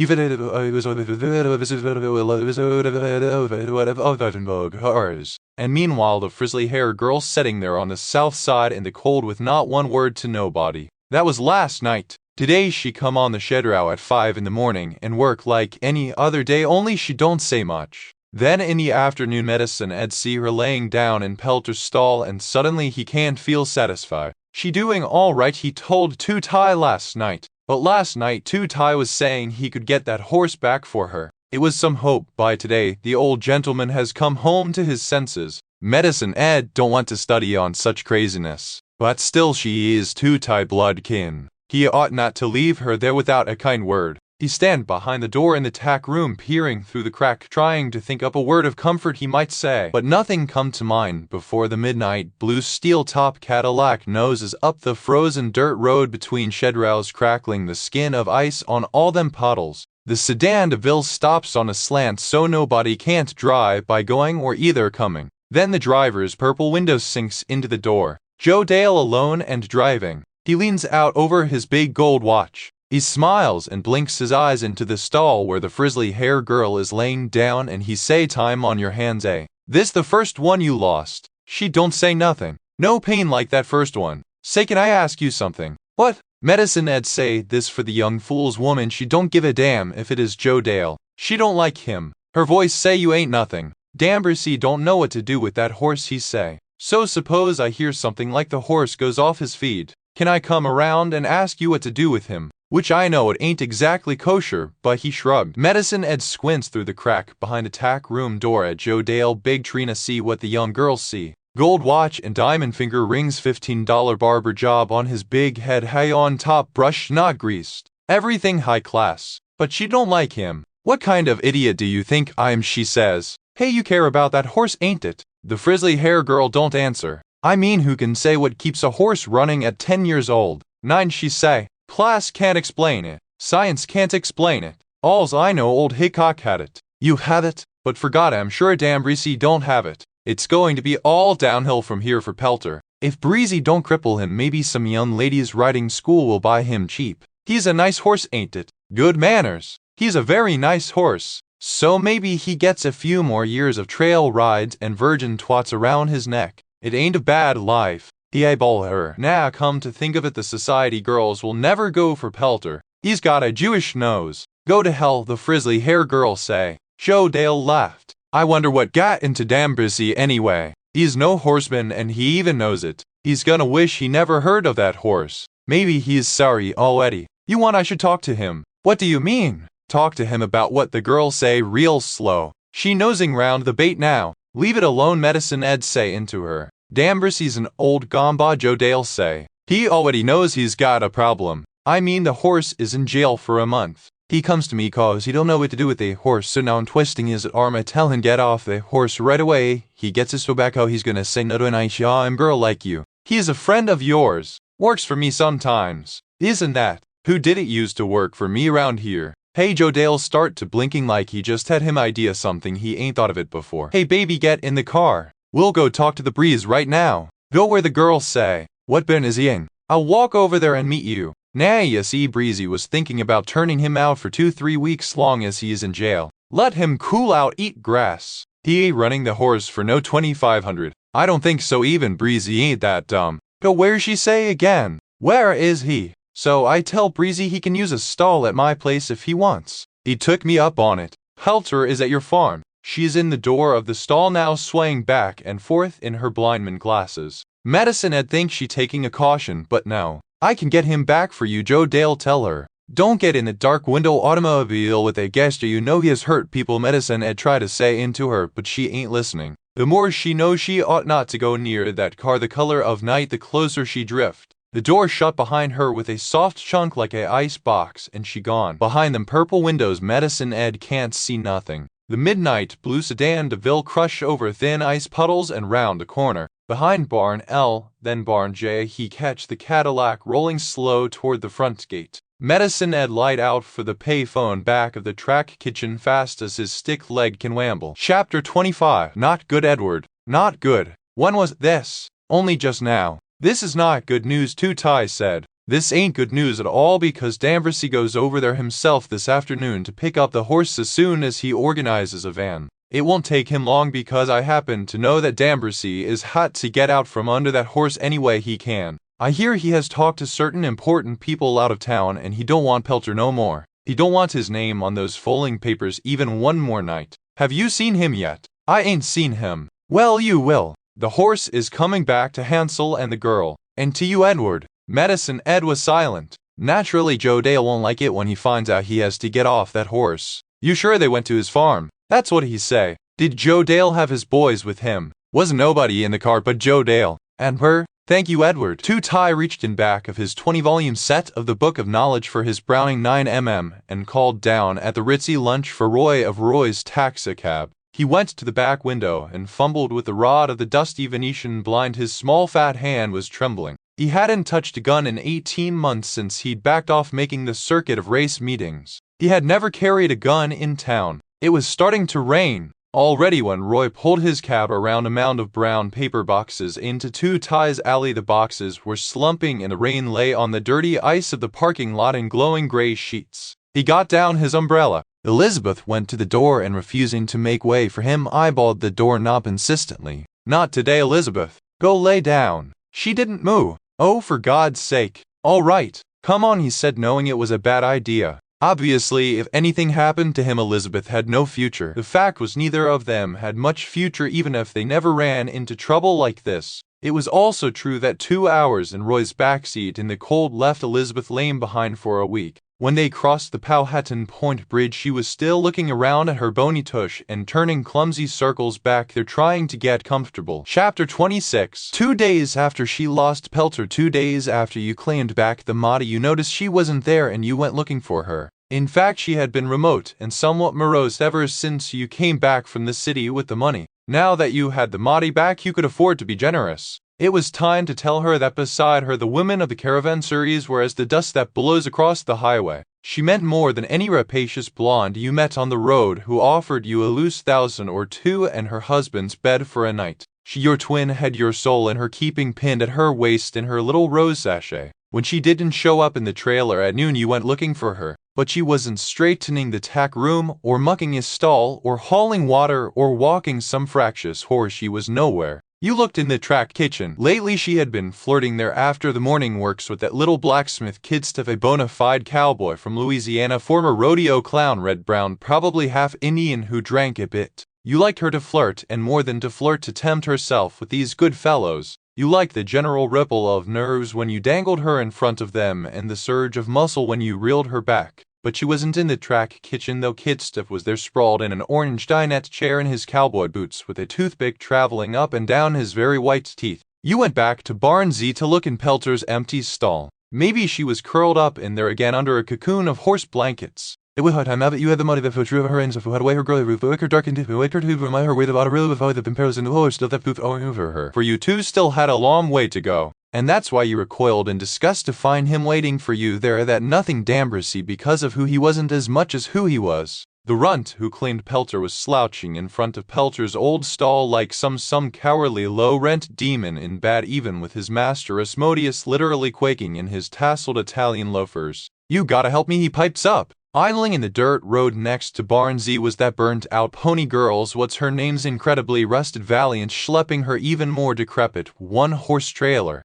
And meanwhile the frizzly hair girl sitting there on the south side in the cold with not one word to nobody. That was last night. Today she come on the shed at 5 in the morning and work like any other day, only she don't say much. Then in the afternoon Medicine Ed see her laying down in Pelter's stall, and suddenly he can't feel satisfied. She doing all right, he told Two Tie last night. But last night Two Tie was saying he could get that horse back for her. It was some hope. By today the old gentleman has come home to his senses. Medicine Ed don't want to study on such craziness. But still she is Two Tie blood kin. He ought not to leave her there without a kind word. He stand behind the door in the tack room, peering through the crack, trying to think up a word of comfort he might say. But nothing come to mind before the midnight blue steel-top Cadillac noses up the frozen dirt road between shedrails, crackling the skin of ice on all them puddles. The sedan DeVille stops on a slant so nobody can't drive by going or either coming. Then the driver's purple window sinks into the door. Joe Dale alone and driving. He leans out over his big gold watch. He smiles and blinks his eyes into the stall where the frizzly hair girl is laying down, and he say, "Time on your hands, eh? This the first one you lost?" She don't say nothing. "No pain like that first one. Say, can I ask you something?" "What?" Medicine Ed say this for the young fool's woman. She don't give a damn if it is Joe Dale. She don't like him. Her voice say, "You ain't nothing." Dambercy don't know what to do with that horse, he say. "So suppose I hear something like the horse goes off his feed. Can I come around and ask you what to do with him?" Which I know it ain't exactly kosher, but he shrugged. Medicine Ed squints through the crack behind a tack room door at Joe Dale. Big Trina see what the young girls see. Gold watch and diamond finger rings, $15 barber job on his big head, high on top, brush not greased. Everything high class. But she don't like him. "What kind of idiot do you think I'm?" she says. "Hey, you care about that horse, ain't it?" The frizzly hair girl don't answer. "I mean, who can say what keeps a horse running at 10 years old? 9, she say. "Class can't explain it. Science can't explain it. All's I know, old Hickok had it." "You have it?" "But forgot, I'm sure damn Breezy don't have it. It's going to be all downhill from here for Pelter. If Breezy don't cripple him, maybe some young ladies' riding school will buy him cheap. He's a nice horse, ain't it? Good manners. He's a very nice horse. So maybe he gets a few more years of trail rides and virgin twats around his neck. It ain't a bad life. He eyeball her. Nah, come to think of it, the society girls will never go for Pelter. He's got a Jewish nose." "Go to hell," the frizzly hair girl say. Joe Dale laughed. "I wonder what got into Dambercy anyway. He's no horseman and he even knows it. He's gonna wish he never heard of that horse. Maybe he's sorry already. You want I should talk to him?" "What do you mean?" "Talk to him about what the girl say real slow. She nosing round the bait now." "Leave it alone," Medicine Ed say into her. "Dambercy's an old gamba," Joe Dale say. "He already knows he's got a problem. I mean, the horse is in jail for a month. He comes to me cause he don't know what to do with the horse, so now I'm twisting his arm. I tell him get off the horse right away. He gets his tobacco, he's gonna say no to a nice young girl like you. He is a friend of yours. Works for me sometimes. Isn't that? Who did it used to work for me around here?" "Hey," Joe Dale start to blinking like he just had him idea something he ain't thought of it before. "Hey baby, get in the car. We'll go talk to the breeze right now." "Go where?" the girls say. "What bin is he in?" "I'll walk over there and meet you." Nah, you see, Breezy was thinking about turning him out for 2-3 weeks long as he is in jail. Let him cool out, eat grass. He ain't running the horse for no 2,500. I don't think so, even Breezy ain't that dumb. Go where, she say again? Where is he? So I tell Breezy he can use a stall at my place if he wants. He took me up on it. Pelter is at your farm. She's in the door of the stall now, swaying back and forth in her blindman glasses. Medicine Ed thinks she taking a caution, but no. "I can get him back for you," Joe Dale tell her. "Don't get in the dark window automobile with a guest, you know he has hurt people," Medicine Ed try to say into her, but she ain't listening. The more she knows she ought not to go near that car the color of night, the closer she drift. The door shut behind her with a soft chunk like a ice box, and she gone. Behind them purple windows, Medicine Ed can't see nothing. The midnight blue sedan DeVille crush over thin ice puddles and round a corner. Behind barn L, then barn J, he catch the Cadillac rolling slow toward the front gate. Medicine Ed light out for the payphone back of the track kitchen fast as his stick leg can wamble. Chapter 25. Not good, Edward. Not good. When was this? Only just now. This is not good news, Two Tie said. This ain't good news at all, because Dambercy goes over there himself this afternoon to pick up the horse as soon as he organizes a van. It won't take him long, because I happen to know that Dambercy is hot to get out from under that horse any way he can. I hear he has talked to certain important people out of town, and he don't want Pelter no more. He don't want his name on those folding papers even one more night. Have you seen him yet? I ain't seen him. Well, you will. The horse is coming back to Hansel and the girl, and to you, Edward. Medicine Ed was silent. Naturally, Joe Dale won't like it when he finds out he has to get off that horse. You sure they went to his farm? That's what he say. Did Joe Dale have his boys with him? Wasn't nobody in the car but Joe Dale. And her? Thank you, Edward. Two-Tie reached in back of his 20-volume set of the Book of Knowledge for his Browning 9mm and called down at the ritzy lunch for Roy of Roy's taxicab. He went to the back window and fumbled with the rod of the dusty Venetian blind. His small fat hand was trembling. He hadn't touched a gun in 18 months since he'd backed off making the circuit of race meetings. He had never carried a gun in town. It was starting to rain already when Roy pulled his cab around a mound of brown paper boxes into Two-Tie's alley. The boxes were slumping and the rain lay on the dirty ice of the parking lot in glowing gray sheets. He got down his umbrella. Elizabeth went to the door and, refusing to make way for him, eyeballed the doorknob insistently. Not today, Elizabeth. Go lay down. She didn't move. Oh, for God's sake. All right. Come on, he said, knowing it was a bad idea. Obviously, if anything happened to him, Elizabeth had no future. The fact was, neither of them had much future, even if they never ran into trouble like this. It was also true that 2 hours in Roy's backseat in the cold left Elizabeth lame behind for a week. When they crossed the Powhatan Point Bridge, she was still looking around at her bony tush and turning clumsy circles back there, trying to get comfortable. Chapter 26. 2 days after she lost Pelter, 2 days after you claimed back the Mahdi, you noticed she wasn't there and you went looking for her. In fact, she had been remote and somewhat morose ever since you came back from the city with the money. Now that you had the Mahdi back, you could afford to be generous. It was time to tell her that beside her the women of the caravanserais were as the dust that blows across the highway. She meant more than any rapacious blonde you met on the road who offered you a loose $1,000 or $2 and her husband's bed for a night. She, your twin, had your soul in her keeping, pinned at her waist in her little rose sachet. When she didn't show up in the trailer at noon, you went looking for her. But she wasn't straightening the tack room, or mucking his stall, or hauling water, or walking some fractious horse. She was nowhere. You looked in the track kitchen. Lately she had been flirting there after the morning works with that little blacksmith kid Steph, a bona fide cowboy from Louisiana, former rodeo clown, red-brown, probably half Indian, who drank a bit. You liked her to flirt, and more than to flirt, to tempt herself with these good fellows. You liked the general ripple of nerves when you dangled her in front of them, and the surge of muscle when you reeled her back. But she wasn't in the track kitchen, though. Kid Steph was there, sprawled in an orange dinette chair in his cowboy boots, with a toothpick traveling up and down his very white teeth. You went back to Barnsey to look in Pelter's empty stall. Maybe she was curled up in there again under a cocoon of horse blankets. It was hard time of it. You had the money that true of her and so had away her girly roof, wake her dark and wake her to remind her way about a real with the pimpers and the horse still that poof over her. For you two still had a long way to go. And that's why you recoiled in disgust to find him waiting for you there, that nothing Dambrosy, because of who he wasn't as much as who he was. The runt who claimed Pelter was slouching in front of Pelter's old stall like some cowardly low-rent demon in bed, even with his master Asmodeus literally quaking in his tasseled Italian loafers. You gotta help me, he pipes up. Idling in the dirt road next to Barnsey was that burnt-out pony girl's what's her name's incredibly rusted Valiant, schlepping her even more decrepit one-horse trailer.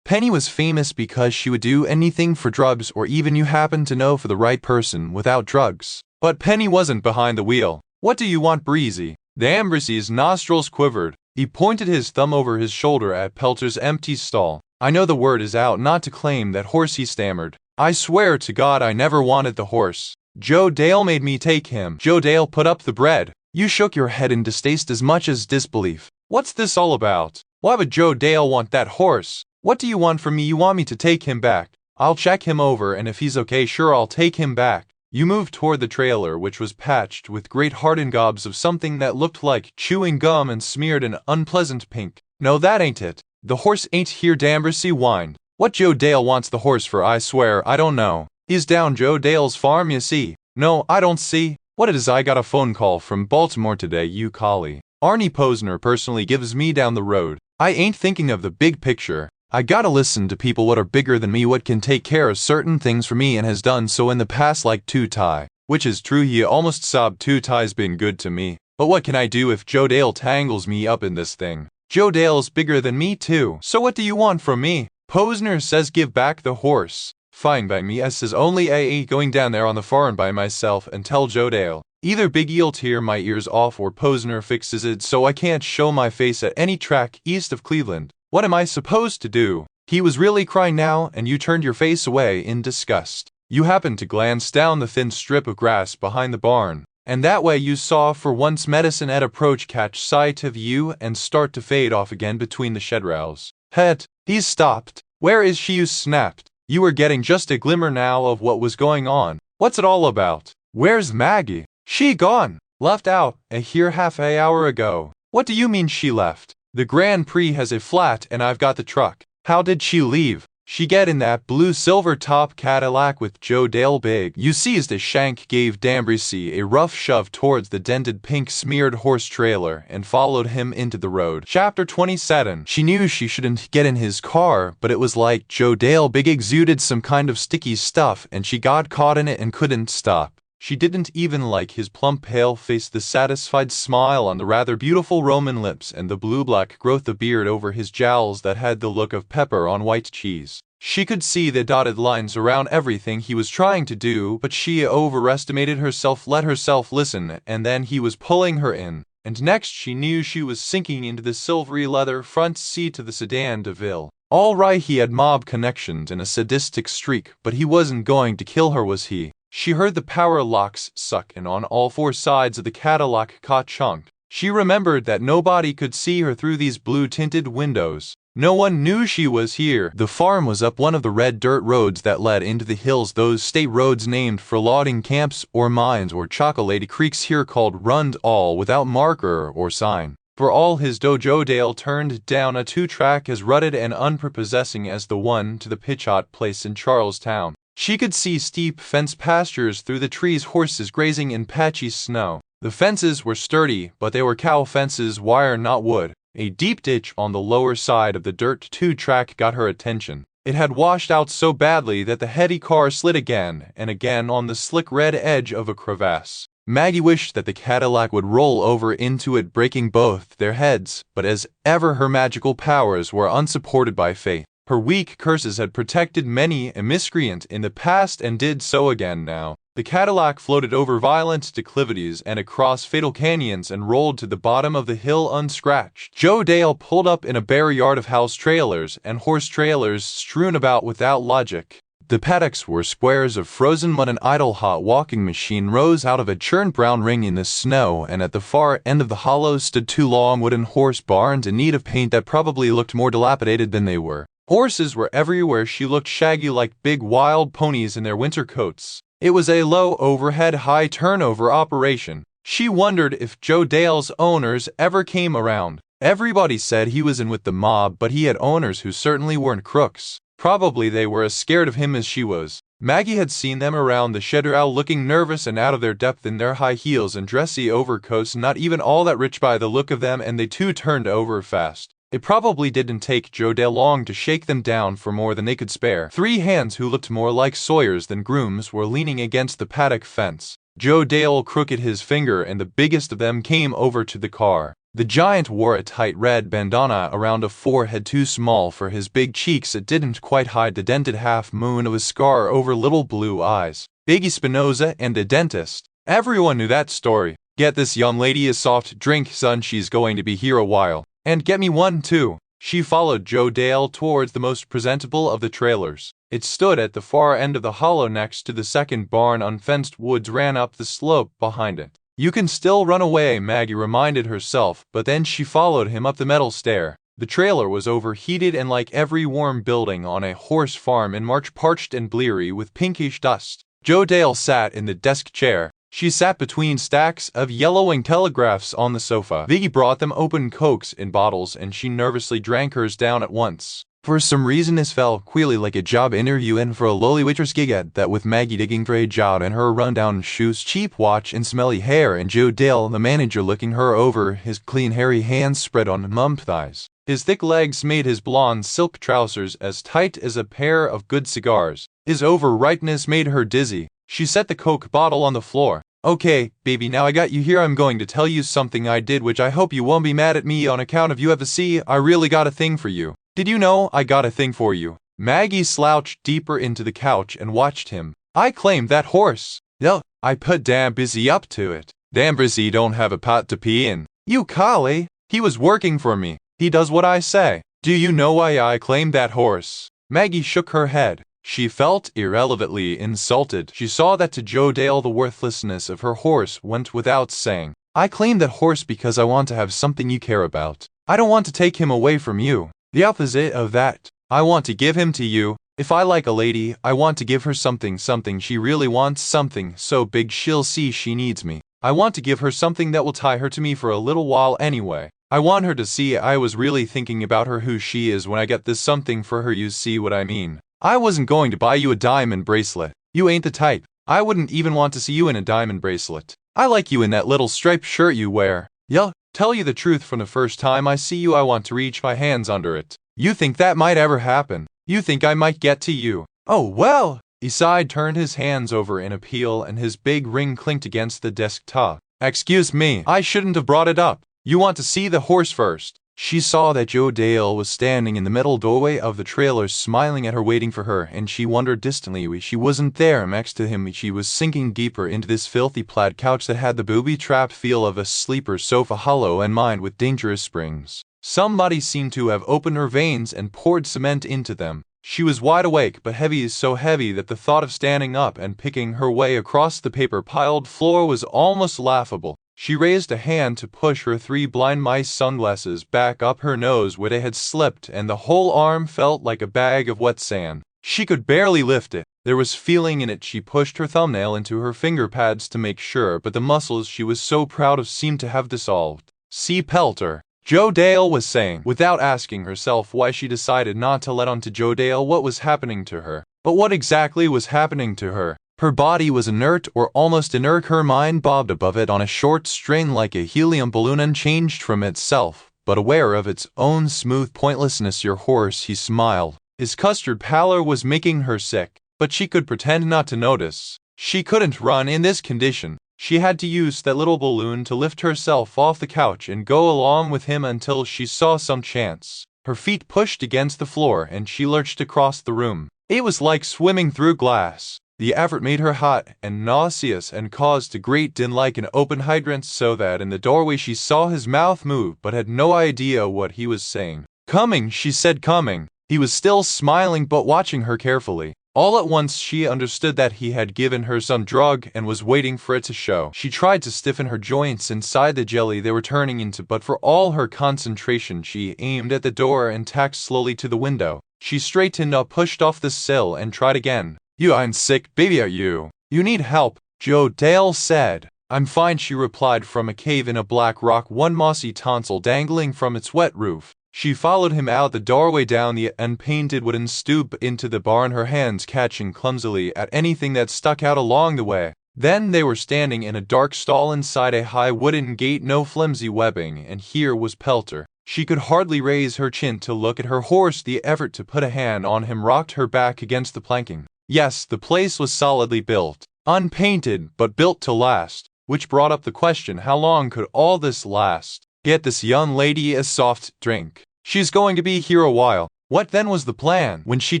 Penny was famous because she would do anything for drugs, or even, you happen to know, for the right person without drugs. But Penny wasn't behind the wheel. What do you want, Breezy? Ambrosy's nostrils quivered. He pointed his thumb over his shoulder at Pelter's empty stall. I know the word is out not to claim that horse, he stammered. I swear to God I never wanted the horse. Joe Dale made me take him. Joe Dale put up the bread. You shook your head in distaste as much as disbelief. What's this all about? Why would Joe Dale want that horse? What do you want from me? You want me to take him back? I'll check him over, and if he's okay, sure, I'll take him back. You moved toward the trailer, which was patched with great hardened gobs of something that looked like chewing gum and smeared an unpleasant pink. No, that ain't it. The horse ain't here, Dambrosy whined. What Joe Dale wants the horse for, I swear, I don't know. He's down Joe Dale's farm, you see. No, I don't see. What it is, I got a phone call from Baltimore today, you collie. Arnie Posner personally gives me down the road. I ain't thinking of the big picture. I gotta listen to people what are bigger than me, what can take care of certain things for me and has done so in the past, like Two-Tie. Which is true, he almost sobbed. Two-Tie's been good to me. But what can I do if Joe Dale tangles me up in this thing? Joe Dale's bigger than me too. So what do you want from me? Posner says give back the horse. Fine by me. S says only going down there on the farm by myself and tell Joe Dale. Either Big E'll tear my ears off or Posner fixes it so I can't show my face at any track east of Cleveland. What am I supposed to do? He was really crying now, and you turned your face away in disgust. You happened to glance down the thin strip of grass behind the barn, and that way you saw for once Medicine at approach catch sight of you and start to fade off again between the shed rails. Het, he's stopped. Where is she? You snapped. You were getting just a glimmer now of what was going on. What's it all about? Where's Maggie? She gone. Left out, here half a hour ago. What do you mean she left? The Grand Prix has a flat and I've got the truck. How did she leave? She get in that blue silver top Cadillac with Joe Dale big. You seized a shank, gave Dambrisi a rough shove towards the dented pink smeared horse trailer and followed him into the road. Chapter 27. She knew she shouldn't get in his car, but it was like Joe Dale big exuded some kind of sticky stuff and she got caught in it and couldn't stop. She didn't even like his plump pale face, the satisfied smile on the rather beautiful Roman lips, and the blue-black growth of beard over his jowls that had the look of pepper on white cheese. She could see the dotted lines around everything he was trying to do, but she overestimated herself, let herself listen, and then he was pulling her in. And next she knew she was sinking into the silvery leather front seat of the sedan de Ville. All right, he had mob connections and a sadistic streak, but he wasn't going to kill her, was he? She heard the power locks suck and on all four sides of the Cadillac caught chunk. She remembered that nobody could see her through these blue-tinted windows. No one knew she was here. The farm was up one of the red dirt roads that led into the hills, those state roads named for logging camps or mines or chocolate creeks here called Rund, all without marker or sign. For all his dojo, Dale turned down a two-track as rutted and unprepossessing as the one to the pitch-hot place in Charlestown. She could see steep fence pastures through the trees, horses grazing in patchy snow. The fences were sturdy, but they were cow fences, wire not wood. A deep ditch on the lower side of the dirt two-track got her attention. It had washed out so badly that the heady car slid again and again on the slick red edge of a crevasse. Maggie wished that the Cadillac would roll over into it, breaking both their heads, but as ever her magical powers were unsupported by faith. Her weak curses had protected many a miscreant in the past and did so again now. The Cadillac floated over violent declivities and across fatal canyons and rolled to the bottom of the hill unscratched. Joe Dale pulled up in a bare yard of house trailers and horse trailers strewn about without logic. The paddocks were squares of frozen mud. An idle hot walking machine rose out of a churned brown ring in the snow, and at the far end of the hollow stood two long wooden horse barns in need of paint that probably looked more dilapidated than they were. Horses were everywhere. She looked shaggy like big wild ponies in their winter coats. It was a low overhead, high turnover operation. She wondered if Joe Dale's owners ever came around. Everybody said he was in with the mob, but he had owners who certainly weren't crooks. Probably they were as scared of him as she was. Maggie had seen them around the Chedral looking nervous and out of their depth in their high heels and dressy overcoats, not even all that rich by the look of them, and they too turned over fast. It probably didn't take Joe Dale long to shake them down for more than they could spare. Three hands who looked more like sawyers than grooms were leaning against the paddock fence. Joe Dale crooked his finger and the biggest of them came over to the car. The giant wore a tight red bandana around a forehead too small for his big cheeks. It didn't quite hide the dented half-moon of a scar over little blue eyes. Biggie Spinoza and a dentist. Everyone knew that story. Get this young lady a soft drink, son, she's going to be here a while. And get me one, too. She followed Joe Dale towards the most presentable of the trailers. It stood at the far end of the hollow next to the second barn. Unfenced woods ran up the slope behind it. You can still run away, Maggie reminded herself, but then she followed him up the metal stair. The trailer was overheated and like every warm building on a horse farm in March, parched and bleary with pinkish dust. Joe Dale sat in the desk chair. She sat between stacks of yellowing telegraphs on the sofa. Viggy brought them open Cokes in bottles and she nervously drank hers down at once. For some reason this felt queerly like a job interview and for a lowly waitress gig at that, with Maggie digging for a job in her rundown shoes, cheap watch and smelly hair, and Joe Dale, the manager, looking her over, his clean hairy hands spread on mum thighs. His thick legs made his blonde silk trousers as tight as a pair of good cigars. His over-ripeness made her dizzy. She set the Coke bottle on the floor. Okay, baby, now I got you here, I'm going to tell you something I did which I hope you won't be mad at me on account of. You have to see, I really got a thing for you. Did you know I got a thing for you? Maggie slouched deeper into the couch and watched him. I claimed that horse. No, I put Dambrisi up to it. Dambrisi don't have a pot to pee in. You collie, he was working for me. He does what I say. Do you know why I claimed that horse? Maggie shook her head. She felt irrelevantly insulted. She saw that to Joe Dale the worthlessness of her horse went without saying. I claimed that horse because I want to have something you care about. I don't want to take him away from you. The opposite of that. I want to give him to you. If I like a lady, I want to give her something she really wants, something so big she'll see she needs me. I want to give her something that will tie her to me for a little while anyway. I want her to see I was really thinking about her, who she is, when I get this something for her, you see what I mean? I wasn't going to buy you a diamond bracelet. You ain't the type. I wouldn't even want to see you in a diamond bracelet. I like you in that little striped shirt you wear. Yeah, tell you the truth, from the first time I see you I want to reach my hands under it. You think that might ever happen? You think I might get to you? Oh well! He sighed, turned his hands over in appeal, and his big ring clinked against the desk top. Excuse me, I shouldn't have brought it up. You want to see the horse first? She saw that Joe Dale was standing in the middle doorway of the trailer, smiling at her, waiting for her, and she wondered distantly she wasn't there next to him. She was sinking deeper into this filthy plaid couch that had the booby-trapped feel of a sleeper sofa, hollow and mined with dangerous springs. Somebody seemed to have opened her veins and poured cement into them. She was wide awake, but heavy, so heavy that the thought of standing up and picking her way across the paper-piled floor was almost laughable. She raised a hand to push her 3 blind mice sunglasses back up her nose where they had slipped, and the whole arm felt like a bag of wet sand. She could barely lift it. There was feeling in it. She pushed her thumbnail into her finger pads to make sure, but the muscles she was so proud of seemed to have dissolved. See, Pelter, Joe Dale was saying, without asking herself why she decided not to let on to Joe Dale what was happening to her. But what exactly was happening to her? Her body was inert, or almost inert. Her mind bobbed above it on a short string like a helium balloon, unchanged from itself, but aware of its own smooth pointlessness. Your horse, he smiled. His custard pallor was making her sick, but she could pretend not to notice. She couldn't run in this condition. She had to use that little balloon to lift herself off the couch and go along with him until she saw some chance. Her feet pushed against the floor and she lurched across the room. It was like swimming through glass. The effort made her hot and nauseous and caused a great din like an open hydrant, so that in the doorway she saw his mouth move but had no idea what he was saying. Coming, she said, coming. He was still smiling but watching her carefully. All at once she understood that he had given her some drug and was waiting for it to show. She tried to stiffen her joints inside the jelly they were turning into, but for all her concentration she aimed at the door and tacked slowly to the window. She straightened up, pushed off the sill, and tried again. You ain't sick, baby, are you? You need help, Joe Dale said. I'm fine, she replied from a cave in a black rock, one mossy tonsil dangling from its wet roof. She followed him out the doorway, down the unpainted wooden stoop into the barn, her hands catching clumsily at anything that stuck out along the way. Then they were standing in a dark stall inside a high wooden gate, no flimsy webbing, and here was Pelter. She could hardly raise her chin to look at her horse. The effort to put a hand on him rocked her back against the planking. Yes, the place was solidly built, unpainted, but built to last, which brought up the question, how long could all this last? Get this young lady a soft drink. She's going to be here a while. What then was the plan? When she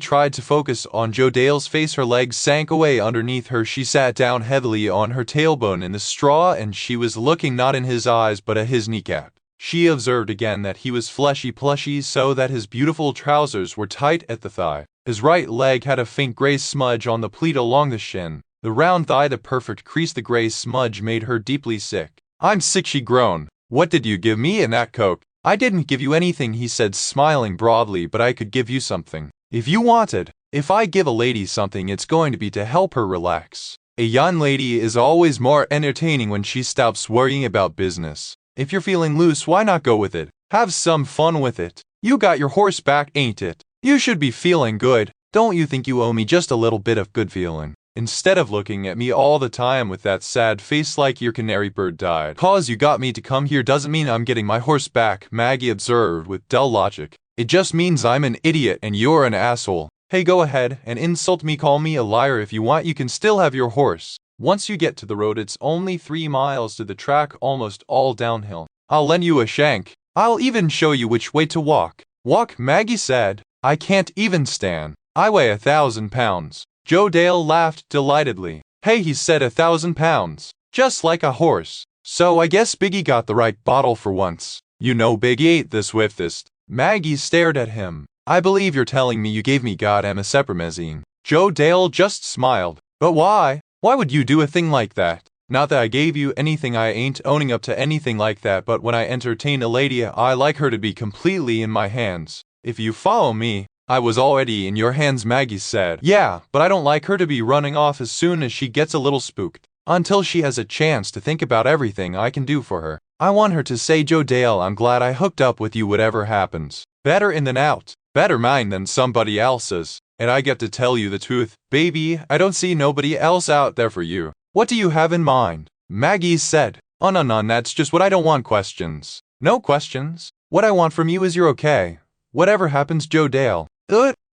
tried to focus on Joe Dale's face, her legs sank away underneath her. She sat down heavily on her tailbone in the straw, and she was looking not in his eyes but at his kneecap. She observed again that he was fleshy plushy, so that his beautiful trousers were tight at the thigh. His right leg had a faint gray smudge on the pleat along the shin. The round thigh, the perfect crease. The gray smudge made her deeply sick. I'm sick, she groaned. What did you give me in that Coke? I didn't give you anything, he said, smiling broadly, but I could give you something. If you wanted. If I give a lady something, it's going to be to help her relax. A young lady is always more entertaining when she stops worrying about business. If you're feeling loose, why not go with it? Have some fun with it. You got your horse back, ain't it? You should be feeling good. Don't you think you owe me just a little bit of good feeling? Instead of looking at me all the time with that sad face like your canary bird died. Cause you got me to come here doesn't mean I'm getting my horse back, Maggie observed with dull logic. It just means I'm an idiot and you're an asshole. Hey, go ahead and insult me, call me a liar if you want. You can still have your horse. Once you get to the road, it's only 3 miles to the track, almost all downhill. I'll lend you a shank. I'll even show you which way to walk. Walk, Maggie said. I can't even stand. I weigh 1,000 pounds. Joe Dale laughed delightedly. Hey, he said, 1,000 pounds. Just like a horse. So I guess Biggie got the right bottle for once. You know Biggie ain't the swiftest. Maggie stared at him. I believe you're telling me you gave me goddamn a sepromazine. Joe Dale just smiled. But why? Why would you do a thing like that? Not that I gave you anything, I ain't owning up to anything like that, but when I entertain a lady, I like her to be completely in my hands. If you follow me, I was already in your hands, Maggie said. Yeah, but I don't like her to be running off as soon as she gets a little spooked. Until she has a chance to think about everything I can do for her. I want her to say, Joe Dale, I'm glad I hooked up with you whatever happens. Better in than out. Better mine than somebody else's. And I get to tell you the truth, baby, I don't see nobody else out there for you. What do you have in mind? Maggie said. Oh no, that's just what I don't want questions. No questions. What I want from you is you're okay. Whatever happens, Joe Dale.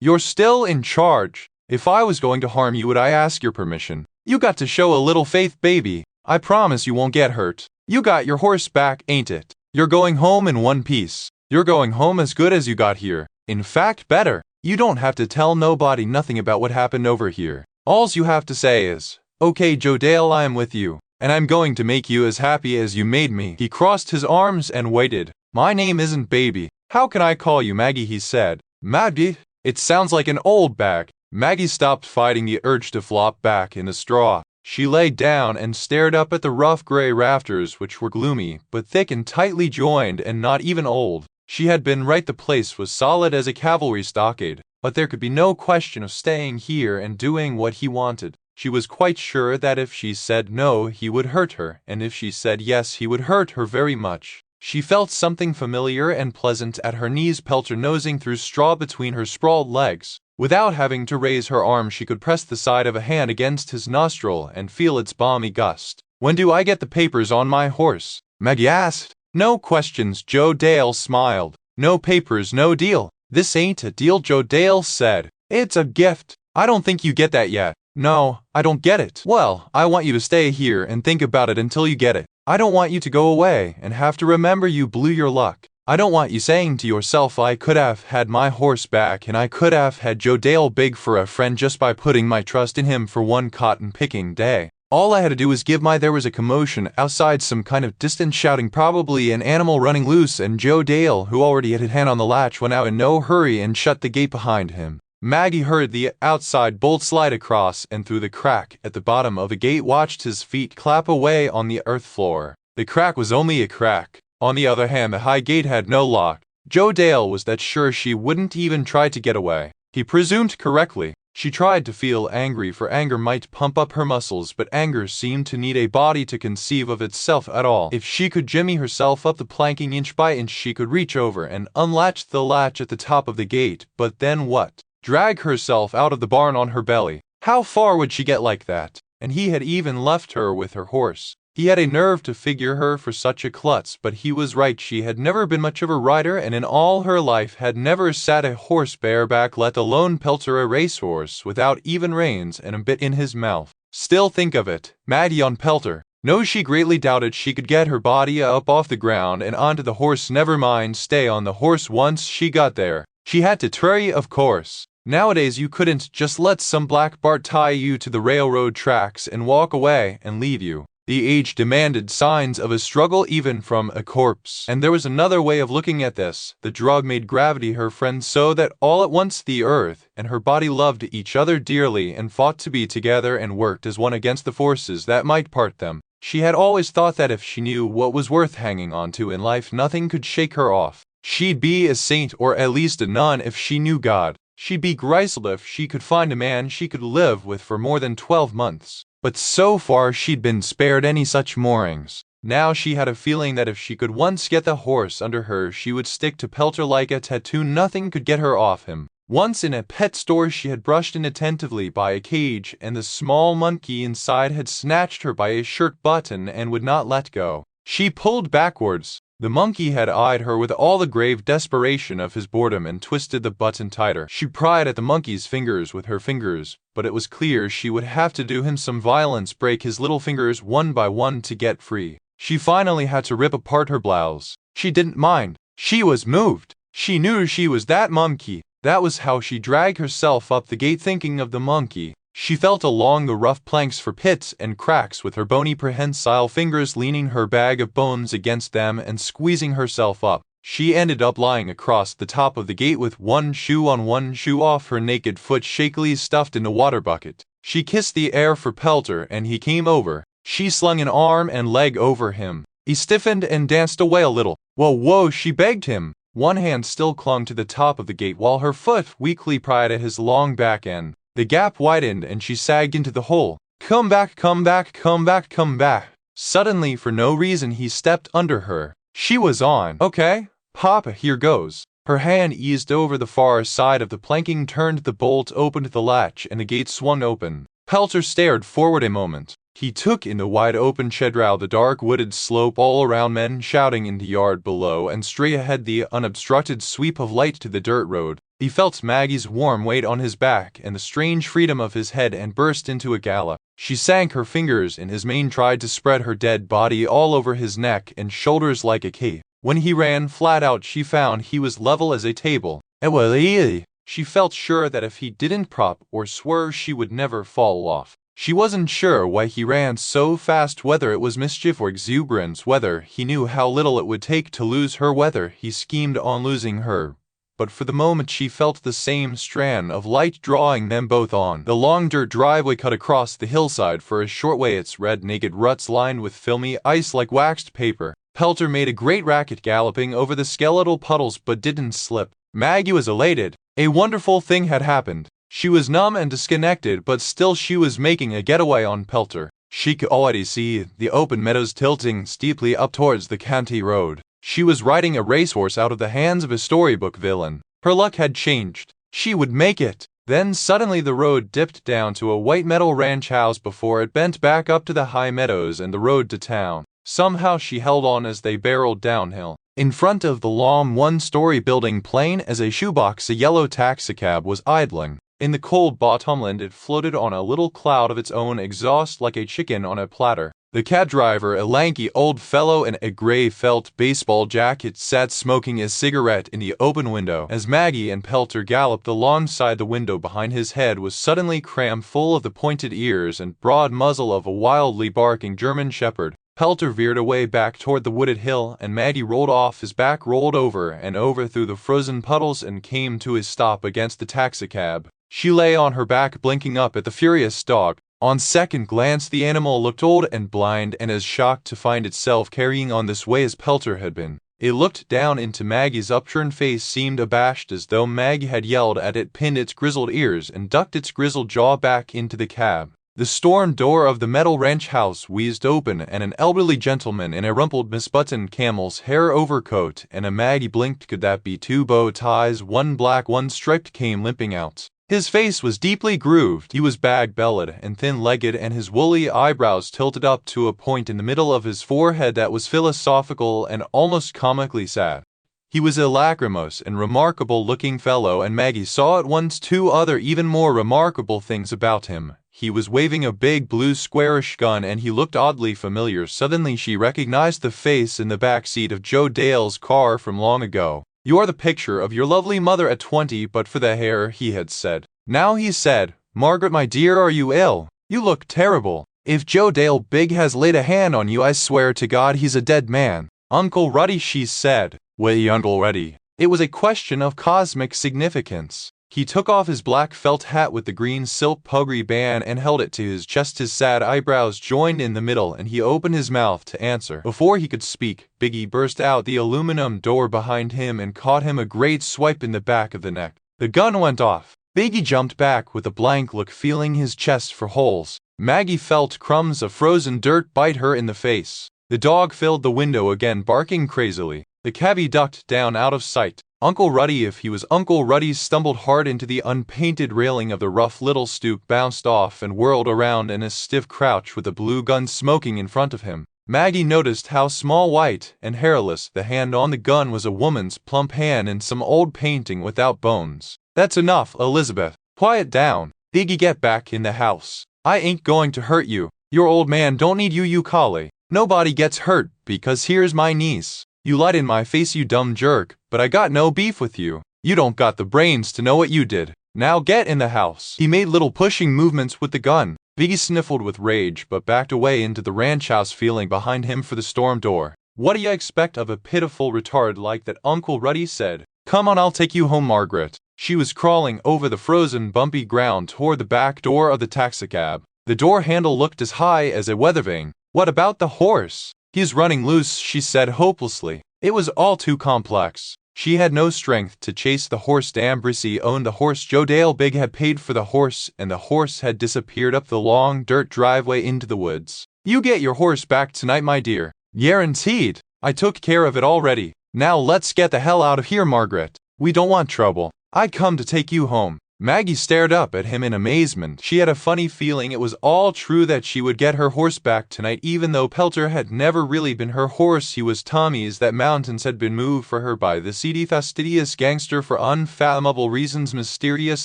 You're still in charge. If I was going to harm you, would I ask your permission? You got to show a little faith, baby. I promise you won't get hurt. You got your horse back, ain't it? You're going home in one piece. You're going home as good as you got here. In fact, better. You don't have to tell nobody nothing about what happened over here. Alls you have to say is, okay, Joe Dale, I am with you. And I'm going to make you as happy as you made me. He crossed his arms and waited. My name isn't Baby. How can I call you Maggie, he said. Maggie? It sounds like an old bag. Maggie stopped fighting the urge to flop back in the straw. She lay down and stared up at the rough gray rafters, which were gloomy, but thick and tightly joined and not even old. She had been right, the place was solid as a cavalry stockade, but there could be no question of staying here and doing what he wanted. She was quite sure that if she said no, he would hurt her, and if she said yes, he would hurt her very much. She felt something familiar and pleasant at her knees, Pelter nosing through straw between her sprawled legs. Without having to raise her arm, she could press the side of a hand against his nostril and feel its balmy gust. When do I get the papers on my horse? Maggie asked. No questions, Joe Dale smiled. No papers, no deal. This ain't a deal, Joe Dale said. It's a gift. I don't think you get that yet. No, I don't get it. Well, I want you to stay here and think about it until you get it. I don't want you to go away and have to remember you blew your luck. I don't want you saying to yourself, I could have had my horse back and I could have had Joe Dale big for a friend just by putting my trust in him for one cotton-picking day. All I had to do was give my... There was a commotion outside, some kind of distant shouting, probably an animal running loose, and Joe Dale, who already had his hand on the latch, went out in no hurry and shut the gate behind him. Maggie heard the outside bolt slide across, and through the crack at the bottom of the gate watched his feet clap away on the earth floor. The crack was only a crack. On the other hand, the high gate had no lock. Joe Dale was that sure she wouldn't even try to get away. He presumed correctly. She tried to feel angry, for anger might pump up her muscles, but anger seemed to need a body to conceive of itself at all. If she could jimmy herself up the planking inch by inch, she could reach over and unlatch the latch at the top of the gate, but then what? Drag herself out of the barn on her belly. How far would she get like that? And he had even left her with her horse. He had a nerve to figure her for such a klutz, but he was right. She had never been much of a rider, and in all her life had never sat a horse bareback, let alone Pelter a racehorse, without even reins and a bit in his mouth. Still, think of it, Maddie on Pelter. No, she greatly doubted she could get her body up off the ground and onto the horse. Never mind stay on the horse once she got there. She had to try, of course. Nowadays you couldn't just let some black Bart tie you to the railroad tracks and walk away and leave you. The age demanded signs of a struggle even from a corpse. And there was another way of looking at this. The drug made gravity her friend, so that all at once the earth and her body loved each other dearly and fought to be together and worked as one against the forces that might part them. She had always thought that if she knew what was worth hanging on to in life, nothing could shake her off. She'd be a saint, or at least a nun, if she knew God. She'd be grizzled if she could find a man she could live with for more than 12 months. But so far she'd been spared any such moorings. Now she had a feeling that if she could once get the horse under her, she would stick to Pelter like a tattoo. Nothing could get her off him. Once in a pet store she had brushed inattentively by a cage, and the small monkey inside had snatched her by a shirt button and would not let go. She pulled backwards. The monkey had eyed her with all the grave desperation of his boredom and twisted the button tighter. She pried at the monkey's fingers with her fingers, but it was clear she would have to do him some violence, break his little fingers one by one to get free. She finally had to rip apart her blouse. She didn't mind. She was moved. She knew she was that monkey. That was how she dragged herself up the gate, thinking of the monkey. She felt along the rough planks for pits and cracks with her bony prehensile fingers, leaning her bag of bones against them and squeezing herself up. She ended up lying across the top of the gate with one shoe on, one shoe off, her naked foot shakily stuffed in the water bucket. She kissed the air for Pelter, and he came over. She slung an arm and leg over him. He stiffened and danced away a little. Whoa, she begged him. One hand still clung to the top of the gate while her foot weakly pried at his long back end. The gap widened and she sagged into the hole. Come back, come back, come back, come back. Suddenly, for no reason, he stepped under her. She was on. Okay, Papa, here goes. Her hand eased over the far side of the planking, turned the bolt, opened the latch, and the gate swung open. Pelter stared forward a moment. He took in the wide-open Chedrau, the dark wooded slope all around, men shouting in the yard below, and straight ahead the unobstructed sweep of light to the dirt road. He felt Maggie's warm weight on his back and the strange freedom of his head and burst into a gallop. She sank her fingers in his mane, tried to spread her dead body all over his neck and shoulders like a cape. When he ran flat out, she found he was level as a table. It was easy. She felt sure that if he didn't prop or swerve, she would never fall off. She wasn't sure why he ran so fast, whether it was mischief or exuberance, whether he knew how little it would take to lose her, whether he schemed on losing her. But for the moment she felt the same strand of light drawing them both on. The long dirt driveway cut across the hillside for a short way, its red naked ruts lined with filmy ice like waxed paper. Pelter made a great racket galloping over the skeletal puddles but didn't slip. Maggie was elated. A wonderful thing had happened. She was numb and disconnected, but still she was making a getaway on Pelter. She could already see the open meadows tilting steeply up towards the county road. She was riding a racehorse out of the hands of a storybook villain. Her luck had changed. She would make it. Then suddenly the road dipped down to a white metal ranch house before it bent back up to the high meadows and the road to town. Somehow she held on as they barreled downhill. In front of the long one-story building, plain as a shoebox, a yellow taxicab was idling. In the cold bottomland it floated on a little cloud of its own exhaust like a chicken on a platter. The cab driver, a lanky old fellow in a gray felt baseball jacket, sat smoking a cigarette in the open window. As Maggie and Pelter galloped alongside, the window behind his head was suddenly crammed full of the pointed ears and broad muzzle of a wildly barking German shepherd. Pelter veered away back toward the wooded hill, and Maggie rolled off his back, rolled over and over through the frozen puddles, and came to a stop against the taxicab. She lay on her back, blinking up at the furious dog. On second glance the animal looked old and blind and as shocked to find itself carrying on this way as Pelter had been. It looked down into Maggie's upturned face, seemed abashed as though Maggie had yelled at it, pinned its grizzled ears, and ducked its grizzled jaw back into the cab. The storm door of the metal ranch house wheezed open, and an elderly gentleman in a rumpled, misbuttoned camel's hair overcoat and a Maggie blinked, could that be two bow ties, one black, one striped, came limping out. His face was deeply grooved. He was bag-bellied and thin-legged, and his woolly eyebrows tilted up to a point in the middle of his forehead that was philosophical and almost comically sad. He was a lachrymose and remarkable-looking fellow, and Maggie saw at once two other even more remarkable things about him. He was waving a big blue squarish gun, and he looked oddly familiar. Suddenly she recognized the face in the back seat of Joe Dale's car from long ago. "You are the picture of your lovely mother at 20, but for the hair," he had said. Now he said, "Margaret, my dear, are you ill? You look terrible. If Joe Dale Big has laid a hand on you, I swear to God he's a dead man." "Uncle Ruddy," she said. "Way, Uncle Ruddy." It was a question of cosmic significance. He took off his black felt hat with the green silk puggree band and held it to his chest. His sad eyebrows joined in the middle, and he opened his mouth to answer. Before he could speak, Biggie burst out the aluminum door behind him and caught him a great swipe in the back of the neck. The gun went off. Biggie jumped back with a blank look, feeling his chest for holes. Maggie felt crumbs of frozen dirt bite her in the face. The dog filled the window again, barking crazily. The cabbie ducked down out of sight. Uncle Ruddy, if he was Uncle Ruddy, stumbled hard into the unpainted railing of the rough little stoop, bounced off and whirled around in a stiff crouch with the blue gun smoking in front of him. Maggie noticed how small, white, and hairless the hand on the gun was, a woman's plump hand in some old painting without bones. "That's enough, Elizabeth. Quiet down. Biggie, get back in the house. I ain't going to hurt you. Your old man don't need you collie. Nobody gets hurt because here's my niece. You lied in my face, you dumb jerk, but I got no beef with you. You don't got the brains to know what you did. Now get in the house." He made little pushing movements with the gun. Biggie sniffled with rage but backed away into the ranch house, feeling behind him for the storm door. "What do you expect of a pitiful retard like that?" Uncle Ruddy said. "Come on, I'll take you home, Margaret." She was crawling over the frozen, bumpy ground toward the back door of the taxicab. The door handle looked as high as a weather vane. "What about the horse?" "He's running loose," she said hopelessly. It was all too complex. She had no strength to chase the horse. D'Ambrisi owned the horse. Joe Dale Big had paid for the horse, and the horse had disappeared up the long dirt driveway into the woods. You get your horse back tonight, my dear. Guaranteed. I took care of it already. Now let's get the hell out of here, Margaret. We don't want trouble. I come to take you home. Maggie stared up at him in amazement. She had a funny feeling it was all true that she would get her horse back tonight, even though Pelter had never really been her horse. He was Tommy's. That mountains had been moved for her by the seedy, fastidious gangster for unfathomable reasons, mysterious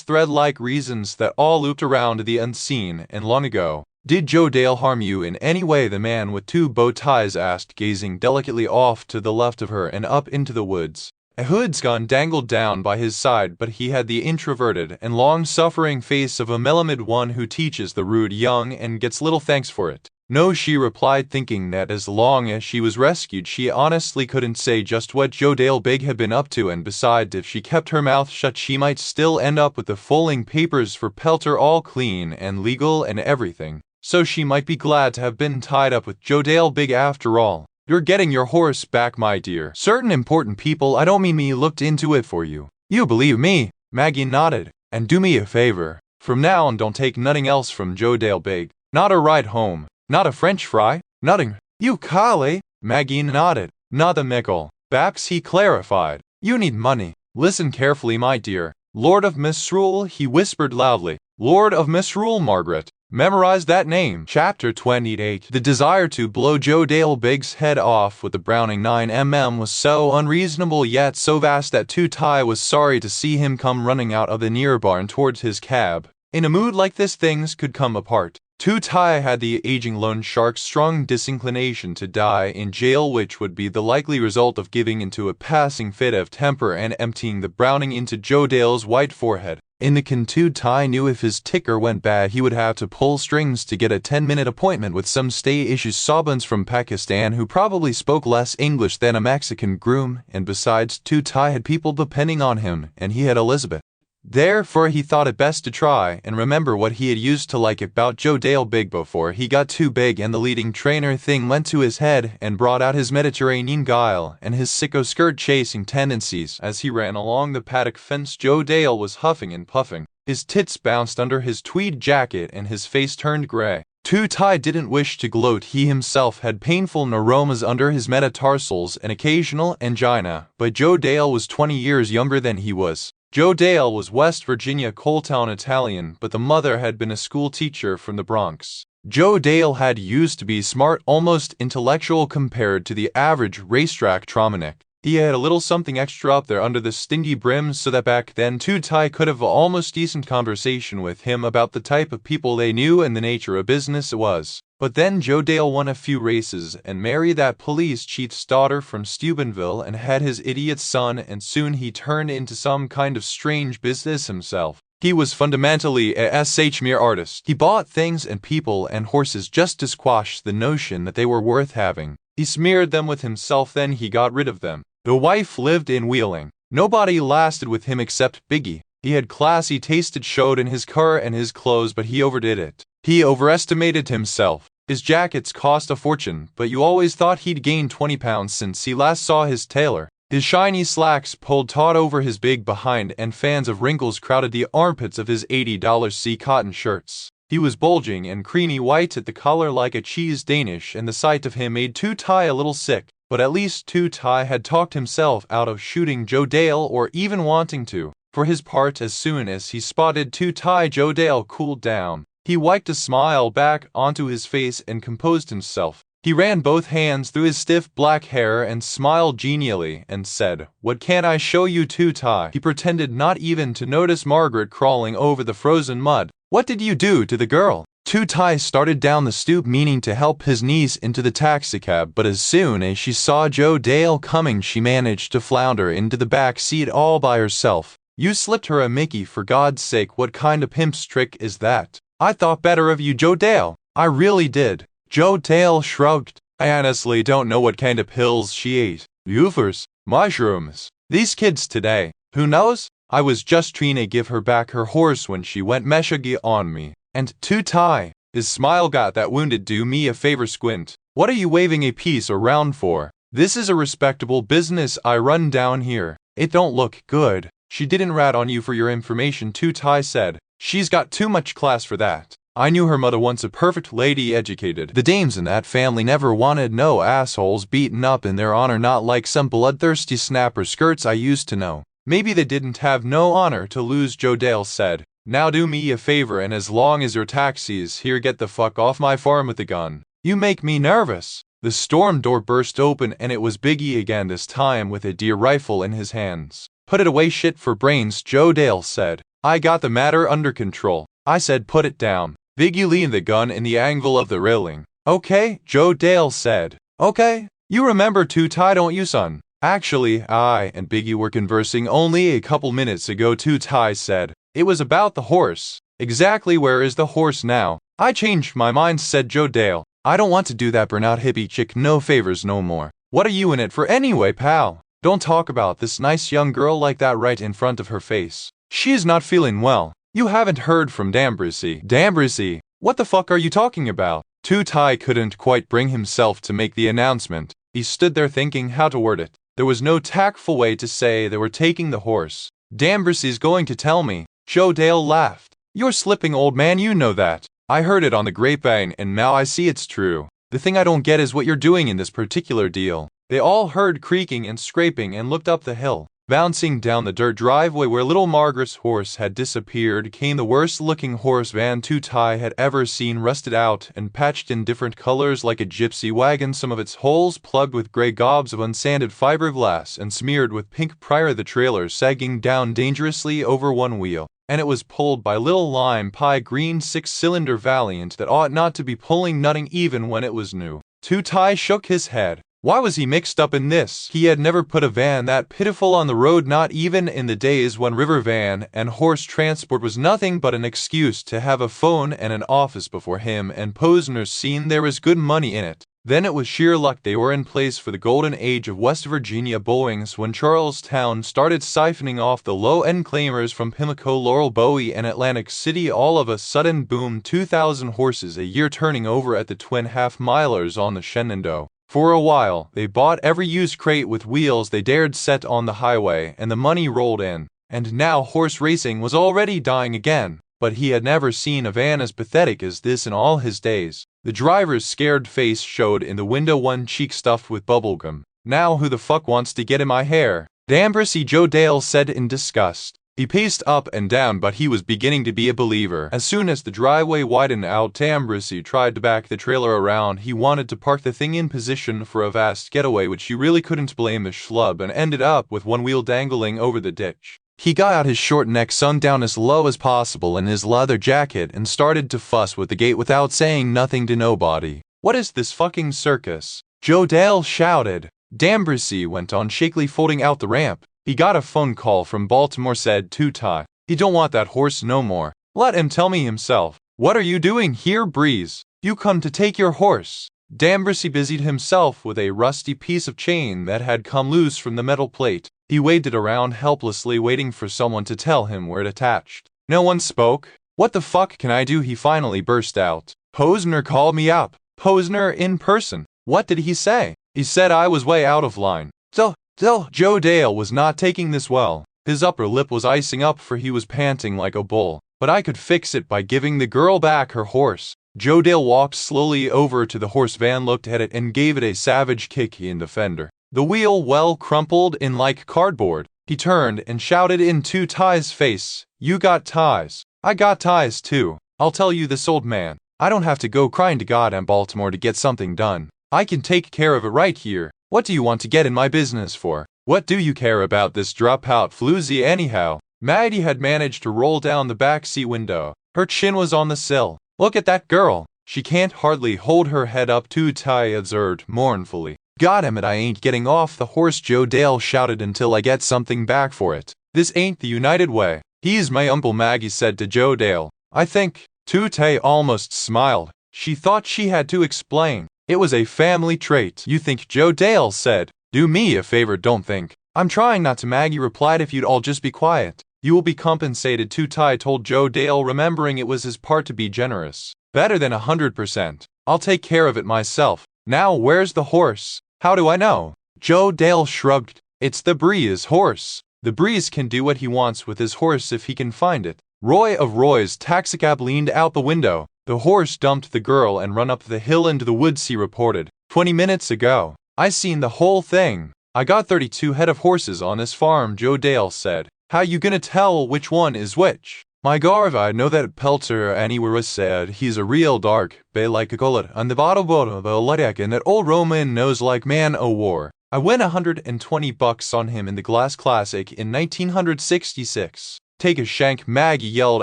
thread-like reasons that all looped around the unseen and long ago. Did Joe Dale harm you in any way? The man with two bow ties asked, gazing delicately off to the left of her and up into the woods. A hood's gun dangled down by his side, but he had the introverted and long-suffering face of a Melamed, one who teaches the rude young and gets little thanks for it. No, she replied, thinking that as long as she was rescued, she honestly couldn't say just what Joe Dale Big had been up to, and besides, if she kept her mouth shut, she might still end up with the folding papers for Pelter, all clean and legal and everything. So she might be glad to have been tied up with Joe Dale Big after all. You're getting your horse back, my dear. Certain important people, I don't mean me, looked into it for you. You believe me? Maggie nodded. And do me a favor. From now on, don't take nothing else from Joe Dale Big. Not a ride home. Not a French fry. Nothing. You Kale? Maggie nodded. Not a nickel. Baps, he clarified. You need money. Listen carefully, my dear. Lord of Misrule, he whispered loudly. Lord of Misrule, Margaret. Memorize that name. Chapter 28. The desire to blow Joe Dale Big's head off with the Browning 9mm was so unreasonable yet so vast that Two-Tie was sorry to see him come running out of the near barn towards his cab. In a mood like this, things could come apart. Two-Tie had the aging loan shark's strong disinclination to die in jail, which would be the likely result of giving into a passing fit of temper and emptying the Browning into Joe Dale's white forehead. In the can, Two-Tie knew if his ticker went bad, he would have to pull strings to get a 10-minute appointment with some stay-issue Sobans from Pakistan who probably spoke less English than a Mexican groom, and besides, Two-Tie had people depending on him, and he had Elizabeth. Therefore, he thought it best to try and remember what he had used to like about Joe Dale Big before he got too big and the leading trainer thing went to his head and brought out his Mediterranean guile and his sicko skirt-chasing tendencies. As he ran along the paddock fence, Joe Dale was huffing and puffing. His tits bounced under his tweed jacket and his face turned gray. Two-Tie didn't wish to gloat. He himself had painful neuromas under his metatarsals and occasional angina, but Joe Dale was 20 years younger than he was. Joe Dale was West Virginia Coaltown Italian, but the mother had been a school teacher from the Bronx. Joe Dale had used to be smart, almost intellectual compared to the average racetrack Tromanek. He had a little something extra up there under the stingy brims, so that back then Two-Tie could have almost decent conversation with him about the type of people they knew and the nature of business it was. But then Joe Dale won a few races and married that police chief's daughter from Steubenville and had his idiot son, and soon he turned into some kind of strange business himself. He was fundamentally a mere artist. He bought things and people and horses just to squash the notion that they were worth having. He smeared them with himself, then he got rid of them. The wife lived in Wheeling. Nobody lasted with him except Biggie. He had classy taste, it showed in his car and his clothes, but he overdid it. He overestimated himself. His jackets cost a fortune, but you always thought he'd gained 20 pounds since he last saw his tailor. His shiny slacks pulled taut over his big behind, and fans of wrinkles crowded the armpits of his $80 sea cotton shirts. He was bulging and creamy white at the collar like a cheese Danish, and the sight of him made Two-Tie a little sick. But at least Two-Tie had talked himself out of shooting Joe Dale or even wanting to. For his part, as soon as he spotted Two-Tie, Joe Dale cooled down. He wiped a smile back onto his face and composed himself. He ran both hands through his stiff black hair and smiled genially and said, "What can I show you, Two-Tie?" He pretended not even to notice Margaret crawling over the frozen mud. "What did you do to the girl?" Two-Tie started down the stoop, meaning to help his niece into the taxicab, but as soon as she saw Joe Dale coming, she managed to flounder into the back seat all by herself. "You slipped her a Mickey, for God's sake. What kind of pimp's trick is that?" "I thought better of you, Joe Dale. I really did." Joe Dale shrugged. "I honestly don't know what kind of pills she ate. Ufers, mushrooms. These kids today. Who knows? I was just trying to give her back her horse when she went meshagi on me. And Two-Tie." His smile got that wounded "do me a favor" squint. "What are you waving a piece around for? This is a respectable business I run down here. It don't look good. She didn't rat on you for your information, Two-Tai said. She's got too much class for that. I knew her mother once, a perfect lady, educated. The dames in that family never wanted no assholes beaten up in their honor, not like some bloodthirsty snapper skirts I used to know. Maybe they didn't have no honor to lose, Joe Dale said. Now do me a favor, and as long as your taxi's here, get the fuck off my farm with the gun. You make me nervous. The storm door burst open and it was Biggie again, this time with a deer rifle in his hands. Put it away, shit for brains, Joe Dale said. I got the matter under control. I said put it down. Biggie leaned the gun in the angle of the railing. Okay, Joe Dale said. Okay, you remember Two-Tai, don't you, son? Actually, I and Biggie were conversing only a couple minutes ago, Two-Tai said. It was about the horse. Exactly, where is the horse now? I changed my mind, said Joe Dale. I don't want to do that burnout hippie chick no favors no more. What are you in it for anyway, pal? Don't talk about this nice young girl like that right in front of her face. She's not feeling well. You haven't heard from Dambrissy. Dambrissy? What the fuck are you talking about? Two-Tai couldn't quite bring himself to make the announcement. He stood there thinking how to word it. There was no tactful way to say they were taking the horse. Dambrissy's going to tell me. Joe Dale laughed. You're slipping, old man, you know that. I heard it on the grapevine and now I see it's true. The thing I don't get is what you're doing in this particular deal. They all heard creaking and scraping and looked up the hill. Bouncing down the dirt driveway where little Margaret's horse had disappeared came the worst-looking horse van Two-Tai had ever seen, rusted out and patched in different colors like a gypsy wagon, some of its holes plugged with gray gobs of unsanded fiberglass and smeared with pink prior, the trailer sagging down dangerously over one wheel. And it was pulled by little lime pie green six-cylinder Valiant that ought not to be pulling nothing even when it was new. Two-Tai shook his head. Why was he mixed up in this? He had never put a van that pitiful on the road, not even in the days when river van and horse transport was nothing but an excuse to have a phone and an office before him and Posner's seen there was good money in it. Then it was sheer luck they were in place for the golden age of West Virginia Boeings when Charlestown started siphoning off the low-end claimers from Pimlico, Laurel, Bowie, and Atlantic City. All of a sudden, boom, 2,000 horses a year turning over at the twin half-milers on the Shenandoah. For a while, they bought every used crate with wheels they dared set on the highway, and the money rolled in. And now horse racing was already dying again. But he had never seen a van as pathetic as this in all his days. The driver's scared face showed in the window, one cheek stuffed with bubblegum. Now who the fuck wants to get in my hair? Dambrissy, Joe Dale said in disgust. He paced up and down, but he was beginning to be a believer. As soon as the driveway widened out, Dambrissy tried to back the trailer around. He wanted to park the thing in position for a vast getaway, which you really couldn't blame the schlub, and ended up with one wheel dangling over the ditch. He got out his short neck, sunk down as low as possible in his leather jacket, and started to fuss with the gate without saying nothing to nobody. What is this fucking circus? Joe Dale shouted. Dambrissy went on shakily, folding out the ramp. He got a phone call from Baltimore, said Two-Tai. He don't want that horse no more. Let him tell me himself. What are you doing here, Breeze? You come to take your horse. Dambrissy busied himself with a rusty piece of chain that had come loose from the metal plate. He waved it around helplessly, waiting for someone to tell him where it attached. No one spoke. What the fuck can I do? He finally burst out. Posner called me up. Posner in person. What did he say? He said I was way out of line. So, Joe Dale was not taking this well. His upper lip was icing up, for he was panting like a bull. But I could fix it by giving the girl back her horse. Joe Dale walked slowly over to the horse van, looked at it, and gave it a savage kick in the fender. The wheel well crumpled in like cardboard. He turned and shouted in Two-Tai's face, You got ties. I got ties too. I'll tell you this, old man. I don't have to go crying to God and Baltimore to get something done. I can take care of it right here. What do you want to get in my business for? What do you care about this dropout floozy anyhow? Maddie had managed to roll down the backseat window. Her chin was on the sill. Look at that girl. She can't hardly hold her head up, Two-Tai observed mournfully. Goddammit, I ain't getting off the horse, Joe Dale shouted, until I get something back for it. This ain't the United way. He's my uncle, Maggie said to Joe Dale. I think. Two-Tai almost smiled. She thought she had to explain. It was a family trait. You think, Joe Dale said. Do me a favor, don't think. I'm trying not to, Maggie replied. If you'd all just be quiet. You will be compensated, Two-Tai told Joe Dale, remembering it was his part to be generous. Better than 100%. I'll take care of it myself. Now where's the horse? How do I know? Joe Dale shrugged. It's the Breeze horse. The Breeze can do what he wants with his horse if he can find it. Roy of Roy's taxicab leaned out the window. The horse dumped the girl and run up the hill into the woods, he reported. 20 minutes ago. I seen the whole thing. I got 32 head of horses on this farm, Joe Dale said. How you gonna tell which one is which? My garv, I know that Pelter anywhere said he's a real dark, bay like a color, and the bottom of a lightek, and that old Roman knows like man o' war. I win $120 on him in the Glass Classic in 1966. Take a shank, Maggie yelled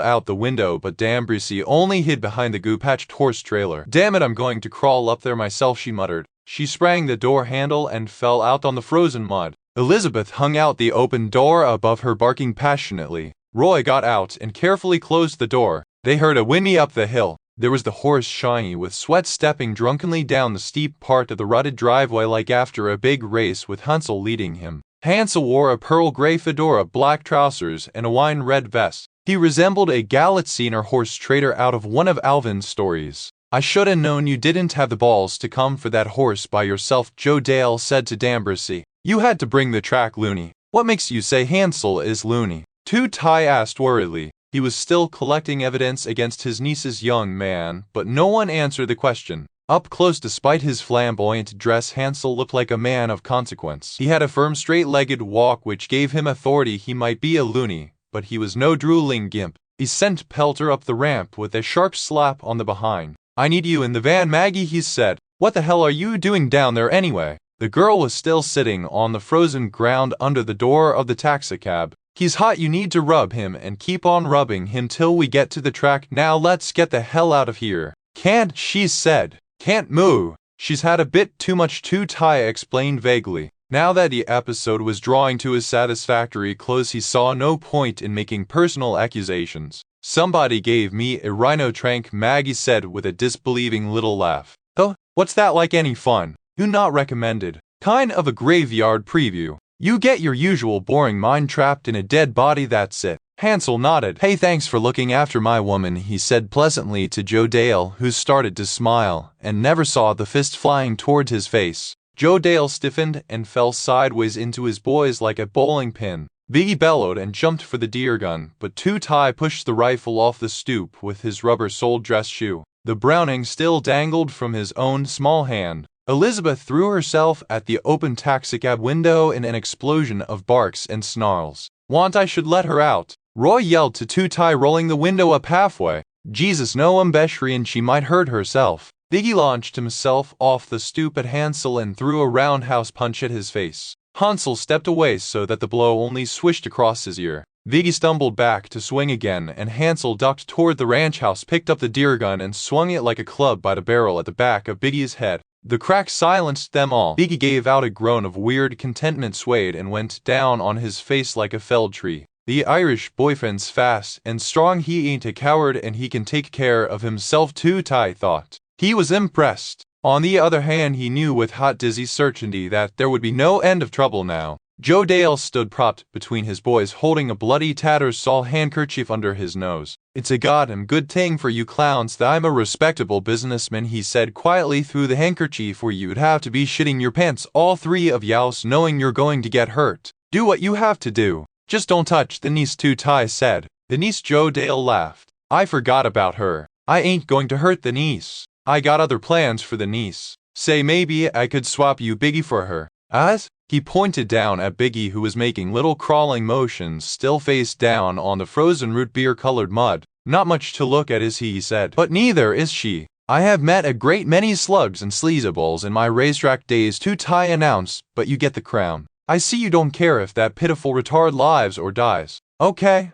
out the window, but Dambrisi only hid behind the goo-patched horse trailer. Damn it, I'm going to crawl up there myself, she muttered. She sprang the door handle and fell out on the frozen mud. Elizabeth hung out the open door above her, barking passionately. Roy got out and carefully closed the door. They heard a whinny up the hill. There was the horse, shiny with sweat, stepping drunkenly down the steep part of the rutted driveway like after a big race, with Hansel leading him. Hansel wore a pearl gray fedora, black trousers, and a wine red vest. He resembled a Galitziner horse trader out of one of Alvin's stories. I shoulda known you didn't have the balls to come for that horse by yourself, Joe Dale said to Dambrisi. You had to bring the track, loony. What makes you say Hansel is loony? Two-Tie asked worriedly. He was still collecting evidence against his niece's young man, but no one answered the question. Up close, despite his flamboyant dress, Hansel looked like a man of consequence. He had a firm, straight-legged walk which gave him authority. He might be a loony, but he was no drooling gimp. He sent Pelter up the ramp with a sharp slap on the behind. I need you in the van, Maggie, he said. What the hell are you doing down there anyway? The girl was still sitting on the frozen ground under the door of the taxicab. He's hot, you need to rub him and keep on rubbing him till we get to the track. Now let's get the hell out of here. Can't, she said. Can't move. She's had a bit too much, Two-Tie explained vaguely. Now that the episode was drawing to a satisfactory close, he saw no point in making personal accusations. Somebody gave me a rhino trank, Maggie said with a disbelieving little laugh. Oh, what's that, like any fun? You not recommended. Kind of a graveyard preview. You get your usual boring mind trapped in a dead body, that's it. Hansel nodded. Hey, thanks for looking after my woman, he said pleasantly to Joe Dale, who started to smile and never saw the fist flying toward his face. Joe Dale stiffened and fell sideways into his boys like a bowling pin. Biggie bellowed and jumped for the deer gun, but Two-Tie pushed the rifle off the stoop with his rubber-soled dress shoe. The Browning still dangled from his own small hand. Elizabeth threw herself at the open taxicab window in an explosion of barks and snarls. Want I should let her out? Roy yelled to Two-Tie, rolling the window up halfway. Jesus, no, Beshrian, she might hurt herself. Biggie launched himself off the stoop at Hansel and threw a roundhouse punch at his face. Hansel stepped away so that the blow only swished across his ear. Biggie stumbled back to swing again, and Hansel ducked toward the ranch house, picked up the deer gun, and swung it like a club by the barrel at the back of Biggie's head. The crack silenced them all. Biggie gave out a groan of weird contentment, swayed, and went down on his face like a felled tree. The Irish boyfriend's fast and strong, he ain't a coward and he can take care of himself, Two-Tie thought. He was impressed. On the other hand, he knew with hot dizzy certainty that there would be no end of trouble now. Joe Dale stood propped between his boys, holding a bloody Tattersall handkerchief under his nose. It's a goddamn good thing for you clowns that I'm a respectable businessman, he said quietly through the handkerchief, or you'd have to be shitting your pants, all three of youse, knowing you're going to get hurt. Do what you have to do. Just don't touch the niece, Two-Tie said. The niece, Joe Dale laughed. I forgot about her. I ain't going to hurt the niece. I got other plans for the niece. Say, maybe I could swap you, Biggie, for her. As? He pointed down at Biggie, who was making little crawling motions, still face down on the frozen root beer-colored mud. Not much to look at, is he said. But neither is she. I have met a great many slugs and sleazables in my racetrack days, Two-Tie announced, but you get the crown. I see you don't care if that pitiful retard lives or dies. Okay,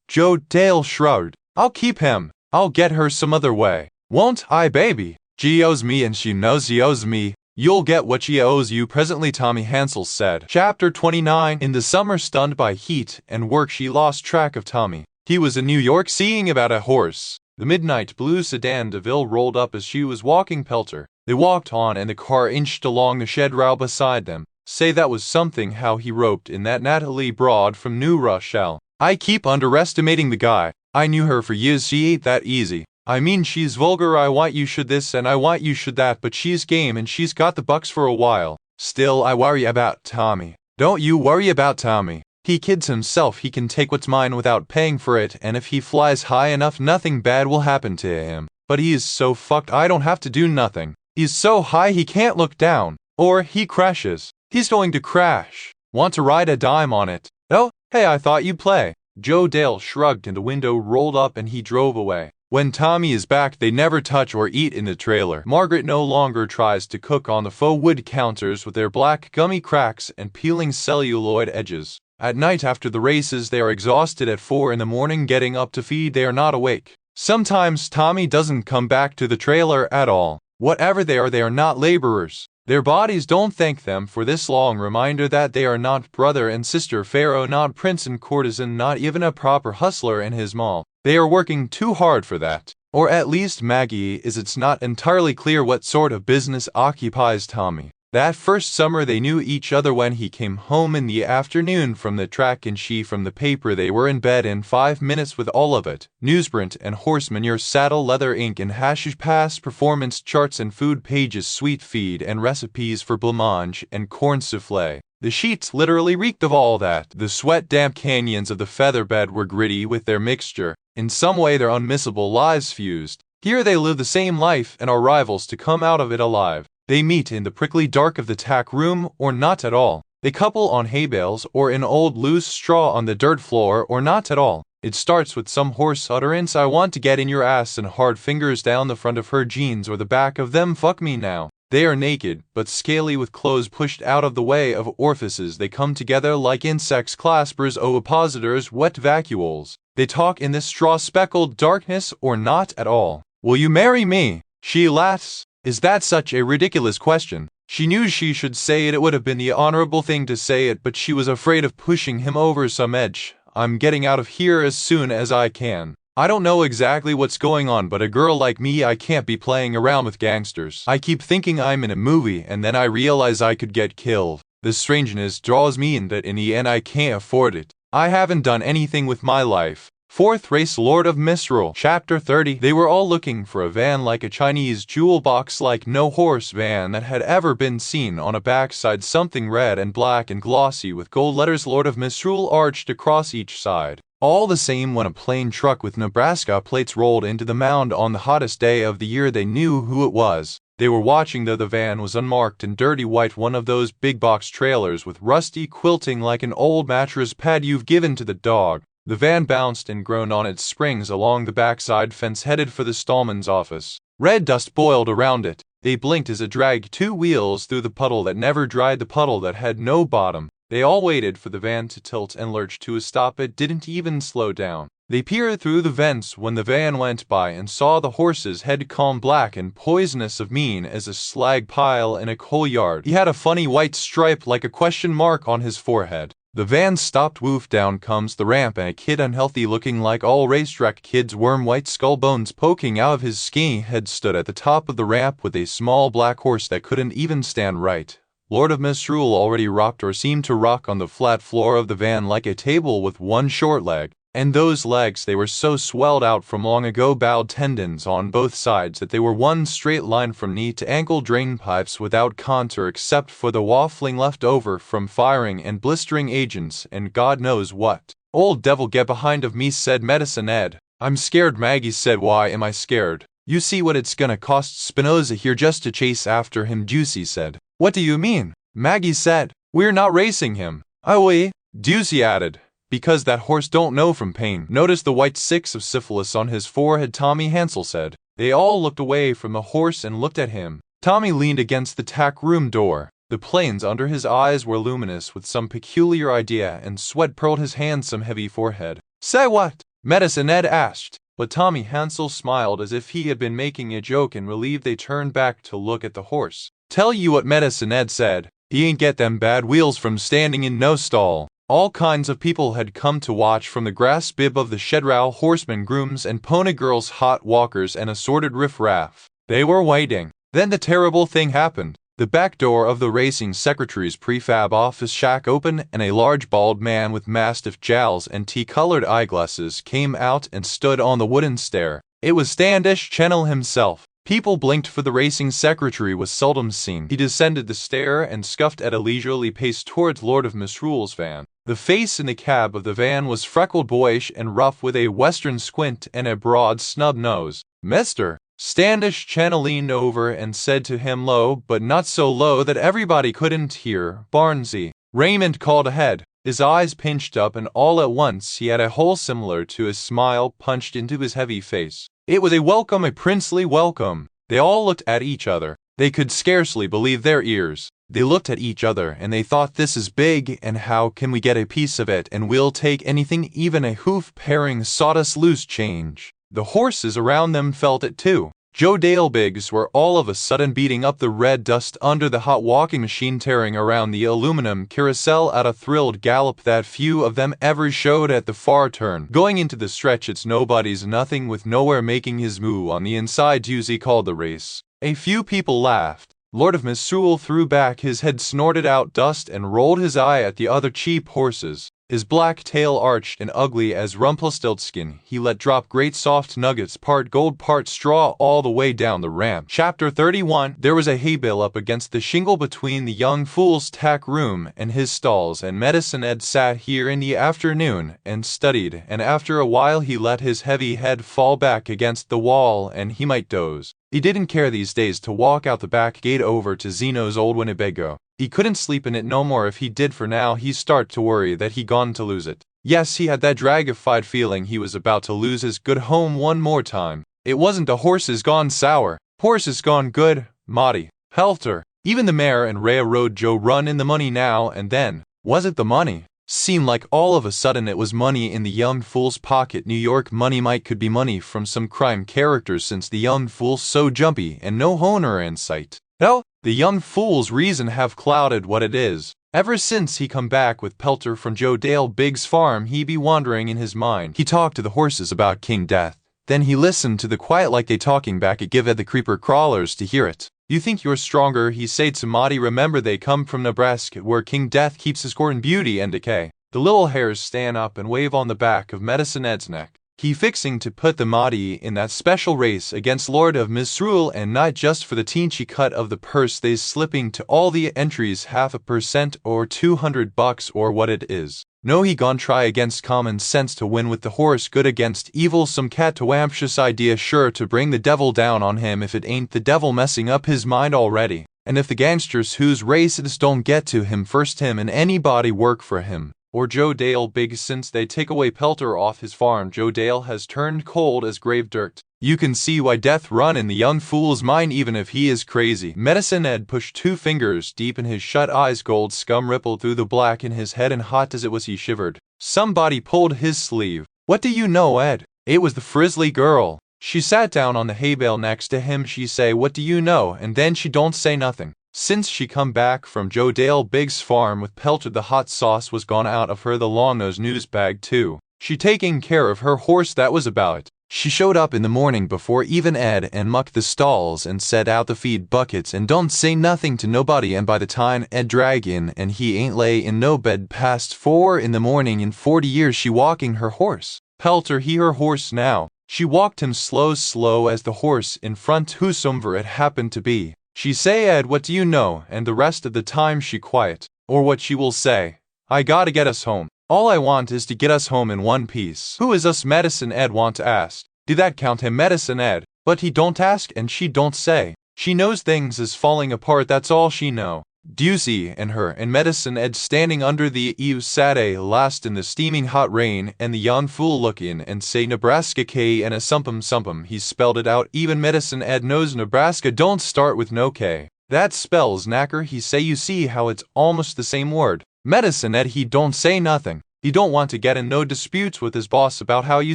Joe Dale shrugged. I'll keep him. I'll get her some other way. Won't I, baby? She owes me and she knows she owes me. You'll get what she owes you presently, Tommy, Hansel said. Chapter 29. In the summer, stunned by heat and work, she lost track of Tommy. He was in New York seeing about a horse. The midnight blue sedan DeVille rolled up as she was walking Pelter. They walked on and the car inched along the shed rail beside them. Say, that was something how he roped in that Natalie Broad from New Rochelle. I keep underestimating the guy. I knew her for years, she ain't that easy. I mean, she's vulgar, I want you should this and I want you should that, but she's game and she's got the bucks for a while. Still, I worry about Tommy. Don't you worry about Tommy. He kids himself, he can take what's mine without paying for it, and if he flies high enough nothing bad will happen to him. But he is so fucked I don't have to do nothing. He's so high he can't look down. Or he crashes. He's going to crash. Want to ride a dime on it? Oh, hey, I thought you'd play. Joe Dale shrugged and the window rolled up and he drove away. When Tommy is back, they never touch or eat in the trailer. Margaret no longer tries to cook on the faux wood counters with their black gummy cracks and peeling celluloid edges. At night after the races, they are exhausted at 4 in the morning getting up to feed. They are not awake. Sometimes Tommy doesn't come back to the trailer at all. Whatever they are not laborers. Their bodies don't thank them for this long reminder that they are not brother and sister pharaoh, not prince and courtesan, not even a proper hustler in his mall. They are working too hard for that. Or at least Maggie is. It's not entirely clear what sort of business occupies Tommy. That first summer they knew each other when he came home in the afternoon from the track and she from the paper. They were in bed in 5 minutes with all of it. Newsprint and horse manure, saddle leather, ink and hashish, past performance charts and food pages, sweet feed and recipes for blancmange and corn souffle. The sheets literally reeked of all that. The sweat-damp canyons of the feather bed were gritty with their mixture. In some way their unmissable lives fused. Here they live the same life and are rivals to come out of it alive. They meet in the prickly dark of the tack room, or not at all. They couple on hay bales, or in old loose straw on the dirt floor, or not at all. It starts with some hoarse utterance, I want to get in your ass, and hard fingers down the front of her jeans or the back of them, fuck me now. They are naked, but scaly with clothes pushed out of the way of orifices. They come together like insects, claspers, ovipositors, wet vacuoles. They talk in this straw-speckled darkness, or not at all. Will you marry me? She laughs. Is that such a ridiculous question? She knew she should say it would have been the honorable thing to say it, but she was afraid of pushing him over some edge. I'm getting out of here as soon as I can. I don't know exactly what's going on, but a girl like me, I can't be playing around with gangsters. I keep thinking I'm in a movie, and then I realize I could get killed. The strangeness draws me in that in the end I can't afford it. I haven't done anything with my life. Fourth race, Lord of Misrule. Chapter 30. They were all looking for a van like a Chinese jewel box, like no horse van that had ever been seen. On a backside something red and black and glossy with gold letters Lord of Misrule arched across each side. All the same, when a plain truck with Nebraska plates rolled into the mound on the hottest day of the year, they knew who it was. They were watching, though the van was unmarked and dirty white, one of those big box trailers with rusty quilting like an old mattress pad you've given to the dog. The van bounced and groaned on its springs along the backside fence, headed for the stallman's office. Red dust boiled around it. They blinked as it dragged 2 wheels through the puddle that never dried, the puddle that had no bottom. They all waited for the van to tilt and lurch to a stop. It didn't even slow down. They peered through the vents when the van went by and saw the horse's head, calm, black and poisonous of mien as a slag pile in a coal yard. He had a funny white stripe like a question mark on his forehead. The van stopped. Woof, down comes the ramp, and a kid, unhealthy looking like all racetrack kids, worm white skull bones poking out of his skinny head, stood at the top of the ramp with a small black horse that couldn't even stand right. Lord of Misrule already rocked, or seemed to rock, on the flat floor of the van like a table with one short leg. And those legs, they were so swelled out from long ago bowed tendons on both sides that they were one straight line from knee to ankle, drain pipes without contour except for the waffling left over from firing and blistering agents and God knows what. Old devil, get behind of me, said Medicine Ed. I'm scared, Maggie said. Why am I scared? You see what it's gonna cost Spinoza here just to chase after him, Juicy said. What do you mean? Maggie said. We're not racing him. Oh, we? Juicy added. Because that horse don't know from pain. Notice the white 6 of syphilis on his forehead, Tommy Hansel said. They all looked away from the horse and looked at him. Tommy leaned against the tack room door. The planes under his eyes were luminous with some peculiar idea, and sweat pearled his handsome heavy forehead. Say what? Medicine Ed asked. But Tommy Hansel smiled as if he had been making a joke, and relieved they turned back to look at the horse. Tell you what Medicine Ed said. He ain't get them bad wheels from standing in no stall. All kinds of people had come to watch, from the grass bib of the shedraw, horsemen, grooms and pony girls, hot walkers and assorted riff-raff. They were waiting. Then the terrible thing happened. The back door of the racing secretary's prefab office shack opened, and a large bald man with mastiff jowls and tea-colored eyeglasses came out and stood on the wooden stair. It was Standish Channel himself. People blinked, for the racing secretary was seldom seen. He descended the stair and scuffed at a leisurely pace towards Lord of Misrule's van. The face in the cab of the van was freckled, boyish, and rough, with a western squint and a broad snub nose. "Mister." Standish Channel leaned over and said to him, low, but not so low that everybody couldn't hear, "Barnsey." Raymond called ahead. His eyes pinched up, and all at once he had a hole similar to a smile punched into his heavy face. It was a welcome, a princely welcome. They all looked at each other. They could scarcely believe their ears. They looked at each other, and they thought, "This is big, and how can we get a piece of it? And we'll take anything, even a hoof-paring sawdust loose change." The horses around them felt it too. Joe Dalebigs were all of a sudden beating up the red dust under the hot walking machine, tearing around the aluminum carousel at a thrilled gallop that few of them ever showed at the far turn. Going into the stretch, it's nobody's nothing, with nowhere making his moo on the inside. Dusey called the race. A few people laughed. Lord of Misrule threw back his head, snorted out dust, and rolled his eye at the other cheap horses. His black tail arched and ugly as Rumpelstiltskin, he let drop great soft nuggets, part gold part straw, all the way down the ramp. Chapter 31. There was a hay bale up against the shingle between the young fool's tack room and his stalls, and Medicine Ed sat here in the afternoon and studied, and after a while he let his heavy head fall back against the wall and he might doze. He didn't care these days to walk out the back gate over to Zeno's old Winnebago. He couldn't sleep in it no more if he did, for now he start to worry that he gone to lose it. Yes, he had that dragified feeling he was about to lose his good home one more time. It wasn't the horses gone sour. Horses gone good, Maudie, Helter. Even the mare and Railroad Joe run in the money now and then. Was it the money? Seemed like all of a sudden it was money in the young fool's pocket. New York money might could be money from some crime characters, since the young fool's so jumpy and no owner in sight. No, the young fool's reason have clouded what it is. Ever since he come back with Pelter from Joe Dale Big's farm, he be wandering in his mind. He talked to the horses about King Death. Then he listened to the quiet like they talking back. It give Ed the creeper crawlers to hear it. "You think you're stronger," he said to Maudie. "Remember they come from Nebraska, where King Death keeps his corn beauty and decay." The little hairs stand up and wave on the back of Medicine Ed's neck. He fixing to put the Maudie in that special race against Lord of Misrule, and not just for the teensy cut of the purse they's slipping to all the entries, 0.5% or $200 or what it is. No, he gon' try against common sense to win with the horse, good against evil, some catawamptious idea sure to bring the devil down on him if it ain't the devil messing up his mind already. And if the gangsters whose race it is don't get to him first, him and anybody work for him. Or Joe Dale Big, since they take away Pelter off his farm. Joe Dale has turned cold as grave dirt. You can see why death run in the young fool's mind, even if he is crazy. Medicine Ed pushed 2 fingers deep in his shut eyes. Gold scum rippled through the black in his head, and hot as it was he shivered. Somebody pulled his sleeve. "What do you know, Ed?" It was the frizzly girl. She sat down on the hay bale next to him. She say, "What do you know?" and then she don't say nothing. Since she come back from Joe Dale Big's farm with Pelter, the hot sauce was gone out of her, the long-nosed news bag too. She taking care of her horse, that was about it. She showed up in the morning before even Ed and mucked the stalls and set out the feed buckets and don't say nothing to nobody, and by the time Ed drag in and he ain't lay in no bed past 4 in the morning in 40 years, she walking her horse. Pelter he her horse now. She walked him slow as the horse in front, whosoever it happened to be. She say, "Ed, what do you know?" and the rest of the time she quiet. Or what she will say, "I gotta get us home. All I want is to get us home in one piece." Who is us? Medicine Ed want to ask. Did that count him, Medicine Ed? But he don't ask and she don't say. She knows things is falling apart, that's all she know. Dusey and her and Medicine Ed standing under the eaves sat a last in the steaming hot rain, and the young fool look in and say Nebraska K and a sumpum. He spelled it out. Even Medicine Ed knows Nebraska don't start with no K. That spells knacker, he say. You see how it's almost the same word. Medicine Ed he don't say nothing. He don't want to get in no disputes with his boss about how you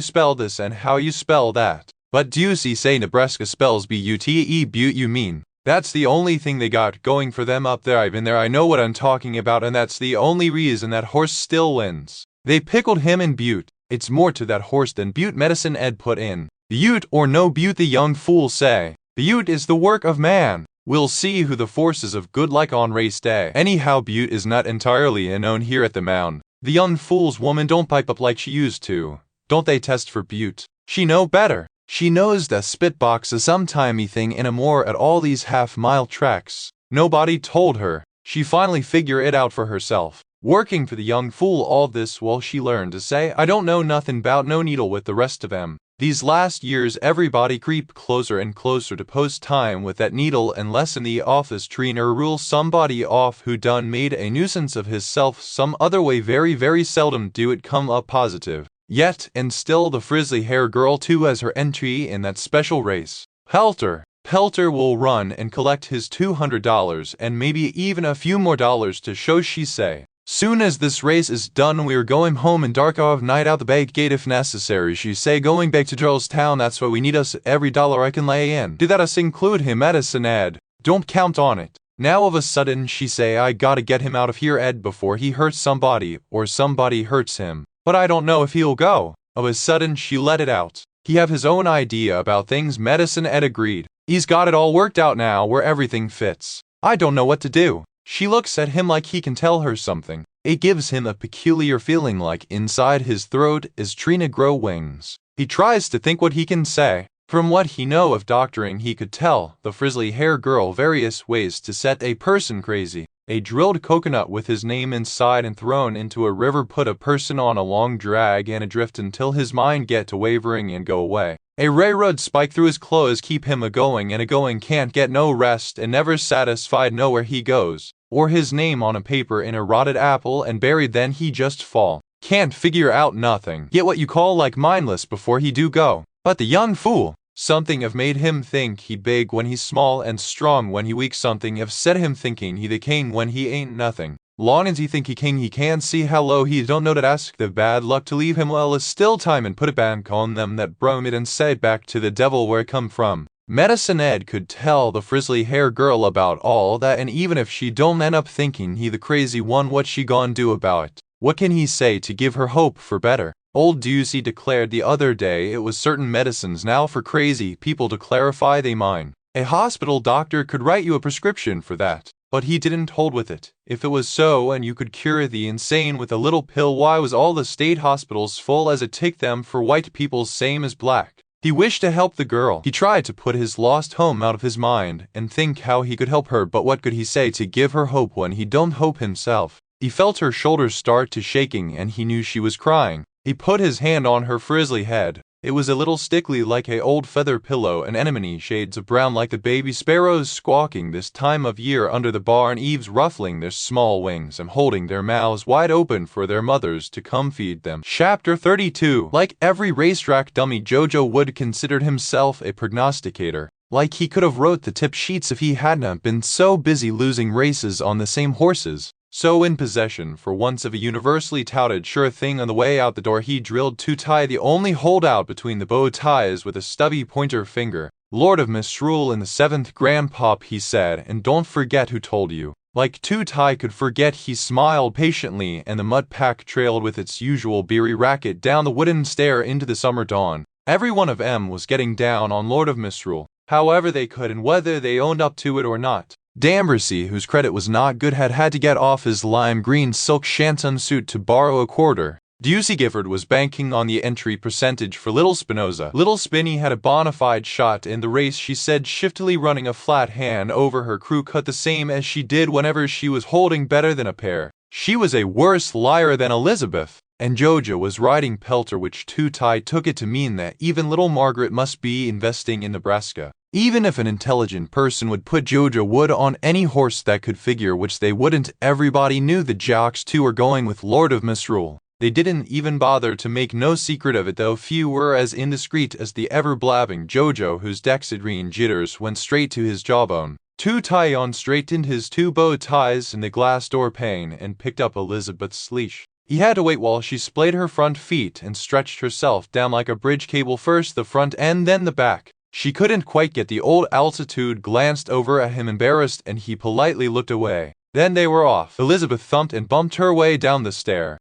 spell this and how you spell that. But Dusey say Nebraska spells B-U-T-E, butte you mean. That's the only thing they got going for them up there. I've been there, I know what I'm talking about, and that's the only reason that horse still wins. They pickled him in Butte. It's more to that horse than Butte, Medicine Ed put in. Butte or no Butte, the young fool say. Butte is the work of man. We'll see who the forces of good like on race day. Anyhow, Butte is not entirely unknown here at the mound. The young fool's woman don't pipe up like she used to. Don't they test for Butte? She know better. She knows that Spitbox is some timey thing and a more at all these half-mile tracks. Nobody told her. She finally figured it out for herself. Working for the young fool all this while she learned to say, I don't know nothing bout no needle with the rest of them. These last years everybody creep closer and closer to post time with that needle unless in the office trainer rules somebody off who done made a nuisance of hisself some other way. Very seldom do it come up positive. Yet and still the frizzly hair girl too has her entry in that special race. Pelter will run and collect his $200 and maybe even a few more dollars to show. She say, soon as this race is done we're going home and dark of night out the back gate if necessary. She say, going back to Charlestown, that's why we need us every dollar I can lay in. Did that us include him medicine Ed? Don't count on it. Now of a sudden she say, I gotta get him out of here Ed before he hurts somebody or somebody hurts him. But I don't know if he'll go. Of a sudden she let it out. He have his own idea about things. Medicine Ed agreed. He's got it all worked out now where everything fits. I don't know what to do. She looks at him like he can tell her something. It gives him a peculiar feeling like inside his throat is Trina grow wings. He tries to think what he can say. From what he know of doctoring he could tell the frizzly hair girl various ways to set a person crazy. A drilled coconut with his name inside and thrown into a river put a person on a long drag and adrift until his mind get to wavering and go away. A railroad spike through his clothes keep him a-going and a-going, can't get no rest and never satisfied nowhere he goes. Or his name on a paper in a rotted apple and buried, then he just fall. Can't figure out nothing. Get what you call like mindless before he do go. But the young fool, something have made him think he big when he's small and strong when he weak. Something have set him thinking he the king when he ain't nothing. Long as he think he king he can see how low he don't know that ask the bad luck to leave him well is still time and put it back on them that brum it and say back to the devil where it come from. Medicine Ed could tell the frizzly hair girl about all that, and even if she don't end up thinking he the crazy one, what she gon' do about it? What can he say to give her hope for better? Old Ducey declared the other day it was certain medicines now for crazy people to clarify they mind. A hospital doctor could write you a prescription for that. But he didn't hold with it. If it was so and you could cure the insane with a little pill, why was all the state hospitals full as it take them for white people same as black? He wished to help the girl. He tried to put his lost home out of his mind and think how he could help her, but what could he say to give her hope when he don't hope himself? He felt her shoulders start to shaking and he knew she was crying. He put his hand on her frizzly head. It was a little stickly like a old feather pillow, and anemone shades of brown like the baby sparrows squawking this time of year under the barn eaves, ruffling their small wings and holding their mouths wide open for their mothers to come feed them. Chapter 32. Like every racetrack dummy, Jojo Wood considered himself a prognosticator. Like he could have wrote the tip sheets if he hadn't been so busy losing races on the same horses. So in possession for once of a universally touted sure thing on the way out the door, he drilled to tie the only holdout between the bow ties with a stubby pointer finger. Lord of Misrule in the 7th Grandpop, he said, and don't forget who told you. Like Two-Tie could forget, he smiled patiently, and the mud pack trailed with its usual beery racket down the wooden stair into the summer dawn. Every one of them was getting down on Lord of Misrule, however they could and whether they owned up to it or not. D'Ambrosy, whose credit was not good, had to get off his lime green silk shantung suit to borrow a quarter. Ducey Gifford was banking on the entry percentage for Little Spinoza. Little Spinny had a bona fide shot in the race, she said shiftily, running a flat hand over her crew cut the same as she did whenever she was holding better than a pair. She was a worse liar than Elizabeth. And Jojo was riding Pelter, which Two-Tie took it to mean that even little Margaret must be investing in Nebraska. Even if an intelligent person would put Jojo Wood on any horse that could figure, which they wouldn't, everybody knew the jocks too were going with Lord of Misrule. They didn't even bother to make no secret of it, though few were as indiscreet as the ever-blabbing Jojo, whose dexedrine jitters went straight to his jawbone. Two-Tie straightened his two bow ties in the glass door pane and picked up Elizabeth's leash. He had to wait while she splayed her front feet and stretched herself down like a bridge cable, first the front and then the back. She couldn't quite get the old altitude, glanced over at him embarrassed, and he politely looked away. Then they were off. Elizabeth thumped and bumped her way down the stair.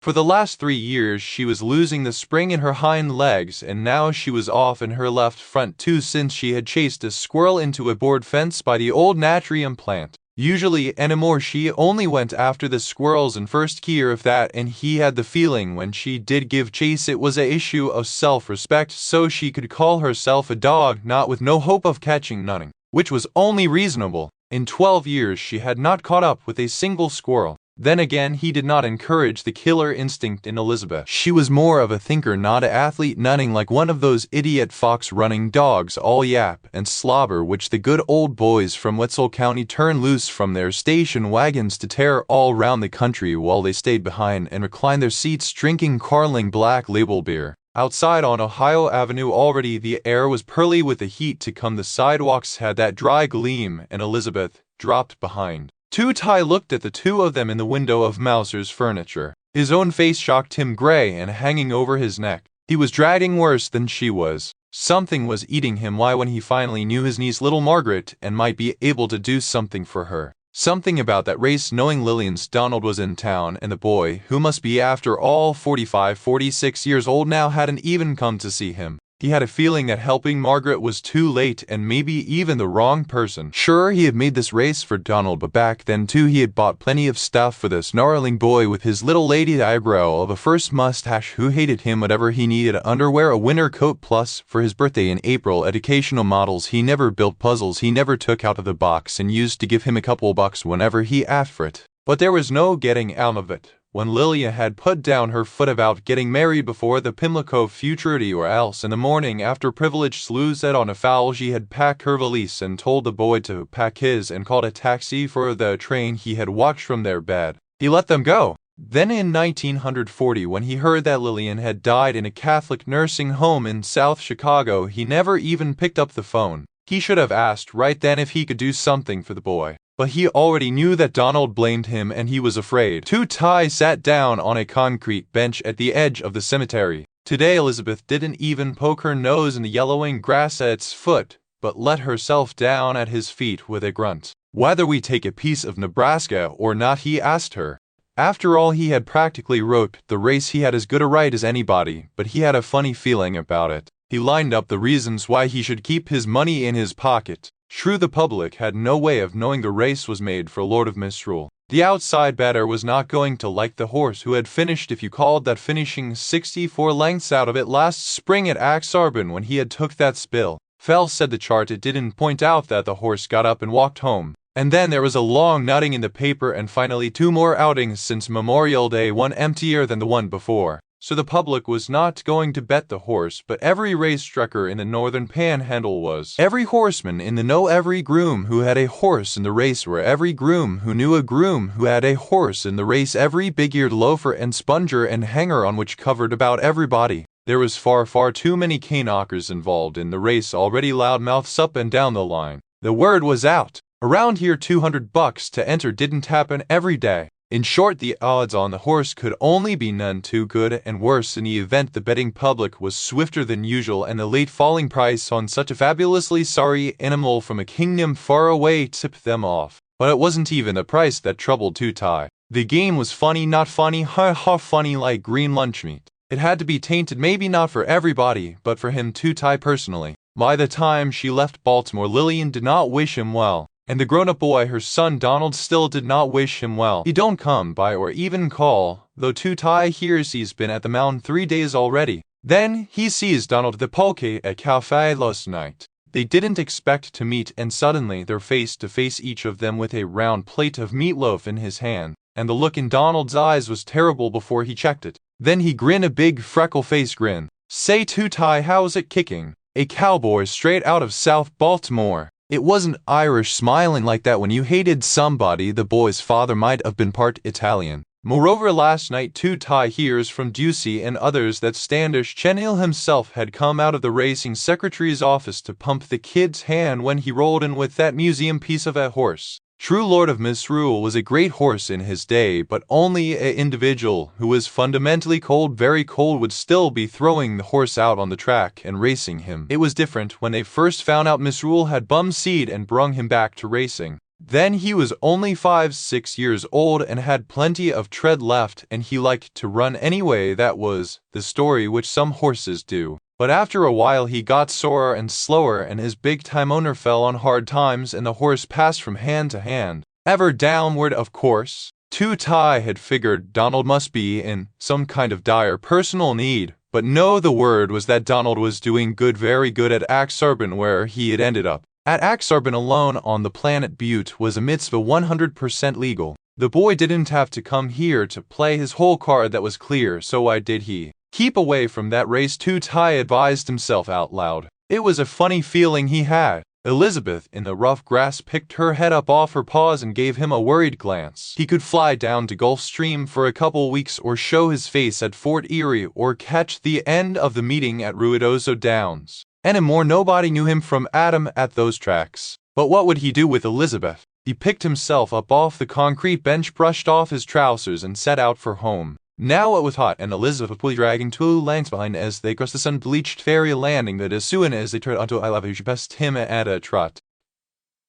For the last 3 years she was losing the spring in her hind legs, and now she was off in her left front too, since she had chased a squirrel into a board fence by the old natrium plant. Usually anymore she only went after the squirrels in first gear if that, and he had the feeling when she did give chase it was a issue of self-respect so she could call herself a dog not with no hope of catching nothing, which was only reasonable. In 12 years she had not caught up with a single squirrel. Then again, he did not encourage the killer instinct in Elizabeth. She was more of a thinker, not an athlete, nothing like one of those idiot fox-running dogs, all yap and slobber, which the good old boys from Wetzel County turned loose from their station wagons to tear all round the country while they stayed behind and reclined their seats drinking Carling Black Label beer. Outside on Ohio Avenue already the air was pearly with the heat to come. The sidewalks had that dry gleam, and Elizabeth dropped behind. Two-Tie looked at the two of them in the window of Mouser's furniture. His own face shocked him, gray and hanging over his neck. He was dragging worse than she was. Something was eating him. Why, when he finally knew his niece, little Margaret, and might be able to do something for her. Something about that race, knowing Lillian's Donald was in town, and the boy, who must be after all 45, 46 years old now, hadn't even come to see him. He had a feeling that helping Margaret was too late and maybe even the wrong person. Sure, he had made this race for Donald, but back then too he had bought plenty of stuff for the snarling boy with his little lady eyebrow of a first mustache who hated him. Whatever he needed: underwear, a winter coat, plus for his birthday in April, educational models. He never built puzzles he never took out of the box and used to give him a couple bucks whenever he asked for it. But there was no getting out of it. When Lilia had put down her foot about getting married before the Pimlico futurity, or else in the morning after privileged slews set on a fowl, she had packed her valise and told the boy to pack his and called a taxi for the train he had watched from their bed. He let them go. Then in 1940, when he heard that Lillian had died in a Catholic nursing home in South Chicago, he never even picked up the phone. He should have asked right then if he could do something for the boy. But he already knew that Donald blamed him and he was afraid. Two-Tie sat down on a concrete bench at the edge of the cemetery. Today Elizabeth didn't even poke her nose in the yellowing grass at its foot, but let herself down at his feet with a grunt. Whether we take a piece of Nebraska or not, he asked her. After all, he had practically roped the race. He had as good a right as anybody, but he had a funny feeling about it. He lined up the reasons why he should keep his money in his pocket. True, the public had no way of knowing the race was made for Lord of Misrule. The outside bettor was not going to like the horse who had finished, if you called that finishing, 64 lengths out of it last spring at Axarbon when he had took that spill. Fell said the chart it didn't point out that the horse got up and walked home. And then there was a long nutting in the paper, and finally 2 more outings since Memorial Day, one emptier than the one before. So the public was not going to bet the horse, but every racetracker in the northern panhandle was. Every horseman in the know, every groom who had a horse in the race, were every groom who knew a groom who had a horse in the race, every big-eared loafer and sponger and hanger-on which covered about everybody. There was far, far too many cane-knockers involved in the race already, loud mouths up and down the line. The word was out. Around here $200 to enter didn't happen every day. In short, the odds on the horse could only be none too good, and worse, in the event the betting public was swifter than usual and the late falling price on such a fabulously sorry animal from a kingdom far away tipped them off. But it wasn't even the price that troubled Two-Tie. The game was funny, not funny, ha funny like green lunch meat. It had to be tainted, maybe not for everybody, but for him, Two-Tie, personally. By the time she left Baltimore, Lillian did not wish him well. And the grown-up boy, her son Donald, still did not wish him well. He don't come by or even call, though Two-Tie hears he's been at the mountain 3 days already. Then he sees Donald at the pulque at Café last night. They didn't expect to meet, and suddenly they're face to face, each of them with a round plate of meatloaf in his hand, and the look in Donald's eyes was terrible before he checked it. Then he grinned a big freckle-faced grin. "Say, Two-Tie, how's it kicking? A cowboy straight out of South Baltimore. It wasn't Irish smiling like that when you hated somebody." The boy's father might have been part Italian. Moreover, last night Two-Tie hears from Ducey and others that Standish Chenil himself had come out of the racing secretary's office to pump the kid's hand when he rolled in with that museum piece of a horse. True, Lord of Misrule was a great horse in his day, but only an individual who was fundamentally cold, very cold, would still be throwing the horse out on the track and racing him. It was different when they first found out Misrule had bum seed and brung him back to racing. Then he was only 5-6 years old and had plenty of tread left, and he liked to run anyway. That was the story, which some horses do. But after a while he got sorer and slower, and his big-time owner fell on hard times, and the horse passed from hand to hand. ever downward of course. Ty had figured Donald must be in some kind of dire personal need, but no, the word was that Donald was doing good, very good at Axarban, where he had ended up. At Axarban alone on the planet Butte was a mitzvah 100% legal. The boy didn't have to come here to play his whole card, that was clear, so why did he keep away from that race? Ty advised himself out loud. It was a funny feeling he had. Elizabeth in the rough grass picked her head up off her paws and gave him a worried glance. He could fly down to Gulfstream for a couple weeks, or show his face at Fort Erie, or catch the end of the meeting at Ruidoso Downs. Anymore, nobody knew him from Adam at those tracks. But what would he do with Elizabeth? He picked himself up off the concrete bench, brushed off his trousers, and set out for home. Now it was hot, and Elizabeth was dragging 2 lengths behind as they crossed the sun-bleached ferry landing that as soon as they turned onto I Love You, she passed him at a trot.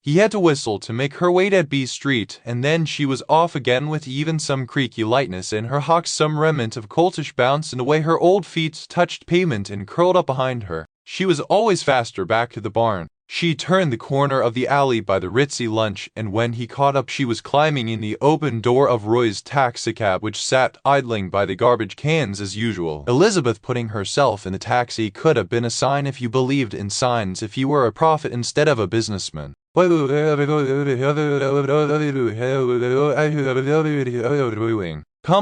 He had to whistle to make her wait at B Street, and then she was off again with even some creaky lightness in her hocks, some remnant of coltish bounce in the way her old feet touched pavement and curled up behind her. She was always faster back to the barn. She turned the corner of the alley by the ritzy lunch, and when he caught up she was climbing in the open door of Roy's taxicab, which sat idling by the garbage cans as usual. Elizabeth putting herself in the taxi could have been a sign if you believed in signs, if you were a prophet instead of a businessman. Come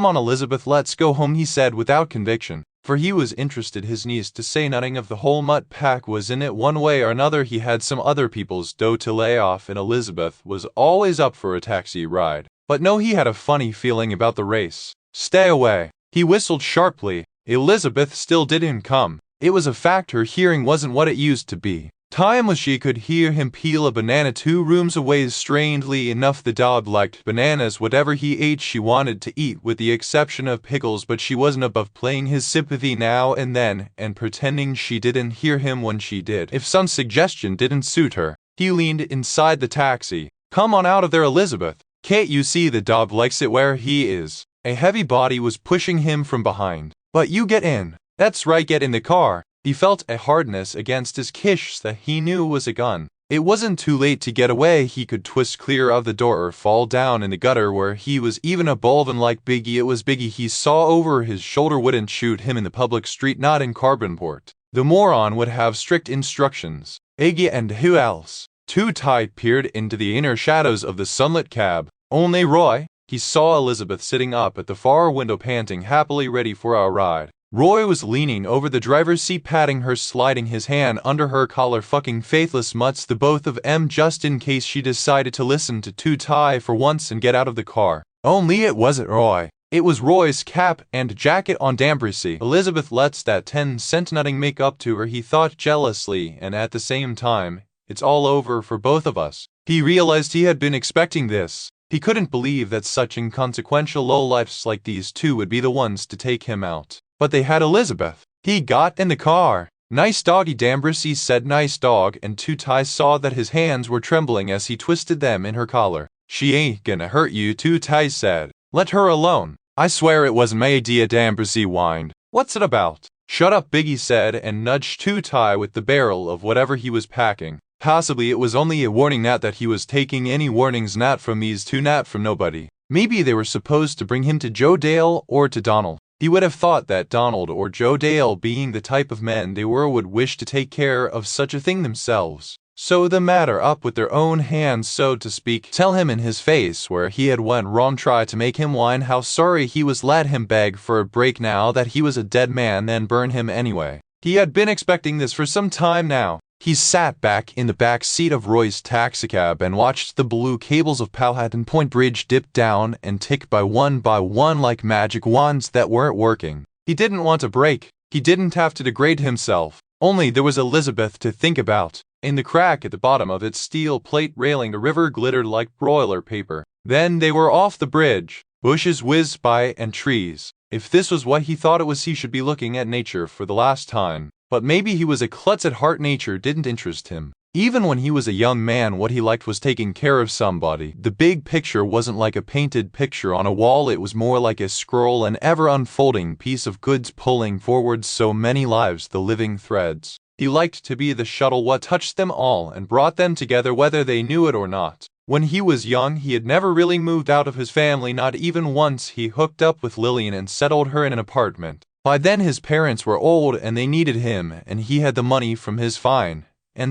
on, Elizabeth, let's go home, he said without conviction, for he was interested. His niece, to say nothing of the whole mutt pack, was in it one way or another. He had some other people's dough to lay off, and Elizabeth was always up for a taxi ride. But no, he had a funny feeling about the race. Stay away. He whistled sharply. Elizabeth still didn't come. It was a fact her hearing wasn't what it used to be. Time was she could hear him peel a banana 2 rooms away. Strangely enough, the dog liked bananas. Whatever he ate she wanted to eat, with the exception of pickles, but she wasn't above playing his sympathy now and then, and pretending she didn't hear him when she did. If some suggestion didn't suit her, he leaned inside the taxi. Come on out of there, Elizabeth. Can't you see the dog likes it where he is? A heavy body was pushing him from behind. But you get in. That's right, get in the car. He felt a hardness against his kish that he knew was a gun. It wasn't too late to get away. He could twist clear of the door or fall down in the gutter where he was. Even a Bolvin like Biggie, it was Biggie he saw over his shoulder, wouldn't shoot him in the public street, not in Carbonport. The moron would have strict instructions. Iggy and who else? Ty peered into the inner shadows of the sunlit cab. Only Roy. He saw Elizabeth sitting up at the far window, panting happily, ready for a ride. Roy was leaning over the driver's seat, patting her, sliding his hand under her collar. Fucking faithless mutts, the both of em, just in case she decided to listen to Ty for once and get out of the car. Only it wasn't Roy. It was Roy's cap and jacket on Dambrisi. Elizabeth lets that 10-cent nutting make up to her, he thought jealously, and at the same time, it's all over for both of us. He realized he had been expecting this. He couldn't believe that such inconsequential lowlifes like these two would be the ones to take him out. But they had Elizabeth. He got in the car. Nice doggy, Dambrisi said. Nice dog, and Ty saw that his hands were trembling as he twisted them in her collar. She ain't gonna hurt you, Ty said. Let her alone. I swear it wasn't my idea, Dambrisi whined. What's it about? Shut up, Biggie said, and nudged Ty with the barrel of whatever he was packing. Possibly it was only a warning, not that he was taking any warnings, not from these two, not from nobody. Maybe they were supposed to bring him to Joe Dale or to Donald. He would have thought that Donald or Joe Dale, being the type of men they were, would wish to take care of such a thing themselves. Sew the matter up with their own hands, so to speak. Tell him in his face where he had went wrong, try to make him whine how sorry he was, let him beg for a break now that he was a dead man, then burn him anyway. He had been expecting this for some time now. He sat back in the back seat of Roy's taxicab and watched the blue cables of Powhatan Point Bridge dip down and tick by one like magic wands that weren't working. He didn't want a break. He didn't have to degrade himself. Only there was Elizabeth to think about. In the crack at the bottom of its steel plate railing, the river glittered like broiler paper. Then they were off the bridge. Bushes whizzed by and trees. If this was what he thought it was, he should be looking at nature for the last time. But maybe he was a klutz at heart. Nature didn't interest him. Even when he was a young man, what he liked was taking care of somebody. The big picture wasn't like a painted picture on a wall, it was more like a scroll, an ever-unfolding piece of goods pulling forward so many lives, the living threads. He liked to be the shuttle what touched them all and brought them together, whether they knew it or not. When he was young, he had never really moved out of his family, not even once. He hooked up with Lillian and settled her in an apartment. By then his parents were old and they needed him, and he had the money from his finance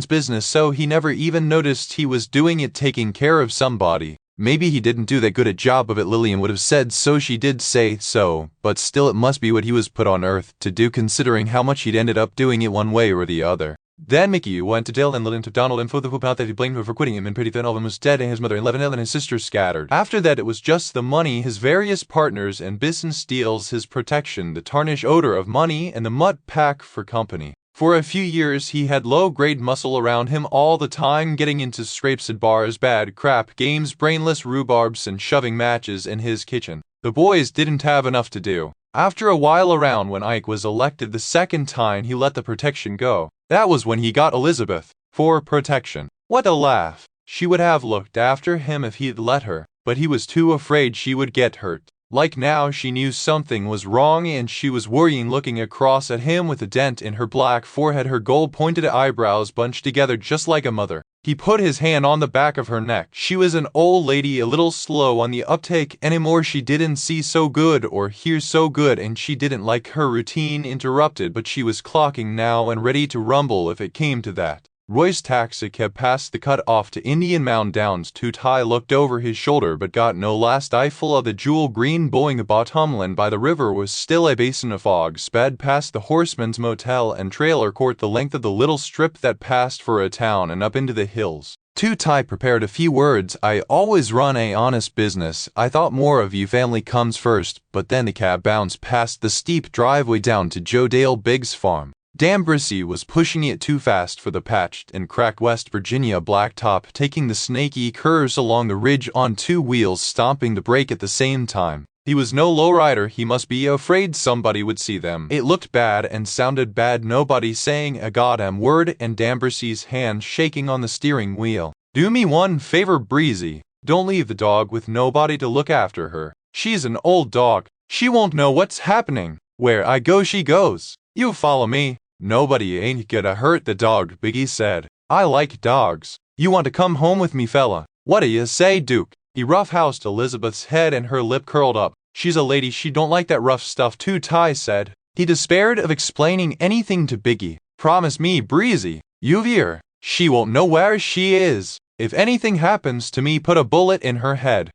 business, so he never even noticed he was doing it, taking care of somebody. Maybe he didn't do that good a job of it, Lillian would have said, so she did say so, but still it must be what he was put on earth to do, considering how much he'd ended up doing it one way or the other. Then Mickey went to Dale and Lillian to Donald and for the hoop out that he blamed her for quitting him, and pretty thin Elvin was dead and his mother and Levin and his sister scattered. After that it was just the money, his various partners and business deals, his protection, the tarnish odor of money, and the mutt pack for company. For a few years he had low-grade muscle around him all the time, getting into scrapes at bars, bad crap games, brainless rhubarbs, and shoving matches in his kitchen. The boys didn't have enough to do. After a while around when Ike was elected the second time, he let the protection go. That was when he got Elizabeth for protection. What a laugh. She would have looked after him if he'd let her, but he was too afraid she would get hurt. Like now, she knew something was wrong and she was worrying, looking across at him with a dent in her black forehead, her gold-pointed eyebrows bunched together just like a mother. He put his hand on the back of her neck. She was an old lady, a little slow on the uptake anymore. She didn't see so good or hear so good, and she didn't like her routine interrupted, but she was clocking now and ready to rumble if it came to that. Roy's taxicab passed the cut-off to Indian Mound Downs. Ty looked over his shoulder but got no last eyeful of the jewel-green Boeing bottomland by the river was still a basin of fog, sped past the Horseman's Motel and trailer court the length of the little strip that passed for a town and up into the hills. Ty prepared a few words. I always run a honest business. I thought more of you family comes first, but then the cab bounced past the steep driveway down to Joe Dale Biggs' farm. Dan Brissy was pushing it too fast for the patched and cracked West Virginia blacktop, taking the snaky curves along the ridge on two wheels, stomping the brake at the same time. He was no lowrider. He must be afraid somebody would see them. It looked bad and sounded bad, nobody saying a goddamn word, and Dan Brissy's hand shaking on the steering wheel. Do me one favor, Breezy. Don't leave the dog with nobody to look after her. She's an old dog. She won't know what's happening. Where I go she goes. You follow me. Nobody ain't gonna hurt the dog, Biggie said. I like dogs. You want to come home with me, fella? What do you say, Duke? He roughhoused Elizabeth's head and her lip curled up. She's a lady, she don't like that rough stuff too, Ty said. He despaired of explaining anything to Biggie. Promise me, Breezy. You hear? She won't know where she is. If anything happens to me, put a bullet in her head.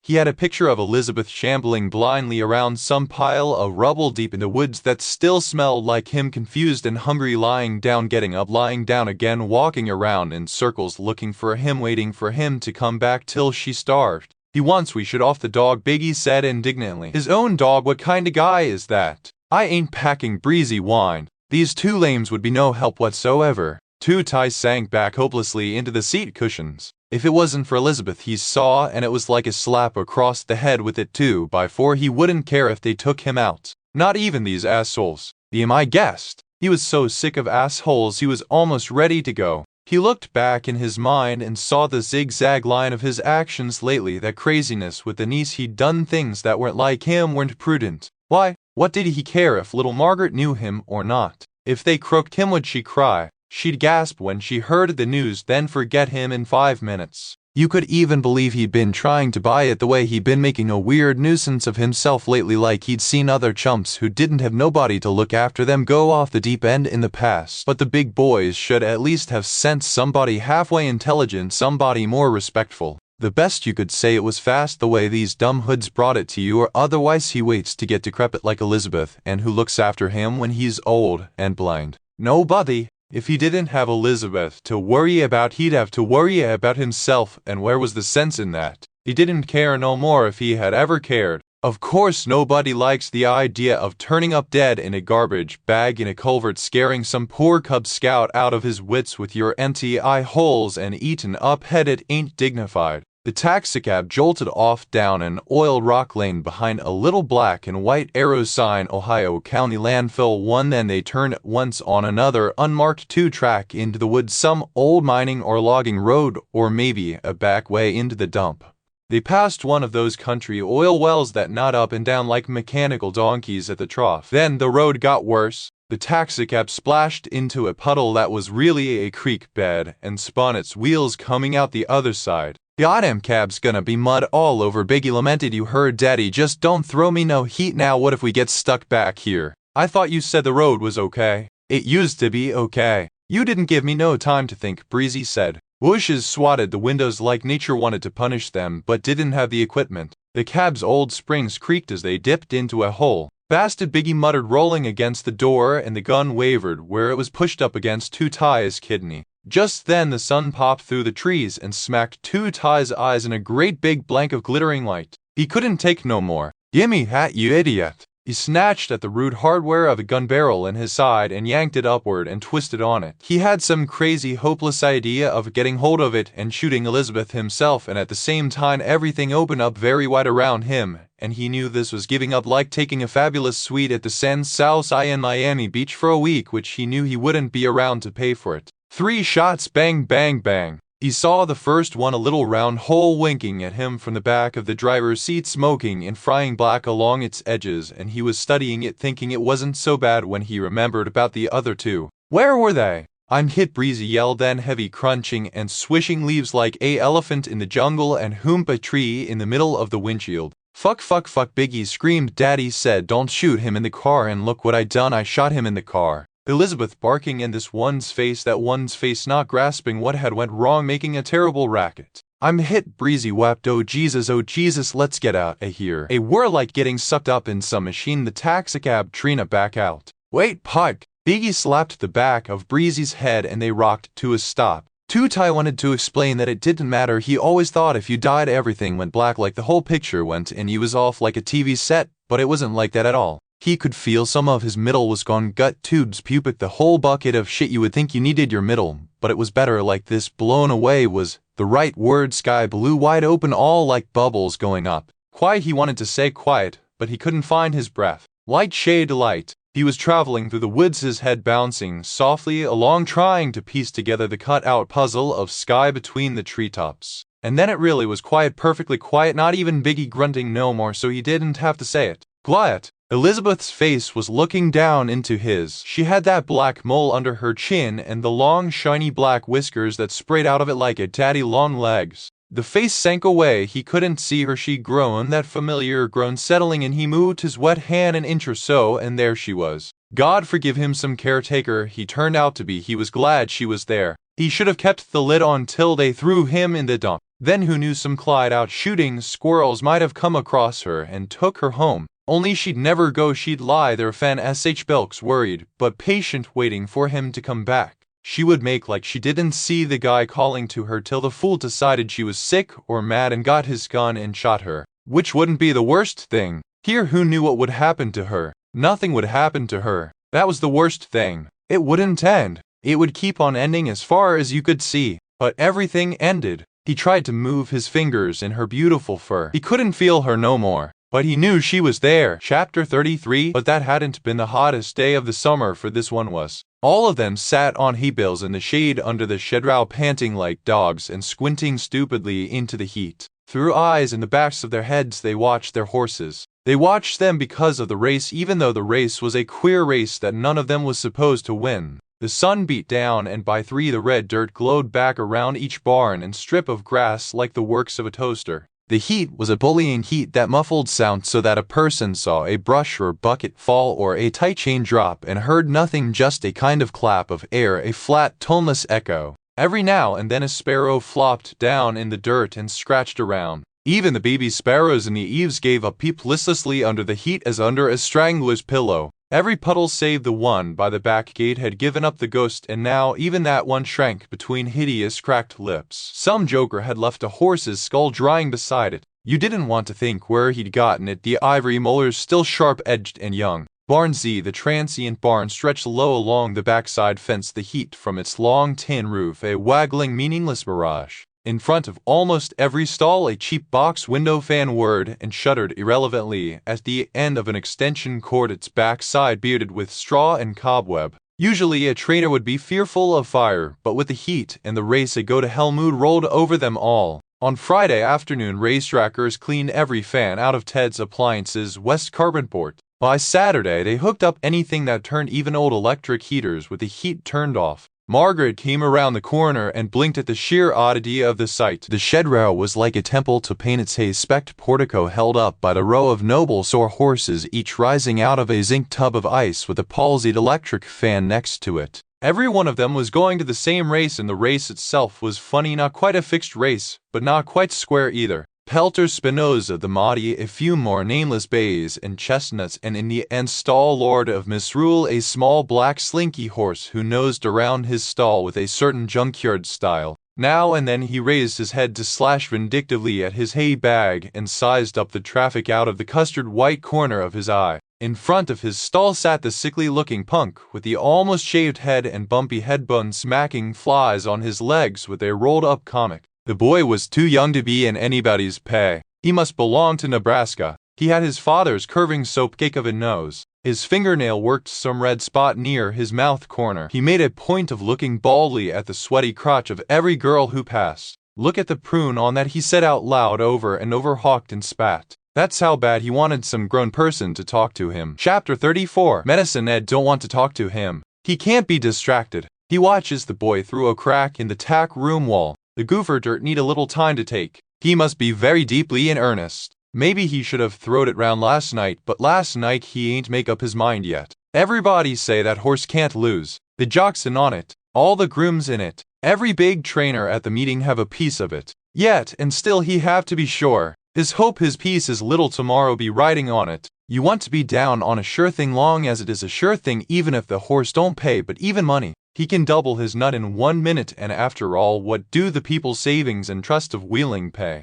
He had a picture of Elizabeth shambling blindly around some pile of rubble deep in the woods that still smelled like him, confused and hungry, lying down, getting up, lying down again, walking around in circles looking for him, waiting for him to come back till she starved. He wants we should off the dog, Biggie said indignantly. His own dog? What kind of guy is that? I ain't packing, Breezy whined. These two lames would be no help whatsoever. Ty sank back hopelessly into the seat cushions. If it wasn't for Elizabeth, he saw, and it was like a slap across the head with it 2x4, he wouldn't care if they took him out. Not even these assholes. Be my guest. He was so sick of assholes he was almost ready to go. He looked back in his mind and saw the zigzag line of his actions lately, that craziness with the niece. He'd done things that weren't like him, weren't prudent. Why, what did he care if little Margaret knew him or not? If they croaked him, would she cry? She'd gasp when she heard the news, then forget him in 5 minutes. You could even believe he'd been trying to buy it, the way he'd been making a weird nuisance of himself lately, like he'd seen other chumps who didn't have nobody to look after them go off the deep end in the past. But the big boys should at least have sent somebody halfway intelligent, somebody more respectful. The best you could say, it was fast the way these dumb hoods brought it to you, or otherwise he waits to get decrepit like Elizabeth, and who looks after him when he's old and blind? Nobody. If he didn't have Elizabeth to worry about, he'd have to worry about himself, and where was the sense in that? He didn't care no more if he had ever cared. Of course nobody likes the idea of turning up dead in a garbage bag in a culvert, scaring some poor Cub Scout out of his wits with your empty eye holes and eaten up head. It ain't dignified. The taxicab jolted off down an oil rock lane behind a little black and white arrow sign, Ohio County Landfill 1. Then they turned once on another unmarked 2-track into the woods, some old mining or logging road, or maybe a back way into the dump. They passed one of those country oil wells that nod up and down like mechanical donkeys at the trough. Then the road got worse. The taxicab splashed into a puddle that was really a creek bed and spun its wheels coming out the other side. Goddamn cab's gonna be mud all over. Biggie lamented. You heard Daddy, just don't throw me no heat now. What if we get stuck back here? I thought you said the road was okay. It used to be okay. You didn't give me no time to think, Breezy said. Whooshes swatted the windows like nature wanted to punish them but didn't have the equipment. The cab's old springs creaked as they dipped into a hole. Bastard, Biggie muttered, rolling against the door, and the gun wavered where it was pushed up against Two Tie's kidney. Just then the sun popped through the trees and smacked Two Tie's eyes in a great big blank of glittering light. He couldn't take no more. Gimme hat, you idiot. He snatched at the rude hardware of a gun barrel in his side and yanked it upward and twisted on it. He had some crazy, hopeless idea of getting hold of it and shooting Elizabeth himself, and at the same time everything opened up very wide around him, and he knew this was giving up, like taking a fabulous suite at the San South in Miami Beach for a week, which he knew he wouldn't be around to pay for it. 3 shots, bang, bang, bang. He saw the first one, a little round hole winking at him from the back of the driver's seat, smoking and frying black along its edges, and he was studying it, thinking it wasn't so bad when he remembered about the other 2. Where were they? I'm hit, Breezy yelled, then heavy crunching and swishing leaves like a elephant in the jungle and whoomp a tree in the middle of the windshield. Fuck, fuck, fuck, Biggie screamed. Daddy said don't shoot him in the car, and look what I done, I shot him in the car. Elizabeth barking in this one's face, that one's face not grasping what had went wrong, making a terrible racket. I'm hit, Breezy wept. Oh Jesus, let's get out of here. A whir like getting sucked up in some machine. The taxicab Trina back out. Wait, Pike. Biggie slapped the back of Breezy's head and they rocked to a stop. Two Tie wanted to explain that it didn't matter. He always thought if you died everything went black, like the whole picture went and he was off like a TV set, but it wasn't like that at all. He could feel some of his middle was gone, gut, tubes, pubic, the whole bucket of shit. You would think you needed your middle, but it was better like this. Blown away was the right word. Sky blue, wide open, all like bubbles going up. Quiet, he wanted to say quiet, but he couldn't find his breath. Light, shade, light. He was traveling through the woods, his head bouncing softly along, trying to piece together the cut-out puzzle of sky between the treetops. And then it really was quiet, perfectly quiet, not even Biggie grunting no more, so he didn't have to say it. Quiet. Elizabeth's face was looking down into his. She had that black mole under her chin and the long, shiny black whiskers that sprayed out of it like a daddy long legs. The face sank away. He couldn't see her. She groaned, that familiar groan settling in. He moved his wet hand an inch or so, and there she was. God forgive him, some caretaker he turned out to be. He was glad she was there. He should have kept the lid on till they threw him in the dump. Then who knew, some Clyde-out shooting squirrels might have come across her and took her home. Only she'd never go, she'd lie there. Fan S.H. Belks worried, but patient, waiting for him to come back. She would make like she didn't see the guy calling to her till the fool decided she was sick or mad and got his gun and shot her. Which wouldn't be the worst thing. Here, who knew what would happen to her? Nothing would happen to her. That was the worst thing. It wouldn't end. It would keep on ending as far as you could see. But everything ended. He tried to move his fingers in her beautiful fur. He couldn't feel her no more. But he knew she was there. Chapter 33. But that hadn't been the hottest day of the summer, for this one was. All of them sat on hay-bales in the shade under the shedraw, panting like dogs and squinting stupidly into the heat. Through eyes in the backs of their heads they watched their horses. They watched them because of the race, even though the race was a queer race that none of them was supposed to win. The sun beat down, and by 3 the red dirt glowed back around each barn and strip of grass like the works of a toaster. The heat was a bullying heat, that muffled sound so that a person saw a brush or bucket fall or a tight chain drop and heard nothing, just a kind of clap of air, a flat, toneless echo. Every now and then a sparrow flopped down in the dirt and scratched around. Even the baby sparrows in the eaves gave a peep listlessly under the heat as under a strangler's pillow. Every puddle save the one by the back gate had given up the ghost, and now even that one shrank between hideous cracked lips. Some joker had left a horse's skull drying beside it. You didn't want to think where he'd gotten it, the ivory molars still sharp-edged and young. Barn Z, the transient barn, stretched low along the backside fence, the heat from its long tin roof a waggling, meaningless mirage. In front of almost every stall a cheap box window fan whirred and shuddered irrelevantly at the end of an extension cord, its backside bearded with straw and cobweb. Usually a trainer would be fearful of fire, but with the heat and the race a go-to-hell mood rolled over them all. On Friday afternoon racetrackers cleaned every fan out of Ted's Appliances West Carbonport. By Saturday they hooked up anything that turned, even old electric heaters with the heat turned off. Margaret came around the corner and blinked at the sheer oddity of the sight. The shed rail was like a temple to paint its hay-specked portico held up by the row of noble sore horses, each rising out of a zinc tub of ice with a palsied electric fan next to it. Every one of them was going to the same race, and the race itself was funny, not quite a fixed race, but not quite square either. Pelter Spinoza, the Mahdi, a few more nameless bays and chestnuts, and in the end stall Lord of Misrule, a small black slinky horse who nosed around his stall with a certain junkyard style. Now and then he raised his head to slash vindictively at his hay bag and sized up the traffic out of the custard white corner of his eye. In front of his stall sat the sickly-looking punk, with the almost shaved head and bumpy headbun smacking flies on his legs with a rolled-up comic. The boy was too young to be in anybody's pay. He must belong to Nebraska. He had his father's curving soapcake of a nose. His fingernail worked some red spot near his mouth corner. He made a point of looking baldly at the sweaty crotch of every girl who passed. "Look at the prune on that," he said out loud over and over, hawked and spat. That's how bad he wanted some grown person to talk to him. Chapter 34. Medicine Ed don't want to talk to him. He can't be distracted. He watches the boy through a crack in the tack room wall. The goofer dirt need a little time to take. He must be very deeply in earnest. Maybe he should have throwed it round last night, but last night he ain't make up his mind yet. Everybody say that horse can't lose. The jocks in on it. All the grooms in it. Every big trainer at the meeting have a piece of it. Yet, and still he have to be sure. His hope his piece is little tomorrow be riding on it. You want to be down on a sure thing long as it is a sure thing, even if the horse don't pay, but even money. He can double his nut in 1 minute, and after all, what do the people's savings and trust of Wheeling pay?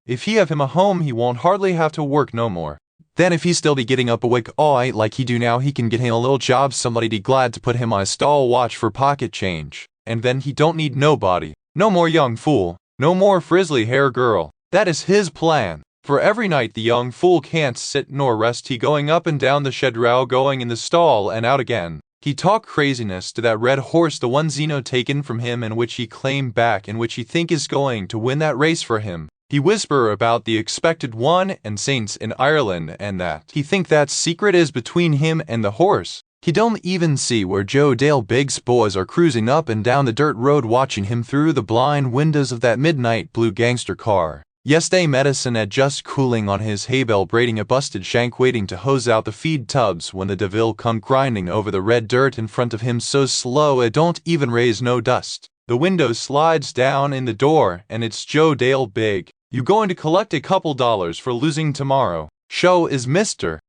If he have him a home, he won't hardly have to work no more. Then if he still be getting up awake all night like he do now, he can get him a little job, somebody be glad to put him on a stall watch for pocket change. And then he don't need nobody. No more young fool. No more frizzly hair girl. That is his plan. For every night the young fool can't sit nor rest, he going up and down the shed row, going in the stall and out again. He talk craziness to that red horse, the one Zeno taken from him and which he claimed back, and which he think is going to win that race for him. He whisper about the expected one and saints in Ireland, and that he think that secret is between him and the horse. He don't even see where Joe Dale Biggs boys are cruising up and down the dirt road watching him through the blind windows of that midnight blue gangster car. Yesterday Medicine Ed just cooling on his hay bale, braiding a busted shank, waiting to hose out the feed tubs, when the DeVille come grinding over the red dirt in front of him so slow it don't even raise no dust. The window slides down in the door, and it's Joe Dale Big. "You going to collect a couple dollars for losing tomorrow?" "Show is Mr.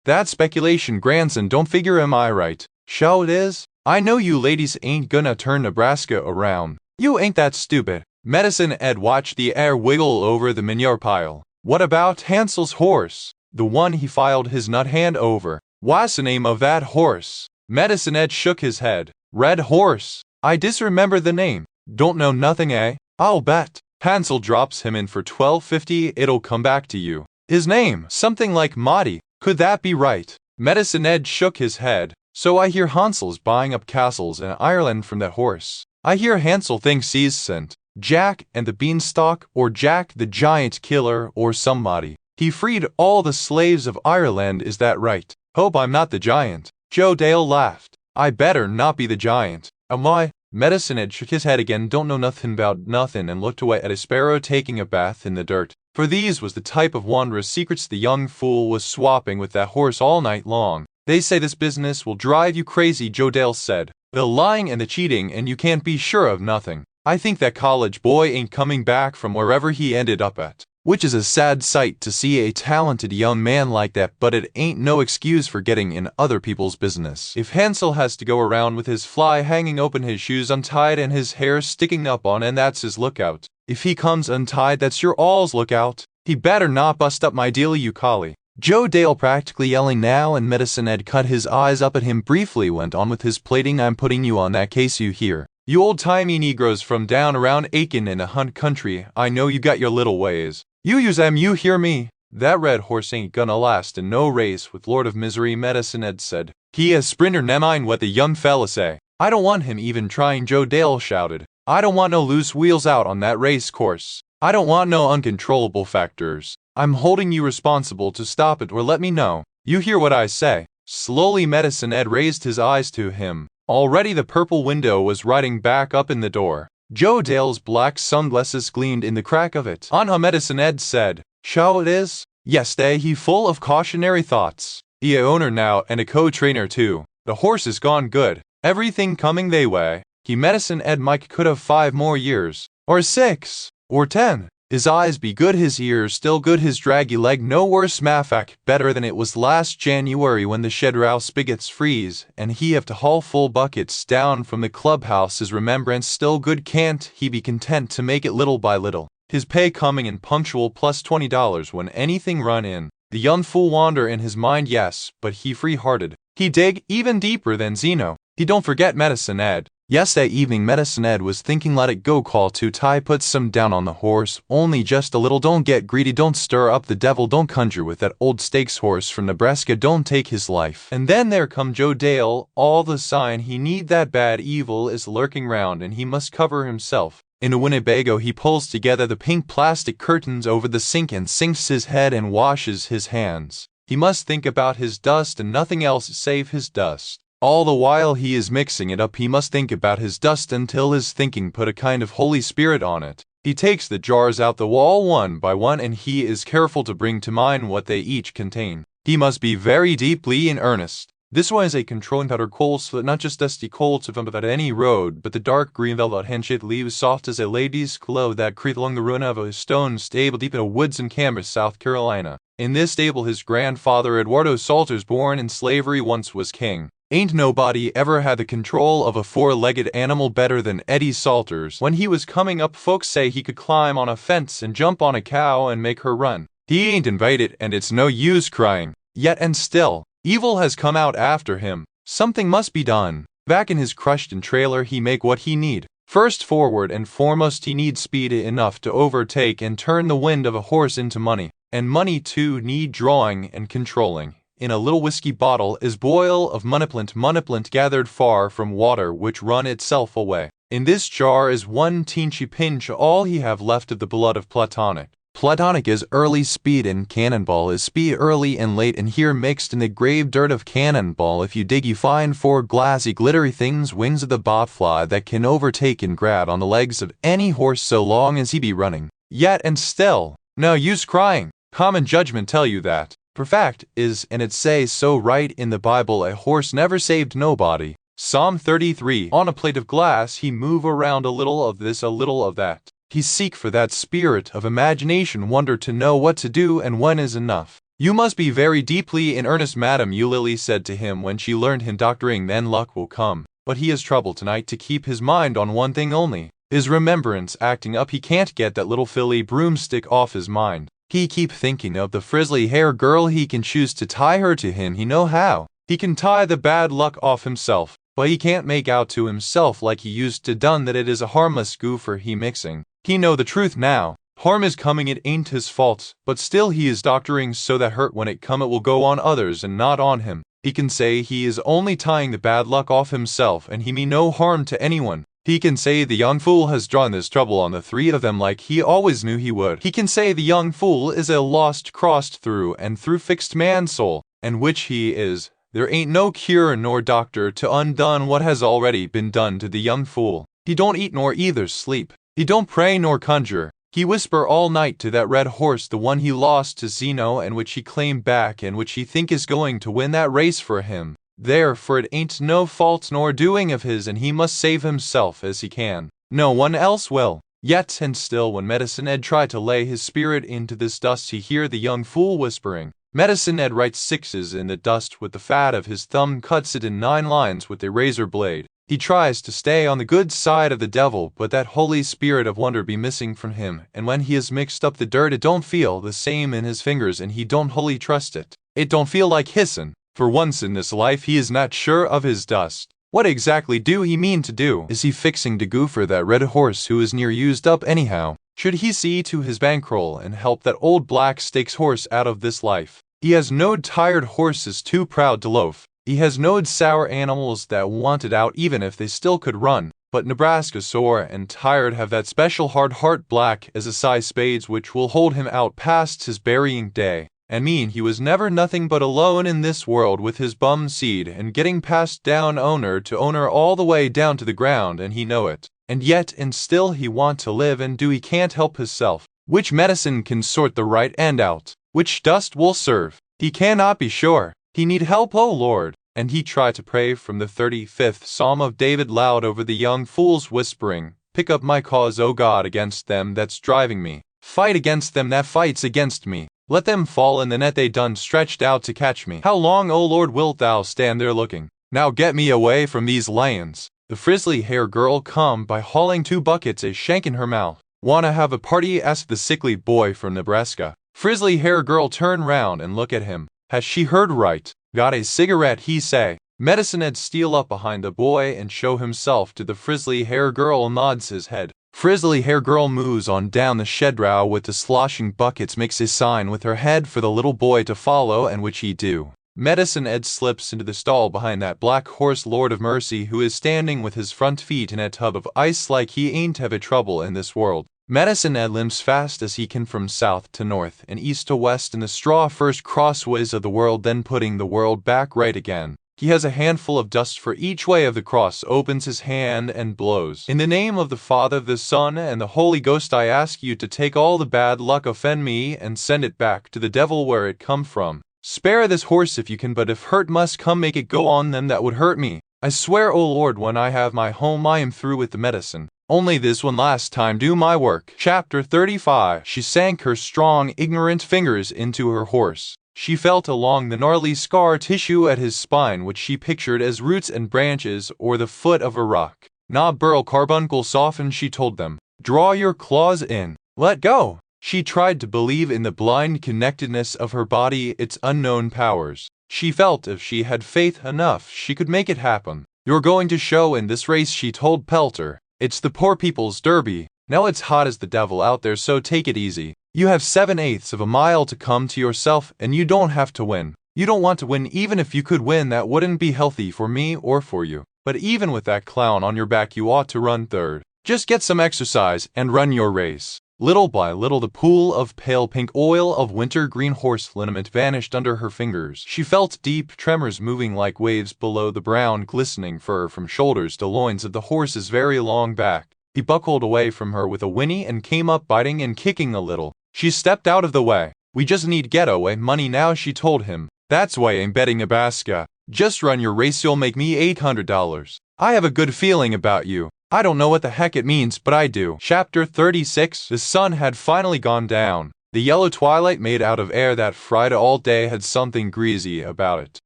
That speculation grandson don't figure, am I right?" "Show it is. I know you ladies ain't gonna turn Nebraska around. You ain't that stupid." Medicine Ed watched the air wiggle over the manure pile. "What about Hansel's horse? The one he filed his nut hand over. What's the name of that horse?" Medicine Ed shook his head. "Red horse. I disremember the name. Don't know nothing, eh? I'll bet Hansel drops him in for $12.50, it'll come back to you. His name, something like Mahdi. Could that be right?" Medicine Ed shook his head. "So I hear Hansel's buying up castles in Ireland from that horse. I hear Hansel thinks he's sent Jack and the Beanstalk, or Jack the Giant Killer, or somebody. He freed all the slaves of Ireland, is that right?" "Hope I'm not the giant." Joe Dale laughed. "I better not be the giant. Am I?" Medicine Ed shook his head again, don't know nothing about nothing, and looked away at a sparrow taking a bath in the dirt. For these was the type of wondrous secrets the young fool was swapping with that horse all night long. "They say this business will drive you crazy," Joe Dale said. "The lying and the cheating, and you can't be sure of nothing. I think that college boy ain't coming back from wherever he ended up at. Which is a sad sight to see a talented young man like that, but it ain't no excuse for getting in other people's business. If Hansel has to go around with his fly hanging open, his shoes untied, and his hair sticking up on, and that's his lookout. If he comes untied, that's your all's lookout. He better not bust up my deal, you collie." Joe Dale practically yelling now, and Medicine Ed cut his eyes up at him briefly, went on with his plating. "I'm putting you on that case, you hear? You old-timey Negroes from down around Aiken in the Hunt country, I know you got your little ways. You use them, you hear me? That red horse ain't gonna last in no race with Lord of Misery," Medicine Ed said. "He a sprinter, never mind what the young fella say." "I don't want him even trying," Joe Dale shouted. "I don't want no loose wheels out on that race course. I don't want no uncontrollable factors. I'm holding you responsible to stop it or let me know. You hear what I say? Slowly Medicine Ed raised his eyes to him. Already the purple window was riding back up in the door. Joe Dale's black sunglasses gleamed in the crack of it. Medicine Ed said. "Shall it is?" "Yes, he full of cautionary thoughts. He a owner now and a co-trainer too. The horse is gone good. Everything coming they way. He Medicine Ed Mike could have 5 more years. Or 6. Or 10. His eyes be good, his ears still good, his draggy leg no worse, mafac better than it was last January when the shed row spigots freeze and he have to haul full buckets down from the clubhouse. His remembrance still good, can't he be content to make it little by little? His pay coming in punctual plus $20 when anything run in. The young fool wander in his mind, yes, but he free-hearted. He dig even deeper than Zeno. He don't forget Medicine Ed. Yes, that evening Medicine Ed was thinking let it go call to Ty put some down on the horse, only just a little, don't get greedy, don't stir up the devil, don't conjure with that old stakes horse from Nebraska, don't take his life. And then there come Joe Dale, all the sign he need that bad evil is lurking round and he must cover himself. In a Winnebago he pulls together the pink plastic curtains over the sink and sinks his head and washes his hands. He must think about his dust and nothing else save his dust. All the while he is mixing it up he must think about his dust until his thinking put a kind of Holy Spirit on it. He takes the jars out the wall one by one and he is careful to bring to mind what they each contain. He must be very deeply in earnest. This one is a controlling powder coal so that not just dusty coal to about any road, but the dark green velvet handshaped leaves soft as a lady's clothes that creep along the ruin of a stone stable deep in the woods in Camas, South Carolina. In this stable his grandfather Eduardo Salters, born in slavery, once was king. Ain't nobody ever had the control of a 4-legged animal better than Eddie Salters. When he was coming up folks say he could climb on a fence and jump on a cow and make her run. He ain't invited and it's no use crying. Yet and still, evil has come out after him. Something must be done. Back in his crushed-in trailer he make what he need. First forward and foremost he needs speed enough to overtake and turn the wind of a horse into money. And money too need drawing and controlling. In a little whiskey bottle is boil of muniplant gathered far from water which run itself away. In this jar is 1 teensy pinch all he have left of the blood of Platonic. Platonic is early speed and Cannonball is speed early and late, and here mixed in the grave dirt of Cannonball if you dig you find 4 glassy glittery things, wings of the bobfly that can overtake and grab on the legs of any horse so long as he be running. Yet and still, no use crying. Common judgment tell you that. For fact is, and it say so right in the Bible, a horse never saved nobody. Psalm 33. On a plate of glass he move around a little of this, a little of that. He seek for that spirit of imagination, wonder to know what to do and when is enough. You must be very deeply in earnest, madam, Eulalie said to him when she learned him doctoring, then luck will come. But he has trouble tonight to keep his mind on one thing only. His remembrance acting up, he can't get that little filly broomstick off his mind. He keep thinking of the frizzly hair girl, he can choose to tie her to him, he know how. He can tie the bad luck off himself, but he can't make out to himself like he used to done that it is a harmless goofer he mixing. He know the truth now. Harm is coming, it ain't his fault, but still he is doctoring so that hurt when it come it will go on others and not on him. He can say he is only tying the bad luck off himself and he mean no harm to anyone. He can say the young fool has drawn this trouble on the 3 of them like he always knew he would. He can say the young fool is a lost crossed through and through fixed man's soul, and which he is. There ain't no cure nor doctor to undone what has already been done to the young fool. He don't eat nor either sleep. He don't pray nor conjure. He whisper all night to that red horse, the one he lost to Zeno and which he claimed back and which he think is going to win that race for him. Therefore it ain't no fault nor doing of his and he must save himself as he can. No one else will. Yet and still when Medicine Ed tried to lay his spirit into this dust he hear the young fool whispering. Medicine Ed writes 6s in the dust with the fat of his thumb, cuts it in 9 lines with a razor blade. He tries to stay on the good side of the devil, but that holy spirit of wonder be missing from him, and when he has mixed up the dirt it don't feel the same in his fingers and he don't wholly trust it. It don't feel like hissin'. For once in this life he is not sure of his dust. What exactly do he mean to do? Is he fixing to go for that red horse who is near used up anyhow? Should he see to his bankroll and help that old black stakes horse out of this life? He has knowed tired horses too proud to loaf. He has knowed sour animals that wanted out even if they still could run. But Nebraska, sore and tired, have that special hard heart black as a size spades which will hold him out past his burying day. And mean he was never nothing but alone in this world with his bum seed and getting passed down owner to owner all the way down to the ground, and he know it. And yet and still he want to live and do he can't help hisself. Which medicine can sort the right end out? Which dust will serve? He cannot be sure. He need help, O Lord. And he tried to pray from the 35th Psalm of David loud over the young fools, whispering, "Pick up my cause, O God, against them that's driving me. Fight against them that fights against me. Let them fall in the net they done stretched out to catch me. How long, O Lord, wilt thou stand there looking? Now get me away from these lions." The frizzly hair girl come by hauling 2 buckets a shank in her mouth. "Wanna have a party?" asked the sickly boy from Nebraska. Frizzly hair girl turn round and look at him. Has she heard right? Got a cigarette, he say. Medicine Ed steal up behind the boy and show himself to the frizzly hair girl, nods his head. Frizzly hair girl moves on down the shedraw with the sloshing buckets, makes a sign with her head for the little boy to follow, and which he do. Medicine Ed slips into the stall behind that black horse Lord of Mercy, who is standing with his front feet in a tub of ice like he ain't have a trouble in this world. Medicine Ed limps fast as he can from south to north and east to west in the straw, first crossways of the world, then putting the world back right again. He has a handful of dust for each way of the cross, opens his hand and blows. "In the name of the Father, the Son, and the Holy Ghost, I ask you to take all the bad luck offend me and send it back to the devil where it come from. Spare this horse if you can, but if hurt must come, make it go on them that would hurt me. I swear, O Lord, when I have my home I am through with the medicine. Only this one last time do my work." Chapter 35. She sank her strong, ignorant fingers into her horse. She felt along the gnarly scar tissue at his spine, which she pictured as roots and branches or the foot of a rock. "Nah, burl carbuncle soften," she told them. "Draw your claws in. Let go." She tried to believe in the blind connectedness of her body, its unknown powers. She felt if she had faith enough, she could make it happen. "You're going to show in this race," she told Pelter. "It's the poor people's derby. Now it's hot as the devil out there, so take it easy. You have 7/8 of a mile to come to yourself, and you don't have to win. You don't want to win. Even if you could win, that wouldn't be healthy for me or for you. But even with that clown on your back, you ought to run third. Just get some exercise and run your race." Little by little, the pool of pale pink oil of winter-green horse liniment vanished under her fingers. She felt deep tremors moving like waves below the brown, glistening fur from shoulders to loins of the horse's very long back. He buckled away from her with a whinny and came up biting and kicking a little. She stepped out of the way. "We just need getaway money now," she told him. "That's why I'm betting Nebraska. Just run your race, you'll make me $800. I have a good feeling about you. I don't know what the heck it means, but I do." Chapter 36. The sun had finally gone down. The yellow twilight made out of air that fried all day had something greasy about it.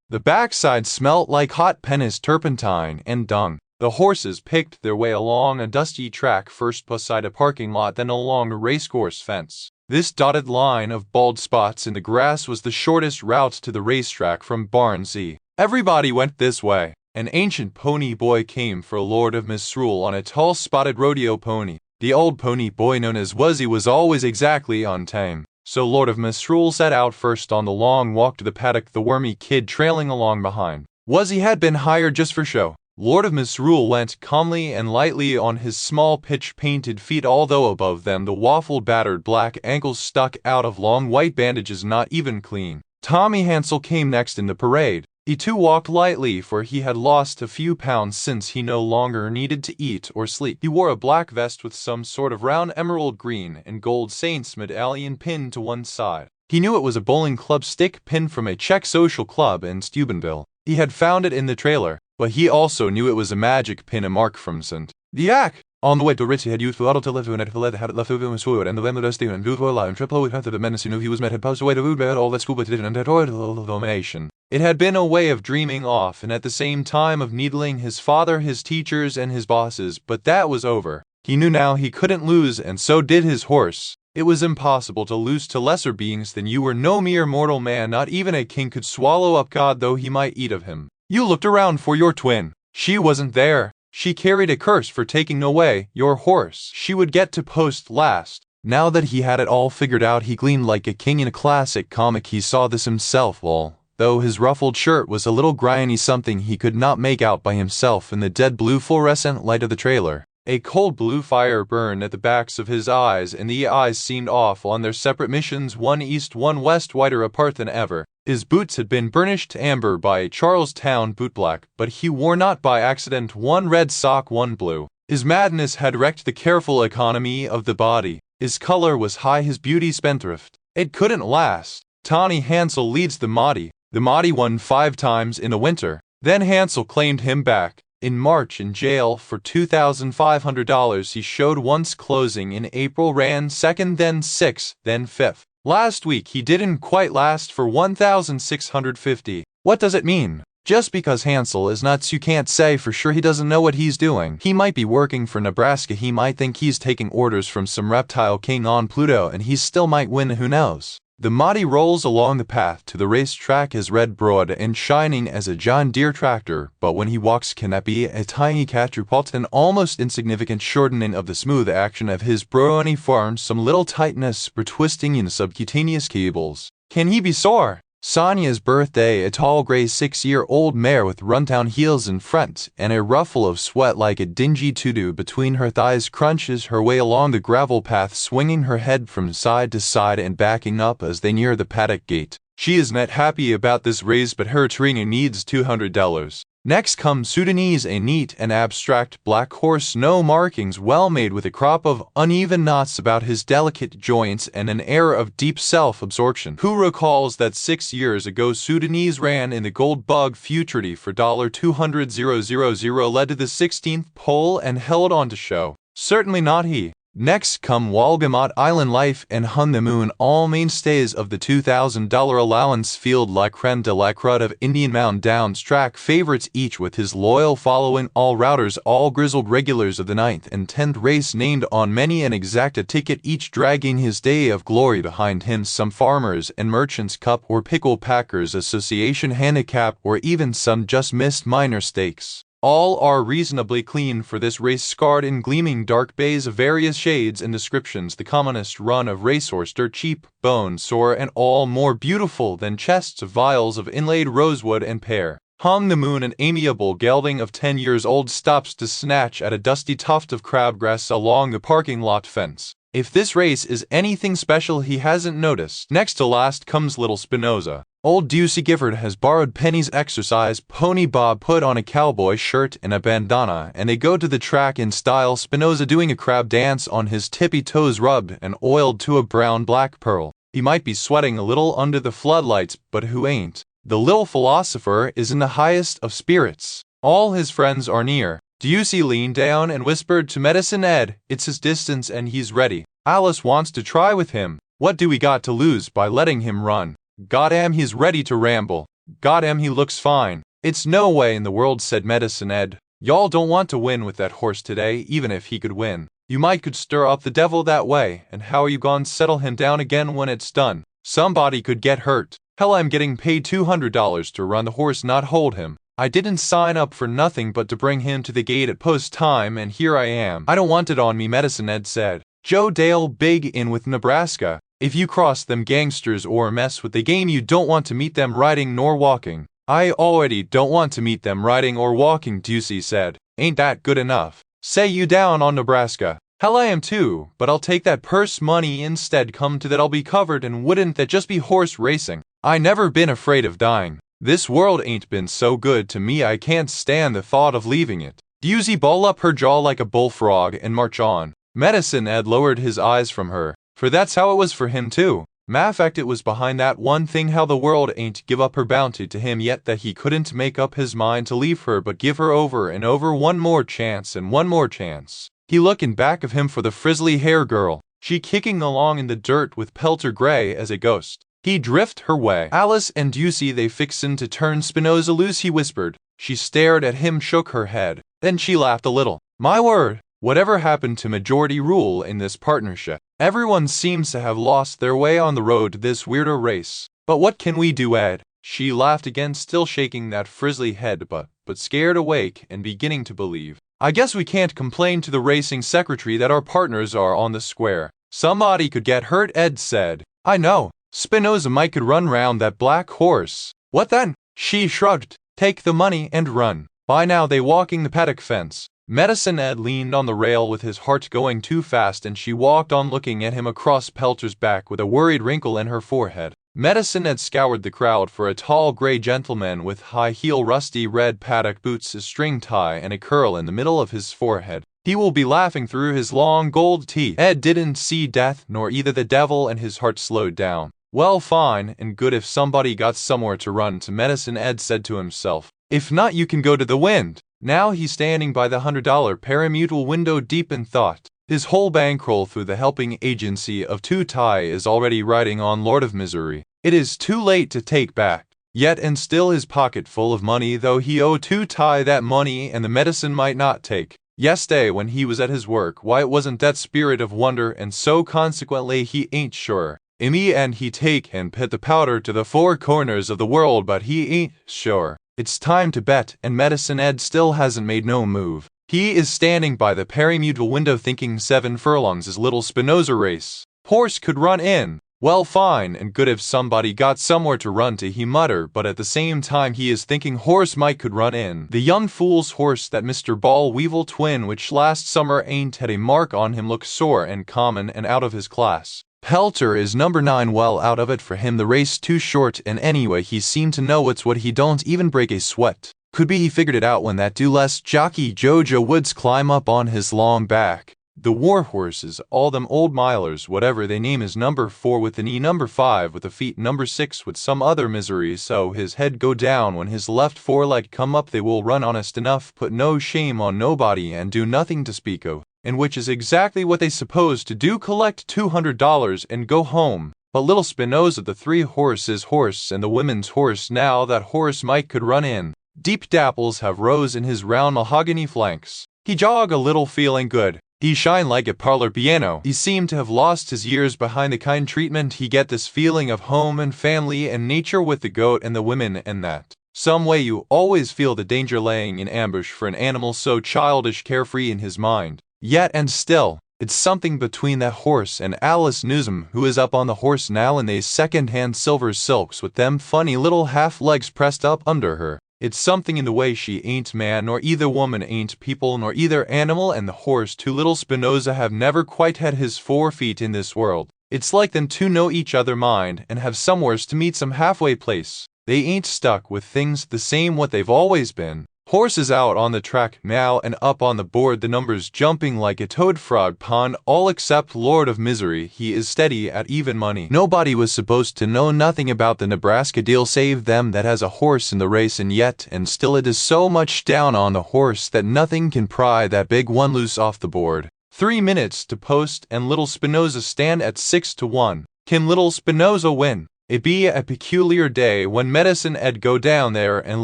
The backside smelt like hot pennies, turpentine, and dung. The horses picked their way along a dusty track, first beside a parking lot, then along a racecourse fence. This dotted line of bald spots in the grass was the shortest route to the racetrack from Barnsley. Everybody went this way. An ancient pony boy came for Lord of Misrule on a tall spotted rodeo pony. The old pony boy known as Wuzzy was always exactly on time. So Lord of Misrule set out first on the long walk to the paddock, the wormy kid trailing along behind. Wuzzy had been hired just for show. Lord of Misrule went calmly and lightly on his small pitch-painted feet, although above them the waffled battered black ankles stuck out of long white bandages, not even clean. Tommy Hansel came next in the parade. He too walked lightly, for he had lost a few pounds since he no longer needed to eat or sleep. He wore a black vest with some sort of round emerald green and gold Saints medallion pinned to one side. He knew it was a bowling club stick pinned from a Czech social club in Steubenville. He had found it in the trailer, but he also knew it was a magic pin, a mark from St. Diac. On the way to Ritz, he had used Flottle to live in it, had it left over his sword, and the lemon dusty and Voodoo alive, and triple with the menace who he was met, had passed away to Voodoo, all that school, but didn't, and had domination. It had been a way of dreaming off, and at the same time of needling his father, his teachers, and his bosses, but that was over. He knew now he couldn't lose, and so did his horse. It was impossible to lose to lesser beings than you were. No mere mortal man, not even a king, could swallow up God, though he might eat of him. You looked around for your twin. She wasn't there. She carried a curse for taking away your horse. She would get to post last. Now that he had it all figured out, he gleamed like a king in a classic comic. He saw this himself. Well, though his ruffled shirt was a little grimy, something he could not make out by himself in the dead blue fluorescent light of the trailer. A cold blue fire burned at the backs of his eyes, and the eyes seemed off on their separate missions, one east, one west, wider apart than ever. His boots had been burnished amber by a Charlestown bootblack, but he wore not by accident one red sock, one blue. His madness had wrecked the careful economy of the body. His color was high, his beauty spendthrift. It couldn't last. Tawny Hansel leads the Mahdi. The Mahdi won 5 times in the winter. Then Hansel claimed him back. In March, in jail for $2,500, he showed once, closing in April, ran 2nd, then 6th, then 5th. Last week he didn't quite last for $1,650. What does it mean? Just because Hansel is nuts, you can't say for sure he doesn't know what he's doing. He might be working for Nebraska, he might think he's taking orders from some reptile king on Pluto, and he still might win, who knows. The Mahdi rolls along the path to the racetrack, his red broad and shining as a John Deere tractor, but when he walks, can that be a tiny catapult, an almost insignificant shortening of the smooth action of his brawny farm, some little tightness or twisting in subcutaneous cables? Can he be sore? Sonia's birthday, a tall gray 6-year-old mare with rundown heels in front and a ruffle of sweat like a dingy tutu between her thighs, crunches her way along the gravel path, swinging her head from side to side and backing up as they near the paddock gate. She is not happy about this race, but her training needs $200. Next comes Sudanese, a neat and abstract black horse, no markings, well made, with a crop of uneven knots about his delicate joints and an air of deep self-absorption. Who recalls that 6 years ago Sudanese ran in the Gold Bug Futurity for $200,000, led to the 16th pole and held on to show? Certainly not he. Next come Walgamot, Island Life, and Hun the Moon, all mainstays of the $2,000 allowance field, la creme de la crud of Indian Mountain Downs track favorites, each with his loyal following, all routers, all grizzled regulars of the 9th and 10th race, named on many an exacta ticket, each dragging his day of glory behind him, some Farmers and Merchants Cup or Pickle Packers Association handicap, or even some just missed minor stakes. All are reasonably clean for this race, scarred in gleaming dark bays of various shades and descriptions, the commonest run of racehorse, dirt cheap, bone sore, and all more beautiful than chests of vials of inlaid rosewood and pear. Hun the Moon, an amiable gelding of 10 years old, stops to snatch at a dusty tuft of crabgrass along the parking lot fence. If this race is anything special, he hasn't noticed. Next to last comes little Spinoza. Old Ducey Gifford has borrowed Penny's exercise pony. Bob put on a cowboy shirt and a bandana, and they go to the track in style, Spinoza doing a crab dance on his tippy toes, rubbed and oiled to a brown-black pearl. He might be sweating a little under the floodlights, but who ain't? The little philosopher is in the highest of spirits. All his friends are near. Ducey leaned down and whispered to Medicine Ed, it's his distance and he's ready. Alice wants to try with him. What do we got to lose by letting him run? Goddamn, he's ready to ramble. Goddamn, he looks fine. It's no way in the world, said Medicine Ed. Y'all don't want to win with that horse today, even if he could win. You might could stir up the devil that way, and how are you gonna settle him down again when it's done? Somebody could get hurt. Hell, I'm getting paid $200 to run the horse, not hold him. I didn't sign up for nothing but to bring him to the gate at post time, and here I am. I don't want it on me, Medicine Ed said. Joe Dale big in with Nebraska. If you cross them gangsters or mess with the game, you don't want to meet them riding nor walking. I already don't want to meet them riding or walking, Ducey said. Ain't that good enough? Say you down on Nebraska. Hell, I am too, but I'll take that purse money instead. Come to that, I'll be covered, and wouldn't that just be horse racing? I never been afraid of dying. This world ain't been so good to me, I can't stand the thought of leaving it. Ducey ball up her jaw like a bullfrog and march on. Medicine Ed lowered his eyes from her, for that's how it was for him too. Matter of fact, it was behind that one thing, how the world ain't give up her bounty to him yet, that he couldn't make up his mind to leave her, but give her over and over, one more chance and one more chance. He looking back of him for the frizzly hair girl, she kicking along in the dirt with pelter gray as a ghost. He drift her way. Alice and Ducey, they fixin' to turn Spinoza loose, he whispered. She stared at him, shook her head. Then she laughed a little. My word, whatever happened to majority rule in this partnership? Everyone seems to have lost their way on the road to this weirdo race. But what can we do, Ed? She laughed again, still shaking that frizzly head, but scared awake and beginning to believe. I guess we can't complain to the racing secretary that our partners are on the square. Somebody could get hurt, Ed said. I know. Spinoza might could run round that black horse. What then? She shrugged. Take the money and run. By now they walking the paddock fence. Medicine Ed leaned on the rail with his heart going too fast, and she walked on looking at him across Pelter's back with a worried wrinkle in her forehead. Medicine Ed scoured the crowd for a tall gray gentleman with high-heel rusty red paddock boots, a string tie, and a curl in the middle of his forehead. He will be laughing through his long gold teeth. Ed didn't see death nor either the devil, and his heart slowed down. Well, fine and good if somebody got somewhere to run to, Medicine Ed said to himself. If not, you can go to the wind. Now he's standing by the $100 parimutuel window deep in thought. His whole bankroll through the helping agency of Two Tai is already riding on Lord of Misrule. It is too late to take back. Yet and still his pocket full of money, though he owed Two Tai that money and the medicine might not take. Yesterday when he was at his work, why it wasn't that spirit of wonder, and so consequently he ain't sure. In the end he take and put the powder to the four corners of the world, but he ain't sure. It's time to bet, and Medicine Ed still hasn't made no move. He is standing by the parimutuel window thinking 7 furlongs is little Spinoza race. Horse could run in. Well, fine and good if somebody got somewhere to run to, he mutter, but at the same time he is thinking horse might could run in. The young fool's horse, that Mr. Ball Weevil twin, which last summer ain't had a mark on him, looks sore and common and out of his class. Pelter is number 9, well out of it for him, the race too short, and anyway he seemed to know it's what he don't even break a sweat. Could be he figured it out when that do-less jockey Jojo Woods climb up on his long back. The war horses, all them old milers, whatever they name, is number 4 with an E, number 5 with a feet, number 6 with some other misery, so his head go down when his left foreleg come up. They will run honest enough, put no shame on nobody, and do nothing to speak of. And which is exactly what they suppose to do, collect $200 and go home. But little Spinoza, the 3 horses horse and the women's horse, now that horse might could run in. Deep dapples have rose in his round mahogany flanks. He jog a little feeling good. He shine like a parlor piano. He seemed to have lost his years behind the kind treatment he get, this feeling of home and family and nature with the goat and the women, and that some way you always feel the danger laying in ambush for an animal so childish carefree in his mind. Yet and still, it's something between that horse and Alice Newsom, who is up on the horse now in they second-hand silver silks with them funny little half-legs pressed up under her. It's something in the way she ain't man, nor either woman ain't people, nor either animal, and the horse too. Little Spinoza have never quite had his 4 feet in this world. It's like them two know each other mind, and have somewheres to meet, some halfway place. They ain't stuck with things the same what they've always been. Horses out on the track now and up on the board, the numbers jumping like a toad frog pond, all except Lord of Misrule. He is steady at even money. Nobody was supposed to know nothing about the Nebraska deal save them that has a horse in the race, and yet and still it is so much down on the horse that nothing can pry that big one loose off the board. 3 minutes to post and little Spinoza stand at 6-1. Can little Spinoza win? It be a peculiar day when Medicine Ed go down there and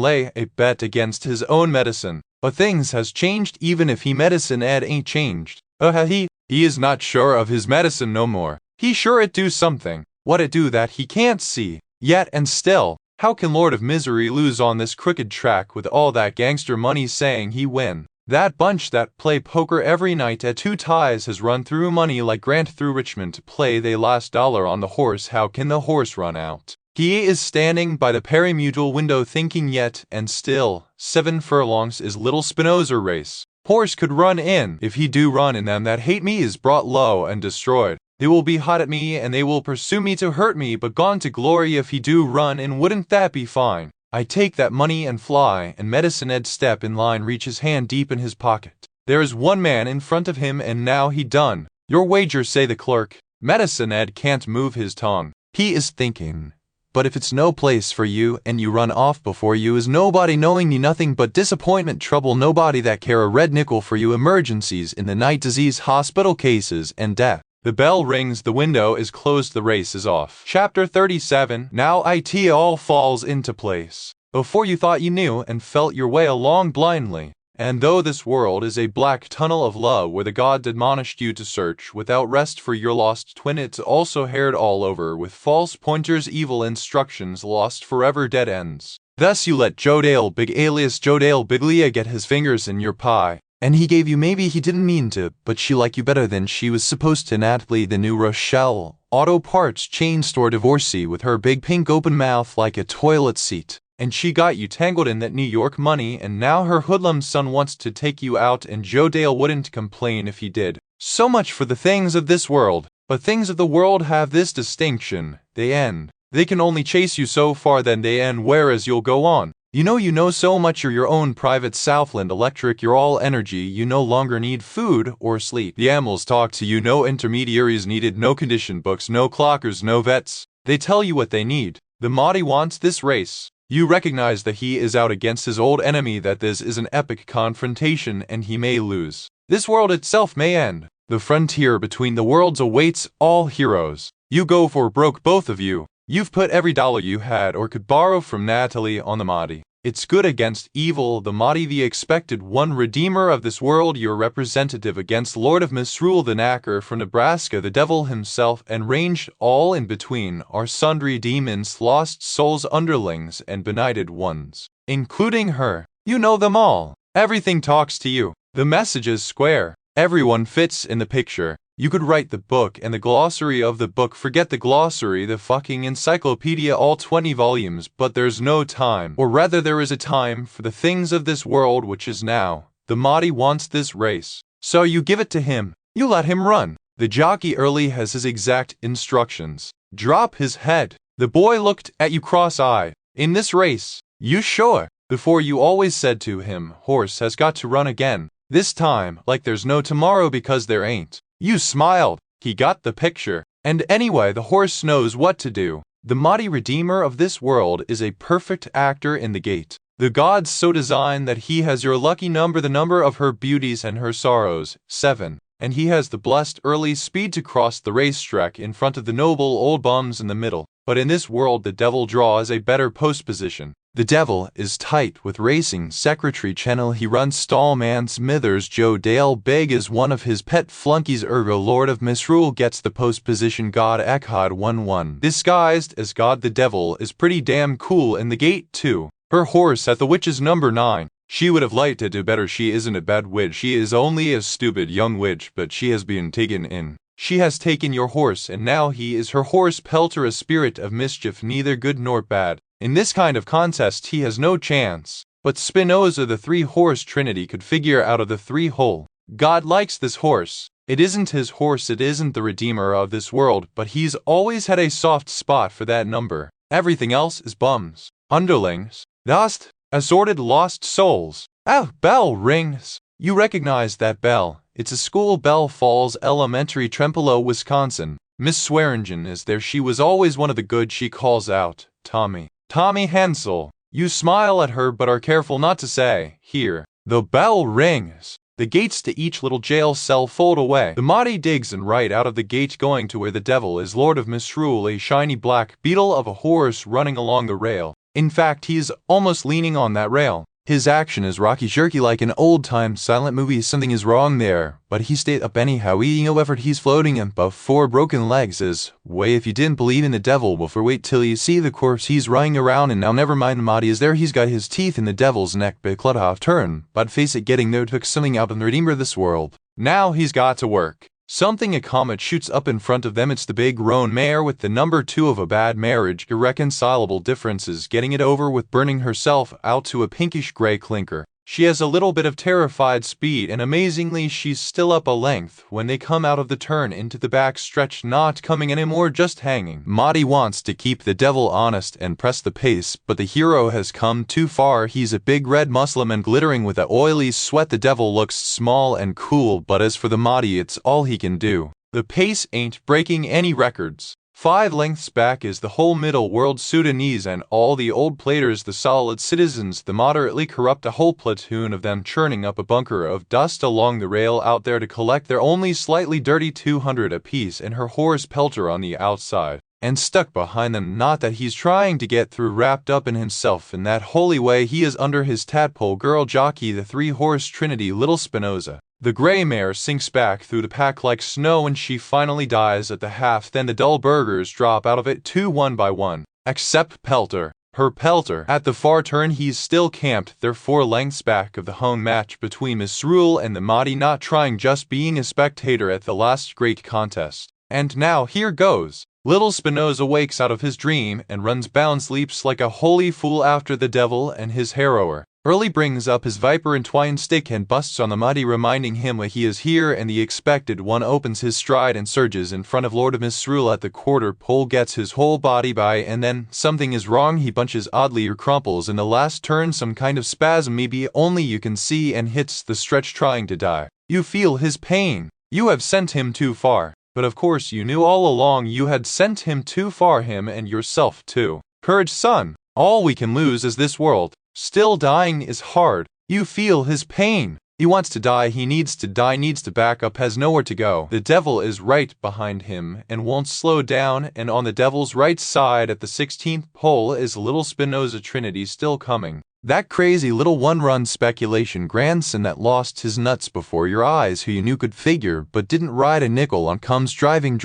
lay a bet against his own medicine. But things has changed, even if Medicine Ed ain't changed. He is not sure of his medicine no more. He sure it do something. What it do that he can't see. Yet and still, how can Lord of Misrule lose on this crooked track with all that gangster money saying he win? That bunch that play poker every night at Two Ties has run through money like Grant through Richmond to play they last dollar on the horse. How can the horse run out? He is standing by the parimutuel window thinking, yet and still 7 furlongs is little Spinoza race. Horse could run in. If he do run in, them that hate me is brought low and destroyed. They will be hot at me and they will pursue me to hurt me, but gone to glory if he do run in. Wouldn't that be fine? I take that money and fly, and Medicine Ed step in line, reach his hand deep in his pocket. There is one man in front of him, and now he done. Your wager, say the clerk. Medicine Ed can't move his tongue. He is thinking. But if it's no place for you, and you run off before you is nobody knowing me nothing but disappointment, trouble, nobody that care a red nickel for you, emergencies in the night, disease, hospital cases, and death. The bell rings, the window is closed, the race is off. Chapter 37. Now it all falls into place. Before you thought you knew and felt your way along blindly. And though this world is a black tunnel of love where the God admonished you to search without rest for your lost twin, it's also haired all over with false pointers, evil instructions, lost forever, dead ends. Thus you let Joe Dale, big alias Joe Dale Biglia, get his fingers in your pie. And he gave you, maybe he didn't mean to, but she like you better than she was supposed to. Natalie, the New Rochelle. auto parts chain store divorcee with her big pink open mouth like a toilet seat. And she got you tangled in that New York money, and now her hoodlum son wants to take you out, and Joe Dale wouldn't complain if he did. So much for the things of this world. But things of the world have this distinction: they end. They can only chase you so far, then they end, whereas you'll go on. You know so much, you're your own private Southland Electric, you're all energy, you no longer need food or sleep. The animals talk to you, no intermediaries needed, no condition books, no clockers, no vets. They tell you what they need. The Mahdi wants this race. You recognize that he is out against his old enemy, that this is an epic confrontation and he may lose. This world itself may end. The frontier between the worlds awaits all heroes. You go for broke, both of you. You've put every dollar you had or could borrow from Natalie on the Mahdi. It's good against evil, the Mahdi, the expected one, redeemer of this world, your representative against Lord of Misrule, the knacker from Nebraska, the devil himself, and ranged all in between are sundry demons, lost souls, underlings, and benighted ones, including her. You know them all. Everything talks to you. The message is square. Everyone fits in the picture. You could write the book and the glossary of the book, forget the glossary, the fucking encyclopedia, all 20 volumes, but there's no time, or rather there is a time for the things of this world, which is now. The Mahdi wants this race. So you give it to him. You let him run. The jockey early has his exact instructions. Drop his head. The boy looked at you cross-eyed. In this race, you sure? Before you always said to him, horse has got to run again. This time, like there's no tomorrow, because there ain't. You smiled. He got the picture. And anyway, the horse knows what to do. The Mahdi, redeemer of this world, is a perfect actor in the gate. The gods so design that he has your lucky number, the number of her beauties and her sorrows, 7. And he has the blessed early speed to cross the racetrack in front of the noble old bums in the middle. But in this world the devil draws a better post position. The devil is tight with racing secretary channel. He runs stallman Smithers. Joe Dale big is one of his pet flunkies, ergo Lord of Misrule gets the post position. God Echad 1-1. Disguised as God the devil is pretty damn cool in the gate too. Her horse at the witch's number 9. She would have liked to do better. She isn't a bad witch. She is only a stupid young witch, but she has been taken in. She has taken your horse, and now he is her horse pelter, a spirit of mischief, neither good nor bad. In this kind of contest he has no chance. But Spinoza, the 3-horse trinity, could figure out of the 3 whole. God likes this horse. It isn't his horse, it isn't the redeemer of this world, but he's always had a soft spot for that number. Everything else is bums, underlings, dust, assorted lost souls. Ah, bell rings. You recognize that bell. It's a school bell, Falls Elementary, Trempealeau, Wisconsin. Miss Swearingen is there. She was always one of the good. She calls out, Tommy. Tommy Hansel. You smile at her but are careful not to say, here. The bell rings. The gates to each little jail cell fold away. The Mahdi digs and right out of the gate, going to where the devil is. Lord of Misrule, a shiny black beetle of a horse running along the rail. In fact, he's almost leaning on that rail. His action is rocky jerky like an old-time silent movie. Something is wrong there, but he stayed up anyhow, eating no effort. He's floating above 4 broken legs. Is way, if you didn't believe in the devil, well, for wait till you see the corpse he's running around in. Now never mind, the Mahdi is there. He's got his teeth in the devil's neck, big cut off turn, but face it, getting there took something out of the redeemer of this world. Now he's got to work. Something, a comet shoots up in front of them. It's the big roan mare with the number 2 of a bad marriage, irreconcilable differences, getting it over with burning herself out to a pinkish gray clinker. She has a little bit of terrified speed, and amazingly she's still up a length when they come out of the turn into the back stretch, not coming anymore, just hanging. Mahdi wants to keep the devil honest and press the pace, but the hero has come too far. He's a big red Muslim and glittering with a oily sweat. The devil looks small and cool, but as for the Mahdi, it's all he can do. The pace ain't breaking any records. 5 lengths back is the whole middle world, Sudanese and all the old platers, the solid citizens, the moderately corrupt, a whole platoon of them churning up a bunker of dust along the rail out there to collect their only slightly dirty 200 apiece, and her horse pelter on the outside. And stuck behind them, not that he's trying to get through, wrapped up in himself in that holy way he is under his tadpole girl jockey, the 3-horse trinity, little Spinoza. The gray mare sinks back through the pack like snow, and she finally dies at the half. Then the dull burghers drop out of it too, one by one, except Pelter. Her pelter. At the far turn he's still camped there 4 lengths back of the home match between Misrule and the Mahdi, not trying, just being a spectator at the last great contest. And now here goes. Little Spinoza wakes out of his dream and runs bounds leaps like a holy fool after the devil and his harrower. Early brings up his viper-entwined stick and busts on the muddy, reminding him that he is here, and the expected one opens his stride and surges in front of Lord of Misrule at the quarter pole, gets his whole body by, and then something is wrong. He bunches oddly or crumples in the last turn, some kind of spasm maybe only you can see, and hits the stretch trying to die. You feel his pain. You have sent him too far. But of course you knew all along you had sent him too far, him and yourself too. Courage, son. All we can lose is this world. Still dying is hard. You feel his pain. He wants to die, he needs to die, needs to back up, has nowhere to go. The devil is right behind him and won't slow down, and on the devil's right side at the 16th pole is little Spinoza Trinity still coming. That crazy little one-run speculation grandson that lost his nuts before your eyes, who you knew could figure but didn't ride a nickel on, comes driving.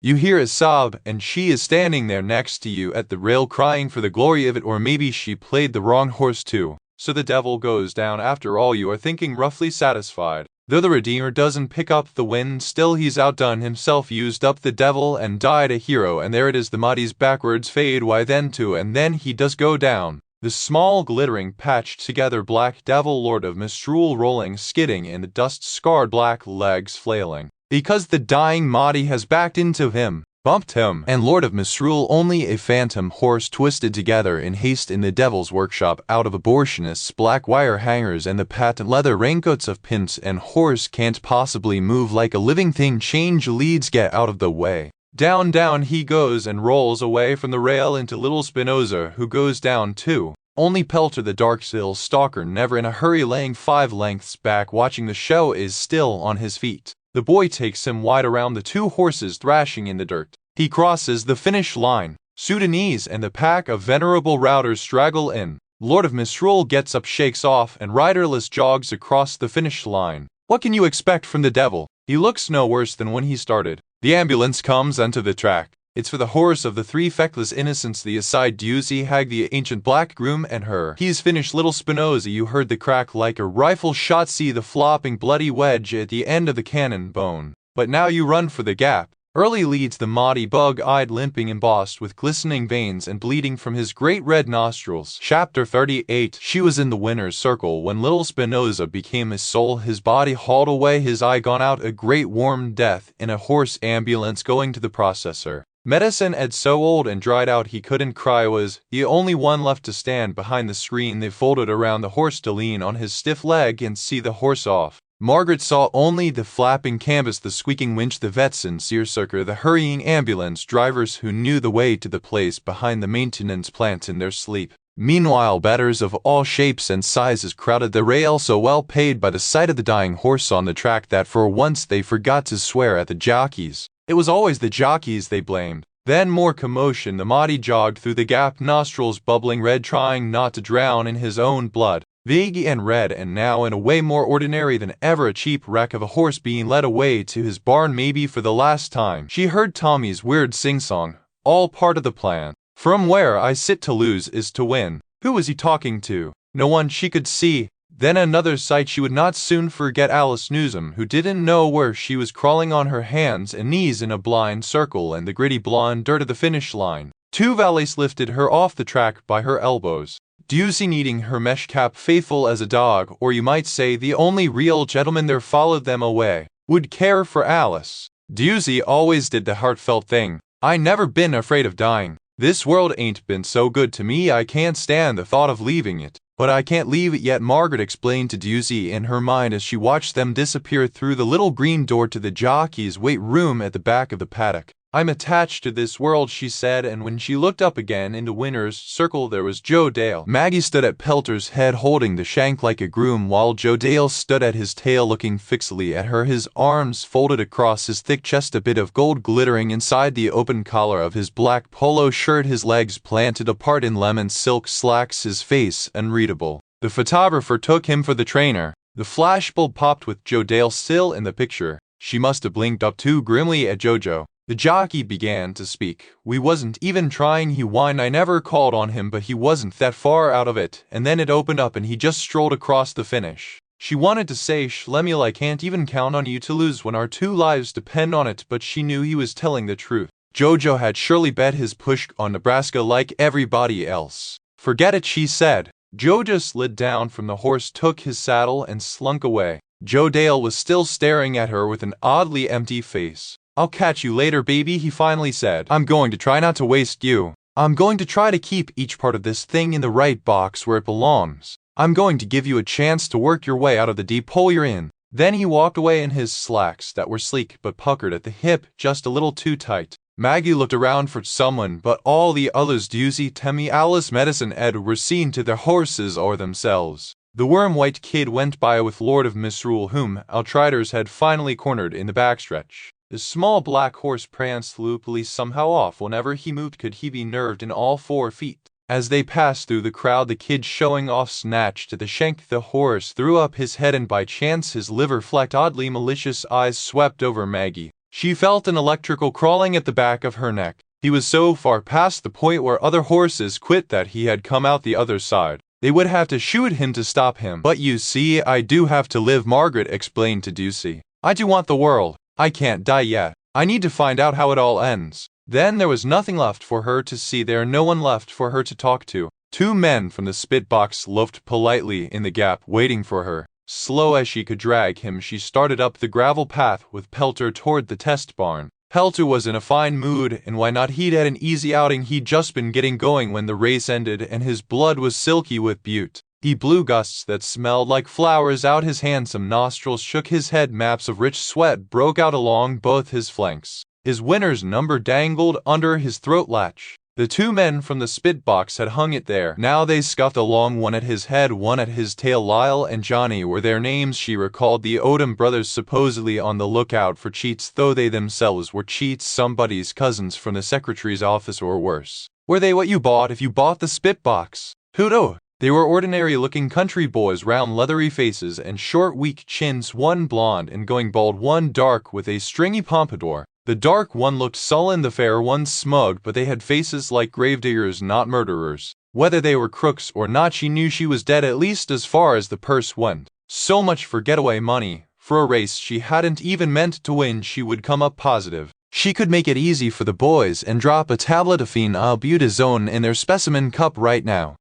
You hear a sob, and she is standing there next to you at the rail crying for the glory of it, or maybe she played the wrong horse too. So the devil goes down after all, you are thinking, roughly satisfied. Though the Redeemer doesn't pick up the win, still he's outdone himself, used up the devil and died a hero, and there it is, the muddies backwards fade, why then too, and then he does go down. The small glittering patched together black devil Lord of Misrule rolling, skidding in the dust, scarred black legs flailing. Because the dying Mahdi has backed into him, bumped him, and Lord of Misrule only a phantom horse twisted together in haste in the devil's workshop out of abortionists' black wire hangers and the patent leather raincoats of pimps, and horse can't possibly move like a living thing. Change leads, get out of the way. Down he goes and rolls away from the rail into little Spinoza, who goes down too. Only Pelter the Darkstill stalker, never in a hurry, laying 5 lengths back watching the show, is still on his feet. The boy takes him wide around the 2 horses thrashing in the dirt. He crosses the finish line. Sudanese and the pack of venerable routers straggle in. Lord of Misrule gets up, shakes off, and riderless jogs across the finish line. What can you expect from the devil? He looks no worse than when he started. The ambulance comes onto the track. It's for the horse of the 3 feckless innocents, the aside Ducey hag, the ancient black groom, and her. He's finished little Spinoza. You heard the crack like a rifle shot, see the flopping bloody wedge at the end of the cannon bone. But now you run for the gap. Early leads the Mahdi, bug-eyed, limping, embossed with glistening veins and bleeding from his great red nostrils. Chapter 38. She was in the winner's circle when little Spinoza became his soul, his body hauled away, his eye gone out, a great warm death in a horse ambulance going to the processor. Medicine ed so old and dried out he couldn't cry, was the only one left to stand behind the screen. They folded around the horse to lean on his stiff leg and see the horse off. Margaret saw only the flapping canvas, the squeaking winch, the vets and seersucker, the hurrying ambulance drivers who knew the way to the place behind the maintenance plant in their sleep. Meanwhile, betters of all shapes and sizes crowded the rail, so well paid by the sight of the dying horse on the track that for once they forgot to swear at the jockeys. It was always the jockeys they blamed. Then more commotion. The Mahdi jogged through the gap, nostrils bubbling red, trying not to drown in his own blood. Vague and red, and now in a way more ordinary than ever, a cheap wreck of a horse being led away to his barn, maybe for the last time. She heard Tommy's weird sing-song, all part of the plan. From where I sit to lose is to win. Who was he talking to? No one she could see. Then another sight she would not soon forget, Alice Newsom, who didn't know where she was, crawling on her hands and knees in a blind circle in the gritty blonde dirt of the finish line. 2 valets lifted her off the track by her elbows. Ducey needing her mesh cap, faithful as a dog, or you might say the only real gentleman there, followed them away. Would care for Alice. Ducey always did the heartfelt thing. I never been afraid of dying. This world ain't been so good to me, I can't stand the thought of leaving it. But I can't leave it yet, Margaret explained to Ducey in her mind as she watched them disappear through the little green door to the jockey's weight room at the back of the paddock. I'm attached to this world, she said, and when she looked up again into winner's circle there was Joe Dale. Maggie stood at Pelter's head holding the shank like a groom, while Joe Dale stood at his tail looking fixedly at her, his arms folded across his thick chest, a bit of gold glittering inside the open collar of his black polo shirt, his legs planted apart in lemon silk slacks, his face unreadable. The photographer took him for the trainer. The flashbulb popped with Joe Dale still in the picture. She must have blinked up too grimly at Jojo. The jockey began to speak. We wasn't even trying, he whined. I never called on him, but he wasn't that far out of it. And then it opened up and he just strolled across the finish. She wanted to say, Schlemiel, I can't even count on you to lose when our 2 lives depend on it, but she knew he was telling the truth. Jojo had surely bet his push on Nebraska like everybody else. Forget it, she said. Jojo slid down from the horse, took his saddle, and slunk away. Joe Dale was still staring at her with an oddly empty face. I'll catch you later, baby, he finally said. I'm going to try not to waste you. I'm going to try to keep each part of this thing in the right box where it belongs. I'm going to give you a chance to work your way out of the deep hole you're in. Then he walked away in his slacks that were sleek but puckered at the hip just a little too tight. Maggie looked around for someone, but all the others, Dusy, Temmie, Alice, Medicine, Ed, were seen to their horses or themselves. The worm-white kid went by with Lord of Misrule, whom Outriders had finally cornered in the backstretch. The small black horse pranced loopily somehow off. Whenever he moved could he be nerved in all 4 feet. As they passed through the crowd, the kid showing off snatched at the shank. The horse threw up his head, and by chance his liver-flecked, oddly malicious eyes swept over Maggie. She felt an electrical crawling at the back of her neck. He was so far past the point where other horses quit that he had come out the other side. They would have to shoot him to stop him. But you see, I do have to live, Margaret explained to Dusy. I do want the world. I can't die yet. I need to find out how it all ends. Then there was nothing left for her to see there, no one left for her to talk to. 2 men from the spit box loafed politely in the gap, waiting for her. Slow as she could drag him, she started up the gravel path with Pelter toward the test barn. Pelter was in a fine mood, and why not? He'd had an easy outing. He'd just been getting going when the race ended, and his blood was silky with butte. He blew gusts that smelled like flowers out his handsome nostrils, shook his head, maps of rich sweat broke out along both his flanks. His winner's number dangled under his throat latch. The 2 men from the spit box had hung it there. Now they scuffed along, one at his head, one at his tail. Lyle and Johnny were their names. She recalled the Odom brothers, supposedly on the lookout for cheats, though they themselves were cheats, somebody's cousins from the secretary's office or worse. Were they what you bought if you bought the spit box? Who'd? They were ordinary-looking country boys, round leathery faces and short weak chins, one blonde and going bald, one dark with a stringy pompadour. The dark one looked sullen, the fair one smug, but they had faces like gravediggers, not murderers. Whether they were crooks or not, she knew she was dead, at least as far as the purse went. So much for getaway money. For a race she hadn't even meant to win, she would come up positive. She could make it easy for the boys and drop a tablet of phenylbutazone in their specimen cup right now.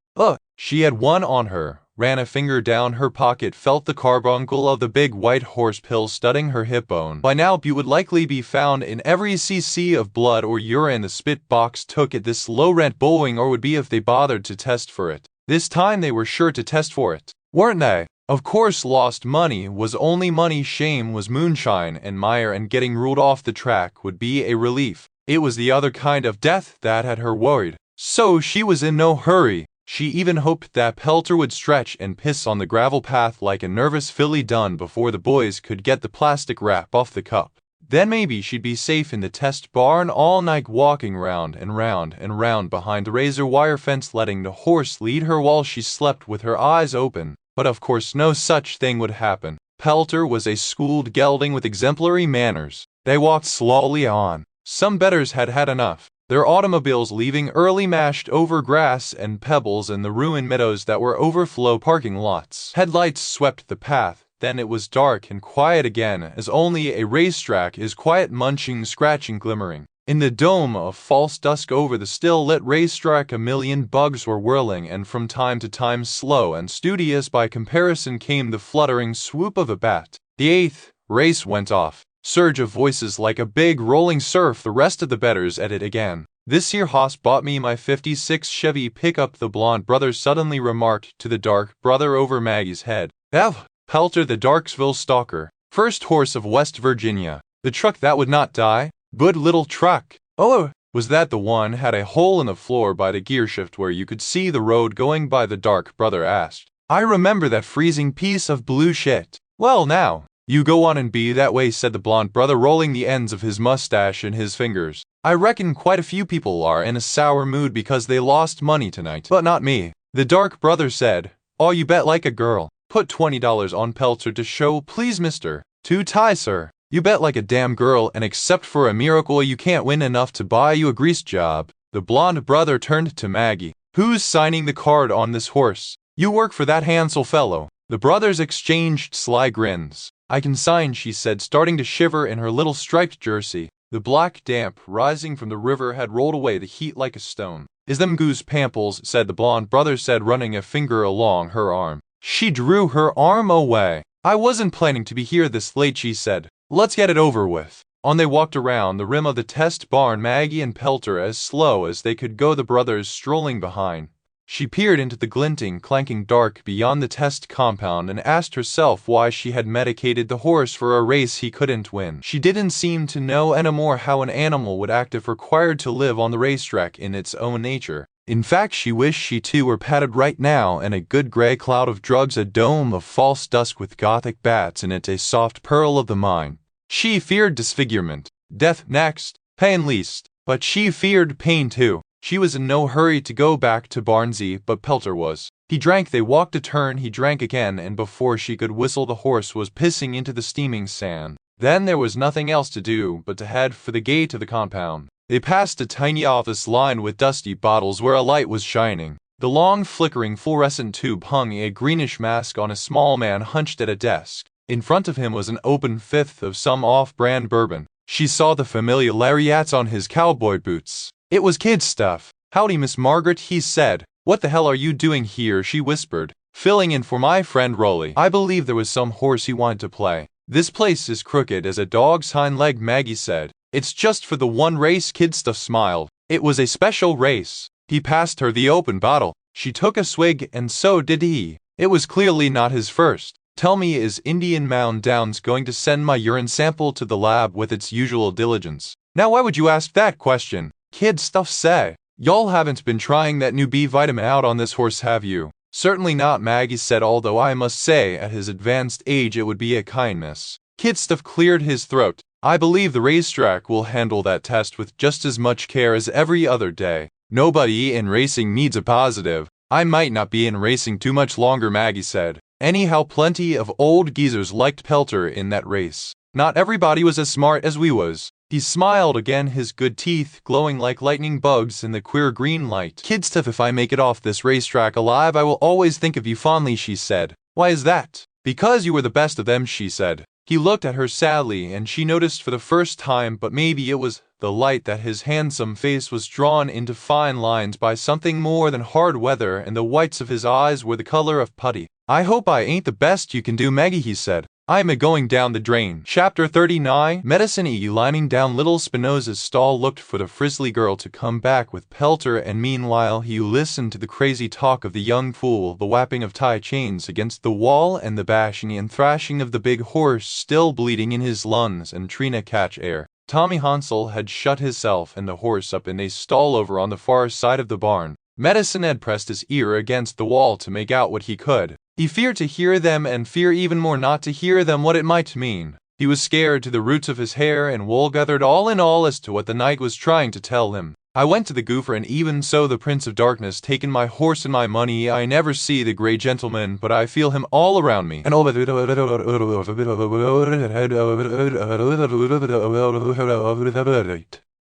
She had one on her, ran a finger down her pocket, felt the carbuncle of the big white horse pill studding her hip bone. By now bute would likely be found in every cc of blood or urine the spit box took at this low-rent bowling, or would be if they bothered to test for it. This time they were sure to test for it, weren't they? Of course, lost money was only money, shame was moonshine and mire, and getting ruled off the track would be a relief. It was the other kind of death that had her worried. So she was in no hurry. She even hoped that Pelter would stretch and piss on the gravel path like a nervous filly done before the boys could get the plastic wrap off the cup. Then maybe she'd be safe in the test barn all night, walking round and round and round behind the razor wire fence, letting the horse lead her while she slept with her eyes open. But of course no such thing would happen. Pelter was a schooled gelding with exemplary manners. They walked slowly on. Some betters had had enough. Their automobiles leaving early, mashed over grass and pebbles and the ruined meadows that were overflow parking lots. Headlights swept the path. Then it was dark and quiet again, as only a racetrack is quiet, munching, scratching, glimmering. In the dome of false dusk over the still-lit racetrack, a million bugs were whirling, and from time to time, slow and studious by comparison, came the fluttering swoop of a bat. The 8th race went off. Surge of voices like a big rolling surf. The rest of the betters at it again. This here hoss bought me my '56 Chevy pickup, the blonde brother suddenly remarked to the dark brother over Maggie's head. Pelter, the Darksville stalker. First horse of West Virginia. The truck that would not die. Good little truck. Was that the one had a hole in the floor by the gearshift where you could see the road going by? The dark brother asked. I remember that freezing piece of blue shit. Well now, you go on and be that way, said the blonde brother, rolling the ends of his mustache in his fingers. I reckon quite a few people are in a sour mood because they lost money tonight. But not me. The dark brother said. Oh, you bet like a girl. Put $20 on Pelter to show, please, mister. Too tie, sir. You bet like a damn girl, and except for a miracle you can't win enough to buy you a grease job. The blonde brother turned to Maggie. Who's signing the card on this horse? You work for that handsel fellow. The brothers exchanged sly grins. "I can sign," she said, starting to shiver in her little striped jersey. The black damp rising from the river had rolled away the heat like a stone. "Is them goose pamples," said the blonde brother, running a finger along her arm. She drew her arm away. "I wasn't planning to be here this late," she said. "Let's get it over with." On they walked around the rim of the test barn, Maggie and Pelter as slow as they could go, the brothers strolling behind. She peered into the glinting, clanking dark beyond the test compound and asked herself why she had medicated the horse for a race he couldn't win. She didn't seem to know anymore how an animal would act if required to live on the racetrack in its own nature. In fact, she wished she too were padded right now in a good gray cloud of drugs, a dome of false dusk with gothic bats in it, a soft pearl of the mind. She feared disfigurement, death next, pain least, but she feared pain too. She was in no hurry to go back to Barnsey, but Pelter was. He drank, they walked a turn, he drank again, and before she could whistle the horse was pissing into the steaming sand. Then there was nothing else to do but to head for the gate of the compound. They passed a tiny office lined with dusty bottles where a light was shining. The long flickering fluorescent tube hung a greenish mask on a small man hunched at a desk. In front of him was an open fifth of some off-brand bourbon. She saw the familiar lariats on his cowboy boots. It was kid stuff. "Howdy, Miss Margaret," he said. "What the hell are you doing here?" she whispered. "Filling in for my friend Rolly. I believe there was some horse he wanted to play." "This place is crooked as a dog's hind leg," Maggie said. "It's just for the one race." Kid Stuff smiled. "It was a special race." He passed her the open bottle. She took a swig, and so did he. It was clearly not his first. "Tell me, is Indian Mound Downs going to send my urine sample to the lab with its usual diligence?" "Now why would you ask that question?" Kid Stuff said. "Y'all haven't been trying that new B vitamin out on this horse, have you?" "Certainly not," Maggie said, "although I must say at his advanced age it would be a kindness." Kid Stuff cleared his throat. "I believe the racetrack will handle that test with just as much care as every other day. Nobody in racing needs a positive." "I might not be in racing too much longer," Maggie said. "Anyhow, plenty of old geezers liked Pelter in that race. Not everybody was as smart as we was." He smiled again, his good teeth glowing like lightning bugs in the queer green light. "Kid Stuff, if I make it off this racetrack alive, I will always think of you fondly," she said. "Why is that?" "Because you were the best of them," she said. He looked at her sadly, and she noticed for the first time, but maybe it was the light, that his handsome face was drawn into fine lines by something more than hard weather, and the whites of his eyes were the color of putty. "I hope I ain't the best you can do, Maggie," he said. "I'm a-going down the drain." Chapter 39. Medicine E. Lining down Little Spinoza's stall looked for the Frizzly girl to come back with Pelter, and meanwhile he listened to the crazy talk of the young fool, the whapping of tie chains against the wall, and the bashing and thrashing of the big horse still bleeding in his lungs, and Trina catch air. Tommy Hansel had shut himself and the horse up in a stall over on the far side of the barn. Medicine had pressed his ear against the wall to make out what he could. He feared to hear them, and fear even more not to hear them, what it might mean. He was scared to the roots of his hair and wool, gathered all in all as to what the night was trying to tell him. "I went to the Gopher, and even so the Prince of Darkness taken my horse and my money. I never see the Grey Gentleman, but I feel him all around me. And all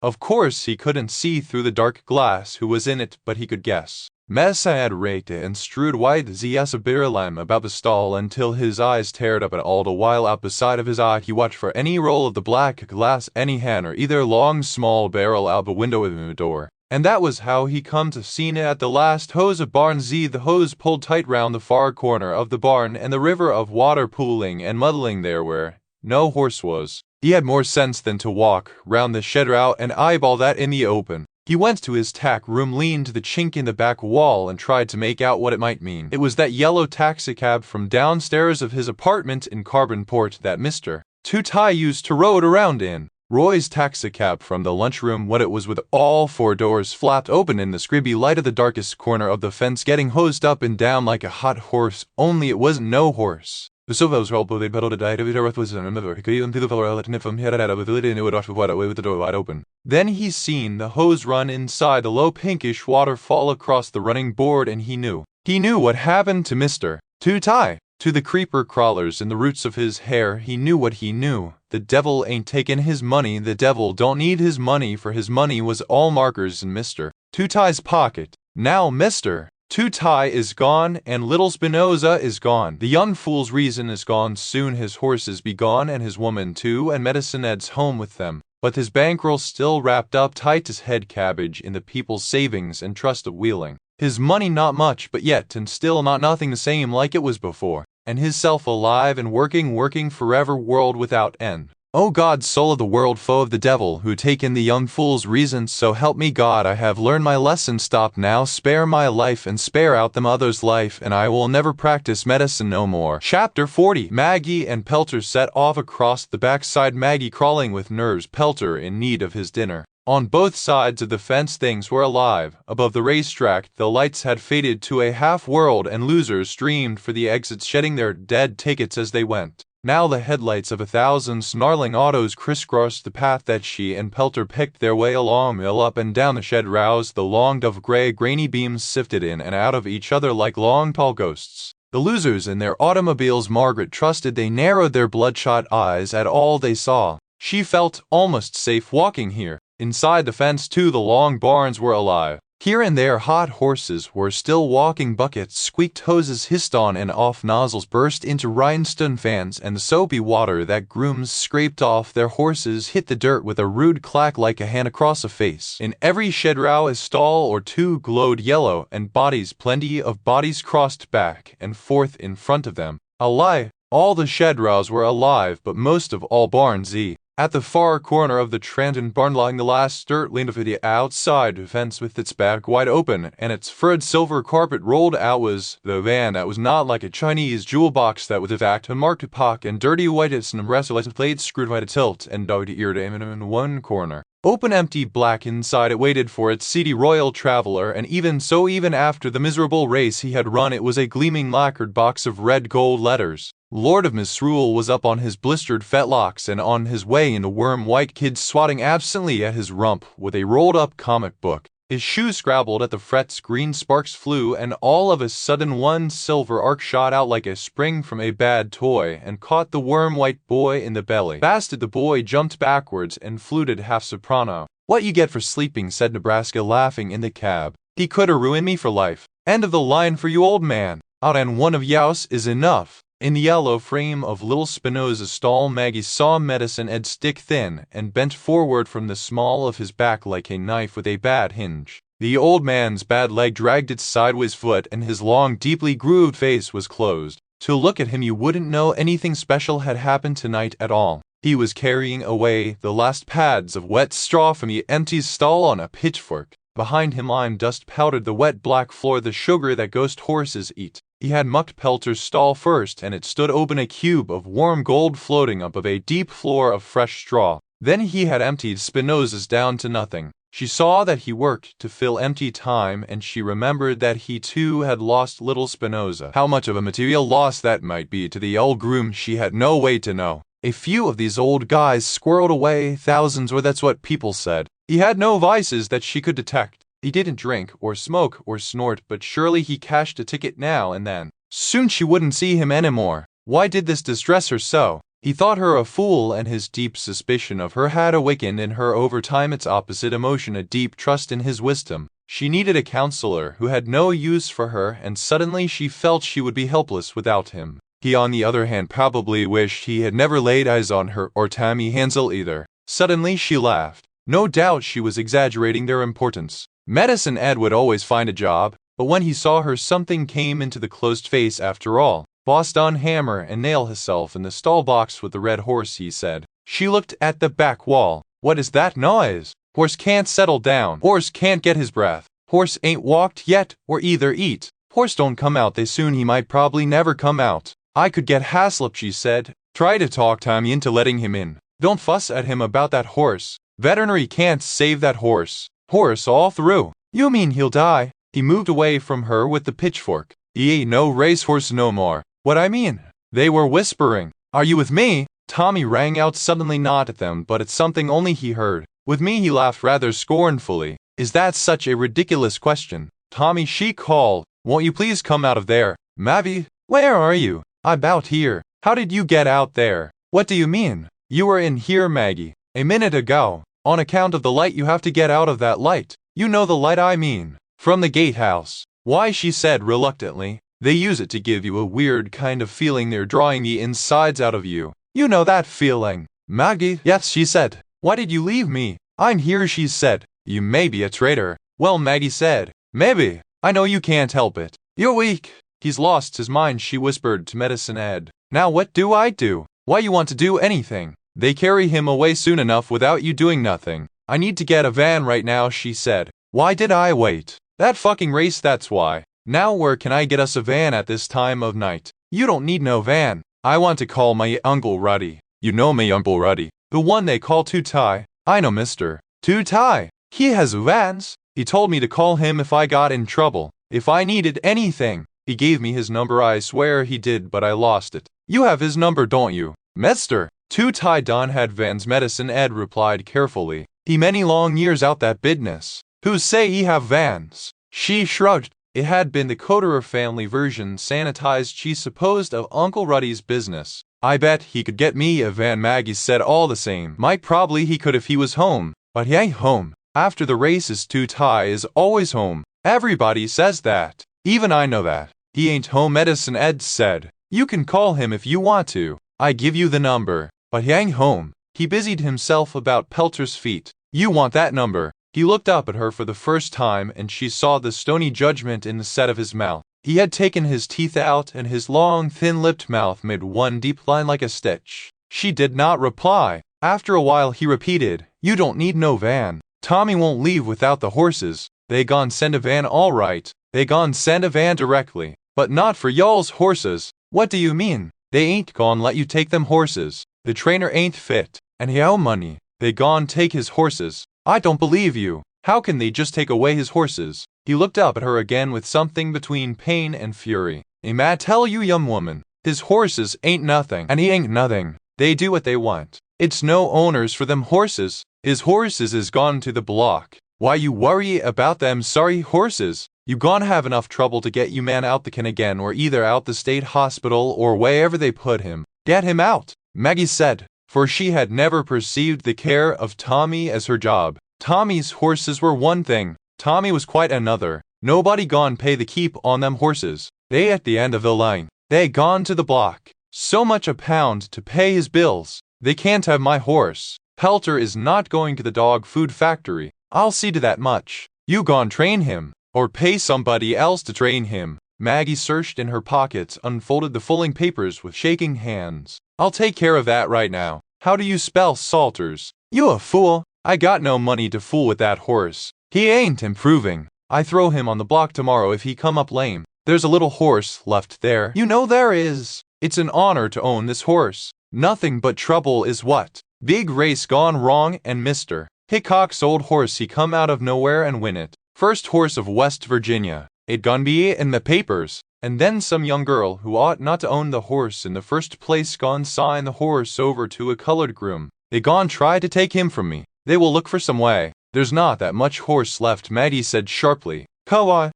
Of course, he couldn't see through the dark glass who was in it, but he could guess. Messa had raked and strewed white ziasabirilam about the stall until his eyes teared up, and all the while out beside of his eye he watched for any roll of the black glass, any hand, or either long small barrel out the window of the door. And that was how he come to seen it at the last hose of barn Z. The hose pulled tight round the far corner of the barn, and the river of water pooling and muddling there where no horse was. He had more sense than to walk round the shed out and eyeball that in the open. He went to his tack room, leaned to the chink in the back wall, and tried to make out what it might mean. It was that yellow taxicab from downstairs of his apartment in Carbonport that Mr. Tootai used to road around in. Roy's taxicab from the lunchroom, what it was, with all four doors flapped open in the scribby light of the darkest corner of the fence, getting hosed up and down like a hot horse, only it wasn't no horse. The Silvos rolled, they pedaled a diet of it was another. He could even see the fellow let him from here at a village and it would rush away with the door wide open. Then he seen the hose run inside the low pinkish water fall across the running board, and he knew. He knew what happened to Mr. Tootai. To the creeper crawlers in the roots of his hair, he knew what he knew. The devil ain't taken his money, the devil don't need his money, for his money was all markers in Mr. Tootai's pocket. Now Mr. Tootai is gone, and little Spinoza is gone. The young fool's reason is gone, soon his horses be gone, and his woman too, and Medicine Ed's home with them. But his bankroll still wrapped up tight as head cabbage in the people's savings and trust of Wheeling. His money not much, but yet and still not nothing the same like it was before, and his self alive and working forever, world without end. O God, soul of the world, foe of the devil, who taken the young fool's reason, so help me God, I have learned my lesson, stop now, spare my life and spare out them other's life, and I will never practice medicine no more. Chapter 40. Maggie and Pelter set off across the backside, Maggie crawling with nerves, Pelter in need of his dinner. On both sides of the fence things were alive. Above the racetrack, the lights had faded to a half-world, and losers streamed for the exits, shedding their dead tickets as they went. Now the headlights of 1,000 snarling autos crisscrossed the path that she and Pelter picked their way along, mill up and down the shed roused. The long dove-gray grainy beams sifted in and out of each other like long tall ghosts. The losers in their automobiles, Margaret trusted they narrowed their bloodshot eyes at all they saw. She felt almost safe walking here. Inside the fence too, the long barns were alive. Here and there hot horses were still walking, buckets squeaked, hoses hissed on and off, nozzles burst into rhinestone fans, and the soapy water that grooms scraped off their horses hit the dirt with a rude clack like a hand across a face. In every shed row a stall or two glowed yellow, and bodies, plenty of bodies, crossed back and forth in front of them. A lie, all the shed rows were alive, but most of all barns. At the far corner of the Tranton barn, lying the last dirt, leaned over the outside fence with its back wide open and its furred silver carpet rolled out, was the van that was not like a Chinese jewel box, that was in fact unmarked epoch and dirty white, its Nebraska license plate screwed by a tilt and dog-eared in one corner. Open, empty, black inside, it waited for its seedy royal traveler, and even so, even after the miserable race he had run, it was a gleaming lacquered box of red gold letters. Lord of Misrule was up on his blistered fetlocks and on his way in a worm-white kid, swatting absently at his rump with a rolled-up comic book. His shoes scrabbled at the frets, green sparks flew, and all of a sudden one silver arc shot out like a spring from a bad toy and caught the worm-white boy in the belly. Bastard, the boy jumped backwards and fluted half-soprano. "What you get for sleeping," said Nebraska, laughing in the cab. "He coulda ruined me for life. End of the line for you, old man. Out and one of youse is enough." In the yellow frame of little Spinoza's stall, Maggie saw Medicine Ed stick thin and bent forward from the small of his back like a knife with a bad hinge. The old man's bad leg dragged its sideways foot, and his long, deeply grooved face was closed. To look at him you wouldn't know anything special had happened tonight at all. He was carrying away the last pads of wet straw from the empty stall on a pitchfork. Behind him lime dust powdered the wet black floor, the sugar that ghost horses eat. He had mucked Pelter's stall first, and it stood open, a cube of warm gold floating up of a deep floor of fresh straw. Then he had emptied Spinoza's down to nothing. She saw that he worked to fill empty time, and she remembered that he too had lost little Spinoza. How much of a material loss that might be to the old groom she had no way to know. A few of these old guys squirreled away thousands, or that's what people said. He had no vices that she could detect. He didn't drink, or smoke, or snort, but surely he cashed a ticket now and then. Soon she wouldn't see him anymore. Why did this distress her so? He thought her a fool, and his deep suspicion of her had awakened in her over time its opposite emotion, a deep trust in his wisdom. She needed a counselor who had no use for her, and suddenly she felt she would be helpless without him. He, on the other hand, probably wished he had never laid eyes on her or Tammy Hansel either. Suddenly she laughed. No doubt she was exaggerating their importance. Medicine Ed would always find a job, but when he saw her something came into the closed face after all. "Boss done hammer and nail hisself in the stall box with the red horse," he said. She looked at the back wall. "What is that noise? Horse can't settle down. Horse can't get his breath. Horse ain't walked yet, or either eat. Horse don't come out they soon, he might probably never come out." "I could get Haslip," she said. "Try to talk Tommy into letting him in. Don't fuss at him about that horse. Veterinary can't save that horse. Horse all through." "You mean he'll die?" He moved away from her with the pitchfork. "He ain't no racehorse no more." "What I mean?" They were whispering. "Are you with me?" Tommy rang out suddenly, not at them, but at something only he heard. "With me?" He laughed rather scornfully. "Is that such a ridiculous question?" "Tommy," she called, "won't you please come out of there?" "Mavi, where are you?" "I'm out here." "How did you get out there?" "What do you mean?" "You were in here, Maggie, a minute ago. On account of the light you have to get out of that light. You know the light I mean. From the gatehouse." Why, she said reluctantly. They use it to give you a weird kind of feeling they're drawing the insides out of you. You know that feeling. Maggie? Yes, she said. Why did you leave me? I'm here, she said. You may be a traitor. Well, Maggie said. Maybe. I know you can't help it. You're weak. He's lost his mind, she whispered to Medicine Ed. Now what do I do? Why you want to do anything? They carry him away soon enough without you doing nothing. I need to get a van right now, she said. Why did I wait? That fucking race, that's why. Now where can I get us a van at this time of night? You don't need no van. I want to call my Uncle Ruddy. You know me Uncle Ruddy. The one they call Two-Tie. I know Mr. Two-Tie. He has vans. He told me to call him if I got in trouble. If I needed anything. He gave me his number, I swear he did, but I lost it. You have his number, don't you? Mr. Two-Tie Don had vans, Medicine Ed replied carefully. He many long years out that business. Who say he have vans? She shrugged. It had been the Coterer family version sanitized, she supposed, of Uncle Ruddy's business. I bet he could get me a van, Maggie said all the same. Might probably he could if he was home. But he ain't home. After the races, Two-Tie is always home. Everybody says that. Even I know that. He ain't home, Medicine Ed said. You can call him if you want to. I give you the number. But he ain't home. He busied himself about Pelter's feet. You want that number? He looked up at her for the first time, and she saw the stony judgment in the set of his mouth. He had taken his teeth out, and his long, thin-lipped mouth made one deep line like a stitch. She did not reply. After a while he repeated, You don't need no van. Tommy won't leave without the horses. They gon' send a van all right. They gon' send a van directly. But not for y'all's horses. What do you mean? They ain't gon' let you take them horses. The trainer ain't fit. And he owe money. They gon' take his horses. I don't believe you. How can they just take away his horses? He looked up at her again with something between pain and fury. I tell you, young woman, his horses ain't nothing, and he ain't nothing. They do what they want. It's no owners for them horses. His horses is gone to the block. Why you worry about them sorry horses? You gon' have enough trouble to get you man out the can again, or either out the state hospital or wherever they put him. Get him out, Maggie said, for she had never perceived the care of Tommy as her job. Tommy's horses were one thing. Tommy was quite another. Nobody gon' pay the keep on them horses. They at the end of the line. They gone to the block. So much a pound to pay his bills. They can't have my horse. Pelter is not going to the dog food factory. I'll see to that much. You gon' train him. Or pay somebody else to train him. Maggie searched in her pockets, unfolded the folding papers with shaking hands. I'll take care of that right now. How do you spell Salters? You a fool. I got no money to fool with that horse. He ain't improving. I throw him on the block tomorrow if he come up lame. There's a little horse left there. You know there is. It's an honor to own this horse. Nothing but trouble is what. Big race gone wrong, and Mr. Hickok's old horse he come out of nowhere and win it. First horse of West Virginia. It gon' be in the papers. And then some young girl who ought not to own the horse in the first place gon' sign the horse over to a colored groom. They gon' try to take him from me. They will look for some way. There's not that much horse left, Maddie said sharply. Kawa,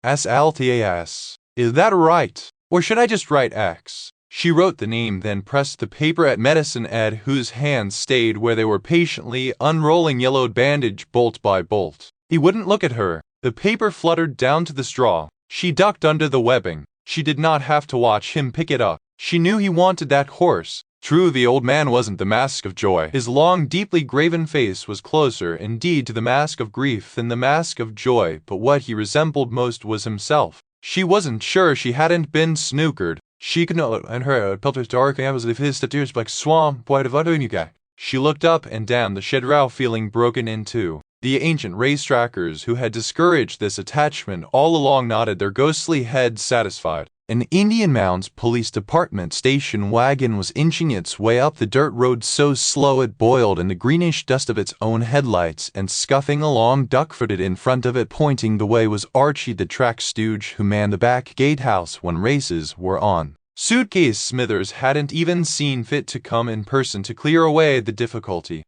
S-L-T-A-S. Is that right? Or should I just write X? She wrote the name, then pressed the paper at Medicine Ed, whose hands stayed where they were patiently unrolling yellowed bandage bolt by bolt. He wouldn't look at her. The paper fluttered down to the straw. She ducked under the webbing. She did not have to watch him pick it up. She knew he wanted that horse. True, the old man wasn't the mask of joy. His long, deeply graven face was closer, indeed, to the mask of grief than the mask of joy, but what he resembled most was himself. She wasn't sure she hadn't been snookered. She could know, and her Pelter's dark was if his tattoos like swamp white of other guy. She looked up and down the shed row, feeling broken in two. The ancient racetrackers who had discouraged this attachment all along nodded their ghostly heads satisfied. An Indian Mounds Police Department station wagon was inching its way up the dirt road so slow it boiled in the greenish dust of its own headlights, and scuffing along duck-footed in front of it pointing the way was Archie the track stooge who manned the back gatehouse when races were on. Suitcase Smithers hadn't even seen fit to come in person to clear away the difficulty.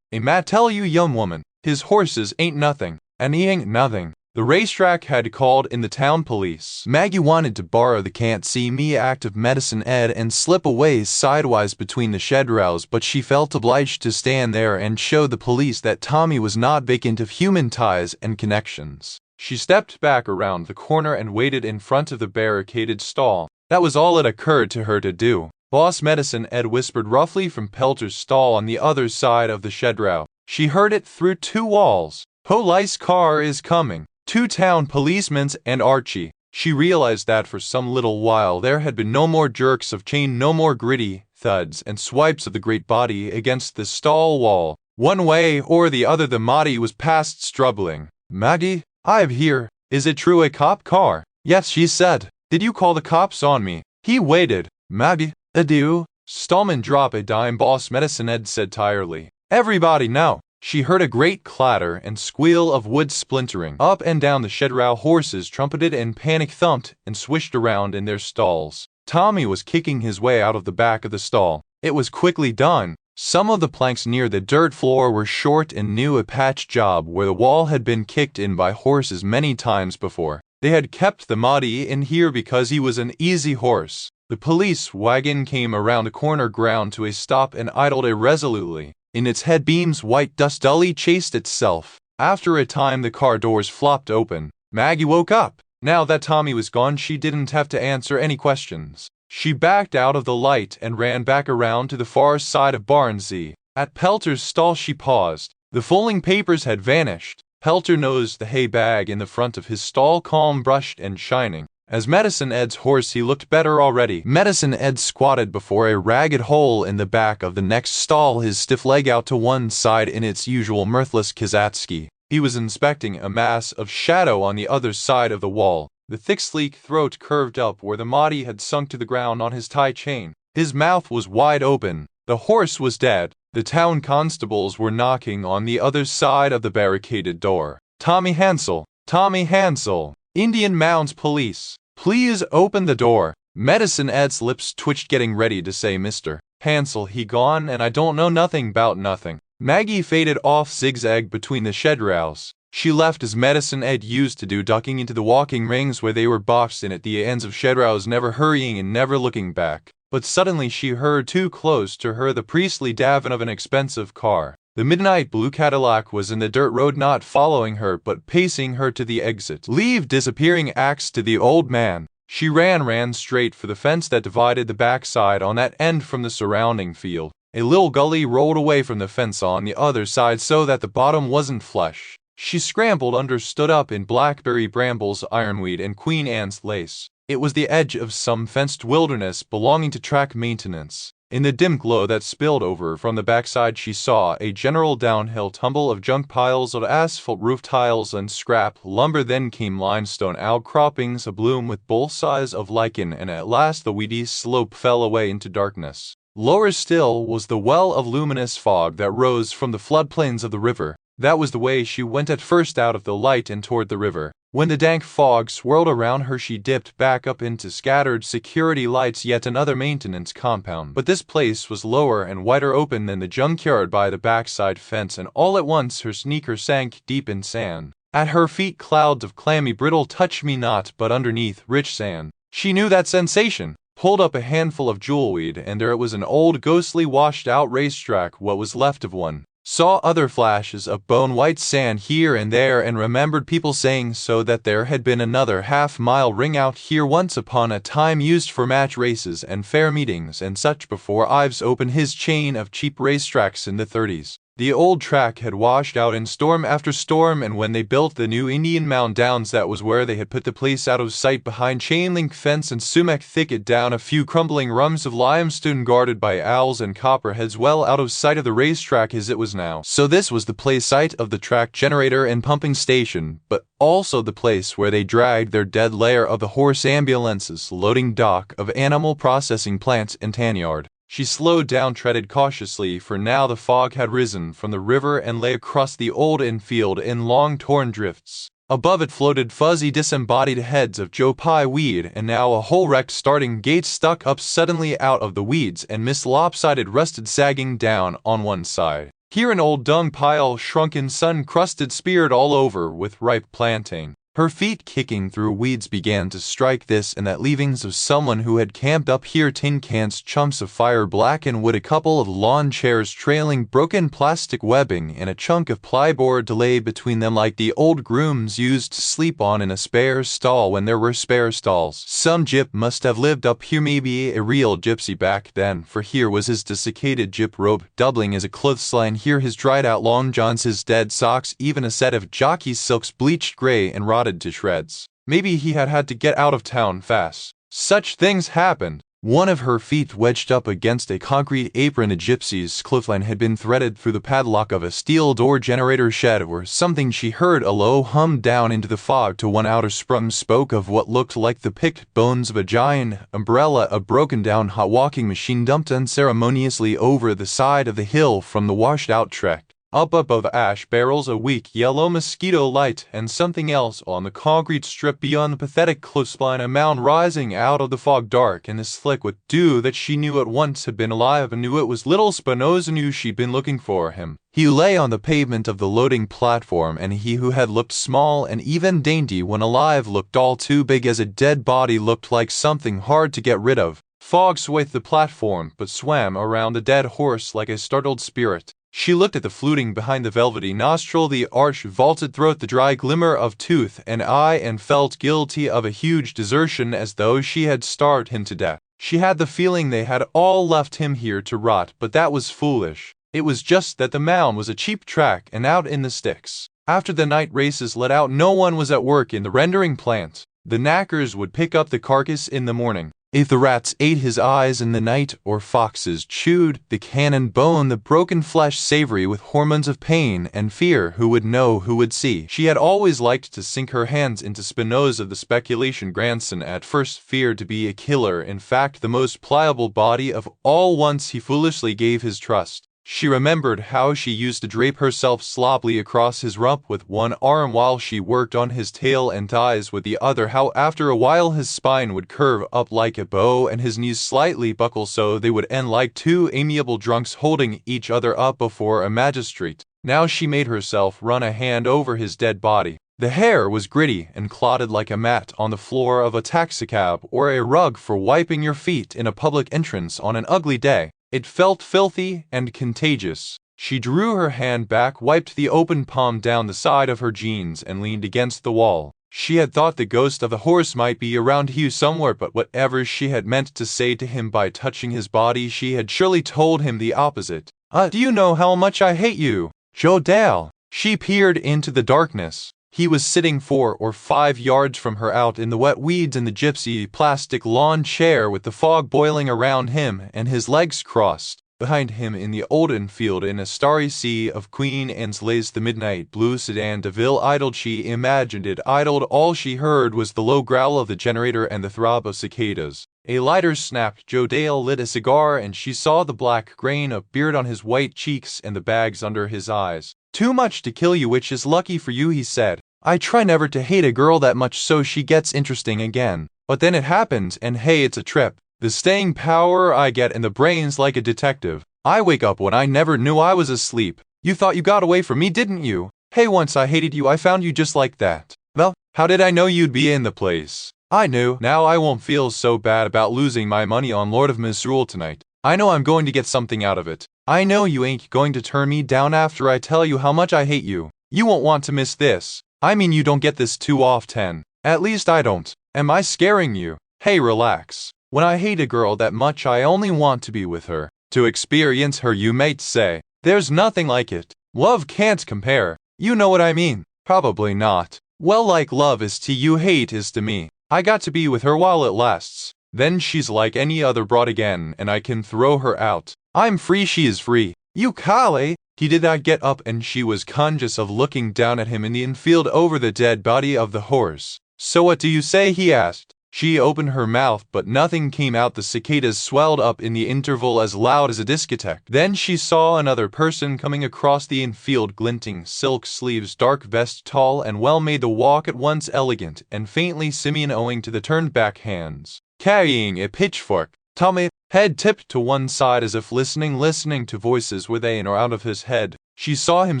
Tell you, young woman, his horses ain't nothing, and he ain't nothing. The racetrack had called in the town police. Maggie wanted to borrow the can't-see-me act of Medicine Ed and slip away sidewise between the shed rows, but she felt obliged to stand there and show the police that Tommy was not vacant of human ties and connections. She stepped back around the corner and waited in front of the barricaded stall. That was all it occurred to her to do. Boss Medicine Ed whispered roughly from Pelter's stall on the other side of the shedraw. She heard it through 2 walls. "Police car is coming. 2 town policemen and Archie." She realized that for some little while there had been no more jerks of chain, no more gritty thuds and swipes of the great body against the stall wall. One way or the other the Mahdi was past struggling. "Maggie, I'm here. Is it true a cop car?" "Yes," she said. "Did you call the cops on me?" He waited. "Maggie, adieu." "Stallman, drop a dime," Boss Medicine Ed said tiredly. "Everybody now." She heard a great clatter and squeal of wood splintering. Up and down the shedraw horses trumpeted and panic thumped and swished around in their stalls. Tommy was kicking his way out of the back of the stall. It was quickly done. Some of the planks near the dirt floor were short and new, a patch job where the wall had been kicked in by horses many times before. They had kept the Mahdi in here because he was an easy horse. The police wagon came around the corner, ground to a stop, and idled irresolutely. In its head beams, white dust dully chased itself. After a time, the car doors flopped open. Maggie woke up. Now that Tommy was gone, she didn't have to answer any questions. She backed out of the light and ran back around to the far side of Barnsey. At Pelter's stall she paused. The folding papers had vanished. Pelter nosed the hay bag in the front of his stall, calm, brushed, and shining. As Medicine Ed's horse, he looked better already. Medicine Ed squatted before a ragged hole in the back of the next stall, his stiff leg out to one side in its usual mirthless Kazatsky. He was inspecting a mass of shadow on the other side of the wall. The thick, sleek throat curved up where the Mahdi had sunk to the ground on his tie chain. His mouth was wide open. The horse was dead. The town constables were knocking on the other side of the barricaded door. "Tommy Hansel! Tommy Hansel! Indian Mounds Police! Please open the door." Medicine Ed's lips twitched, getting ready to say Mr. Hansel, he gone, and I don't know nothing 'bout nothing. Maggie faded off, zigzag between the shedraws. She left as Medicine Ed used to do, ducking into the walking rings where they were boxed in at the ends of shedraws, never hurrying and never looking back. But suddenly she heard too close to her the priestly davin of an expensive car. The midnight blue Cadillac was in the dirt road, not following her but pacing her to the exit. "Leave," disappearing axe to the old man. She ran straight for the fence that divided the backside on that end from the surrounding field. A little gully rolled away from the fence on the other side so that the bottom wasn't flush. She scrambled under, stood up in blackberry brambles, ironweed, and Queen Anne's lace. It was the edge of some fenced wilderness belonging to track maintenance. In the dim glow that spilled over from the backside, she saw a general downhill tumble of junk piles of asphalt, roof tiles, and scrap lumber. Then came limestone outcroppings abloom with bullseyes of lichen, and at last the weedy slope fell away into darkness. Lower still was the well of luminous fog that rose from the floodplains of the river. That was the way she went at first, out of the light and toward the river. When the dank fog swirled around her, she dipped back up into scattered security lights, yet another maintenance compound. But this place was lower and wider open than the junkyard by the backside fence, and all at once her sneaker sank deep in sand. At her feet clouds of clammy, brittle touch-me-not, but underneath rich sand. She knew that sensation. Pulled up a handful of jewelweed, and there it was, an old, ghostly, washed-out racetrack, what was left of one. Saw other flashes of bone-white sand here and there, and remembered people saying so that there had been another half-mile ring out here once upon a time, used for match races and fair meetings and such, before Ives opened his chain of cheap racetracks in the 30s. The old track had washed out in storm after storm, and when they built the new Indian Mound Downs, that was where they had put the place out of sight behind chain-link fence and sumac thicket, down a few crumbling rums of limestone guarded by owls and copperheads, well out of sight of the racetrack as it was now. So this was the place site of the track generator and pumping station, but also the place where they dragged their dead layer of the horse ambulances, loading dock of animal processing plants and tan yard. She slowed down, treaded cautiously, for now the fog had risen from the river and lay across the old infield in long torn drifts. Above it floated fuzzy disembodied heads of Joe Pye weed, and now a whole wrecked starting gate stuck up suddenly out of the weeds and missed, lopsided, rusted, sagging down on one side. Here an old dung pile, shrunken, sun-crusted, speared all over with ripe plantain. Her feet kicking through weeds began to strike this and that leavings of someone who had camped up here, tin cans, chunks of fire, blackened wood, a couple of lawn chairs trailing broken plastic webbing, and a chunk of plyboard lay between them like the old grooms used to sleep on in a spare stall when there were spare stalls. Some gyp must have lived up here, maybe a real gypsy back then, for here was his desiccated gyp robe doubling as a clothesline, here his dried out long johns, his dead socks, even a set of jockey's silks bleached gray and rotted to shreds. Maybe he had to get out of town fast. Such things happened. One of her feet wedged up against a concrete apron. A gypsy's clothesline had been threaded through the padlock of a steel door, generator shed or something. She heard a low hum down into the fog. To one outer sprung spoke of what looked like the picked bones of a giant umbrella, a broken down hot walking machine dumped unceremoniously over the side of the hill from the washed out trek. Up above ash barrels, a weak yellow mosquito light, and something else on the concrete strip beyond the pathetic clothesline, a mound rising out of the fog, dark and slick with dew that she knew at once had been alive, and knew it was little Spinoza, knew she'd been looking for him. He lay on the pavement of the loading platform, and he who had looked small and even dainty when alive looked all too big as a dead body, looked like something hard to get rid of. Fog swathed the platform, but swam around the dead horse like a startled spirit. She looked at the fluting behind the velvety nostril, the arched vaulted throat, the dry glimmer of tooth and eye, and felt guilty of a huge desertion, as though she had starved him to death. She had the feeling they had all left him here to rot, but that was foolish. It was just that the mound was a cheap track and out in the sticks. After the night races let out, no one was at work in the rendering plant. The knackers would pick up the carcass in the morning. If the rats ate his eyes in the night, or foxes chewed the cannon bone, the broken flesh savory with hormones of pain and fear, who would know, who would see? She had always liked to sink her hands into Spinoza, the speculation grandson, at first feared to be a killer, in fact the most pliable body of all. Once he foolishly gave his trust. She remembered how she used to drape herself sloppily across his rump with one arm while she worked on his tail and thighs with the other, how after a while his spine would curve up like a bow and his knees slightly buckle so they would end like two amiable drunks holding each other up before a magistrate. Now she made herself run a hand over his dead body. The hair was gritty and clotted like a mat on the floor of a taxicab or a rug for wiping your feet in a public entrance on an ugly day. It felt filthy and contagious. She drew her hand back, wiped the open palm down the side of her jeans, and leaned against the wall. She had thought the ghost of the horse might be around here somewhere, but whatever she had meant to say to him by touching his body, she had surely told him the opposite. Do you know how much I hate you, Joe Dale? She peered into the darkness. He was sitting 4 or 5 yards from her, out in the wet weeds in the gypsy plastic lawn chair with the fog boiling around him and his legs crossed. Behind him in the olden field in a starry sea of Queen Anne's lace, the midnight blue sedan DeVille idled. She imagined it idled. All she heard was the low growl of the generator and the throb of cicadas. A lighter snapped. Joe Dale lit a cigar and she saw the black grain of beard on his white cheeks and the bags under his eyes. Too much to kill you, which is lucky for you, he said. I try never to hate a girl that much so she gets interesting again. But then it happens, and hey, it's a trip. The staying power I get in the brain's like a detective. I wake up when I never knew I was asleep. You thought you got away from me, didn't you? Hey, once I hated you, I found you just like that. Well, how did I know you'd be in the place? I knew. Now I won't feel so bad about losing my money on Lord of Misrule tonight. I know I'm going to get something out of it. I know you ain't going to turn me down after I tell you how much I hate you. You won't want to miss this. I mean, you don't get this too often. At least I don't. Am I scaring you? Hey, relax. When I hate a girl that much, I only want to be with her. To experience her, you might say. There's nothing like it. Love can't compare. You know what I mean? Probably not. Well, like love is to you, hate is to me. I got to be with her while it lasts. Then she's like any other broad again, and I can throw her out. I'm free, she is free. You Kale! He did not get up, and she was conscious of looking down at him in the infield over the dead body of the horse. So what do you say? He asked. She opened her mouth, but nothing came out. The cicadas swelled up in the interval as loud as a discotheque. Then she saw another person coming across the infield, glinting silk sleeves, dark vest, tall and well-made, the walk at once elegant and faintly simian owing to the turned-back hands, carrying a pitchfork. Tommy, head tipped to one side as if listening to voices within or out of his head. She saw him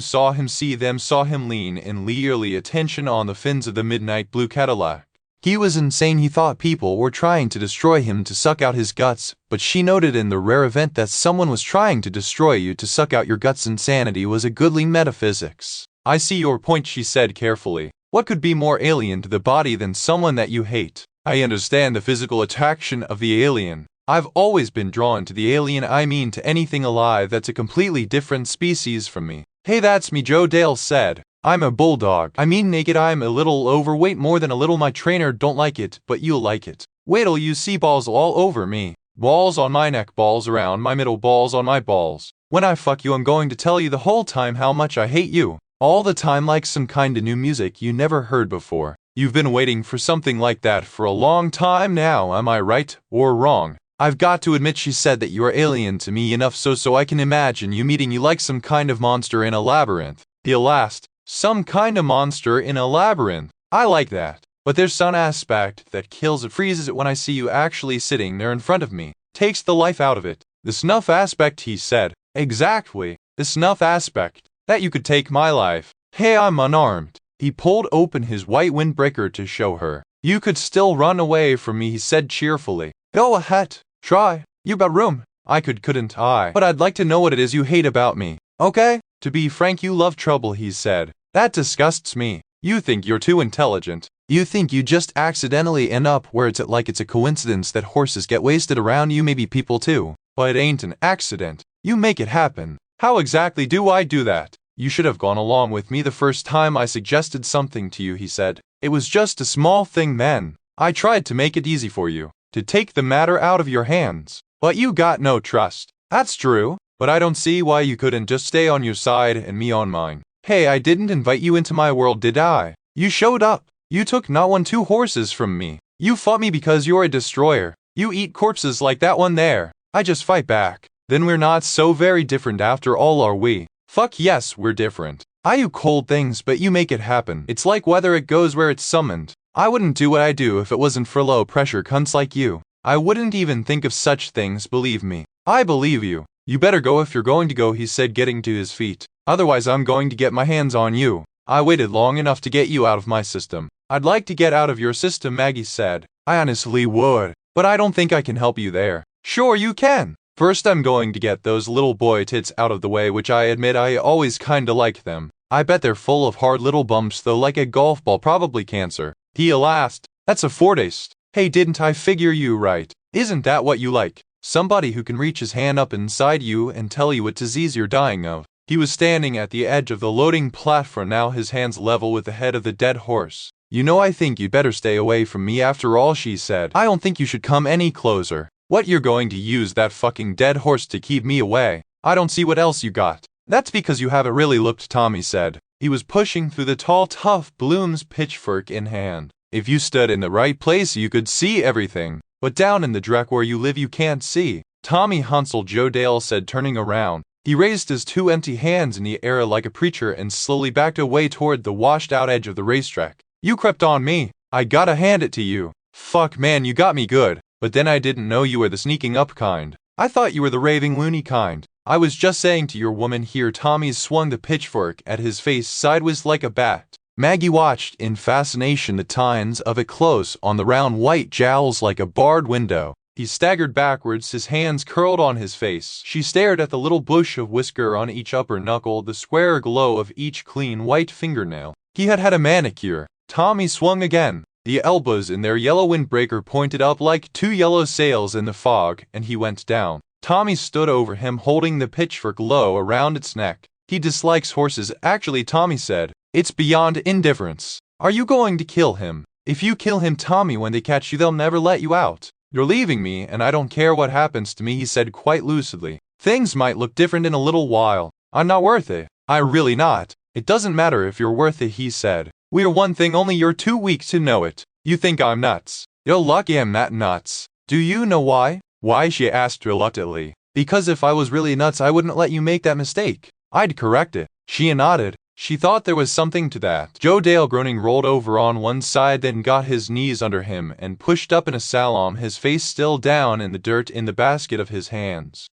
see them, saw him lean in leisurely attention on the fins of the midnight blue Cadillac. He was insane. He thought people were trying to destroy him to suck out his guts, but she noted in the rare event that someone was trying to destroy you to suck out your guts, insanity was a goodly metaphysics. I see your point, she said carefully. What could be more alien to the body than someone that you hate? I understand the physical attraction of the alien. I've always been drawn to the alien, I mean to anything alive that's a completely different species from me. Hey, that's me, Joe Dale said. I'm a bulldog. I mean naked. I'm a little overweight, more than a little. My trainer don't like it, but you'll like it. Wait till you see balls all over me. Balls on my neck, balls around my middle, balls on my balls. When I fuck you, I'm going to tell you the whole time how much I hate you. All the time, like some kind of new music you never heard before. You've been waiting for something like that for a long time now, am I right or wrong? I've got to admit, she said, that you are alien to me enough so I can imagine you meeting you like some kind of monster in a labyrinth. The last, some kind of monster in a labyrinth. I like that. But there's some aspect that kills it, freezes it when I see you actually sitting there in front of me. Takes the life out of it. The snuff aspect, he said. Exactly. The snuff aspect. That you could take my life. Hey, I'm unarmed. He pulled open his white windbreaker to show her. You could still run away from me, he said cheerfully. Go ahead. Try. You got room. I couldn't I? But I'd like to know what it is you hate about me. Okay? To be frank, you love trouble, he said. That disgusts me. You think you're too intelligent. You think you just accidentally end up where it's a coincidence that horses get wasted around you, maybe people too. But it ain't an accident. You make it happen. How exactly do I do that? You should have gone along with me the first time I suggested something to you, he said. It was just a small thing then. I tried to make it easy for you. To take the matter out of your hands. But you got no trust. That's true, but I don't see why you couldn't just stay on your side and me on mine. Hey, I didn't invite you into my world, did I? You showed up. You took not 1, 2 horses from me. You fought me because you're a destroyer. You eat corpses like that one there. I just fight back. Then we're not so very different after all, are we? Fuck yes, we're different. I do cold things, but you make it happen. It's like weather, it goes where it's summoned. I wouldn't do what I do if it wasn't for low pressure cunts like you. I wouldn't even think of such things, believe me. I believe you. You better go if you're going to go, he said, getting to his feet. Otherwise I'm going to get my hands on you. I waited long enough to get you out of my system. I'd like to get out of your system, Maggie said. I honestly would, but I don't think I can help you there. Sure you can. First I'm going to get those little boy tits out of the way, which I admit I always kinda like them. I bet they're full of hard little bumps though, like a golf ball, probably cancer. He laughed. That's a foretaste. Hey, didn't I figure you right? Isn't that what you like? Somebody who can reach his hand up inside you and tell you what disease you're dying of. He was standing at the edge of the loading platform now, his hands level with the head of the dead horse. You know, I think you'd better stay away from me after all, she said. I don't think you should come any closer. What, you're going to use that fucking dead horse to keep me away? I don't see what else you got. That's because you haven't really looked, Tommy said. He was pushing through the tall, tough blooms, pitchfork in hand. If you stood in the right place, you could see everything. But down in the dreck where you live, you can't see. Tommy Hansel, Joe Dale said, turning around. He raised his 2 empty hands in the air like a preacher and slowly backed away toward the washed-out edge of the racetrack. You crept on me. I gotta hand it to you. Fuck, man, you got me good. But then I didn't know you were the sneaking up kind. I thought you were the raving loony kind. I was just saying to your woman here. Tommy swung the pitchfork at his face sideways like a bat. Maggie watched in fascination the tines of it close on the round white jowls like a barred window. He staggered backwards, his hands curled on his face. She stared at the little bush of whisker on each upper knuckle, the square glow of each clean white fingernail. He had had a manicure. Tommy swung again. The elbows in their yellow windbreaker pointed up like 2 yellow sails in the fog, and he went down. Tommy stood over him, holding the pitchfork low around its neck. He dislikes horses, actually, Tommy said. It's beyond indifference. Are you going to kill him? If you kill him, Tommy, when they catch you, they'll never let you out. You're leaving me, and I don't care what happens to me, he said quite lucidly. Things might look different in a little while. I'm not worth it. I'm really not. It doesn't matter if you're worth it, he said. We're one thing only, you're too weak to know it. You think I'm nuts. You're lucky I'm not nuts. Do you know why? Why, she asked reluctantly. Because if I was really nuts, I wouldn't let you make that mistake. I'd correct it. She nodded. She thought there was something to that. Joe Dale, groaning, rolled over on one side, then got his knees under him and pushed up in a salome, his face still down in the dirt in the basket of his hands.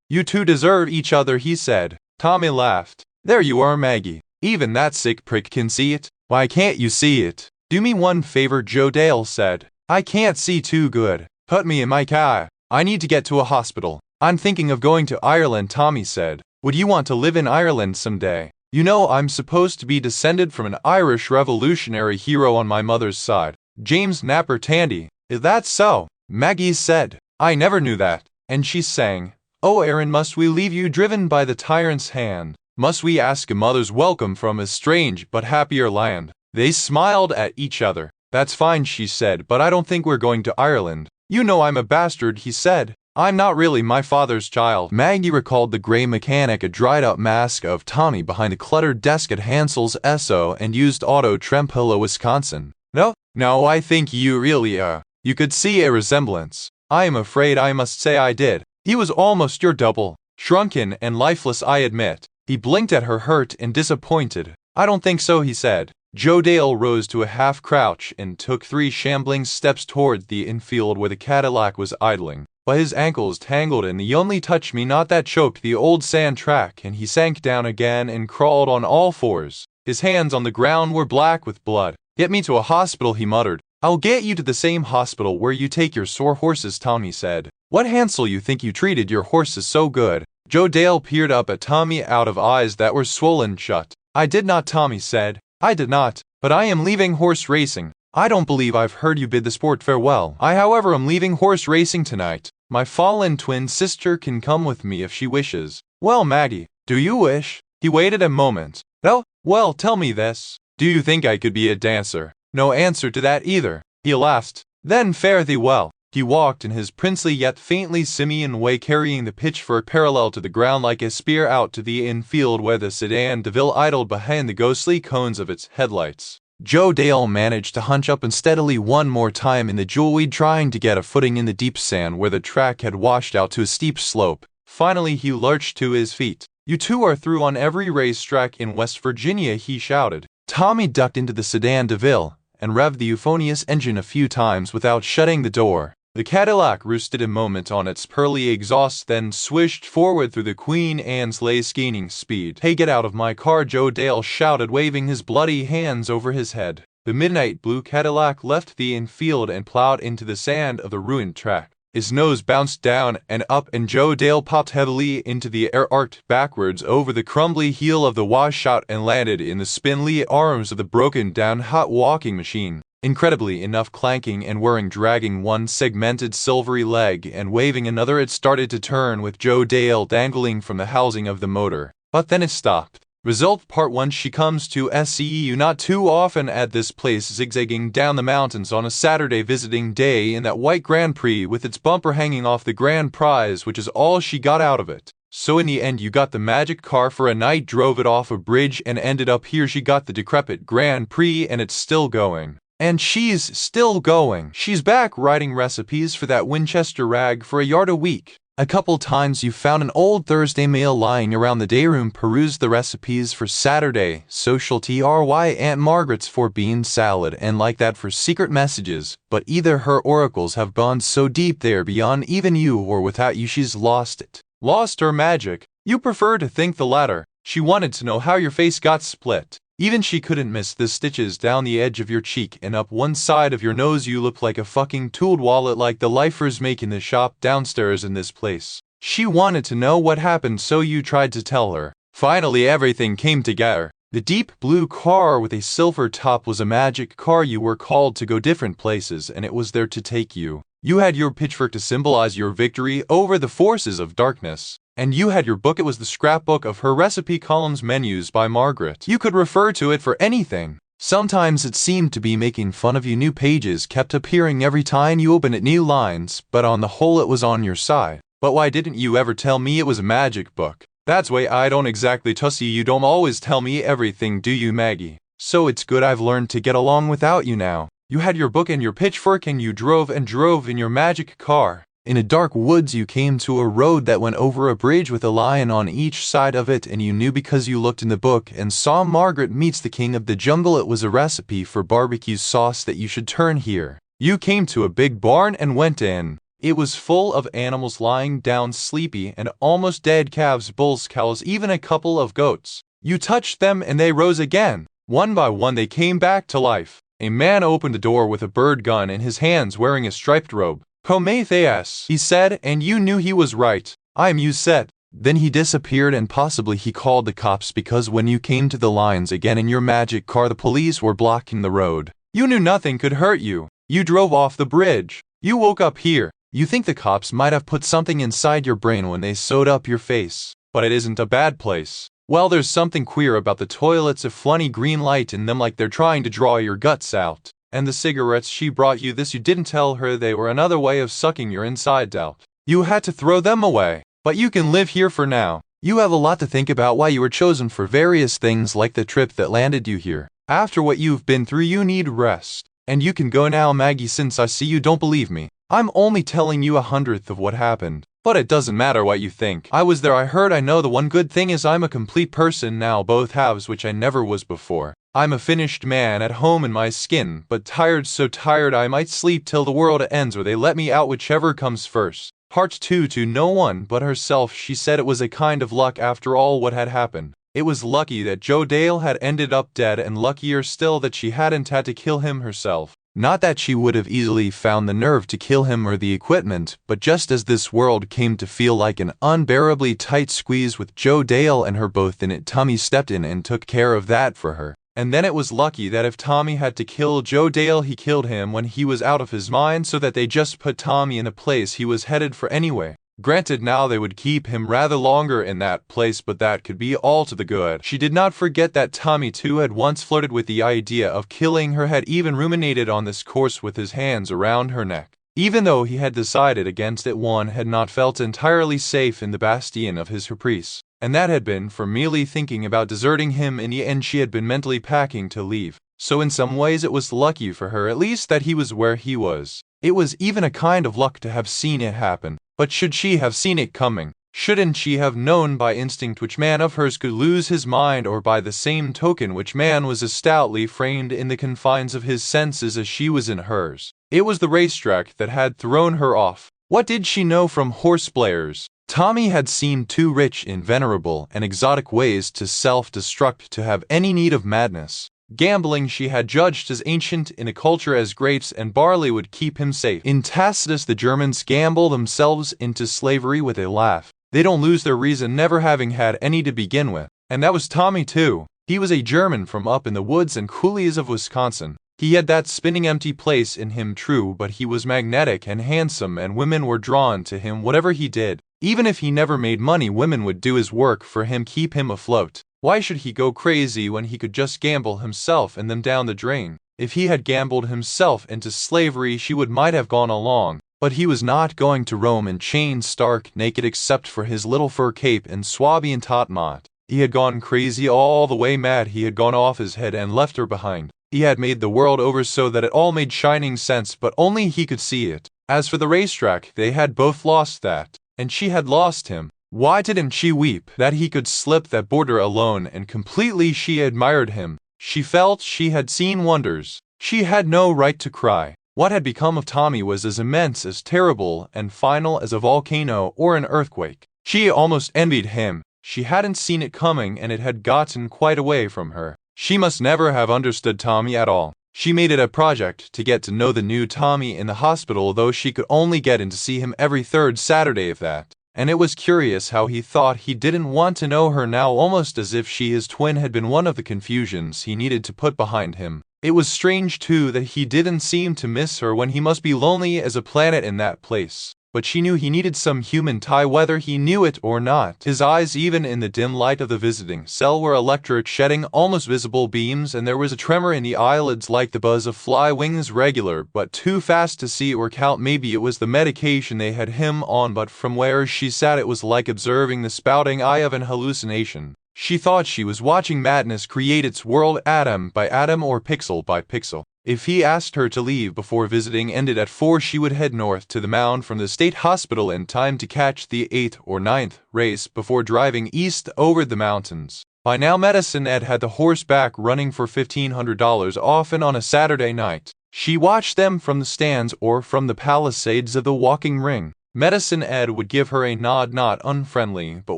You two deserve each other, he said. Tommy laughed. There you are, Maggie. Even that sick prick can see it. Why can't you see it? Do me one favor, Joe Dale said. I can't see too good. Put me in my car. I need to get to a hospital. I'm thinking of going to Ireland, Tommy said. Would you want to live in Ireland someday? You know I'm supposed to be descended from an Irish revolutionary hero on my mother's side, James Napper Tandy. Is that so? Maggie said. I never knew that. And she sang, Oh Aaron, must we leave you driven by the tyrant's hand? Must we ask a mother's welcome from a strange but happier land? They smiled at each other. That's fine, she said, but I don't think we're going to Ireland. You know I'm a bastard, he said. I'm not really my father's child. Maggie recalled the gray mechanic, a dried-up mask of Tommy behind a cluttered desk at Hansel's Esso and used auto Trempealeau, Wisconsin. No, I think you really You could see a resemblance. I am afraid I must say I did. He was almost your double. Shrunken and lifeless, I admit. He blinked at her, hurt and disappointed. I don't think so, he said. Joe Dale rose to a half-crouch and took 3 shambling steps toward the infield where the Cadillac was idling. But his ankles tangled in the only touch me not that choked the old sand track, and he sank down again and crawled on all fours. His hands on the ground were black with blood. Get me to a hospital, he muttered. I'll get you to the same hospital where you take your sore horses, Tommy said. What Hansel, you think you treated your horses so good? Joe Dale peered up at Tommy out of eyes that were swollen shut. I did not, Tommy said. I did not, but I am leaving horse racing. I don't believe I've heard you bid the sport farewell. I, however, am leaving horse racing tonight. My fallen twin sister can come with me if she wishes. Well, Maggie, do you wish? He waited a moment. Oh, well, tell me this. Do you think I could be a dancer? No answer to that either. He laughed. Then fare thee well. He walked in his princely yet faintly simian way, carrying the pitchfork parallel to the ground like a spear out to the infield where the sedan DeVille idled behind the ghostly cones of its headlights. Joe Dale managed to hunch up unsteadily one more time in the jewelweed, trying to get a footing in the deep sand where the track had washed out to a steep slope. Finally he lurched to his feet. You two are through on every racetrack in West Virginia, he shouted. Tommy ducked into the sedan DeVille and revved the euphonious engine a few times without shutting the door. The Cadillac roosted a moment on its pearly exhaust, then swished forward through the Queen Anne's lace, gaining speed. Hey, get out of my car, Joe Dale shouted, waving his bloody hands over his head. The midnight blue Cadillac left the infield and plowed into the sand of the ruined track. His nose bounced down and up, and Joe Dale popped heavily into the air, arced backwards over the crumbly heel of the washout, and landed in the spindly arms of the broken-down hot walking machine. Incredibly enough, clanking and whirring, dragging one segmented silvery leg and waving another, it started to turn with Joe Dale dangling from the housing of the motor. But then it stopped. Result Part 1. She comes to SCEU not too often at this place, zigzagging down the mountains on a Saturday visiting day in that white Grand Prix with its bumper hanging off the grand prize, which is all she got out of it. So in the end you got the magic car for a night, drove it off a bridge, and ended up here. She got the decrepit Grand Prix, and it's still going. And she's still going. She's back writing recipes for that Winchester rag for $1 a week. A couple times you found an old Thursday mail lying around the day room, perused the recipes for Saturday, social TRY, Aunt Margaret's for bean salad, and like that for secret messages, but either her oracles have gone so deep they are beyond even you, or without you she's lost it. Lost her magic. You prefer to think the latter. She wanted to know how your face got split. Even she couldn't miss the stitches down the edge of your cheek and up one side of your nose. You look like a fucking tooled wallet, like the lifers make in the shop downstairs in this place. She wanted to know what happened, so you tried to tell her. Finally everything came together. The deep blue car with a silver top was a magic car. You were called to go different places, and it was there to take you. You had your pitchfork to symbolize your victory over the forces of darkness. And you had your book. It was the scrapbook of her recipe columns, menus by Margaret. You could refer to it for anything. Sometimes it seemed to be making fun of you. New pages kept appearing every time you opened it, new lines, but on the whole it was on your side. But why didn't you ever tell me it was a magic book? That's why I don't exactly trust you. You don't always tell me everything, do you, Maggie? So it's good I've learned to get along without you now. You had your book and your pitchfork, and you drove and drove in your magic car. In a dark woods you came to a road that went over a bridge with a lion on each side of it, and you knew because you looked in the book and saw Margaret meets the king of the jungle. It was a recipe for barbecue sauce that you should turn here. You came to a big barn and went in. It was full of animals lying down sleepy, and almost dead calves, bulls, cows, even a couple of goats. You touched them and they rose again. One by one they came back to life. A man opened the door with a bird gun in his hands wearing a striped robe. Prometheus, he said, and you knew he was right. I'm you said. Then he disappeared and possibly he called the cops because when you came to the lines again in your magic car the police were blocking the road. You knew nothing could hurt you. You drove off the bridge. You woke up here. You think the cops might have put something inside your brain when they sewed up your face. But it isn't a bad place. Well, there's something queer about the toilets, a funny green light in them like they're trying to draw your guts out. And the cigarettes she brought you this you didn't tell her they were another way of sucking your insides out. You had to throw them away. But you can live here for now. You have a lot to think about why you were chosen for various things like the trip that landed you here. After what you've been through you need rest. And you can go now, Maggie, since I see you don't believe me. I'm only telling you 1/100th of what happened. But it doesn't matter what you think. I was there, I heard, I know. The one good thing is I'm a complete person now, both halves, which I never was before. I'm a finished man at home in my skin, but tired, so tired I might sleep till the world ends or they let me out, whichever comes first. Heart 2 to no one but herself. She said it was a kind of luck after all what had happened. It was lucky that Joe Dale had ended up dead, and luckier still that she hadn't had to kill him herself. Not that she would have easily found the nerve to kill him or the equipment, but just as this world came to feel like an unbearably tight squeeze with Joe Dale and her both in it, Tommy stepped in and took care of that for her. And then it was lucky that if Tommy had to kill Joe Dale, he killed him when he was out of his mind, so that they just put Tommy in a place he was headed for anyway. Granted, now they would keep him rather longer in that place, but that could be all to the good. She did not forget that Tommy too had once flirted with the idea of killing her, had even ruminated on this course with his hands around her neck. Even though he had decided against it, one had not felt entirely safe in the bastion of his caprice. And that had been for merely thinking about deserting him. In the end she had been mentally packing to leave. So in some ways it was lucky for her at least that he was where he was. It was even a kind of luck to have seen it happen. But should she have seen it coming? Shouldn't she have known by instinct which man of hers could lose his mind, or by the same token which man was as stoutly framed in the confines of his senses as she was in hers? It was the racetrack that had thrown her off. What did she know from horseplayers? Tommy had seemed too rich in venerable and exotic ways to self-destruct to have any need of madness. Gambling she had judged as ancient in a culture as grapes and barley would keep him safe. In Tacitus the Germans gamble themselves into slavery with a laugh. They don't lose their reason, never having had any to begin with. And that was Tommy too. He was a German from up in the woods and coulees of Wisconsin. He had that spinning empty place in him, true, but he was magnetic and handsome and women were drawn to him whatever he did. Even if he never made money, women would do his work for him, keep him afloat. Why should he go crazy when he could just gamble himself and them down the drain? If he had gambled himself into slavery she might have gone along, but he was not going to roam in chains stark naked except for his little fur cape and Swabian totmot. He had gone crazy, all the way mad. He had gone off his head and left her behind. He had made the world over so that it all made shining sense, but only he could see it. As for the racetrack, they had both lost that, and she had lost him. Why didn't she weep that he could slip that border alone and completely? She admired him. She felt she had seen wonders. She had no right to cry. What had become of Tommy was as immense, as terrible and final as a volcano or an earthquake. She almost envied him. She hadn't seen it coming and it had gotten quite away from her. She must never have understood Tommy at all. She made it a project to get to know the new Tommy in the hospital, though she could only get in to see him every third Saturday of that. And it was curious how he thought he didn't want to know her now, almost as if she, his twin, had been one of the confusions he needed to put behind him. It was strange too that he didn't seem to miss her when he must be lonely as a planet in that place. But she knew he needed some human tie whether he knew it or not. His eyes, even in the dim light of the visiting cell, were electric, shedding almost visible beams, and there was a tremor in the eyelids like the buzz of fly wings, regular but too fast to see or count. Maybe it was the medication they had him on, but from where she sat it was like observing the spouting eye of an hallucination. She thought she was watching madness create its world atom by atom or pixel by pixel. If he asked her to leave before visiting ended at 4, she would head north to the mound from the state hospital in time to catch the 8th or 9th race before driving east over the mountains. By now Medicine Ed had the horse back running for $1,500 often on a Saturday night. She watched them from the stands or from the palisades of the walking ring. Medicine Ed would give her a nod, not unfriendly but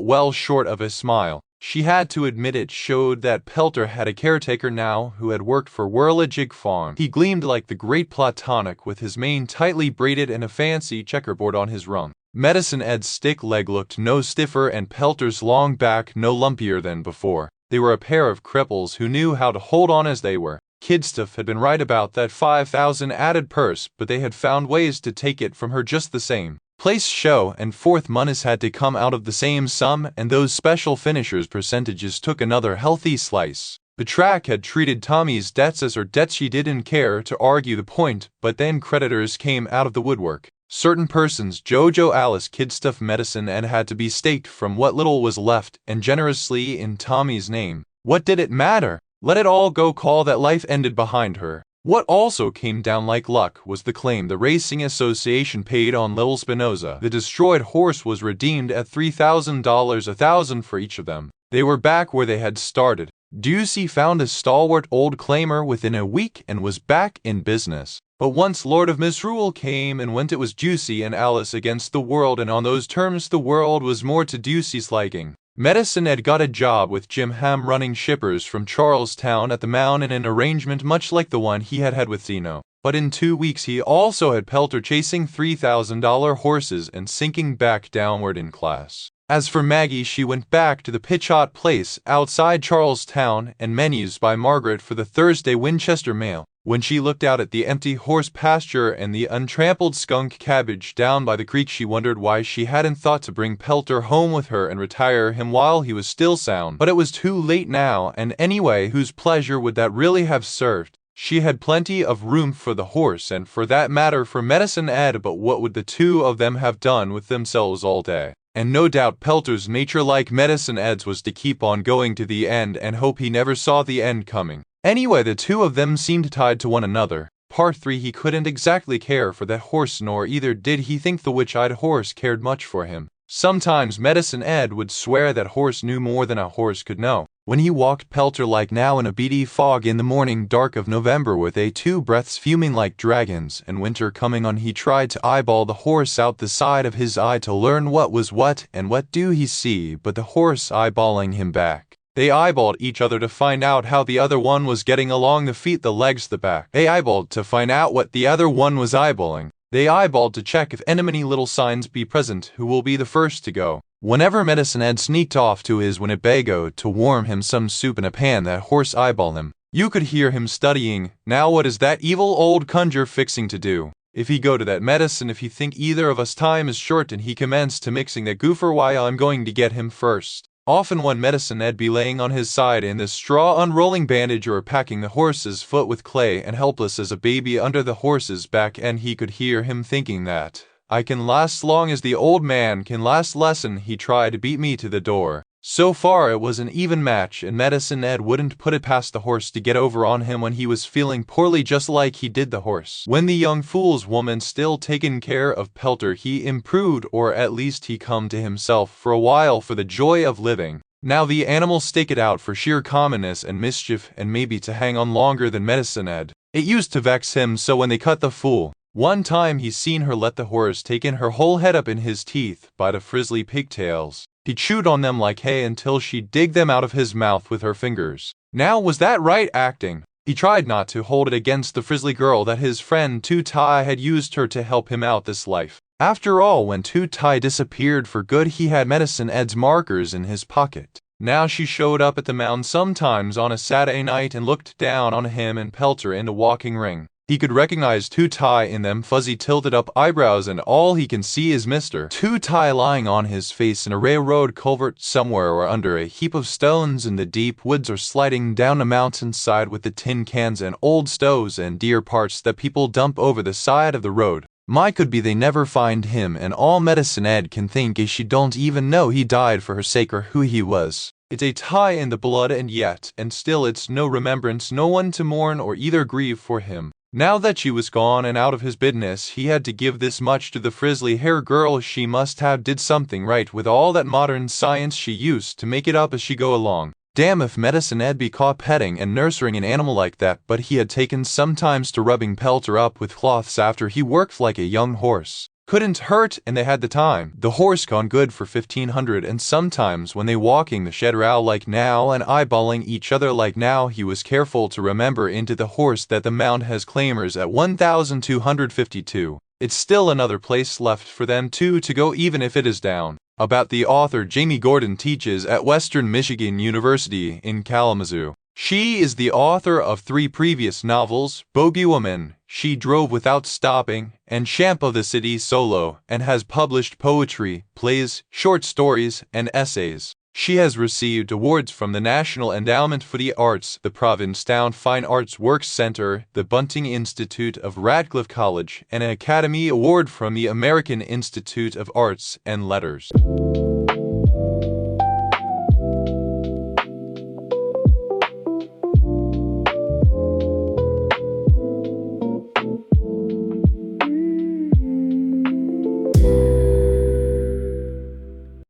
well short of a smile. She had to admit it showed that Pelter had a caretaker now who had worked for Whirligig Farm. He gleamed like the great Platonic with his mane tightly braided and a fancy checkerboard on his rump. Medicine Ed's stick leg looked no stiffer and Pelter's long back no lumpier than before. They were a pair of cripples who knew how to hold on as they were. Kidstuff had been right about that 5,000 added purse, but they had found ways to take it from her just the same. Place show and fourth moneys had to come out of the same sum, and those special finishers' percentages took another healthy slice. The track had treated Tommy's debts as her debts. She didn't care to argue the point, but then creditors came out of the woodwork. Certain persons, Jojo, Alice, Kidstuff, Medicine Ed, had to be staked from what little was left, and generously in Tommy's name. What did it matter? Let it all go. Call that life ended behind her. What also came down like luck was the claim the Racing Association paid on Lil Spinoza. The destroyed horse was redeemed at $3,000, $1,000 for each of them. They were back where they had started. Ducey found a stalwart old claimer within a week and was back in business. But once Lord of Misrule came and went, it was Ducey and Alice against the world, and on those terms the world was more to Ducey's liking. Medicine Ed got a job with Jim Ham running shippers from Charlestown at the Mound in an arrangement much like the one he had had with Zeno. But in 2 weeks he also had Pelter chasing $3,000 horses and sinking back downward in class. As for Maggie, she went back to the pitch-hot place outside Charlestown and menus by Margaret for the Thursday Winchester mail. When she looked out at the empty horse pasture and the untrampled skunk cabbage down by the creek, she wondered why she hadn't thought to bring Pelter home with her and retire him while he was still sound. But it was too late now, and anyway, whose pleasure would that really have served? She had plenty of room for the horse, and for that matter for Medicine Ed, but what would the two of them have done with themselves all day? And no doubt Pelter's nature, like Medicine Ed's, was to keep on going to the end and hope he never saw the end coming. Anyway, the two of them seemed tied to one another. Part 3. He couldn't exactly care for that horse, nor either did he think the witch-eyed horse cared much for him. Sometimes Medicine Ed would swear that horse knew more than a horse could know. When he walked Pelter like now in a beady fog in the morning dark of November with a two breaths fuming like dragons and winter coming on, he tried to eyeball the horse out the side of his eye to learn what was what, and what do he see but the horse eyeballing him back. They eyeballed each other to find out how the other one was getting along, the feet, the legs, the back. They eyeballed to find out what the other one was eyeballing. They eyeballed to check if any little signs be present who will be the first to go. Whenever Medicine Ed sneaked off to his Winnebago to warm him some soup in a pan, that horse eyeball him. You could hear him studying, now what is that evil old conjure fixing to do? If he go to that medicine, if he think either of us time is short, and he commenced to mixing that goofer, why I'm going to get him first. Often when Medicine Ed be laying on his side in the straw unrolling bandage or packing the horse's foot with clay and helpless as a baby under the horse's back, and he could hear him thinking that, I can last long as the old man can last lesson he tried to beat me to the door. So far it was an even match, and Medicine Ed wouldn't put it past the horse to get over on him when he was feeling poorly, just like he did the horse. When the young fool's woman still taken care of Pelter, he improved, or at least he come to himself for a while for the joy of living. Now the animal stake it out for sheer commonness and mischief, and maybe to hang on longer than Medicine Ed. It used to vex him so when they cut the fool. One time he seen her let the horse take in her whole head up in his teeth by the frizzly pigtails. He chewed on them like hay until she dig them out of his mouth with her fingers. Now was that right acting? He tried not to hold it against the frizzly girl that his friend Two-Tie had used her to help him out this life. After all, when Two-Tie disappeared for good, he had Medicine Ed's markers in his pocket. Now she showed up at the Mound sometimes on a Saturday night and looked down on him and Pelter in a walking ring. He could recognize Two-Tie in them fuzzy tilted-up eyebrows, and all he can see is Mr. Two-Tie lying on his face in a railroad culvert somewhere, or under a heap of stones in the deep woods, or sliding down a mountainside with the tin cans and old stoves and deer parts that people dump over the side of the road. My could be they never find him, and all Medicine Ed can think is she don't even know he died for her sake or who he was. It's a tie in the blood, and yet, and still it's no remembrance, no one to mourn or either grieve for him. Now that she was gone and out of his business, he had to give this much to the frizzly hair girl. She must have did something right with all that modern science she used to make it up as she go along. Damn if Medicine Ed be caught petting and nursing an animal like that, but he had taken sometimes to rubbing Pelter up with cloths after he worked like a young horse. couldn't hurt, and they had the time. The horse gone good for 1500, and sometimes when they walking the shed row like now and eyeballing each other like now, he was careful to remember into the horse that the mount has claimers at 1252. It's still another place left for them two to go, even if it is down. About the author, Jaimy Gordon teaches at Western Michigan University in Kalamazoo. She is the author of 3 previous novels, Bogey Woman, She Drove Without Stopping, and Champ of the City Solo, and has published poetry, plays, short stories, and essays. She has received awards from the National Endowment for the Arts, the Provincetown Fine Arts Works Center, the Bunting Institute of Radcliffe College, and an Academy Award from the American Institute of Arts and Letters.